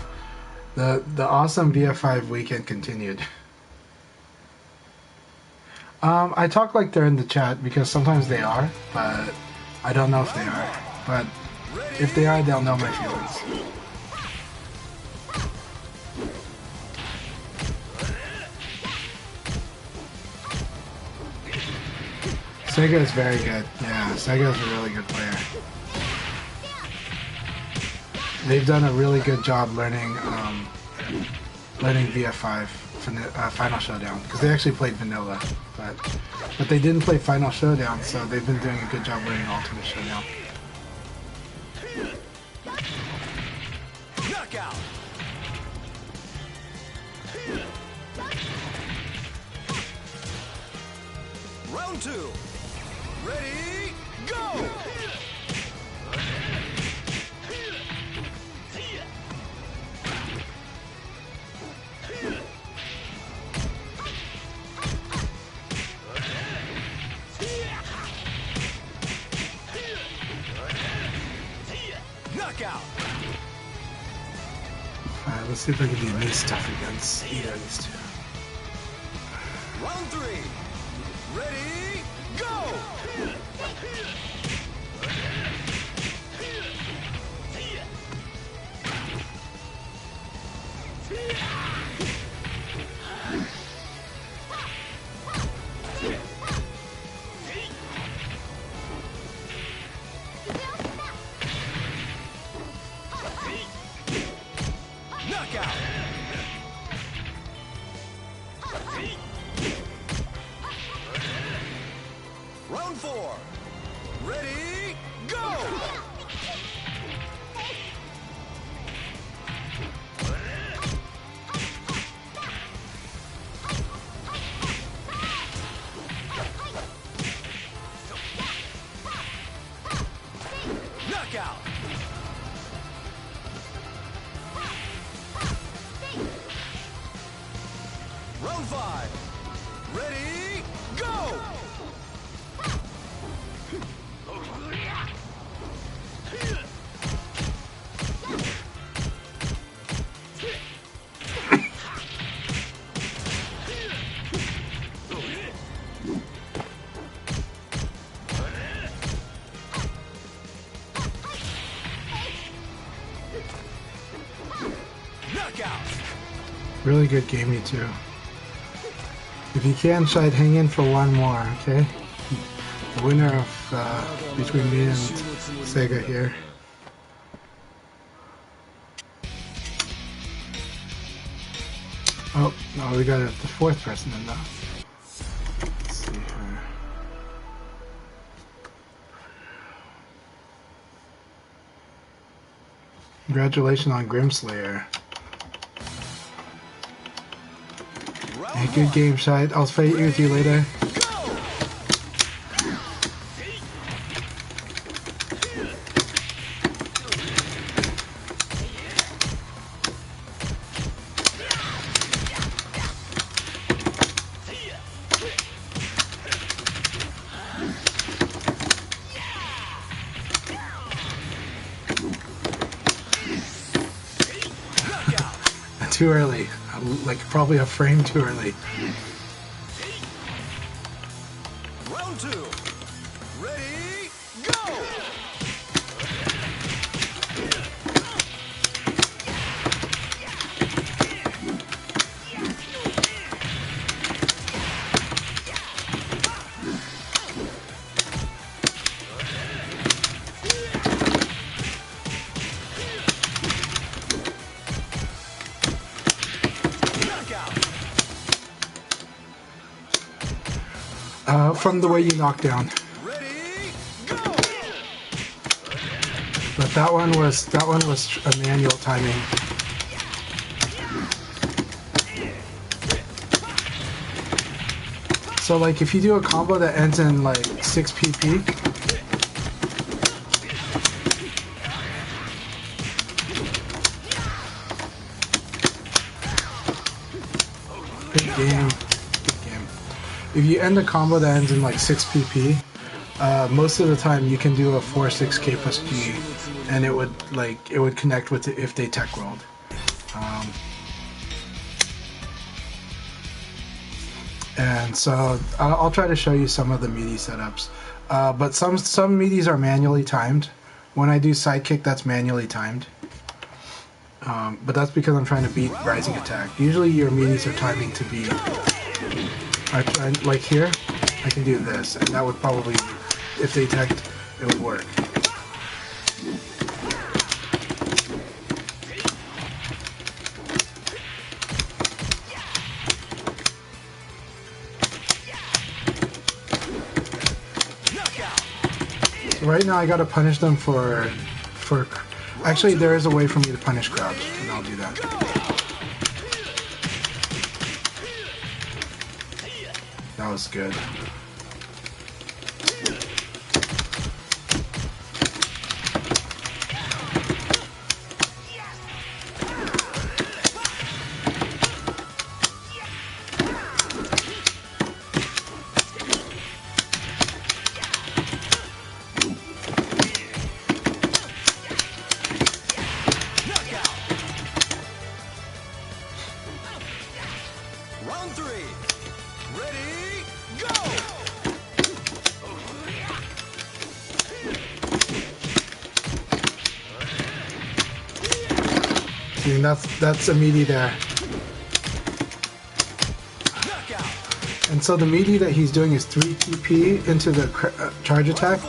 Speaker 1: the awesome BF5 weekend continued. I talk like they're in the chat because sometimes they are, but I don't know if they are. But if they are, they'll know my feelings. Sega is very good. Yeah, Sega is a really good player. They've done a really good job learning VF5 Final Showdown, because they actually played Vanilla, but they didn't play Final Showdown, so they've been doing a good job learning Ultimate Showdown.
Speaker 3: Knockout! Round 2. Ready, go! Knockout!
Speaker 1: Alright, let's see if I can do new stuff against either of these two.
Speaker 3: Round 3. Ready, go! Knockout! Round 4. Ready, go! Knockout! Round 5. Ready, go! Knockout!
Speaker 1: Really good game, you two. If you can, Shide, hang in for one more, okay? The winner of between me and Sega here. Oh, no, we got the fourth person in now. Let's see here. Congratulations on Grimslayer. Hey, good game, Shide. I'll fight with you later. Too early. Like, probably a frame too early.
Speaker 3: Round 2. Ready, go!
Speaker 1: From the way you knock down. But that one was a manual timing. So like if you do a combo that ends in like 6 PP, Big game. If you end a combo that ends in like 6 PP, most of the time you can do a 4-6K plus G, and it would connect with it if they tech rolled. And so I'll try to show you some of the meaty setups, but some meaties are manually timed. When I do sidekick, that's manually timed. But that's because I'm trying to beat rising attack. Usually your meaties are timing to beat. Like here, I can do this, and that would probably, if they teched, it would work. So right now I gotta punish them for. Actually, there is a way for me to punish crouch, and I'll do that. That was good. That's a meaty there. And so the meaty that he's doing is 3 TP into the charge attack,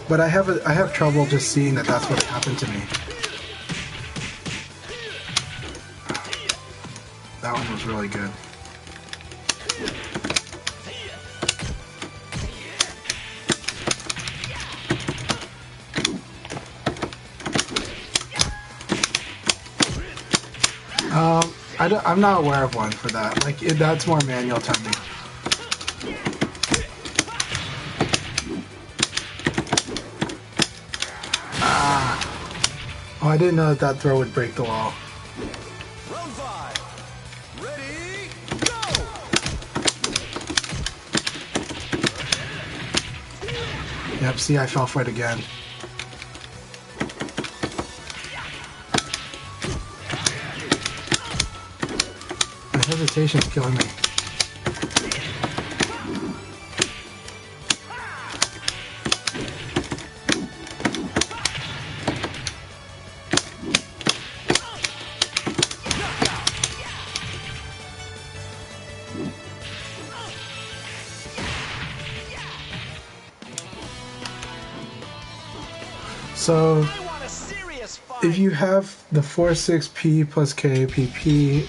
Speaker 1: but I have trouble just seeing that that's what happened to me. That one was really good. I'm not aware of one for that. Like, that's more manual timing. Oh, I didn't know that throw would break the wall.
Speaker 3: Round 5. Ready, go!
Speaker 1: Yep, see, I fell for it again. Hesitation's killing me. So, if you have the 4-6P plus KPP,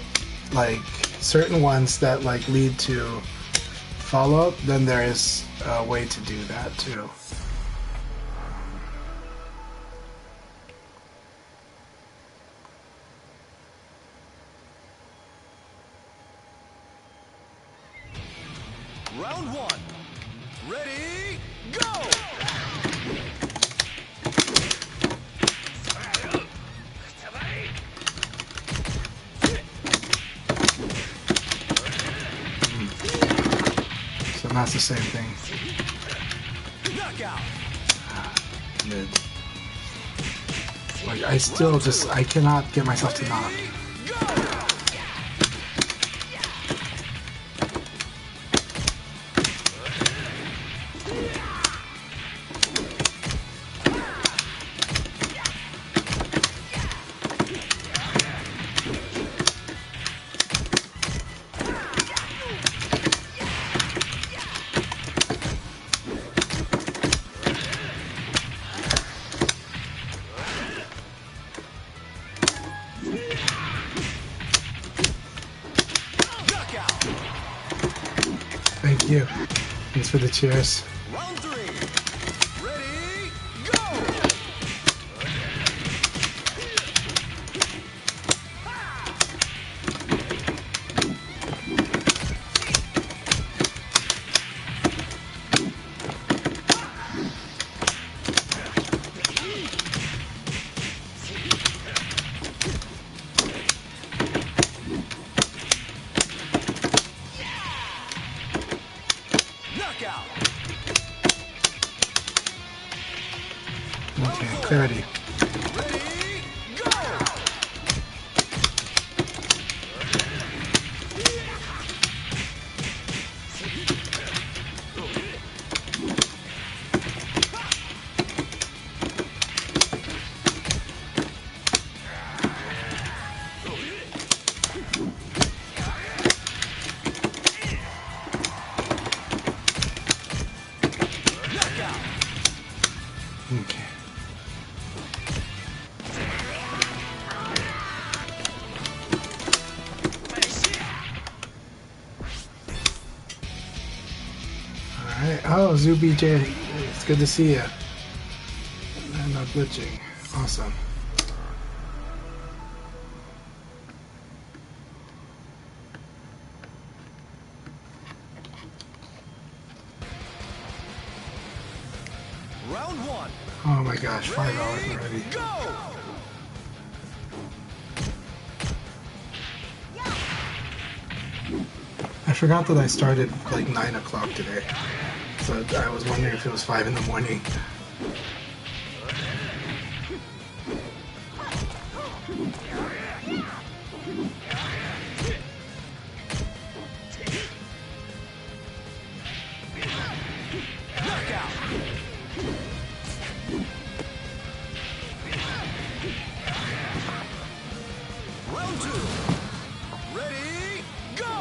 Speaker 1: like certain ones that like lead to follow-up, then there is a way to do that too.
Speaker 3: Round 1. Ready, go!
Speaker 1: So that's the same thing.
Speaker 3: Knockout.
Speaker 1: Mid. Like I cannot get myself to knock. Thank you. Thanks for the cheers.
Speaker 3: Round 3. Ready, go! Knockout.
Speaker 1: Okay, clarity.
Speaker 3: Ready, go! Knockout.
Speaker 1: Okay. Alright. Oh, zoo-bjj. It's good to see you. And NoGlitching. Awesome.
Speaker 3: Round 1.
Speaker 1: Oh my gosh, $5
Speaker 3: Ready,
Speaker 1: already.
Speaker 3: go!
Speaker 1: I forgot that I started like 9 o'clock today. So I was wondering if it was 5 in the morning.
Speaker 3: Knockout. Round 2. Ready, go!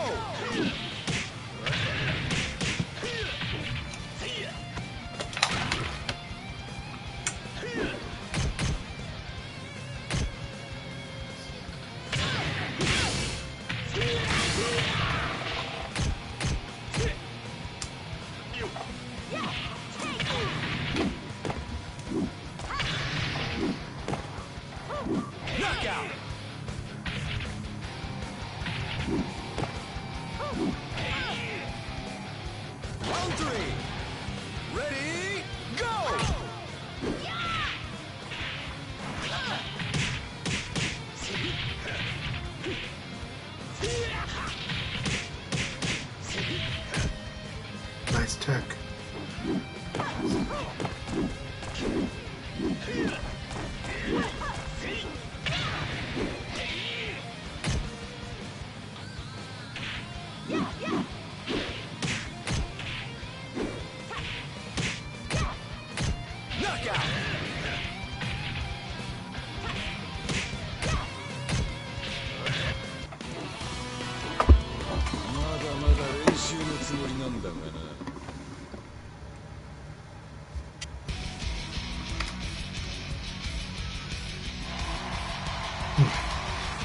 Speaker 3: Knockout. Round 3. Ready, go!
Speaker 1: Nice tech.
Speaker 3: Knockout.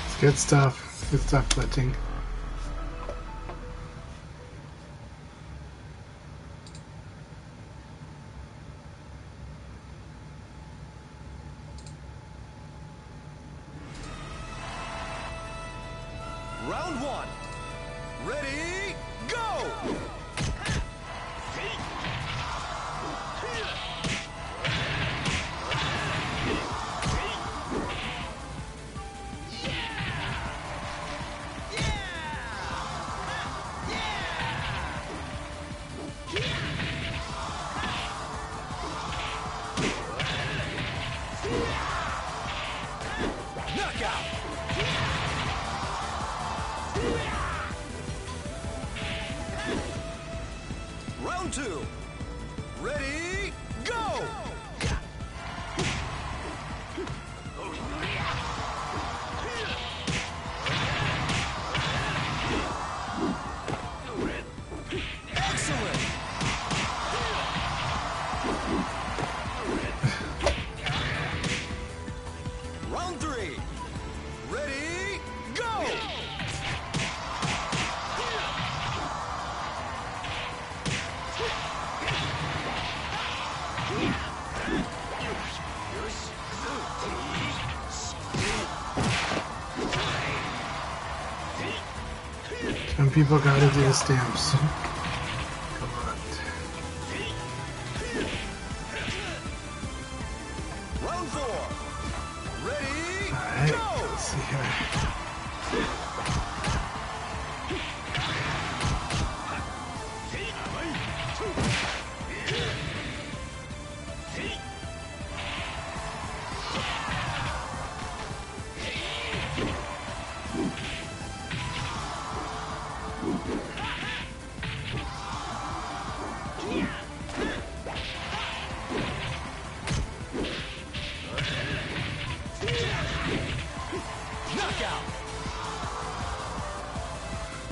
Speaker 1: It's good stuff. Good stuff, glitching.
Speaker 3: Round 1. Ready, go! Knockout. Round 2. Ready, go! Excellent. Round 3. Ready, go!
Speaker 1: people gotta do the stamps. Come on.
Speaker 3: Round 4. Ready?
Speaker 1: Alright,
Speaker 3: Go!
Speaker 1: let's see here.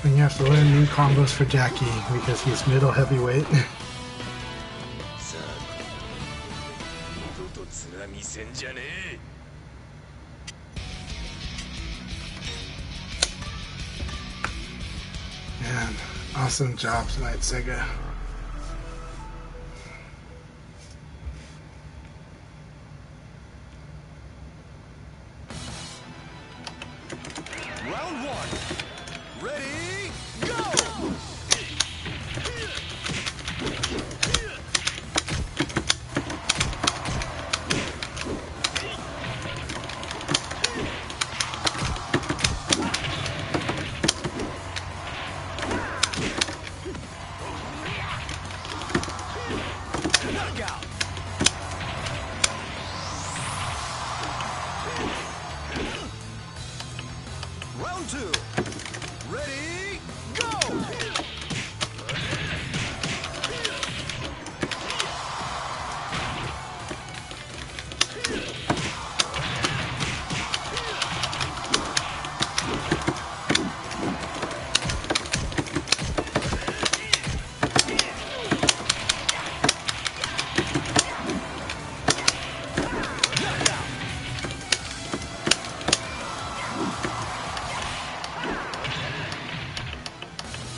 Speaker 1: And you have to learn new combos for Jackie because he's middle heavyweight.
Speaker 3: さあ、二度とつらみせんじゃねえ。
Speaker 1: Man, awesome job tonight, Sega.
Speaker 3: Round 1. Ready? Go! Knockout! Round 2. Ready? Go!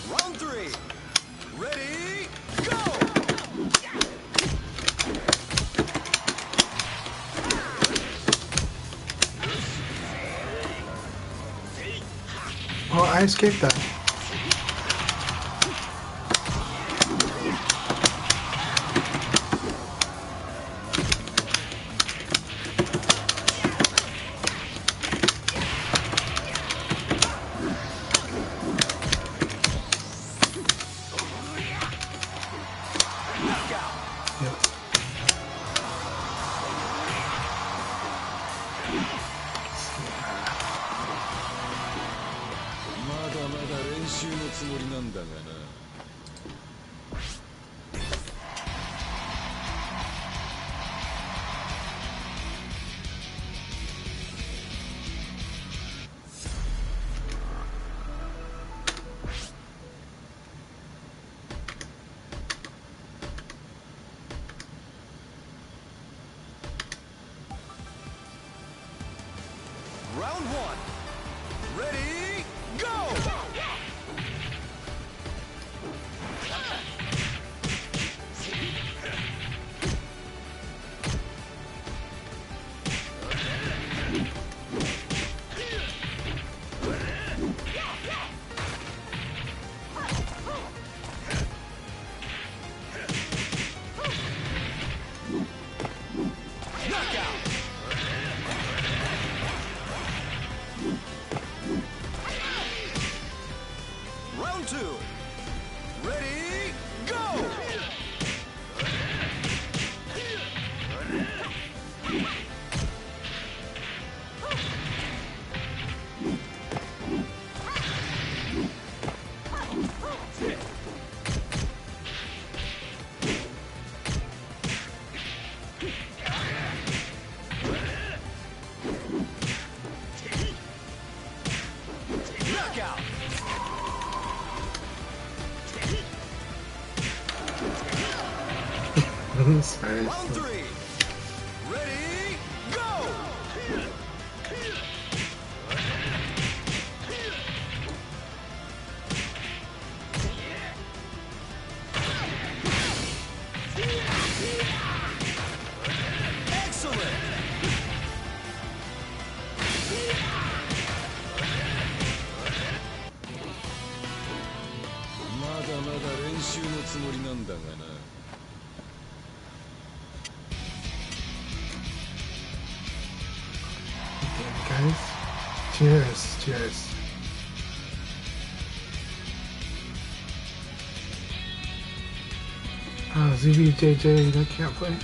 Speaker 3: Round 3. Ready? Go!
Speaker 1: Oh, I escaped that.
Speaker 3: Knockout!
Speaker 1: Yep.
Speaker 3: Round 1. Ready? Go! Knockout! Round 2. Ready? Go! Knockout!
Speaker 1: Sorry.
Speaker 3: Round 3. Ready? Go! Excellent!
Speaker 5: 한다면은
Speaker 1: Okay, guys. Cheers, cheers. zoo-bjj, that can't play.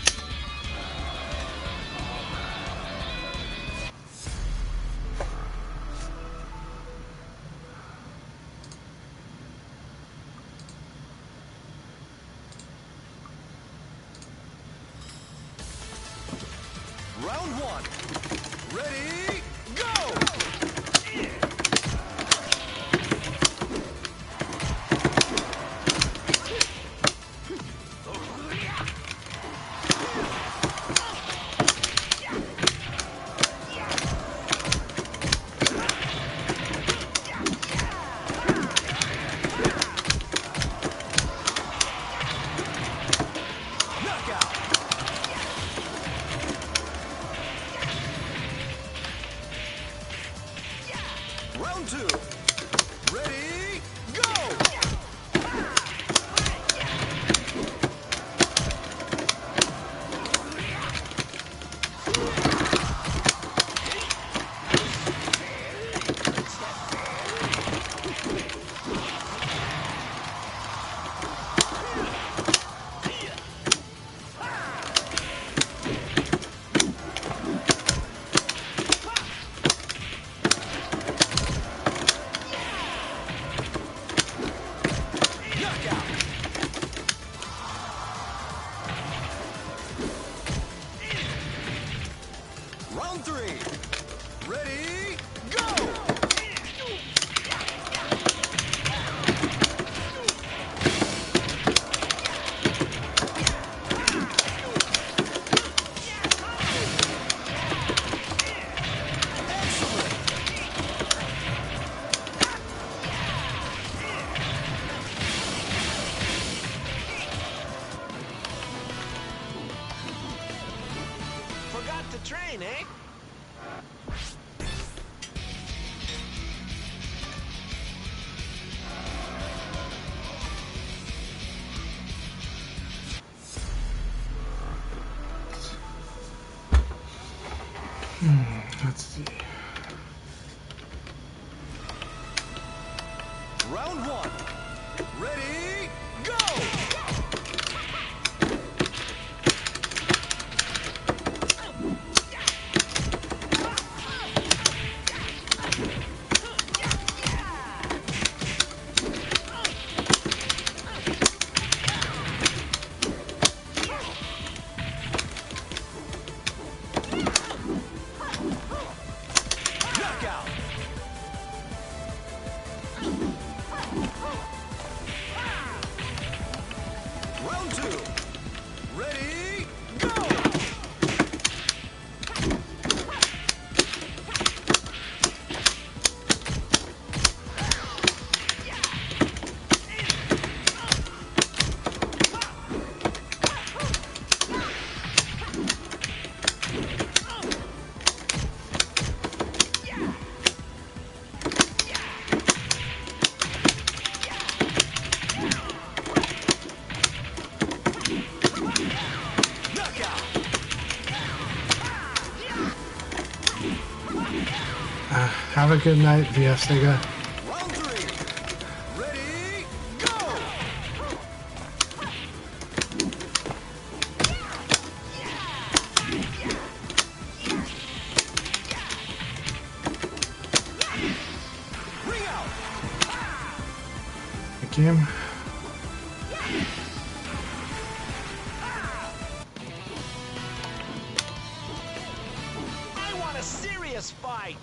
Speaker 3: Round one. Ready, go! Round two. Ready, go! Round three. Ready, go! Forgot the train, eh?
Speaker 1: Let's see.
Speaker 3: Round one. Ready, go! Knockout! Round two. Ready, go! Knockout!
Speaker 1: Have a good night, VF Sega.
Speaker 3: Round three. Ready, go! Ring out!
Speaker 1: Thank you.
Speaker 3: I want a serious fight!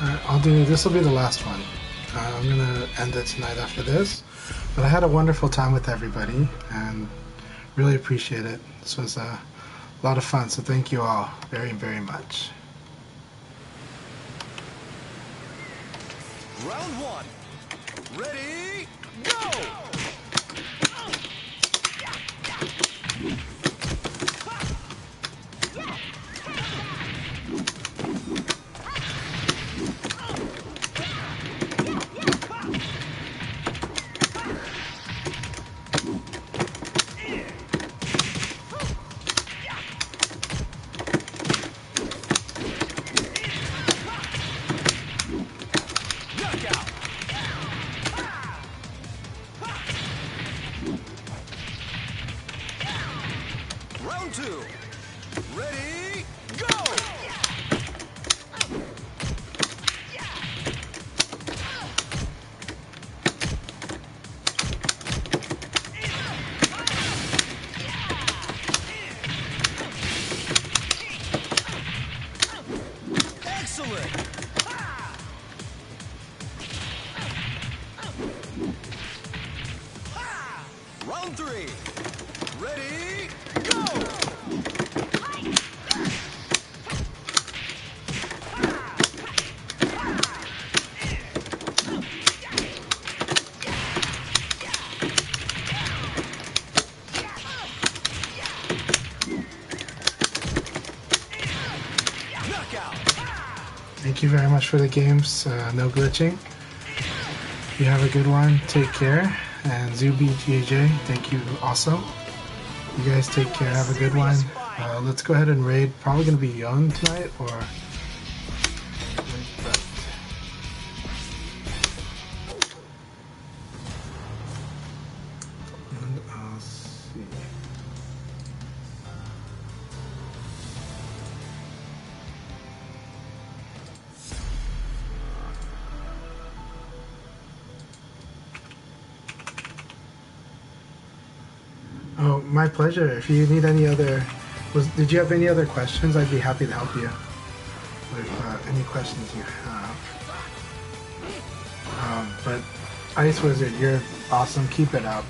Speaker 1: Alright, this will be the last one. I'm gonna end it tonight after this. But I had a wonderful time with everybody and really appreciate it. This was a lot of fun, so thank you all very, very much.
Speaker 3: Round one. Ready, go! Round 2. Ready, go! Excellent! Round 3. Ready, go! Knockout!
Speaker 1: Thank you very much for the games, no glitching. You have a good one, take care. And zoo-bjj, thank you also. You guys take care, have a good one. Let's go ahead and raid. Probably going to be Young tonight, or... And I'll see. Oh, my pleasure. If you need any other... Did you have any other questions? I'd be happy to help you with any questions you have. But Ice Wizard, you're awesome. Keep it up.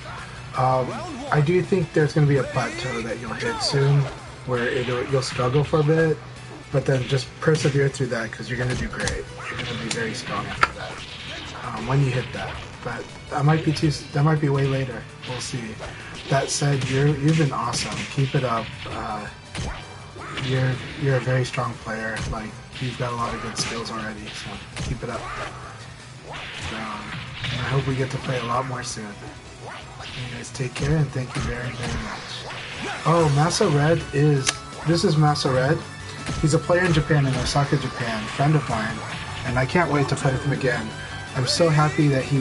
Speaker 1: I do think there's going to be a plateau that you'll hit soon where you'll struggle for a bit, but then just persevere through that because you're going to do great. You're going to be very strong after that when you hit that. But that might be way later. We'll see. That said, you've been awesome. Keep it up. You're a very strong player. Like, you've got a lot of good skills already. So keep it up. And I hope we get to play a lot more soon. You guys take care and thank you very, very much. Oh, MasaRED this is MasaRED. He's a player in Japan, in Osaka, Japan, friend of mine, and I can't wait to play with him again. I'm so happy that he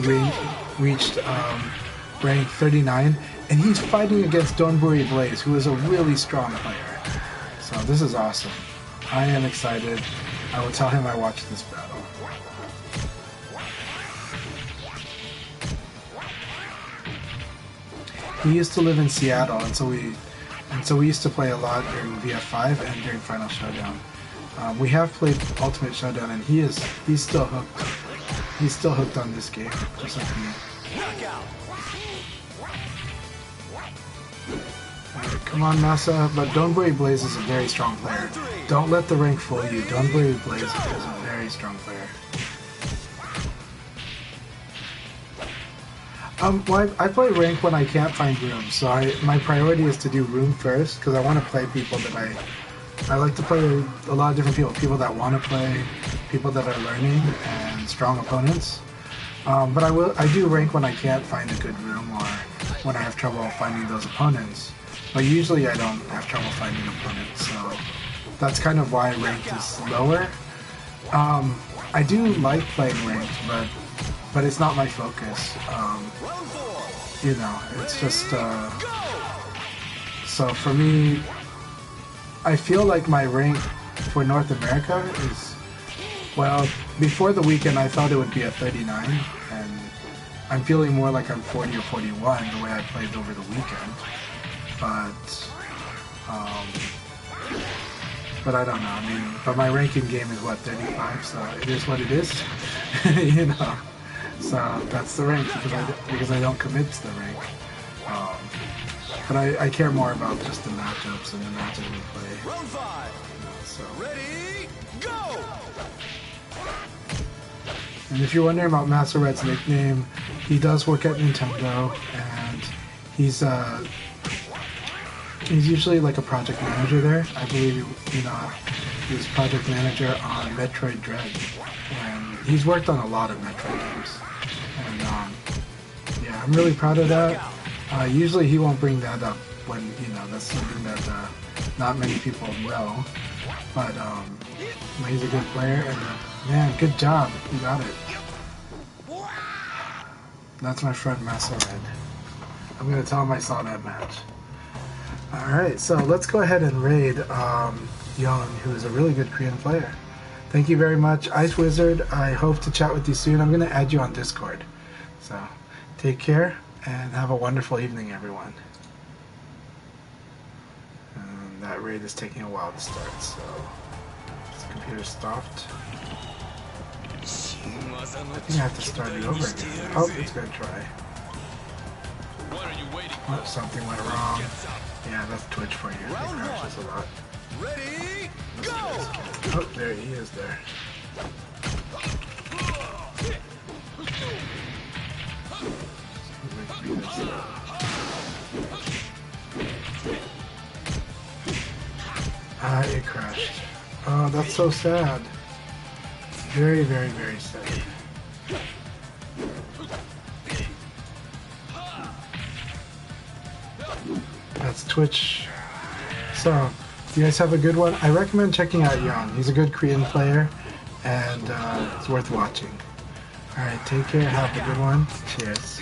Speaker 1: reached rank 39, and he's fighting against donburiblaze, who is a really strong player. So this is awesome. I am excited. I will tell him I watched this battle. He used to live in Seattle, and so we used to play a lot during VF5 and during Final Showdown. We have played Ultimate Showdown, and he's still hooked. He's still hooked on this game, just like me. Alright, come on, Masa. But donburiblaze is a very strong player. Don't let the rank fool you. donburiblaze is a very strong player. Well, I play rank when I can't find room, so my priority is to do room first, because I want to play people that I like to play a lot of different people that want to play, people that are learning, and strong opponents. But I do rank when I can't find a good room, or when I have trouble finding those opponents. But usually I don't have trouble finding opponents, so that's kind of why ranked is lower. I do like playing ranked, but it's not my focus. You know, it's just, so for me, I feel like my rank for North America is, well, before the weekend I thought it would be a 39, and I'm feeling more like I'm 40 or 41 the way I played over the weekend. But I don't know, I mean, but my ranking game is what, 35, so it is what it is, you know. So that's the rank because I don't commit to the rank. But I care more about just the matchups and the matches we play.
Speaker 3: Round 5.
Speaker 1: So.
Speaker 3: Ready, go!
Speaker 1: And if you're wondering about MasaRED's nickname, he does work at Nintendo, and he's usually like a project manager there. I believe he was project manager on Metroid Dread, and he's worked on a lot of Metroid games. And yeah, I'm really proud of that. Usually he won't bring that up when, that's something that not many people will. But he's a good player, and man, good job. You got it. That's my friend MasaRED. I'm going to tell him I saw that match. Alright, so let's go ahead and raid Young, who is a really good Korean player. Thank you very much, Ice Wizard. I hope to chat with you soon. I'm going to add you on Discord. So, take care, and have a wonderful evening, everyone. And that raid is taking a while to start, so... This computer stopped. I think I have to start it over again. Oh, it's going to try. Oh, something went wrong. Yeah, that's Twitch for you. It crashes a lot.
Speaker 2: Ready, go!
Speaker 1: Oh, there he is there. Ah, it crashed. Oh, that's so sad. Very, very, very sad. That's Twitch. So, you guys have a good one. I recommend checking out Young. He's a good Korean player, and it's worth watching. Alright, take care. Have a good one. Cheers.